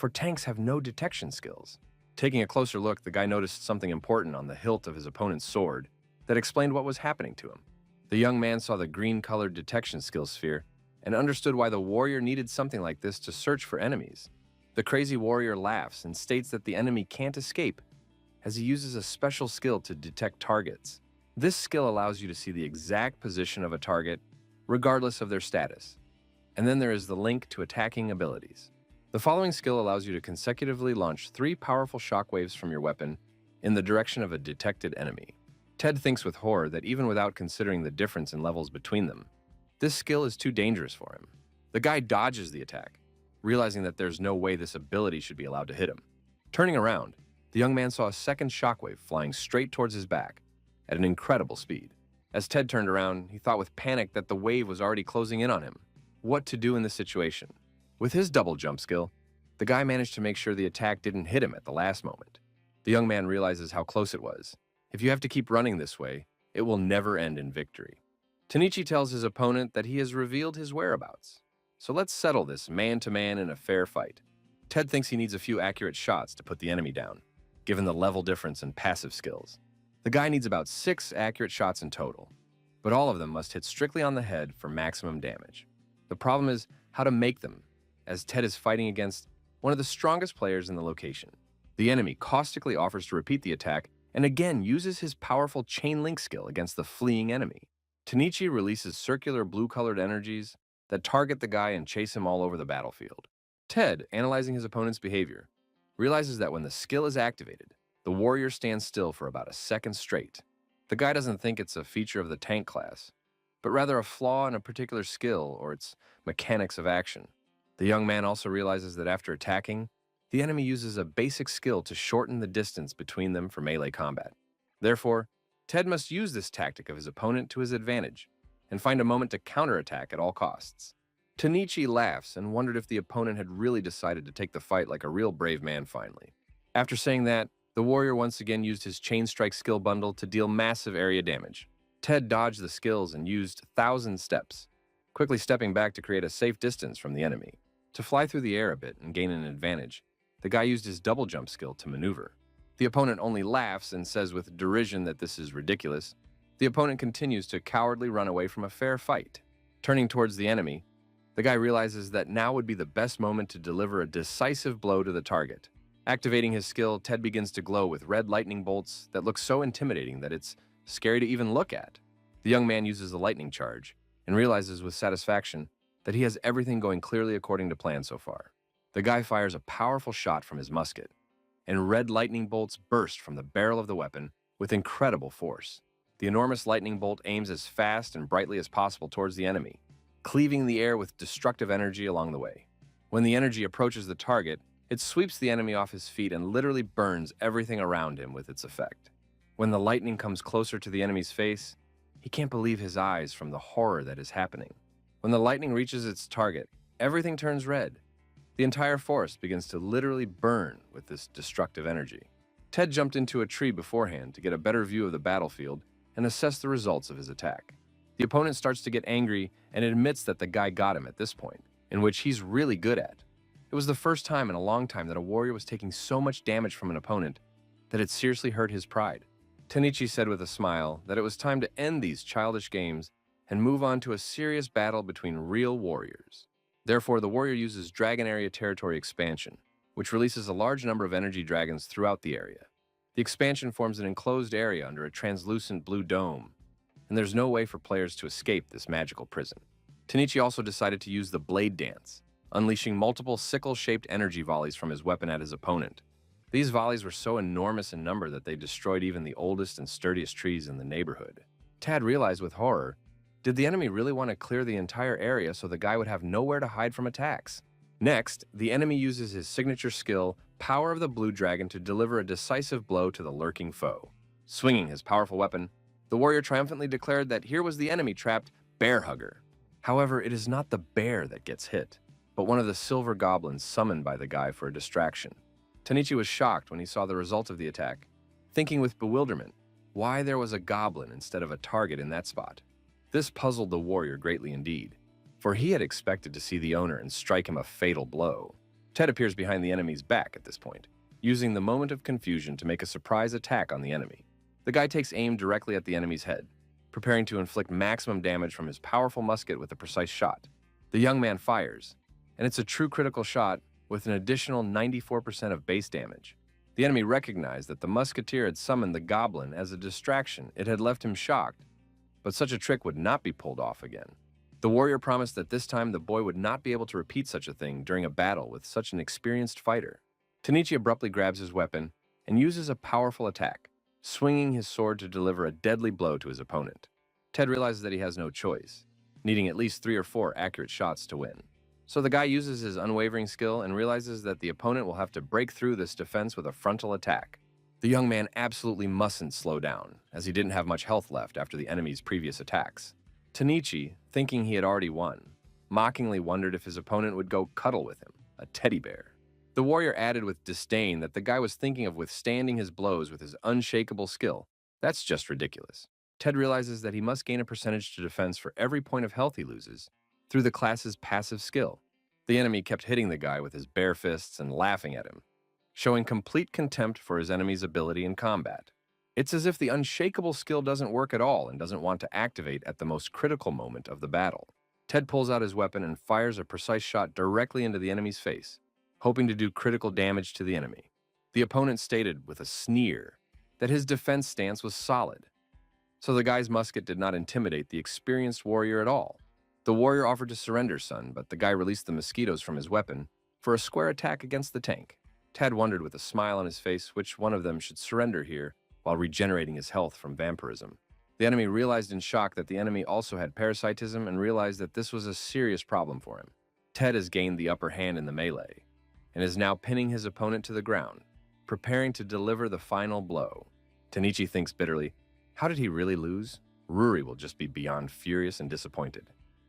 for tanks have no detection skills. Taking a closer look, the guy noticed something important on the hilt of his opponent's sword that explained what was happening to him. The young man saw the green-colored detection skill sphere and understood why the warrior needed something like this to search for enemies. The crazy warrior laughs and states that the enemy can't escape as he uses a special skill to detect targets. This skill allows you to see the exact position of a target regardless of their status. And then there is the link to attacking abilities. The following skill allows you to consecutively launch 3 powerful shockwaves from your weapon in the direction of a detected enemy. Ted thinks with horror that even without considering the difference in levels between them, this skill is too dangerous for him. The guy dodges the attack, realizing that there's no way this ability should be allowed to hit him. Turning around, the young man saw a second shockwave flying straight towards his back at an incredible speed. As Ted turned around, he thought with panic that the wave was already closing in on him. What to do in this situation? With his double jump skill, the guy managed to make sure the attack didn't hit him at the last moment. The young man realizes how close it was. If you have to keep running this way, it will never end in victory. Tanichi tells his opponent that he has revealed his whereabouts. So let's settle this man-to-man in a fair fight. Ted thinks he needs a few accurate shots to put the enemy down, given the level difference in passive skills. The guy needs about 6 accurate shots in total, but all of them must hit strictly on the head for maximum damage. The problem is how to make them, as Ted is fighting against one of the strongest players in the location. The enemy caustically offers to repeat the attack and again uses his powerful chain link skill against the fleeing enemy. Tanichi releases circular blue-colored energies that target the guy and chase him all over the battlefield. Ted, analyzing his opponent's behavior, realizes that when the skill is activated, the warrior stands still for about a second straight. The guy doesn't think it's a feature of the tank class, but rather a flaw in a particular skill or its mechanics of action. The young man also realizes that after attacking, the enemy uses a basic skill to shorten the distance between them for melee combat. Therefore, Ted must use this tactic of his opponent to his advantage and find a moment to counterattack at all costs. Tanichi laughs and wondered if the opponent had really decided to take the fight like a real brave man finally. After saying that, the warrior once again used his chain strike skill bundle to deal massive area damage. Ted dodged the skills and used 1,000 steps, quickly stepping back to create a safe distance from the enemy. To fly through the air a bit and gain an advantage, the guy used his double jump skill to maneuver. The opponent only laughs and says with derision that this is ridiculous. The opponent continues to cowardly run away from a fair fight. Turning towards the enemy, the guy realizes that now would be the best moment to deliver a decisive blow to the target. Activating his skill, Ted begins to glow with red lightning bolts that look so intimidating that it's scary to even look at. The young man uses the lightning charge and realizes with satisfaction that he has everything going clearly according to plan so far. The guy fires a powerful shot from his musket, and red lightning bolts burst from the barrel of the weapon with incredible force. The enormous lightning bolt aims as fast and brightly as possible towards the enemy, cleaving the air with destructive energy along the way. When the energy approaches the target, it sweeps the enemy off his feet and literally burns everything around him with its effect. When the lightning comes closer to the enemy's face, he can't believe his eyes from the horror that is happening. When the lightning reaches its target, everything turns red. The entire forest begins to literally burn with this destructive energy. Ted jumped into a tree beforehand to get a better view of the battlefield and assess the results of his attack. The opponent starts to get angry and admits that the guy got him at this point, in which he's really good at. It was the first time in a long time that a warrior was taking so much damage from an opponent that it seriously hurt his pride. Tanichi said with a smile that it was time to end these childish games and move on to a serious battle between real warriors. Therefore, the warrior uses Dragon Area Territory Expansion, which releases a large number of energy dragons throughout the area. The expansion forms an enclosed area under a translucent blue dome, and there's no way for players to escape this magical prison. Tanichi also decided to use the Blade Dance, unleashing multiple sickle-shaped energy volleys from his weapon at his opponent. These volleys were so enormous in number that they destroyed even the oldest and sturdiest trees in the neighborhood. Tad realized with horror, did the enemy really want to clear the entire area so the guy would have nowhere to hide from attacks? Next, the enemy uses his signature skill, Power of the Blue Dragon, to deliver a decisive blow to the lurking foe. Swinging his powerful weapon, the warrior triumphantly declared that here was the enemy trapped Bear Hugger. However, it is not the bear that gets hit, but one of the silver goblins summoned by the guy for a distraction. Tanichi was shocked when he saw the result of the attack, thinking with bewilderment why there was a goblin instead of a target in that spot. This puzzled the warrior greatly indeed, for he had expected to see the owner and strike him a fatal blow. Ted appears behind the enemy's back at this point, using the moment of confusion to make a surprise attack on the enemy. The guy takes aim directly at the enemy's head, preparing to inflict maximum damage from his powerful musket with a precise shot. The young man fires, and it's a true critical shot with an additional 94% of base damage. The enemy recognized that the musketeer had summoned the goblin as a distraction. It had left him shocked, but such a trick would not be pulled off again. The warrior promised that this time the boy would not be able to repeat such a thing during a battle with such an experienced fighter. Tanichi abruptly grabs his weapon and uses a powerful attack, swinging his sword to deliver a deadly blow to his opponent. Ted realizes that he has no choice, needing at least 3 or 4 accurate shots to win. So the guy uses his unwavering skill and realizes that the opponent will have to break through this defense with a frontal attack. The young man absolutely mustn't slow down, as he didn't have much health left after the enemy's previous attacks. Tanichi, thinking he had already won, mockingly wondered if his opponent would go cuddle with him, a teddy bear. The warrior added with disdain that the guy was thinking of withstanding his blows with his unshakable skill. That's just ridiculous. Ted realizes that he must gain a percentage to defense for every point of health he loses, through the class's passive skill. The enemy kept hitting the guy with his bare fists and laughing at him, showing complete contempt for his enemy's ability in combat. It's as if the unshakable skill doesn't work at all and doesn't want to activate at the most critical moment of the battle. Ted pulls out his weapon and fires a precise shot directly into the enemy's face, hoping to do critical damage to the enemy. The opponent stated with a sneer that his defense stance was solid, so the guy's musket did not intimidate the experienced warrior at all. The warrior offered to surrender, son, but the guy released the mosquitoes from his weapon for a square attack against the tank. Ted wondered with a smile on his face which one of them should surrender here while regenerating his health from vampirism. The enemy realized in shock that the enemy also had parasitism and realized that this was a serious problem for him. Ted has gained the upper hand in the melee and is now pinning his opponent to the ground, preparing to deliver the final blow. Tanichi thinks bitterly, how did he really lose? Ruri will just be beyond furious and disappointed.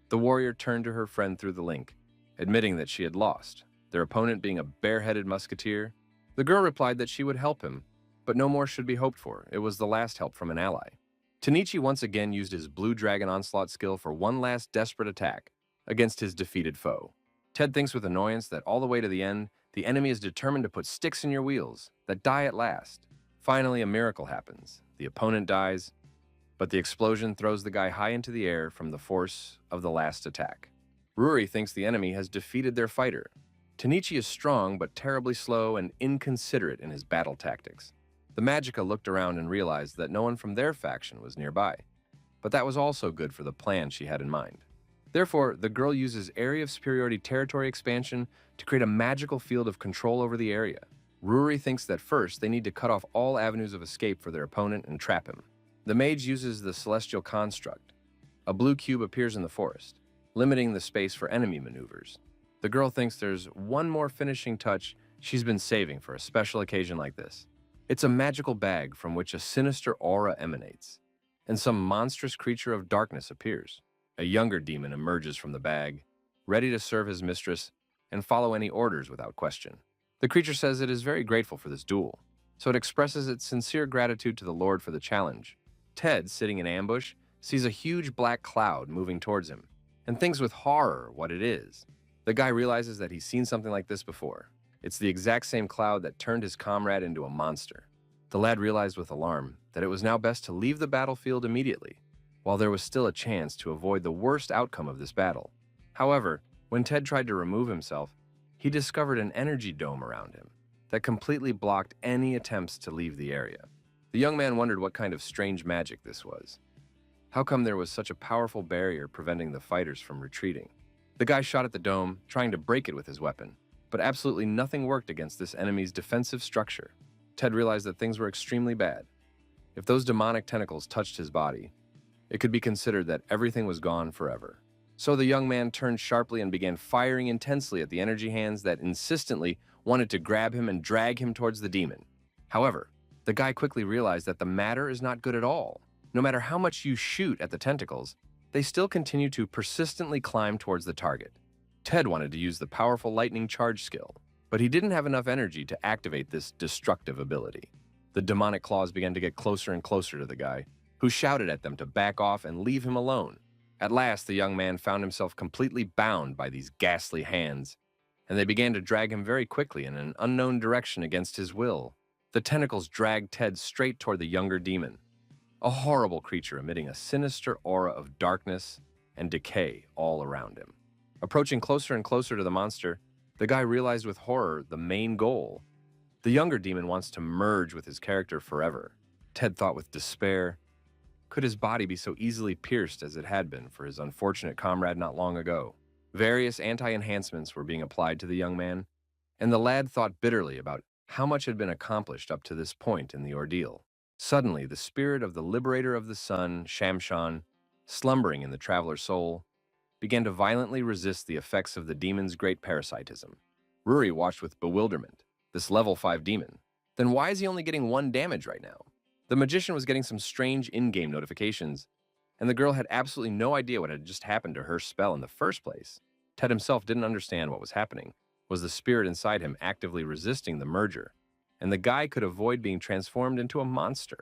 The warrior turned to her friend through the link, admitting that she had lost, their opponent being a bareheaded musketeer. The girl replied that she would help him, but no more should be hoped for. It was the last help from an ally. Tanichi once again used his Blue Dragon Onslaught skill for one last desperate attack against his defeated foe. Ted thinks with annoyance that all the way to the end, the enemy is determined to put sticks in your wheels that die at last. Finally, a miracle happens. The opponent dies, but the explosion throws the guy high into the air from the force of the last attack. Ruri thinks the enemy has defeated their fighter. Tanichi is strong but terribly slow and inconsiderate in his battle tactics. The Magica looked around and realized that no one from their faction was nearby, but that was also good for the plan she had in mind. Therefore, the girl uses Area of Superiority territory expansion to create a magical field of control over the area. Ruri thinks that first they need to cut off all avenues of escape for their opponent and trap him. The mage uses the Celestial Construct. A blue cube appears in the forest, limiting the space for enemy maneuvers. The girl thinks there's one more finishing touch she's been saving for a special occasion like this. It's a magical bag from which a sinister aura emanates, and some monstrous creature of darkness appears. A younger demon emerges from the bag, ready to serve his mistress and follow any orders without question. The creature says it is very grateful for this duel, so it expresses its sincere gratitude to the Lord for the challenge. Ted, sitting in ambush, sees a huge black cloud moving towards him, and thinks with horror what it is. The guy realizes that he's seen something like this before. It's the exact same cloud that turned his comrade into a monster. The lad realized with alarm that it was now best to leave the battlefield immediately, while there was still a chance to avoid the worst outcome of this battle. However, when Ted tried to remove himself, he discovered an energy dome around him that completely blocked any attempts to leave the area. The young man wondered what kind of strange magic this was. How come there was such a powerful barrier preventing the fighters from retreating? The guy shot at the dome, trying to break it with his weapon, but absolutely nothing worked against this enemy's defensive structure. Ted realized that things were extremely bad. If those demonic tentacles touched his body, it could be considered that everything was gone forever. So the young man turned sharply and began firing intensely at the energy hands that insistently wanted to grab him and drag him towards the demon. However, the guy quickly realized that the matter is not good at all. No matter how much you shoot at the tentacles, they still continue to persistently climb towards the target. Ted wanted to use the powerful lightning charge skill, but he didn't have enough energy to activate this destructive ability. The demonic claws began to get closer and closer to the guy, who shouted at them to back off and leave him alone. At last, the young man found himself completely bound by these ghastly hands and they began to drag him very quickly in an unknown direction against his will. The tentacles dragged Ted straight toward the younger demon, a horrible creature emitting a sinister aura of darkness and decay all around him. Approaching closer and closer to the monster, the guy realized with horror the main goal. The younger demon wants to merge with his character forever. Ted thought with despair, could his body be so easily pierced as it had been for his unfortunate comrade not long ago? Various anti-enhancements were being applied to the young man, and the lad thought bitterly about how much had been accomplished up to this point in the ordeal. Suddenly, the spirit of the liberator of the sun, Shamshan, slumbering in the traveler's soul, began to violently resist the effects of the demon's great parasitism. Ruri watched with bewilderment. This level 5 demon. Then why is he only getting 1 damage right now? The magician was getting some strange in-game notifications, and the girl had absolutely no idea what had just happened to her spell in the first place. Ted himself didn't understand what was happening. Was the spirit inside him actively resisting the merger, and the guy could avoid being transformed into a monster?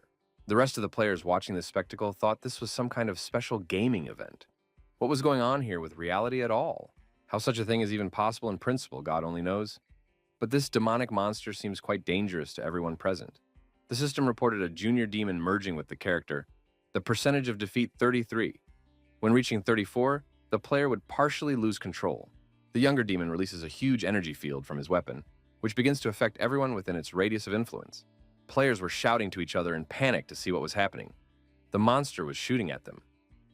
The rest of the players watching this spectacle thought this was some kind of special gaming event. What was going on here with reality at all? How such a thing is even possible in principle, God only knows. But this demonic monster seems quite dangerous to everyone present. The system reported a junior demon merging with the character. The percentage of defeat 33. When reaching 34, the player would partially lose control. The younger demon releases a huge energy field from his weapon, which begins to affect everyone within its radius of influence. Players were shouting to each other in panic to see what was happening. The monster was shooting at them,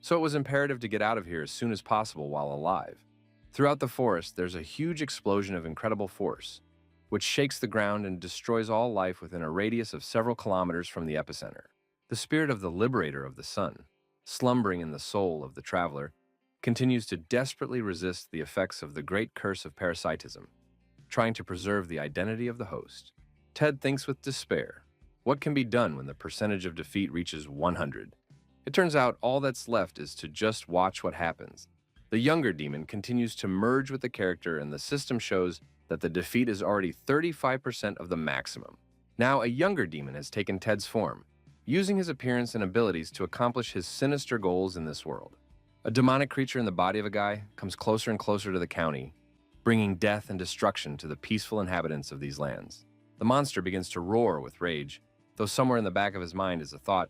so it was imperative to get out of here as soon as possible while alive. Throughout the forest, there's a huge explosion of incredible force, which shakes the ground and destroys all life within a radius of several kilometers from the epicenter. The spirit of the liberator of the sun, slumbering in the soul of the traveler, continues to desperately resist the effects of the great curse of parasitism, trying to preserve the identity of the host. Ted thinks with despair, what can be done when the percentage of defeat reaches 100? It turns out all that's left is to just watch what happens. The younger demon continues to merge with the character, and the system shows that the defeat is already 35% of the maximum. Now a younger demon has taken Ted's form, using his appearance and abilities to accomplish his sinister goals in this world. A demonic creature in the body of a guy comes closer and closer to the county, bringing death and destruction to the peaceful inhabitants of these lands. The monster begins to roar with rage, though somewhere in the back of his mind is a thought,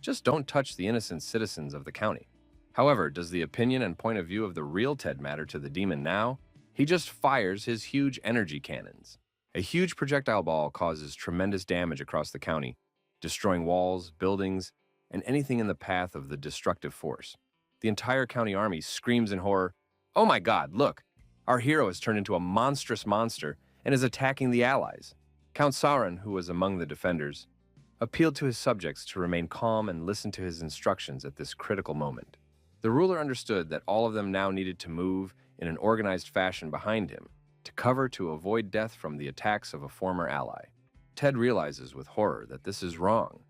just don't touch the innocent citizens of the county. However, does the opinion and point of view of the real Ted matter to the demon now? He just fires his huge energy cannons. A huge projectile ball causes tremendous damage across the county, destroying walls, buildings, and anything in the path of the destructive force. The entire county army screams in horror, "Oh my God, look! Our hero has turned into a monstrous monster and is attacking the allies." Count Sauron, who was among the defenders, appealed to his subjects to remain calm and listen to his instructions at this critical moment. The ruler understood that all of them now needed to move in an organized fashion behind him, to cover to avoid death from the attacks of a former ally. Ted realizes with horror that this is wrong,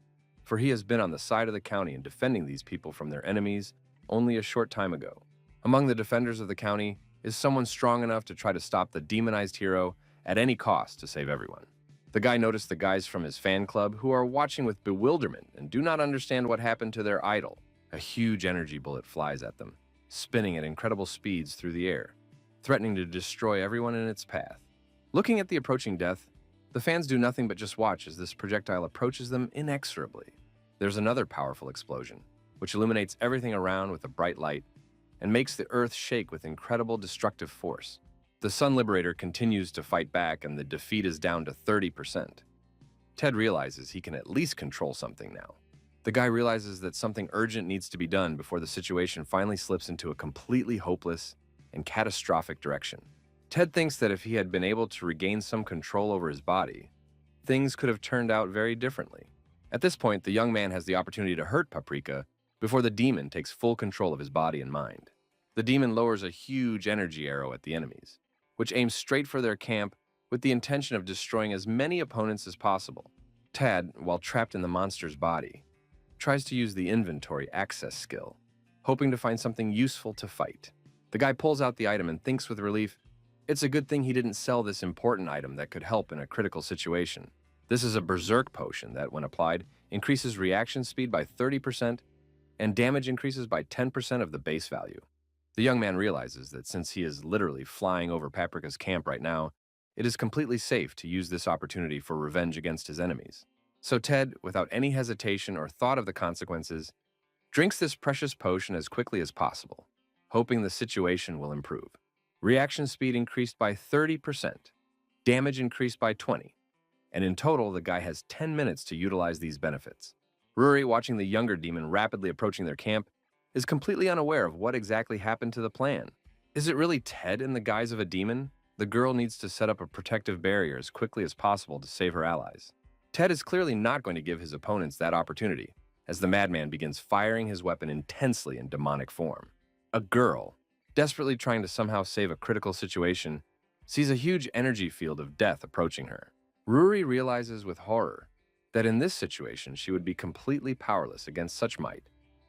for he has been on the side of the county and defending these people from their enemies only a short time ago. Among the defenders of the county is someone strong enough to try to stop the demonized hero at any cost to save everyone. The guy noticed the guys from his fan club who are watching with bewilderment and do not understand what happened to their idol. A huge energy bullet flies at them, spinning at incredible speeds through the air, threatening to destroy everyone in its path. Looking at the approaching death, the fans do nothing but just watch as this projectile approaches them inexorably. There's another powerful explosion, which illuminates everything around with a bright light and makes the earth shake with incredible destructive force. The Sun Liberator continues to fight back, and the defeat is down to 30%. Ted realizes he can at least control something now. The guy realizes that something urgent needs to be done before the situation finally slips into a completely hopeless and catastrophic direction. Ted thinks that if he had been able to regain some control over his body, things could have turned out very differently. At this point, the young man has the opportunity to hurt Paprika before the demon takes full control of his body and mind. The demon lowers a huge energy arrow at the enemies, which aims straight for their camp with the intention of destroying as many opponents as possible. Tad, while trapped in the monster's body, tries to use the inventory access skill, hoping to find something useful to fight. The guy pulls out the item and thinks with relief, it's a good thing he didn't sell this important item that could help in a critical situation. This is a berserk potion that, when applied, increases reaction speed by 30% and damage increases by 10% of the base value. The young man realizes that since he is literally flying over Paprika's camp right now, it is completely safe to use this opportunity for revenge against his enemies. So Ted, without any hesitation or thought of the consequences, drinks this precious potion as quickly as possible, hoping the situation will improve. Reaction speed increased by 30%, damage increased by 20, and in total, the guy has 10 minutes to utilize these benefits. Ruri, watching the younger demon rapidly approaching their camp, is completely unaware of what exactly happened to the plan. Is it really Ted in the guise of a demon? The girl needs to set up a protective barrier as quickly as possible to save her allies. Ted is clearly not going to give his opponents that opportunity, as the madman begins firing his weapon intensely in demonic form. A girl, desperately trying to somehow save a critical situation, sees a huge energy field of death approaching her. Ruri realizes with horror that in this situation she would be completely powerless against such might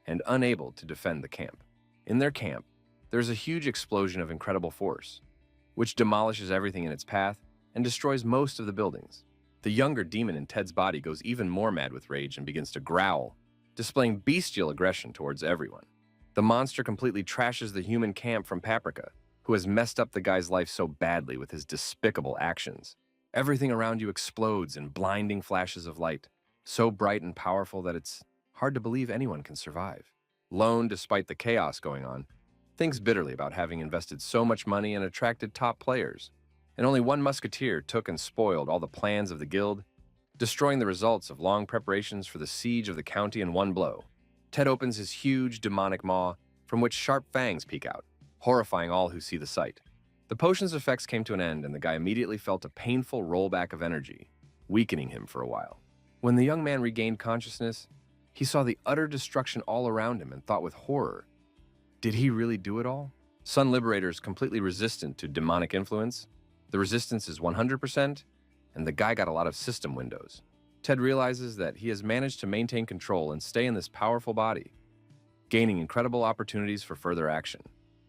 and unable to defend the camp. In their camp, there's a huge explosion of incredible force, which demolishes everything in its path and destroys most of the buildings. The younger demon in Ted's body goes even more mad with rage and begins to growl, displaying bestial aggression towards everyone. The monster completely trashes the human camp from Paprika, who has messed up the guy's life so badly with his despicable actions. Everything around you explodes in blinding flashes of light, so bright and powerful that it's hard to believe anyone can survive. Lone, despite the chaos going on, thinks bitterly about having invested so much money and attracted top players, and only one musketeer took and spoiled all the plans of the guild, destroying the results of long preparations for the siege of the county in one blow. Ted opens his huge demonic maw, from which sharp fangs peek out, horrifying all who see the sight. The potion's effects came to an end, and the guy immediately felt a painful rollback of energy, weakening him for a while. When the young man regained consciousness, he saw the utter destruction all around him and thought with horror, did he really do it all? Sun Liberator is completely resistant to demonic influence. The resistance is 100%, and the guy got a lot of system windows. Ted realizes that he has managed to maintain control and stay in this powerful body, gaining incredible opportunities for further action.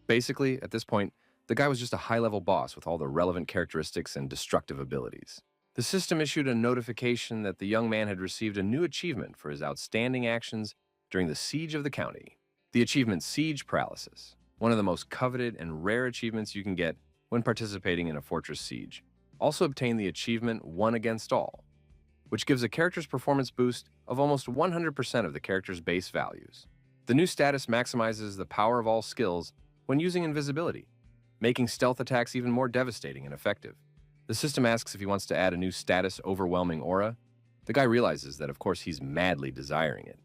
Basically, at this point, the guy was just a high-level boss with all the relevant characteristics and destructive abilities. The system issued a notification that the young man had received a new achievement for his outstanding actions during the siege of the county. The achievement Siege Paralysis, one of the most coveted and rare achievements you can get when participating in a fortress siege, also obtained the achievement One Against All, which gives a character's performance boost of almost 100% of the character's base values. The new status maximizes the power of all skills when using invisibility, making stealth attacks even more devastating and effective. The system asks if he wants to add a new status, Overwhelming Aura. The guy realizes that, of course, he's madly desiring it.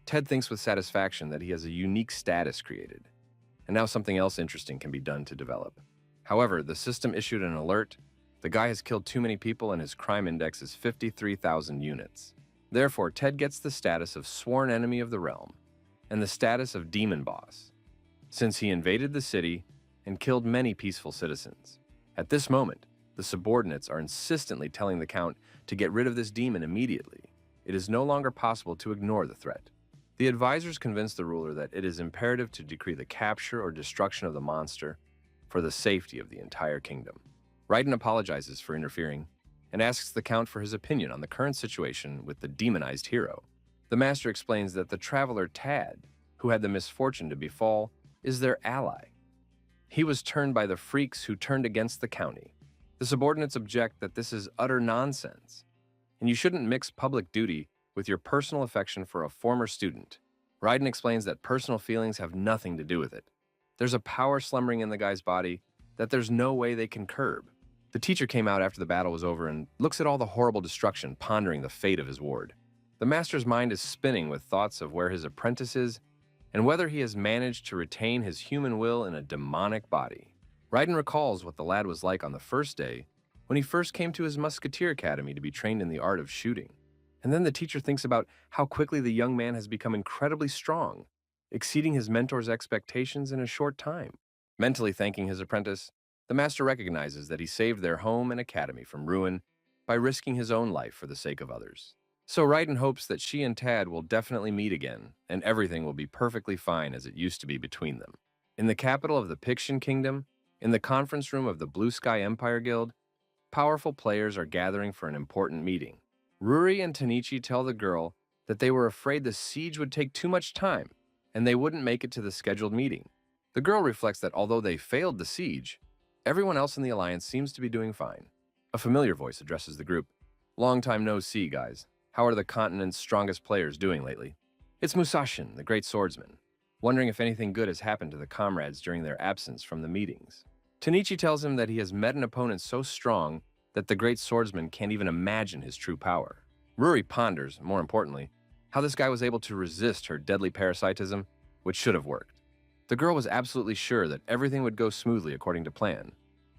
Ted thinks with satisfaction that he has a unique status created, and now something else interesting can be done to develop. However, the system issued an alert. The guy has killed too many people and his crime index is 53,000 units. Therefore, Ted gets the status of Sworn Enemy of the Realm and the status of Demon Boss, since he invaded the city and killed many peaceful citizens. At this moment, the subordinates are insistently telling the Count to get rid of this demon immediately. It is no longer possible to ignore the threat. The advisors convince the ruler that it is imperative to decree the capture or destruction of the monster for the safety of the entire kingdom. Raiden apologizes for interfering and asks the Count for his opinion on the current situation with the demonized hero. The master explains that the traveler Tad, who had the misfortune to befall, is their ally. He was turned by the freaks who turned against the county. The subordinates object that this is utter nonsense, and you shouldn't mix public duty with your personal affection for a former student. Raiden explains that personal feelings have nothing to do with it. There's a power slumbering in the guy's body that there's no way they can curb. The teacher came out after the battle was over and looks at all the horrible destruction, pondering the fate of his ward. The master's mind is spinning with thoughts of where his apprentice is and whether he has managed to retain his human will in a demonic body. Raiden recalls what the lad was like on the first day when he first came to his musketeer academy to be trained in the art of shooting. And then the teacher thinks about how quickly the young man has become incredibly strong, exceeding his mentor's expectations in a short time. Mentally thanking his apprentice, the master recognizes that he saved their home and academy from ruin by risking his own life for the sake of others. So Raiden hopes that she and Tad will definitely meet again, and everything will be perfectly fine as it used to be between them. In the capital of the Pixian Kingdom, in the conference room of the Blue Sky Empire Guild, powerful players are gathering for an important meeting. Ruri and Tanichi tell the girl that they were afraid the siege would take too much time and they wouldn't make it to the scheduled meeting. The girl reflects that although they failed the siege, everyone else in the alliance seems to be doing fine. A familiar voice addresses the group. Long time no see, guys. How are the continent's strongest players doing lately? It's Musashin, the great swordsman, wondering if anything good has happened to the comrades during their absence from the meetings. Tanichi tells him that he has met an opponent so strong that the great swordsman can't even imagine his true power. Ruri ponders, more importantly, how this guy was able to resist her deadly parasitism, which should have worked. The girl was absolutely sure that everything would go smoothly according to plan.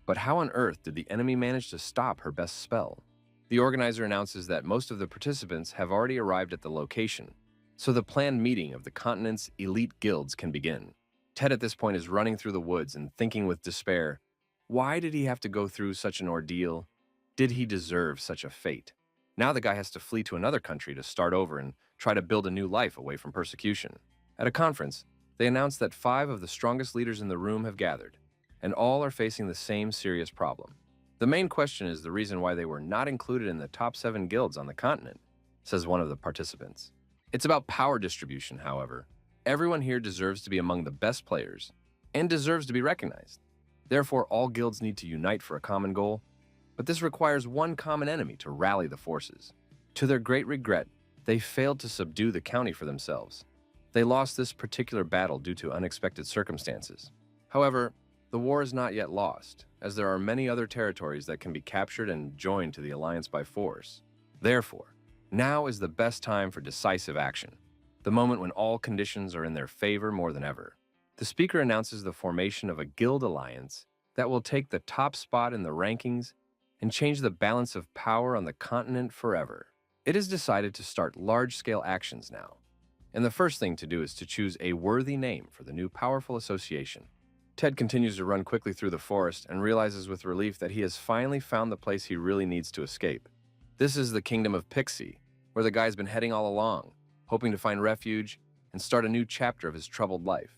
But how on earth did the enemy manage to stop her best spell? The organizer announces that most of the participants have already arrived at the location, so the planned meeting of the continent's elite guilds can begin. Ted at this point is running through the woods and thinking with despair, why did he have to go through such an ordeal? Did he deserve such a fate? Now the guy has to flee to another country to start over and try to build a new life away from persecution. At a conference, they announce that 5 of the strongest leaders in the room have gathered, and all are facing the same serious problem. The main question is the reason why they were not included in the top 7 guilds on the continent, says one of the participants. It's about power distribution, however. Everyone here deserves to be among the best players, and deserves to be recognized. Therefore, all guilds need to unite for a common goal, but this requires one common enemy to rally the forces. To their great regret, they failed to subdue the county for themselves. They lost this particular battle due to unexpected circumstances. However, the war is not yet lost, as there are many other territories that can be captured and joined to the alliance by force. Therefore, now is the best time for decisive action, the moment when all conditions are in their favor more than ever. The speaker announces the formation of a guild alliance that will take the top spot in the rankings and change the balance of power on the continent forever. It is decided to start large-scale actions now, and the first thing to do is to choose a worthy name for the new powerful association. Ted continues to run quickly through the forest and realizes with relief that he has finally found the place he really needs to escape. This is the kingdom of Pixie, where the guy's been heading all along, hoping to find refuge and start a new chapter of his troubled life.